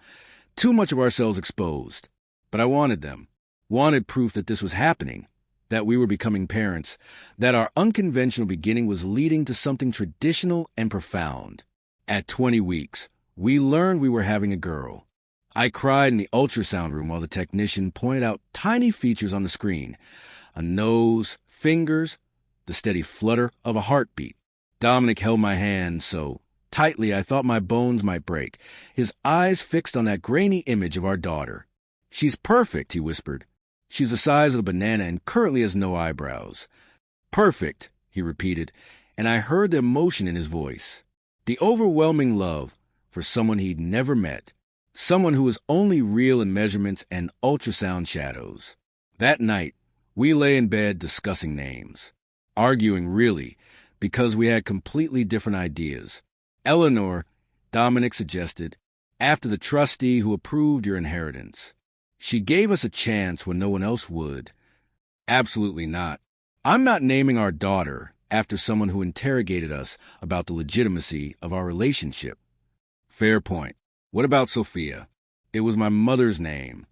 too much of ourselves exposed. But I wanted them, wanted proof that this was happening, that we were becoming parents, that our unconventional beginning was leading to something traditional and profound. At 20 weeks, we learned we were having a girl. I cried in the ultrasound room while the technician pointed out tiny features on the screen, a nose, fingers, the steady flutter of a heartbeat. Dominic held my hand so tightly I thought my bones might break, his eyes fixed on that grainy image of our daughter. "She's perfect," he whispered. "She's the size of a banana and currently has no eyebrows." "Perfect," he repeated, and I heard the emotion in his voice. The overwhelming love for someone he'd never met, someone who was only real in measurements and ultrasound shadows. That night, we lay in bed discussing names, arguing really, because we had completely different ideas. Eleanor, Dominic suggested, after the trustee who approved your inheritance. She gave us a chance when no one else would. Absolutely not. I'm not naming our daughter after someone who interrogated us about the legitimacy of our relationship. Fair point. What about Sophia? It was my mother's name.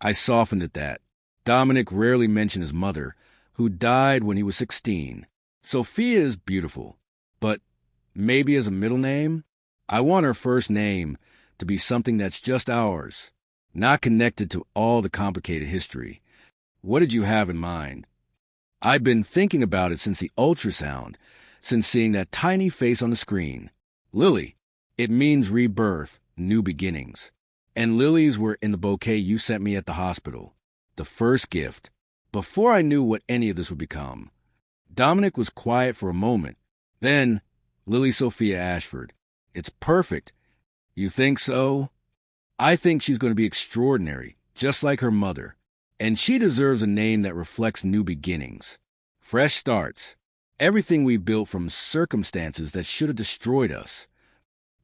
I softened at that. Dominic rarely mentioned his mother, who died when he was 16. Sophia is beautiful, but maybe as a middle name? I want her first name to be something that's just ours, not connected to all the complicated history. What did you have in mind? I've been thinking about it since the ultrasound, since seeing that tiny face on the screen. Lily. It means rebirth, new beginnings. And lilies were in the bouquet you sent me at the hospital. The first gift, before I knew what any of this would become. Dominic was quiet for a moment. Then, Lily Sophia Ashford. It's perfect. You think so? I think she's going to be extraordinary, just like her mother. And she deserves a name that reflects new beginnings. Fresh starts. Everything we built from circumstances that should have destroyed us.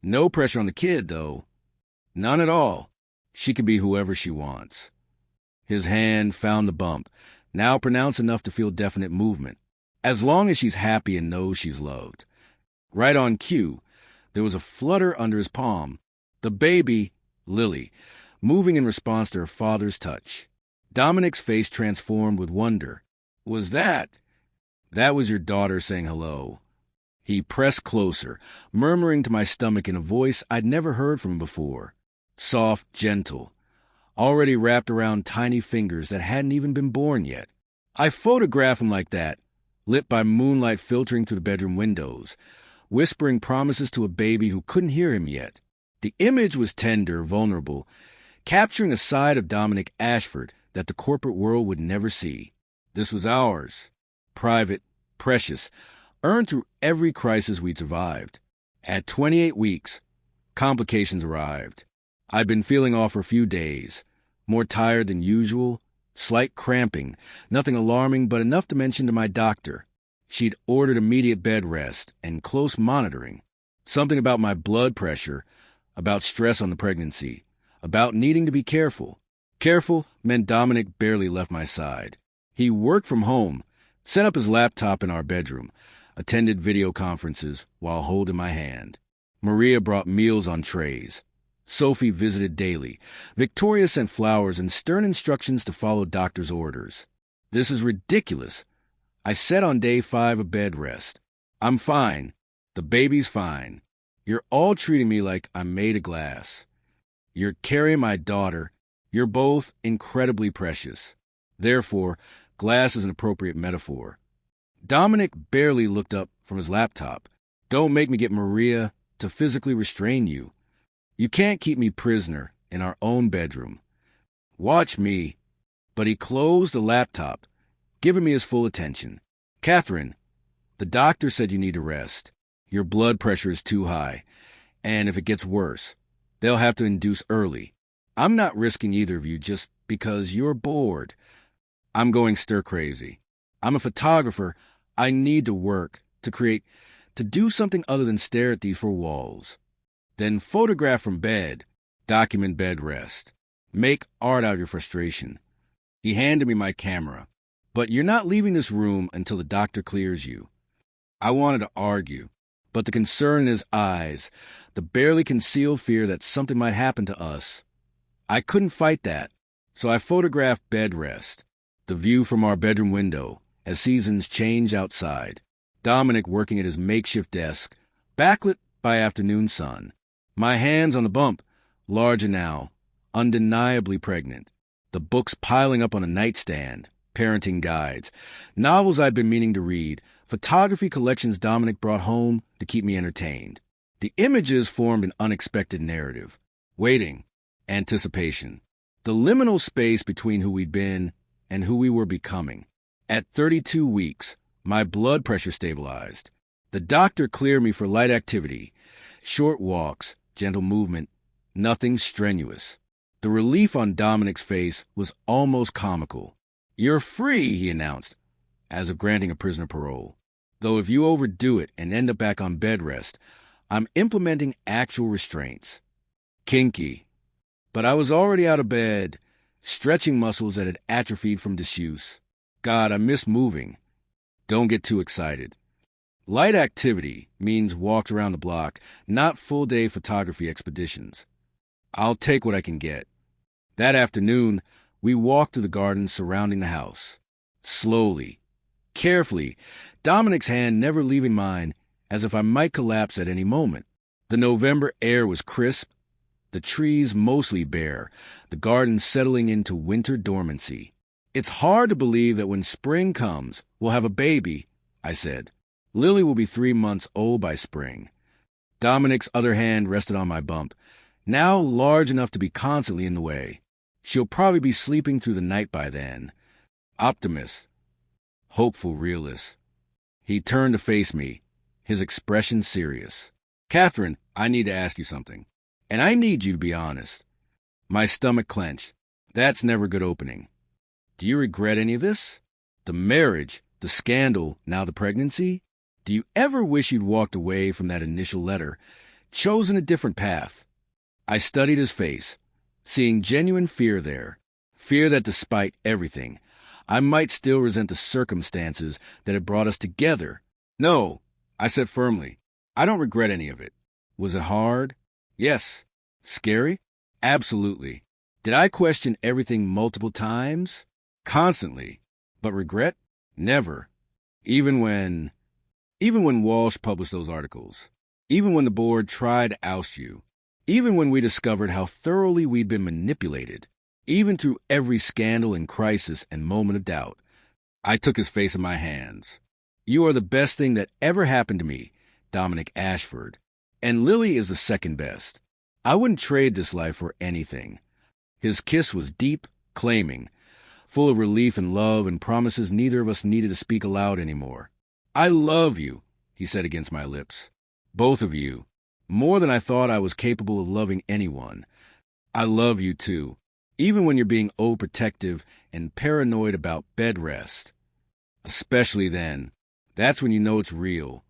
No pressure on the kid, though. None at all. She can be whoever she wants. His hand found the bump, now pronounced enough to feel definite movement. As long as she's happy and knows she's loved. Right on cue, there was a flutter under his palm. The baby, Lily, moving in response to her father's touch. Dominic's face transformed with wonder. Was that? That was your daughter saying hello. He pressed closer, murmuring to my stomach in a voice I'd never heard from before. Soft, gentle, already wrapped around tiny fingers that hadn't even been born yet. I photographed him like that, lit by moonlight filtering through the bedroom windows, whispering promises to a baby who couldn't hear him yet. The image was tender, vulnerable, capturing a side of Dominic Ashford that the corporate world would never see. This was ours, private, precious, earned through every crisis we'd survived. At 28 weeks, complications arrived. I'd been feeling off for a few days, more tired than usual, slight cramping, nothing alarming but enough to mention to my doctor. She'd ordered immediate bed rest and close monitoring. Something about my blood pressure, about stress on the pregnancy, about needing to be careful. Careful meant Dominic barely left my side. He worked from home, set up his laptop in our bedroom, attended video conferences while holding my hand. Maria brought meals on trays. Sophie visited daily. Victoria sent flowers and stern instructions to follow doctor's orders. This is ridiculous. I said on day 5 of bed rest. I'm fine. The baby's fine. You're all treating me like I'm made of glass. You're carrying my daughter. You're both incredibly precious. Therefore, glass is an appropriate metaphor. Dominic barely looked up from his laptop. Don't make me get Maria to physically restrain you. You can't keep me prisoner in our own bedroom. Watch me. But he closed the laptop, giving me his full attention. Catherine, the doctor said you need to rest. Your blood pressure is too high, and if it gets worse, they'll have to induce early. I'm not risking either of you just because you're bored. I'm going stir-crazy. I'm a photographer. I need to work, to create, to do something other than stare at these four walls. Then photograph from bed. Document bed rest. Make art out of your frustration. He handed me my camera. But you're not leaving this room until the doctor clears you. I wanted to argue, but the concern in his eyes, the barely concealed fear that something might happen to us, I couldn't fight that. So I photographed bed rest, the view from our bedroom window as seasons change outside. Dominic working at his makeshift desk, backlit by afternoon sun. My hands on the bump, larger now, undeniably pregnant. The books piling up on a nightstand, parenting guides, novels I'd been meaning to read, photography collections Dominic brought home to keep me entertained. The images formed an unexpected narrative. Waiting, anticipation. The liminal space between who we'd been and who we were becoming. At 32 weeks, my blood pressure stabilized. The doctor cleared me for light activity, short walks, gentle movement, nothing strenuous. The relief on Dominic's face was almost comical. "You're free," he announced, as of granting a prisoner parole. "Though if you overdo it and end up back on bed rest, I'm implementing actual restraints." Kinky. But I was already out of bed, stretching muscles that had atrophied from disuse. God, I miss moving. Don't get too excited. Light activity means walks around the block, not full-day photography expeditions. I'll take what I can get. That afternoon, we walked through the gardens surrounding the house. Slowly, carefully, Dominic's hand never leaving mine, as if I might collapse at any moment. The November air was crisp, the trees mostly bare, the garden settling into winter dormancy. "It's hard to believe that when spring comes, we'll have a baby," I said. "Lily will be 3 months old by spring." Dominic's other hand rested on my bump, now large enough to be constantly in the way. "She'll probably be sleeping through the night by then." Optimist. Hopeful realist. He turned to face me, his expression serious. "Catherine, I need to ask you something. And I need you to be honest." My stomach clenched. That's never a good opening. "Do you regret any of this? The marriage, the scandal, now the pregnancy? Do you ever wish you'd walked away from that initial letter, chosen a different path?" I studied his face, seeing genuine fear there. Fear that despite everything, I might still resent the circumstances that had brought us together. "No," I said firmly. "I don't regret any of it." Was it hard? Yes. Scary? Absolutely. Did I question everything multiple times? Constantly. But regret? Never. Even when Walsh published those articles. Even when the board tried to oust you. Even when we discovered how thoroughly we'd been manipulated. Even through every scandal and crisis and moment of doubt. I took his face in my hands. "You are the best thing that ever happened to me, Dominic Ashford. And Lily is the second best. I wouldn't trade this life for anything." His kiss was deep, claiming, full of relief and love and promises neither of us needed to speak aloud anymore. "I love you," he said against my lips. "Both of you. More than I thought I was capable of loving anyone. I love you too, even when you're being overprotective and paranoid about bed rest. Especially then. That's when you know it's real."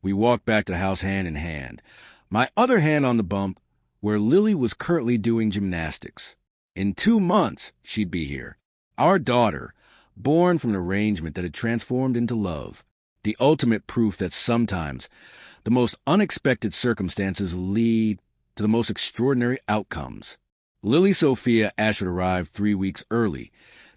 We walked back to the house hand in hand, my other hand on the bump where Lily was currently doing gymnastics. In 2 months, she'd be here. Our daughter, born from an arrangement that had transformed into love. The ultimate proof that sometimes the most unexpected circumstances lead to the most extraordinary outcomes. Lily Sophia Ashford arrived 3 weeks early,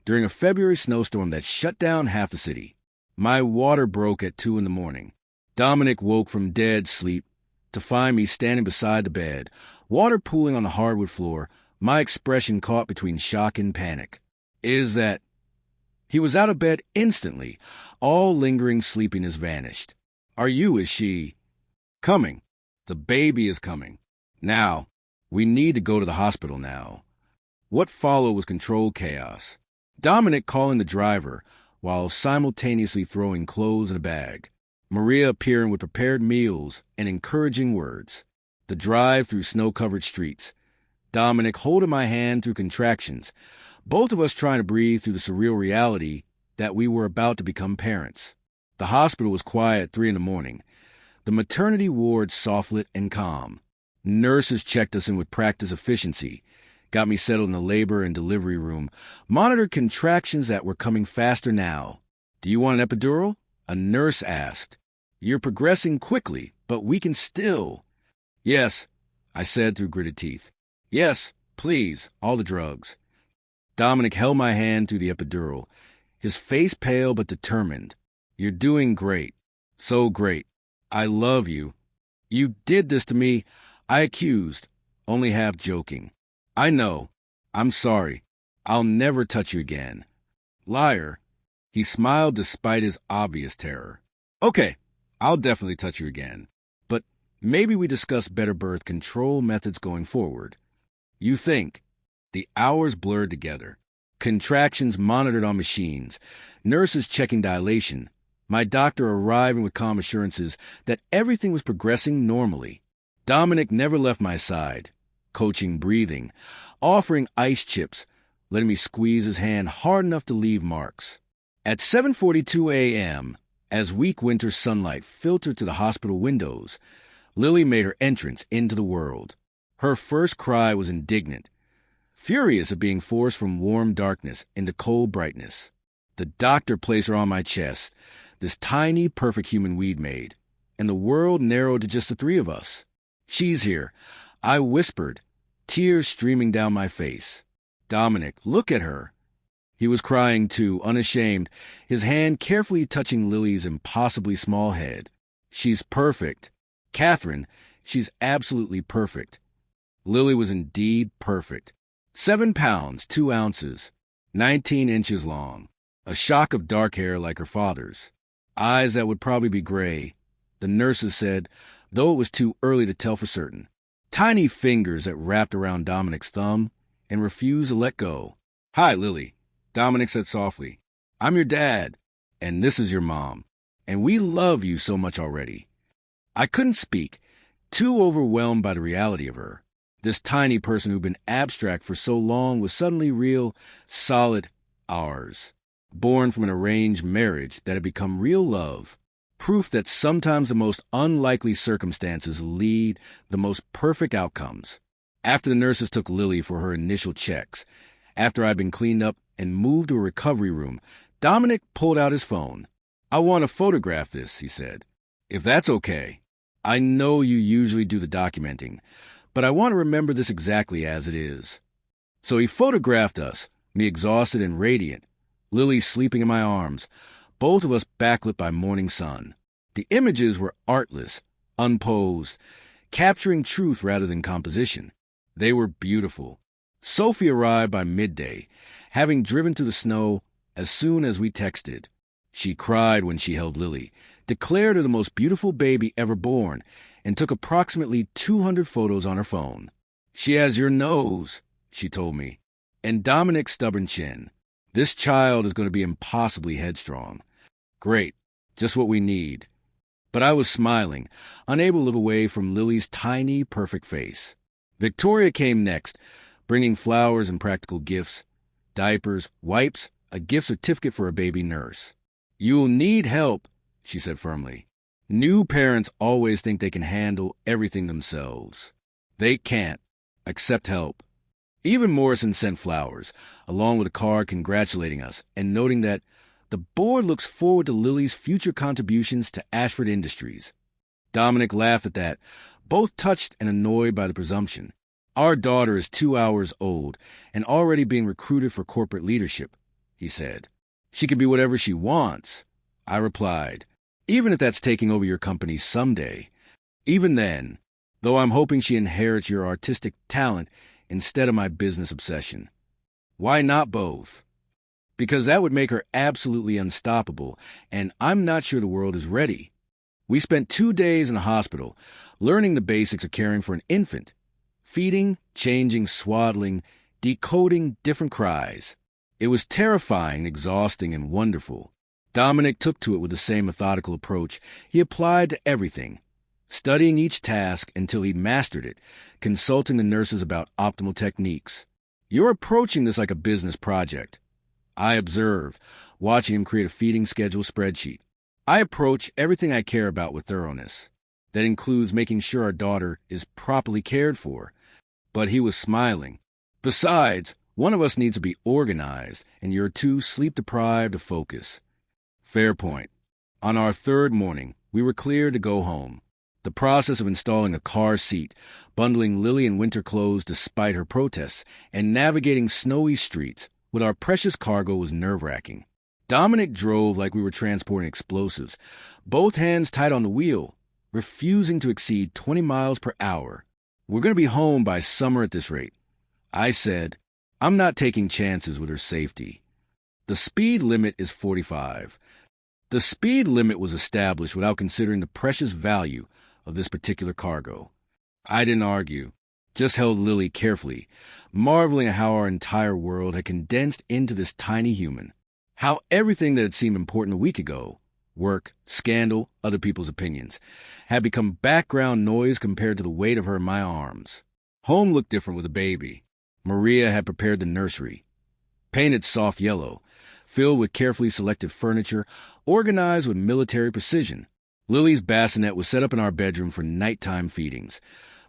during a February snowstorm that shut down half the city. My water broke at 2 a.m. Dominic woke from dead sleep to find me standing beside the bed, water pooling on the hardwood floor, my expression caught between shock and panic. He was out of bed instantly. All lingering sleepiness vanished. Is she? "Coming. The baby is coming. Now, we need to go to the hospital now." What followed was controlled chaos. Dominic calling the driver while simultaneously throwing clothes in a bag. Maria appearing with prepared meals and encouraging words. The drive through snow-covered streets. Dominic holding my hand through contractions, both of us trying to breathe through the surreal reality that we were about to become parents. The hospital was quiet at 3 a.m. The maternity ward soft-lit and calm. Nurses checked us in with practiced efficiency, got me settled in the labor and delivery room, monitored contractions that were coming faster now. "Do you want an epidural?" a nurse asked. "You're progressing quickly, but we can still." "Yes," I said through gritted teeth. "Yes, please, all the drugs." Dominic held my hand through the epidural, his face pale but determined. "You're doing great. So great. I love you. You did this to me," I accused, only half joking. "I know. I'm sorry. I'll never touch you again." "Liar." He smiled despite his obvious terror. "Okay, I'll definitely touch you again. But maybe we discuss better birth control methods going forward." "You think?" The hours blurred together. Contractions monitored on machines, nurses checking dilation, my doctor arriving with calm assurances that everything was progressing normally. Dominic never left my side, coaching breathing, offering ice chips, letting me squeeze his hand hard enough to leave marks. At 7:42 a.m., as weak winter sunlight filtered through the hospital windows, Lily made her entrance into the world. Her first cry was indignant, furious at being forced from warm darkness into cold brightness. The doctor placed her on my chest, this tiny, perfect human we'd made, and the world narrowed to just the three of us. "She's here," I whispered, tears streaming down my face. "Dominic, look at her." He was crying too, unashamed, his hand carefully touching Lily's impossibly small head. "She's perfect. Catherine, she's absolutely perfect." Lily was indeed perfect. 7 pounds, 2 ounces, 19 inches long, a shock of dark hair like her father's, eyes that would probably be gray, the nurses said, though it was too early to tell for certain. Tiny fingers that wrapped around Dominic's thumb and refused to let go. "Hi, Lily," Dominic said softly. "I'm your dad, and this is your mom, and we love you so much already." I couldn't speak, too overwhelmed by the reality of her. This tiny person who'd been abstract for so long was suddenly real, solid, ours. Born from an arranged marriage that had become real love. Proof that sometimes the most unlikely circumstances lead the most perfect outcomes. After the nurses took Lily for her initial checks, after I'd been cleaned up and moved to a recovery room, Dominic pulled out his phone. "I want to photograph this," he said. "If that's okay. I know you usually do the documenting, but I want to remember this exactly as it is." So he photographed us, me exhausted and radiant, Lily sleeping in my arms, both of us backlit by morning sun. The images were artless, unposed, capturing truth rather than composition. They were beautiful. Sophie arrived by midday, having driven through the snow as soon as we texted. She cried when she held Lily, declared her the most beautiful baby ever born, and took approximately 200 photos on her phone. "She has your nose," she told me, "and Dominic's stubborn chin. This child is going to be impossibly headstrong." Great, just what we need. But I was smiling, unable to look away from Lily's tiny, perfect face. Victoria came next, bringing flowers and practical gifts, diapers, wipes, a gift certificate for a baby nurse. "You'll need help," she said firmly. New parents always think they can handle everything themselves. They can't. Accept help. Even Morrison sent flowers, along with a card congratulating us and noting that the board looks forward to Lily's future contributions to Ashford Industries. Dominic laughed at that, both touched and annoyed by the presumption. "Our daughter is 2 hours old and already being recruited for corporate leadership," he said. "She can be whatever she wants," I replied, "even if that's taking over your company someday. Even then, though I'm hoping she inherits your artistic talent instead of my business obsession." "Why not both?" "Because that would make her absolutely unstoppable, and I'm not sure the world is ready." We spent 2 days in the hospital, learning the basics of caring for an infant. Feeding, changing, swaddling, decoding different cries. It was terrifying, exhausting, and wonderful. Dominic took to it with the same methodical approach he applied to everything, studying each task until he mastered it, consulting the nurses about optimal techniques. "You're approaching this like a business project," I observe, watching him create a feeding schedule spreadsheet. "I approach everything I care about with thoroughness. That includes making sure our daughter is properly cared for." But he was smiling. "Besides, one of us needs to be organized, and you're too sleep-deprived to focus." Fair point. On our third morning, we were cleared to go home. The process of installing a car seat, bundling Lily in winter clothes despite her protests, and navigating snowy streets with our precious cargo was nerve-wracking. Dominic drove like we were transporting explosives, both hands tight on the wheel, refusing to exceed 20 miles per hour. "We're going to be home by summer at this rate," I said. I'm not taking chances with her safety. The speed limit is 45. The speed limit was established without considering the precious value of this particular cargo. I didn't argue, just held Lily carefully, marveling at how our entire world had condensed into this tiny human. How everything that had seemed important a week ago, work, scandal, other people's opinions, had become background noise compared to the weight of her in my arms. Home looked different with a baby. Maria had prepared the nursery, painted soft yellow, filled with carefully selected furniture, organized with military precision. Lily's bassinet was set up in our bedroom for nighttime feedings,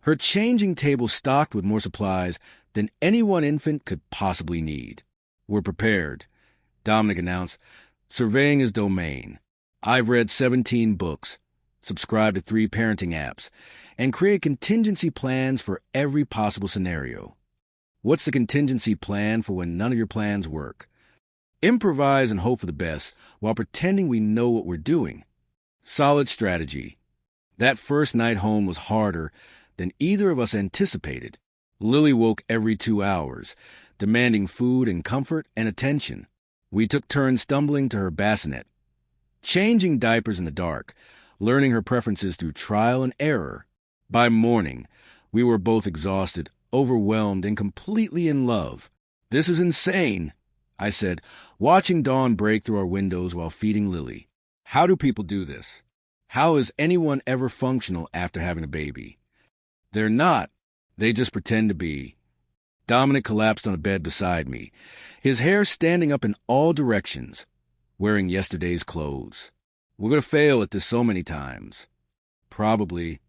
her changing table stocked with more supplies than any one infant could possibly need. "We're prepared," Dominic announced, surveying his domain. "I've read 17 books, subscribed to 3 parenting apps, and created contingency plans for every possible scenario." What's the contingency plan for when none of your plans work? Improvise and hope for the best while pretending we know what we're doing. Solid strategy. That first night home was harder than either of us anticipated. Lily woke every 2 hours, demanding food and comfort and attention. We took turns stumbling to her bassinet, changing diapers in the dark, learning her preferences through trial and error. By morning, we were both exhausted, overwhelmed, and completely in love. "This is insane," I said, watching dawn break through our windows while feeding Lily. "How do people do this? How is anyone ever functional after having a baby?" "They're not. They just pretend to be." Dominic collapsed on a bed beside me, his hair standing up in all directions, wearing yesterday's clothes. "We're going to fail at this so many times." "Probably.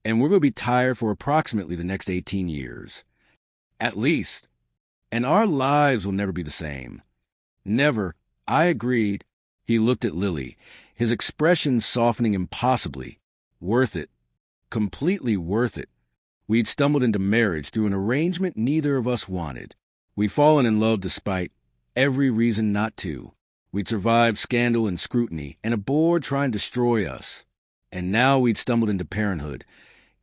And we're going to be tired for approximately the next 18 years. At least. And our lives will never be the same." "Never," I agreed. He looked at Lily, his expression softening impossibly. "Worth it. Completely worth it. We'd stumbled into marriage through an arrangement neither of us wanted. We'd fallen in love despite every reason not to. We'd survived scandal and scrutiny, and a board trying to destroy us. And now we'd stumbled into parenthood,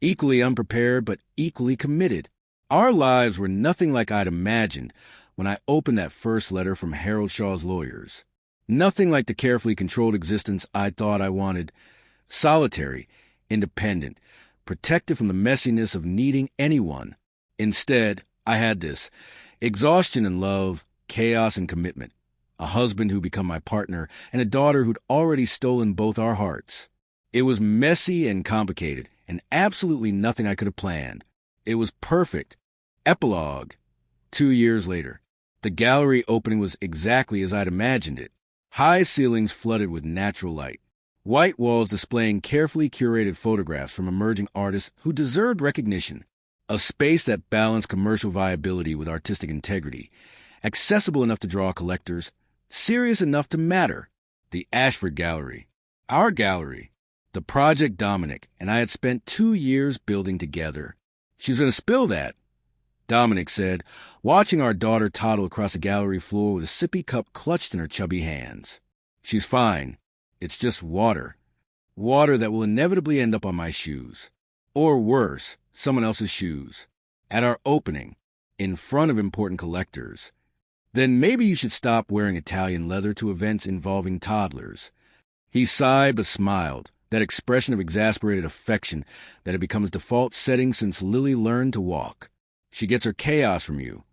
equally unprepared but equally committed. Our lives were nothing like I'd imagined when I opened that first letter from Harold Shaw's lawyers. Nothing like the carefully controlled existence I thought I wanted. Solitary, independent, protected from the messiness of needing anyone. Instead, I had this: exhaustion in love, chaos and commitment, a husband who'd become my partner, and a daughter who'd already stolen both our hearts. It was messy and complicated, and absolutely nothing I could have planned. It was perfect. Epilogue. 2 years later. The gallery opening was exactly as I'd imagined it. High ceilings flooded with natural light. White walls displaying carefully curated photographs from emerging artists who deserved recognition. A space that balanced commercial viability with artistic integrity. Accessible enough to draw collectors. Serious enough to matter. The Ashford Gallery. Our gallery. The project Dominic and I had spent 2 years building together. "She's going to spill that," Dominic said, watching our daughter toddle across the gallery floor with a sippy cup clutched in her chubby hands. "She's fine. It's just water. Water that will inevitably end up on my shoes. Or worse, someone else's shoes. At our opening, in front of important collectors. Then maybe you should stop wearing Italian leather to events involving toddlers." He sighed but smiled, that expression of exasperated affection that had become his default setting since Lily learned to walk. "She gets her chaos from you.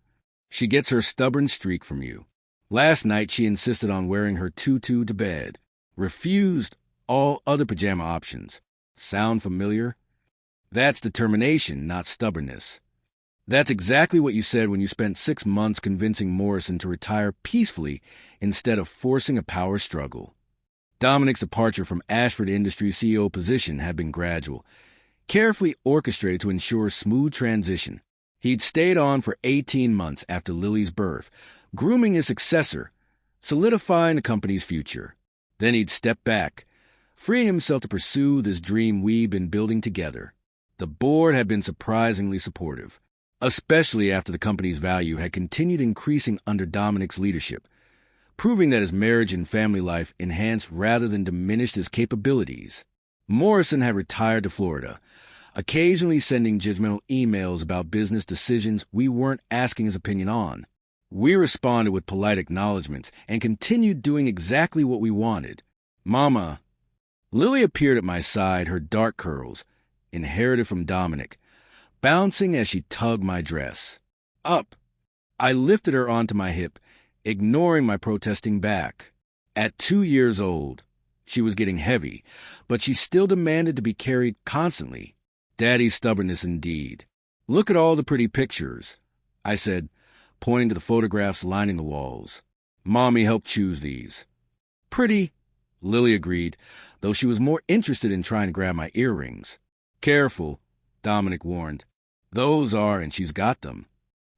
She gets her stubborn streak from you. Last night she insisted on wearing her tutu to bed, refused all other pajama options. Sound familiar? That's determination, not stubbornness. That's exactly what you said when you spent 6 months convincing Morrison to retire peacefully instead of forcing a power struggle. Dominic's departure from Ashford Industries' CEO position had been gradual, carefully orchestrated to ensure smooth transition. He'd stayed on for 18 months after Lily's birth, grooming his successor, solidifying the company's future. Then he'd step back, freeing himself to pursue this dream we'd been building together. The board had been surprisingly supportive, especially after the company's value had continued increasing under Dominic's leadership, proving that his marriage and family life enhanced rather than diminished his capabilities. Morrison had retired to Florida, occasionally sending judgmental emails about business decisions we weren't asking his opinion on. We responded with polite acknowledgments and continued doing exactly what we wanted. Mama. Lily appeared at my side, her dark curls, inherited from Dominic, bouncing as she tugged my dress. Up. I lifted her onto my hip, ignoring my protesting back. At 2 years old, she was getting heavy, but she still demanded to be carried constantly. Daddy's stubbornness indeed. Look at all the pretty pictures, I said, pointing to the photographs lining the walls. Mommy helped choose these. Pretty, Lily agreed, though she was more interested in trying to grab my earrings. Careful, Dominic warned. Those are, and she's got them.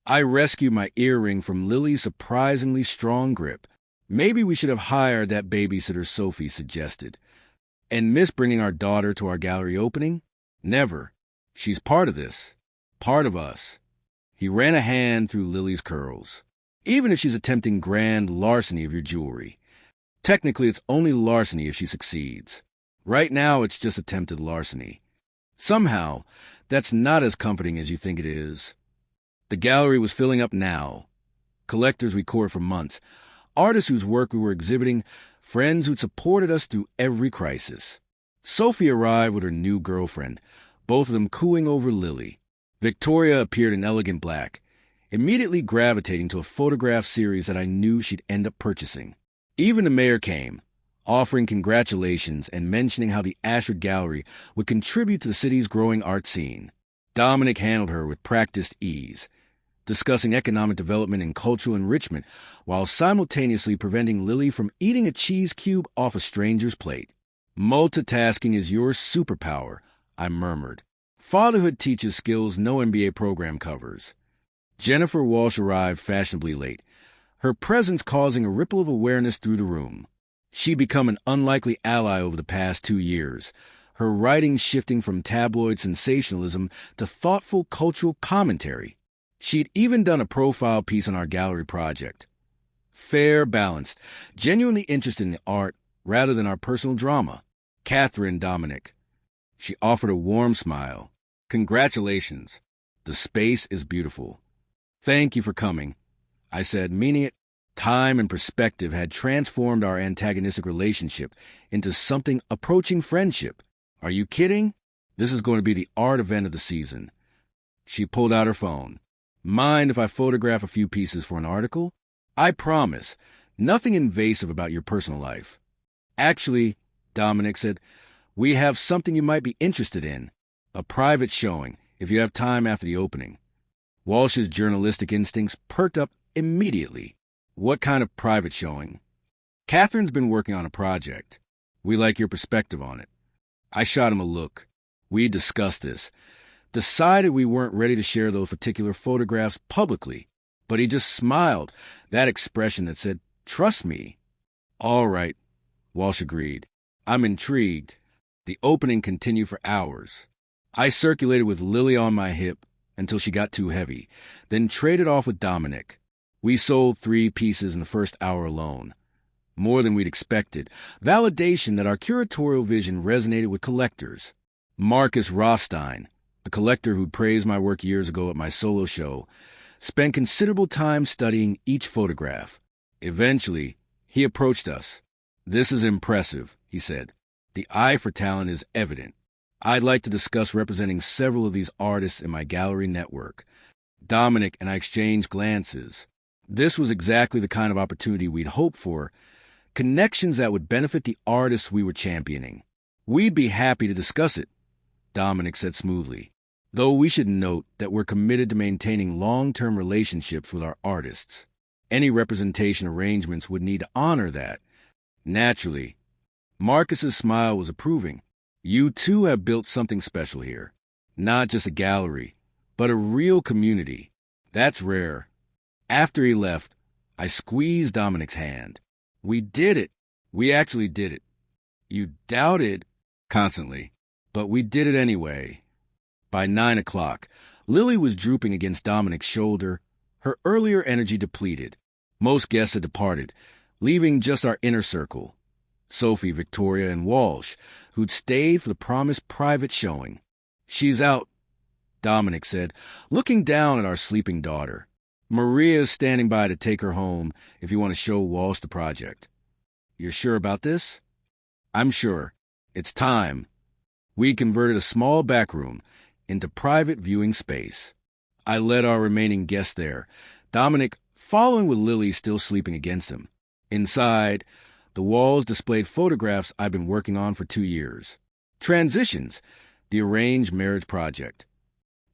I rescued my earring from Lily's surprisingly strong grip. Maybe we should have hired that babysitter, Sophie suggested. And miss bringing our daughter to our gallery opening? Never. She's part of this. Part of us. He ran a hand through Lily's curls. Even if she's attempting grand larceny of your jewelry. Technically, it's only larceny if she succeeds. Right now, it's just attempted larceny. Somehow, that's not as comforting as you think it is. The gallery was filling up now. Collectors we courted for months, artists whose work we were exhibiting, friends who'd supported us through every crisis. Sophie arrived with her new girlfriend, both of them cooing over Lily. Victoria appeared in elegant black, immediately gravitating to a photograph series that I knew she'd end up purchasing. Even the mayor came, offering congratulations and mentioning how the Ashford Gallery would contribute to the city's growing art scene. Dominic handled her with practiced ease, discussing economic development and cultural enrichment while simultaneously preventing Lily from eating a cheese cube off a stranger's plate. Multitasking is your superpower, I murmured. Fatherhood teaches skills no MBA program covers. Jennifer Walsh arrived fashionably late, her presence causing a ripple of awareness through the room. She'd become an unlikely ally over the past 2 years, her writing shifting from tabloid sensationalism to thoughtful cultural commentary. She'd even done a profile piece on our gallery project. Fair, balanced, genuinely interested in the art rather than our personal drama. Catherine Dominic. She offered a warm smile. Congratulations. The space is beautiful. Thank you for coming, I said, meaning it. Time and perspective had transformed our antagonistic relationship into something approaching friendship. Are you kidding? This is going to be the art event of the season. She pulled out her phone. Mind if I photograph a few pieces for an article? I promise. Nothing invasive about your personal life. Actually, Dominic said, we have something you might be interested in. A private showing, if you have time after the opening. Walsh's journalistic instincts perked up immediately. What kind of private showing? Catherine's been working on a project. We like your perspective on it. I shot him a look. We discussed this. Decided we weren't ready to share those particular photographs publicly. But he just smiled, that expression that said, trust me. All right, Walsh agreed. I'm intrigued. The opening continued for hours. I circulated with Lily on my hip until she got too heavy, then traded off with Dominic. We sold 3 pieces in the first hour alone. More than we'd expected. Validation that our curatorial vision resonated with collectors. Marcus Rothstein, the collector who praised my work years ago at my solo show, spent considerable time studying each photograph. Eventually, he approached us. This is impressive, he said. The eye for talent is evident. I'd like to discuss representing several of these artists in my gallery network. Dominic and I exchanged glances. This was exactly the kind of opportunity we'd hoped for, connections that would benefit the artists we were championing. We'd be happy to discuss it, Dominic said smoothly, though we should note that we're committed to maintaining long-term relationships with our artists. Any representation arrangements would need to honor that. Naturally, Marcus's smile was approving. You two have built something special here. Not just a gallery, but a real community. That's rare. After he left, I squeezed Dominic's hand. We did it. We actually did it. You doubted constantly, but we did it anyway. By 9 o'clock, Lily was drooping against Dominic's shoulder, her earlier energy depleted. Most guests had departed, leaving just our inner circle. Sophie, Victoria, and Walsh, who'd stayed for the promised private showing. She's out, Dominic said, looking down at our sleeping daughter. Maria's standing by to take her home if you want to show Walsh the project. You're sure about this? I'm sure. It's time. We converted a small back room into private viewing space. I led our remaining guests there, Dominic following with Lily still sleeping against him. Inside, the walls displayed photographs I've been working on for 2 years. Transitions, the arranged marriage project.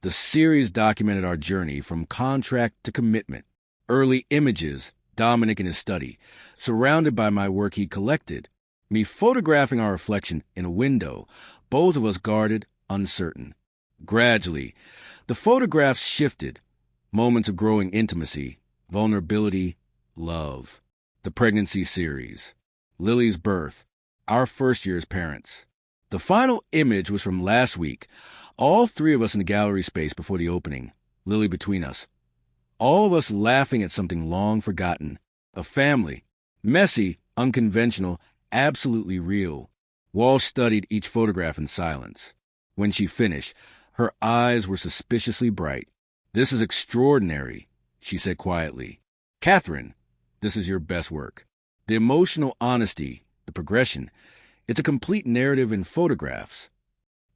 The series documented our journey from contract to commitment. Early images, Dominic in his study, surrounded by my work he collected. Me photographing our reflection in a window, both of us guarded, uncertain. Gradually, the photographs shifted. Moments of growing intimacy, vulnerability, love. The pregnancy series. Lily's birth. Our first year as parents. The final image was from last week. All 3 of us in the gallery space before the opening. Lily between us. All of us laughing at something long forgotten. A family. Messy, unconventional, absolutely real. Walsh studied each photograph in silence. When she finished, her eyes were suspiciously bright. This is extraordinary, she said quietly. Catherine, this is your best work. The emotional honesty, the progression, it's a complete narrative in photographs.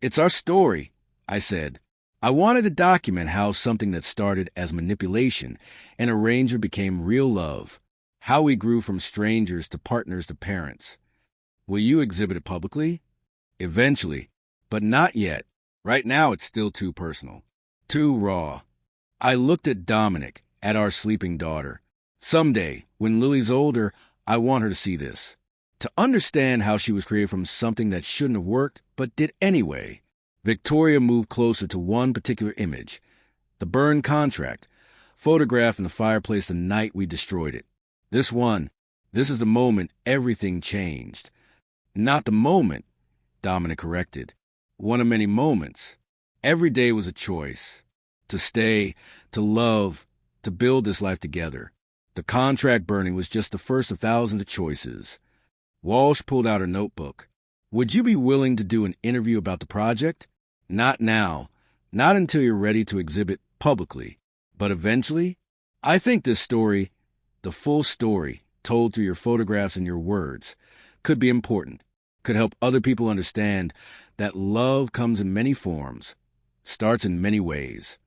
It's our story, I said. I wanted to document how something that started as manipulation and arrangement became real love, how we grew from strangers to partners to parents. Will you exhibit it publicly? Eventually, but not yet. Right now it's still too personal, too raw. I looked at Dominic, at our sleeping daughter. Someday, when Lily's older, I want her to see this. To understand how she was created from something that shouldn't have worked, but did anyway. Victoria moved closer to one particular image. The burned contract, photographed in the fireplace the night we destroyed it. This is the moment everything changed. Not the moment, Dominic corrected. One of many moments. Every day was a choice. To stay, to love, to build this life together. The contract burning was just the first of thousands of choices. Walsh pulled out her notebook. Would you be willing to do an interview about the project? Not now. Not until you're ready to exhibit publicly. But eventually? I think this story, the full story, told through your photographs and your words, could be important. Could help other people understand that love comes in many forms, starts in many ways.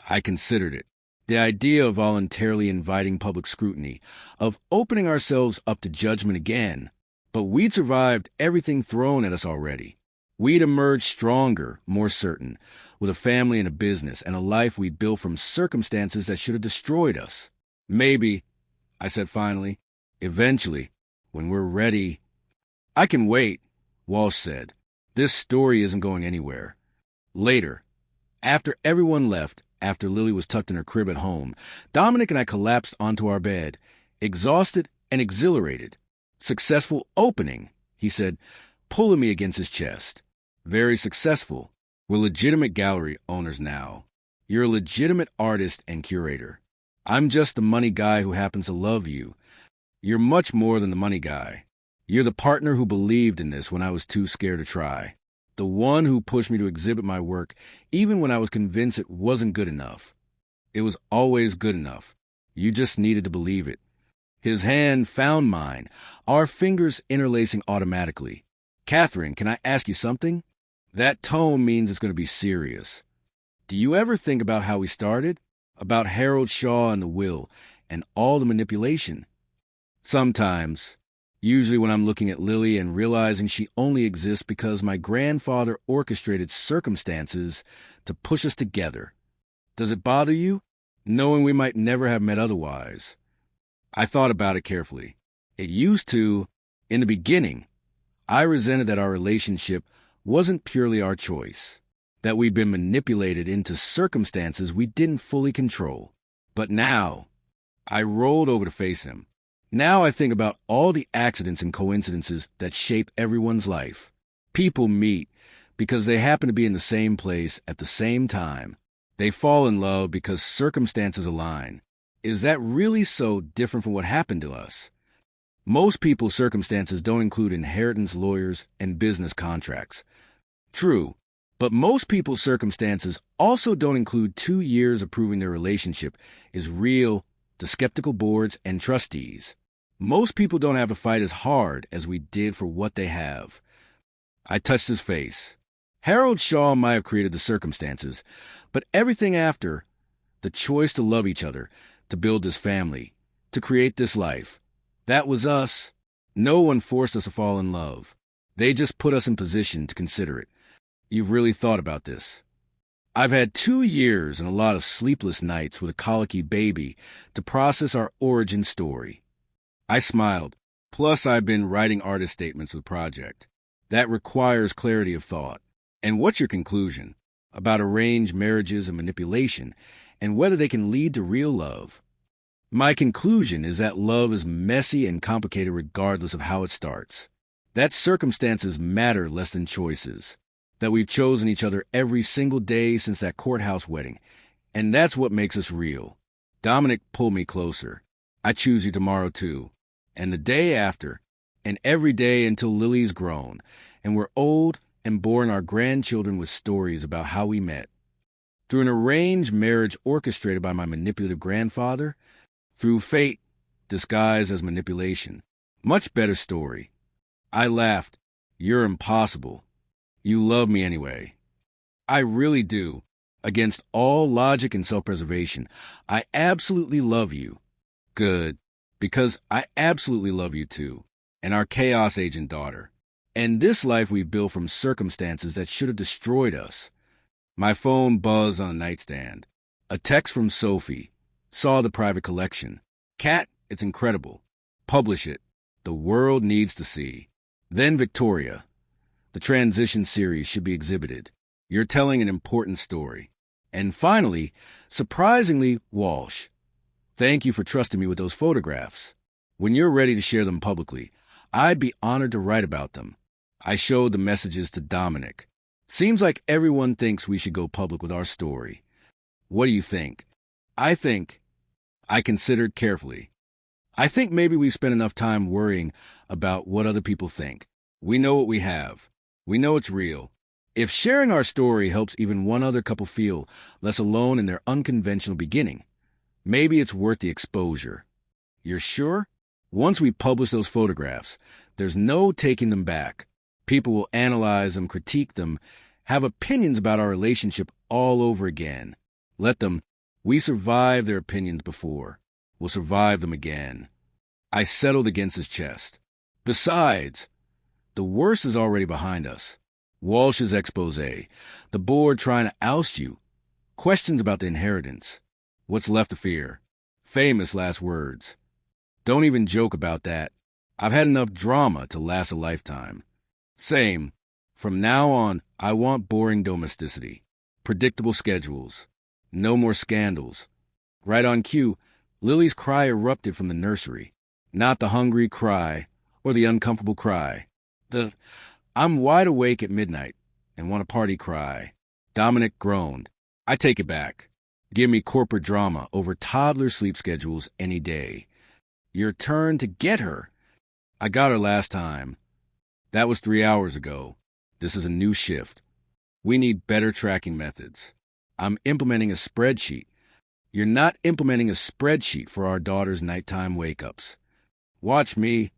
I considered it. The idea of voluntarily inviting public scrutiny, of opening ourselves up to judgment again. But we'd survived everything thrown at us already. We'd emerged stronger, more certain, with a family and a business and a life we'd built from circumstances that should have destroyed us. Maybe, I said finally, eventually, when we're ready. I can wait, Walsh said. This story isn't going anywhere. Later, after everyone left, after Lily was tucked in her crib at home, Dominic and I collapsed onto our bed, exhausted and exhilarated. Successful opening, he said, pulling me against his chest. Very successful. We're legitimate gallery owners now. You're a legitimate artist and curator. I'm just the money guy who happens to love you. You're much more than the money guy. You're the partner who believed in this when I was too scared to try. The one who pushed me to exhibit my work even when I was convinced it wasn't good enough. It was always good enough. You just needed to believe it. His hand found mine, our fingers interlacing automatically. Catherine, can I ask you something? That tone means it's going to be serious. Do you ever think about how we started? About Harold Shaw and the will, and all the manipulation? Sometimes, usually when I'm looking at Lily and realizing she only exists because my grandfather orchestrated circumstances to push us together. Does it bother you, knowing we might never have met otherwise? I thought about it carefully. It used to, in the beginning. I resented that our relationship wasn't purely our choice, that we'd been manipulated into circumstances we didn't fully control. But now, I rolled over to face him. Now I think about all the accidents and coincidences that shape everyone's life. People meet because they happen to be in the same place at the same time. They fall in love because circumstances align. Is that really so different from what happened to us? Most people's circumstances don't include inheritance, lawyers, and business contracts. True, but most people's circumstances also don't include 2 years of proving their relationship is real to skeptical boards and trustees. Most people don't have to fight as hard as we did for what they have. I touched his face. Harold Shaw might have created the circumstances, but everything after, the choice to love each other, to build this family, to create this life, that was us. No one forced us to fall in love. They just put us in position to consider it. You've really thought about this. I've had 2 years and a lot of sleepless nights with a colicky baby to process our origin story. I smiled. Plus, I've been writing artist statements for the project. That requires clarity of thought. And what's your conclusion about arranged marriages and manipulation and whether they can lead to real love? My conclusion is that love is messy and complicated regardless of how it starts. That circumstances matter less than choices. That we've chosen each other every single day since that courthouse wedding. And that's what makes us real. Dominic pulled me closer. I choose you tomorrow too. And the day after. And every day until Lily's grown. And we're old and born our grandchildren with stories about how we met. Through an arranged marriage orchestrated by my manipulative grandfather. Through fate, disguised as manipulation. Much better story. I laughed. You're impossible. You love me anyway. I really do. Against all logic and self-preservation, I absolutely love you. Good. Because I absolutely love you too. And our chaos agent daughter. And this life we built from circumstances that should have destroyed us. My phone buzzed on the nightstand. A text from Sophie. Saw the private collection. Cat, it's incredible. Publish it. The world needs to see. Then Victoria. The transition series should be exhibited. You're telling an important story. And finally, surprisingly, Walsh. Thank you for trusting me with those photographs. When you're ready to share them publicly, I'd be honored to write about them. I showed the messages to Dominic. Seems like everyone thinks we should go public with our story. What do you think? I considered carefully. I think maybe we spent enough time worrying about what other people think. We know what we have. We know it's real. If sharing our story helps even one other couple feel less alone in their unconventional beginning, maybe it's worth the exposure. You're sure? Once we publish those photographs, there's no taking them back. People will analyze them, critique them, have opinions about our relationship all over again. Let them. We survived their opinions before. We'll survive them again. I settled against his chest. Besides, the worst is already behind us. Walsh's expose, the board trying to oust you, questions about the inheritance. What's left to fear? Famous last words. Don't even joke about that. I've had enough drama to last a lifetime. Same. From now on, I want boring domesticity. Predictable schedules. No more scandals. Right on cue, Lily's cry erupted from the nursery. Not the hungry cry or the uncomfortable cry. I'm wide awake at midnight and want a party cry. Dominic groaned. I take it back. Give me corporate drama over toddler sleep schedules any day. Your turn to get her. I got her last time. That was 3 hours ago. This is a new shift. We need better tracking methods. I'm implementing a spreadsheet. You're not implementing a spreadsheet for our daughter's nighttime wake-ups. Watch me.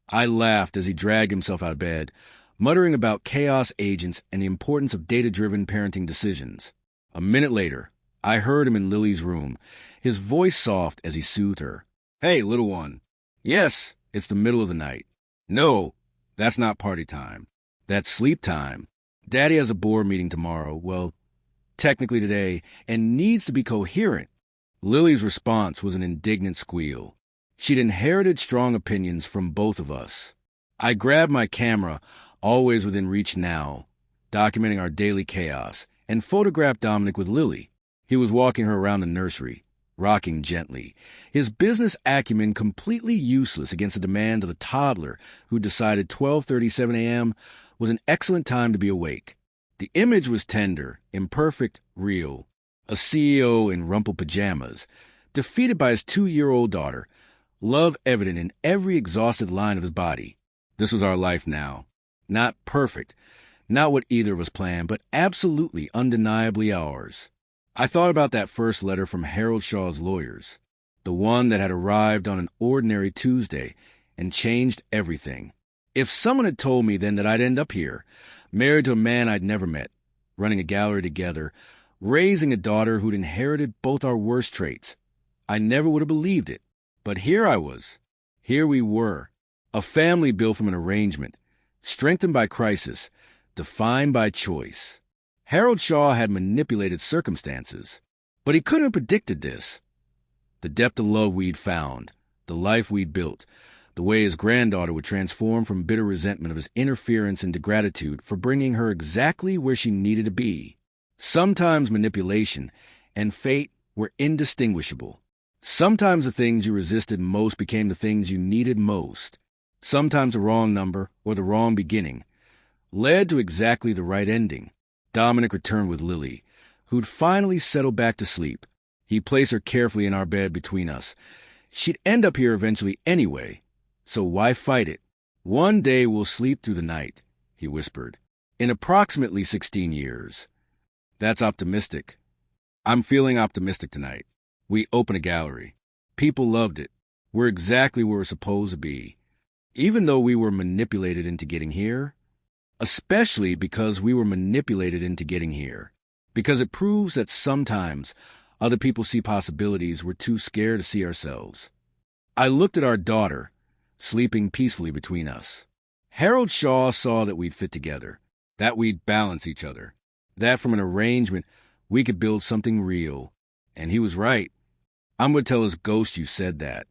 I laughed as he dragged himself out of bed, muttering about chaos agents and the importance of data-driven parenting decisions. A minute later, I heard him in Lily's room, his voice soft as he soothed her. "Hey, little one." "Yes, it's the middle of the night." "No, that's not party time. That's sleep time. Daddy has a board meeting tomorrow, well, technically today, and needs to be coherent." Lily's response was an indignant squeal. She'd inherited strong opinions from both of us. I grabbed my camera, always within reach now, documenting our daily chaos, and photographed Dominic with Lily. He was walking her around the nursery, rocking gently, his business acumen completely useless against the demand of the toddler who decided 12:37 a.m. was an excellent time to be awake. The image was tender, imperfect, real. A CEO in rumpled pajamas, defeated by his 2-year-old daughter, love evident in every exhausted line of his body. This was our life now. Not perfect, not what either of us planned, but absolutely, undeniably ours. I thought about that first letter from Harold Shaw's lawyers, the one that had arrived on an ordinary Tuesday and changed everything. If someone had told me then that I'd end up here, married to a man I'd never met, running a gallery together, raising a daughter who'd inherited both our worst traits, I never would have believed it. But here I was. Here we were. A family built from an arrangement, strengthened by crisis, defined by choice. Harold Shaw had manipulated circumstances, but he couldn't have predicted this. The depth of love we'd found, the life we'd built, the way his granddaughter would transform from bitter resentment of his interference into gratitude for bringing her exactly where she needed to be. Sometimes manipulation and fate were indistinguishable. Sometimes the things you resisted most became the things you needed most. Sometimes the wrong number or the wrong beginning led to exactly the right ending. Dominic returned with Lily, who'd finally settled back to sleep. He placed her carefully in our bed between us. She'd end up here eventually anyway, so why fight it? "One day we'll sleep through the night," he whispered. "In approximately 16 years. That's optimistic. I'm feeling optimistic tonight. We open a gallery. People loved it. We're exactly where we're supposed to be. Even though we were manipulated into getting here, especially because we were manipulated into getting here, because it proves that sometimes other people see possibilities we're too scared to see ourselves." I looked at our daughter, sleeping peacefully between us. Harold Shaw saw that we'd fit together, that we'd balance each other, that from an arrangement we could build something real. And he was right. I'm going to tell his ghost you said that.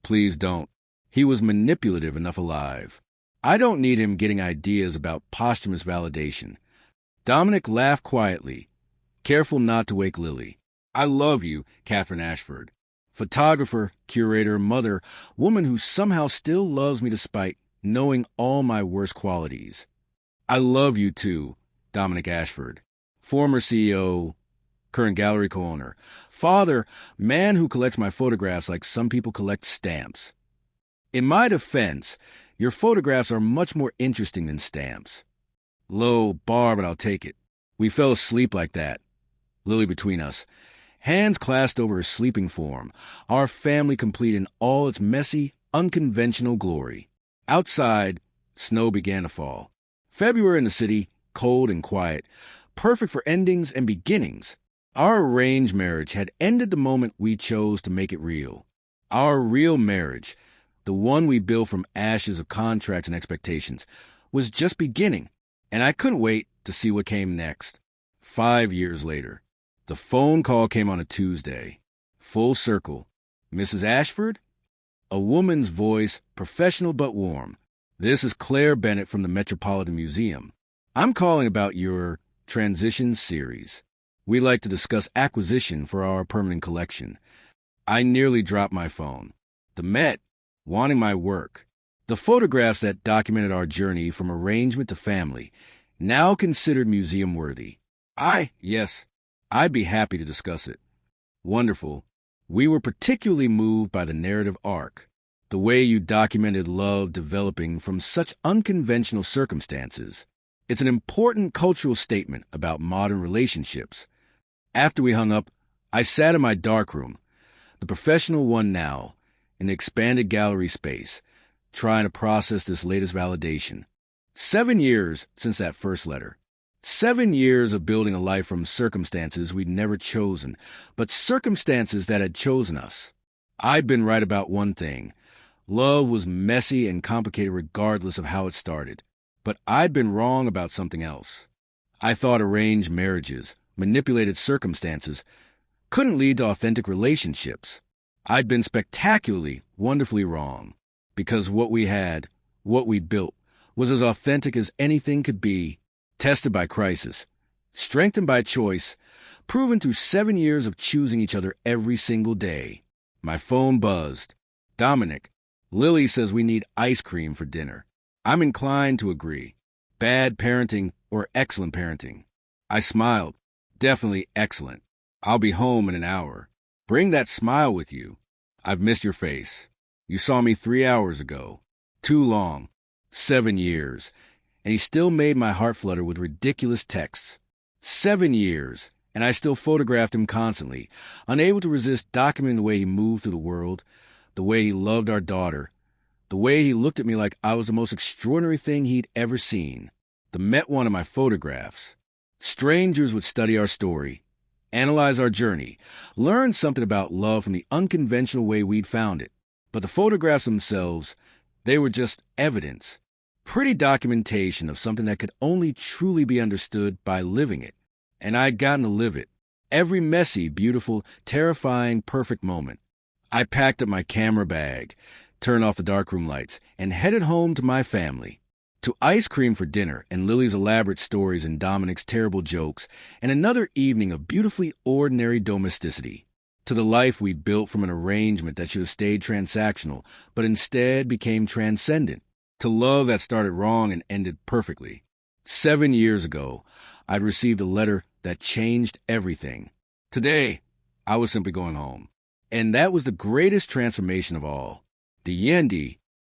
Please don't. He was manipulative enough alive. I don't need him getting ideas about posthumous validation. Dominic laughed quietly, careful not to wake Lily. "I love you, Catherine Ashford. Photographer, curator, mother, woman who somehow still loves me despite knowing all my worst qualities. I love you too, Dominic Ashford. Former CEO, current gallery co-owner. Father, man who collects my photographs like some people collect stamps. In my defense, your photographs are much more interesting than stamps." Low bar, but I'll take it. We fell asleep like that, Lily between us, hands clasped over her sleeping form, our family complete in all its messy, unconventional glory. Outside, snow began to fall. February in the city, cold and quiet, perfect for endings and beginnings. Our arranged marriage had ended the moment we chose to make it real. Our real marriage, the one we built from ashes of contracts and expectations, was just beginning, and I couldn't wait to see what came next. 5 years later, the phone call came on a Tuesday. Full circle. "Mrs. Ashford?" A woman's voice, professional but warm. "This is Claire Bennett from the Metropolitan Museum. I'm calling about your Transition series. We like to discuss acquisition for our permanent collection." I nearly dropped my phone. The Met, wanting my work. The photographs that documented our journey from arrangement to family, now considered museum-worthy. Yes, I'd be happy to discuss it. Wonderful. We were particularly moved by the narrative arc, the way you documented love developing from such unconventional circumstances. It's an important cultural statement about modern relationships. After we hung up, I sat in my darkroom, the professional one now, in the expanded gallery space, trying to process this latest validation. 7 years since that first letter. 7 years of building a life from circumstances we'd never chosen, but circumstances that had chosen us. I'd been right about one thing. Love was messy and complicated regardless of how it started. But I'd been wrong about something else. I thought arranged marriages, manipulated circumstances, couldn't lead to authentic relationships. I'd been spectacularly, wonderfully wrong. Because what we had, what we'd built, was as authentic as anything could be, tested by crisis, strengthened by choice, proven through 7 years of choosing each other every single day. My phone buzzed. Dominic, Lily says we need ice cream for dinner. I'm inclined to agree. Bad parenting or excellent parenting? I smiled. Definitely excellent. I'll be home in an hour. Bring that smile with you. I've missed your face. You saw me 3 hours ago. Too long. 7 years. And he still made my heart flutter with ridiculous texts. 7 years, and I still photographed him constantly, unable to resist documenting the way he moved through the world, the way he loved our daughter, the way he looked at me like I was the most extraordinary thing he'd ever seen. The Met wanted my photographs. Strangers would study our story, analyze our journey, learn something about love from the unconventional way we'd found it. But the photographs themselves, they were just evidence. Pretty documentation of something that could only truly be understood by living it. And I'd gotten to live it. Every messy, beautiful, terrifying, perfect moment. I packed up my camera bag, turned off the darkroom lights, and headed home to my family. To ice cream for dinner and Lily's elaborate stories and Dominic's terrible jokes, and another evening of beautifully ordinary domesticity. To the life we'd built from an arrangement that should have stayed transactional, but instead became transcendent. To love that started wrong and ended perfectly. 7 years ago, I'd received a letter that changed everything. Today, I was simply going home. And that was the greatest transformation of all. The Yendi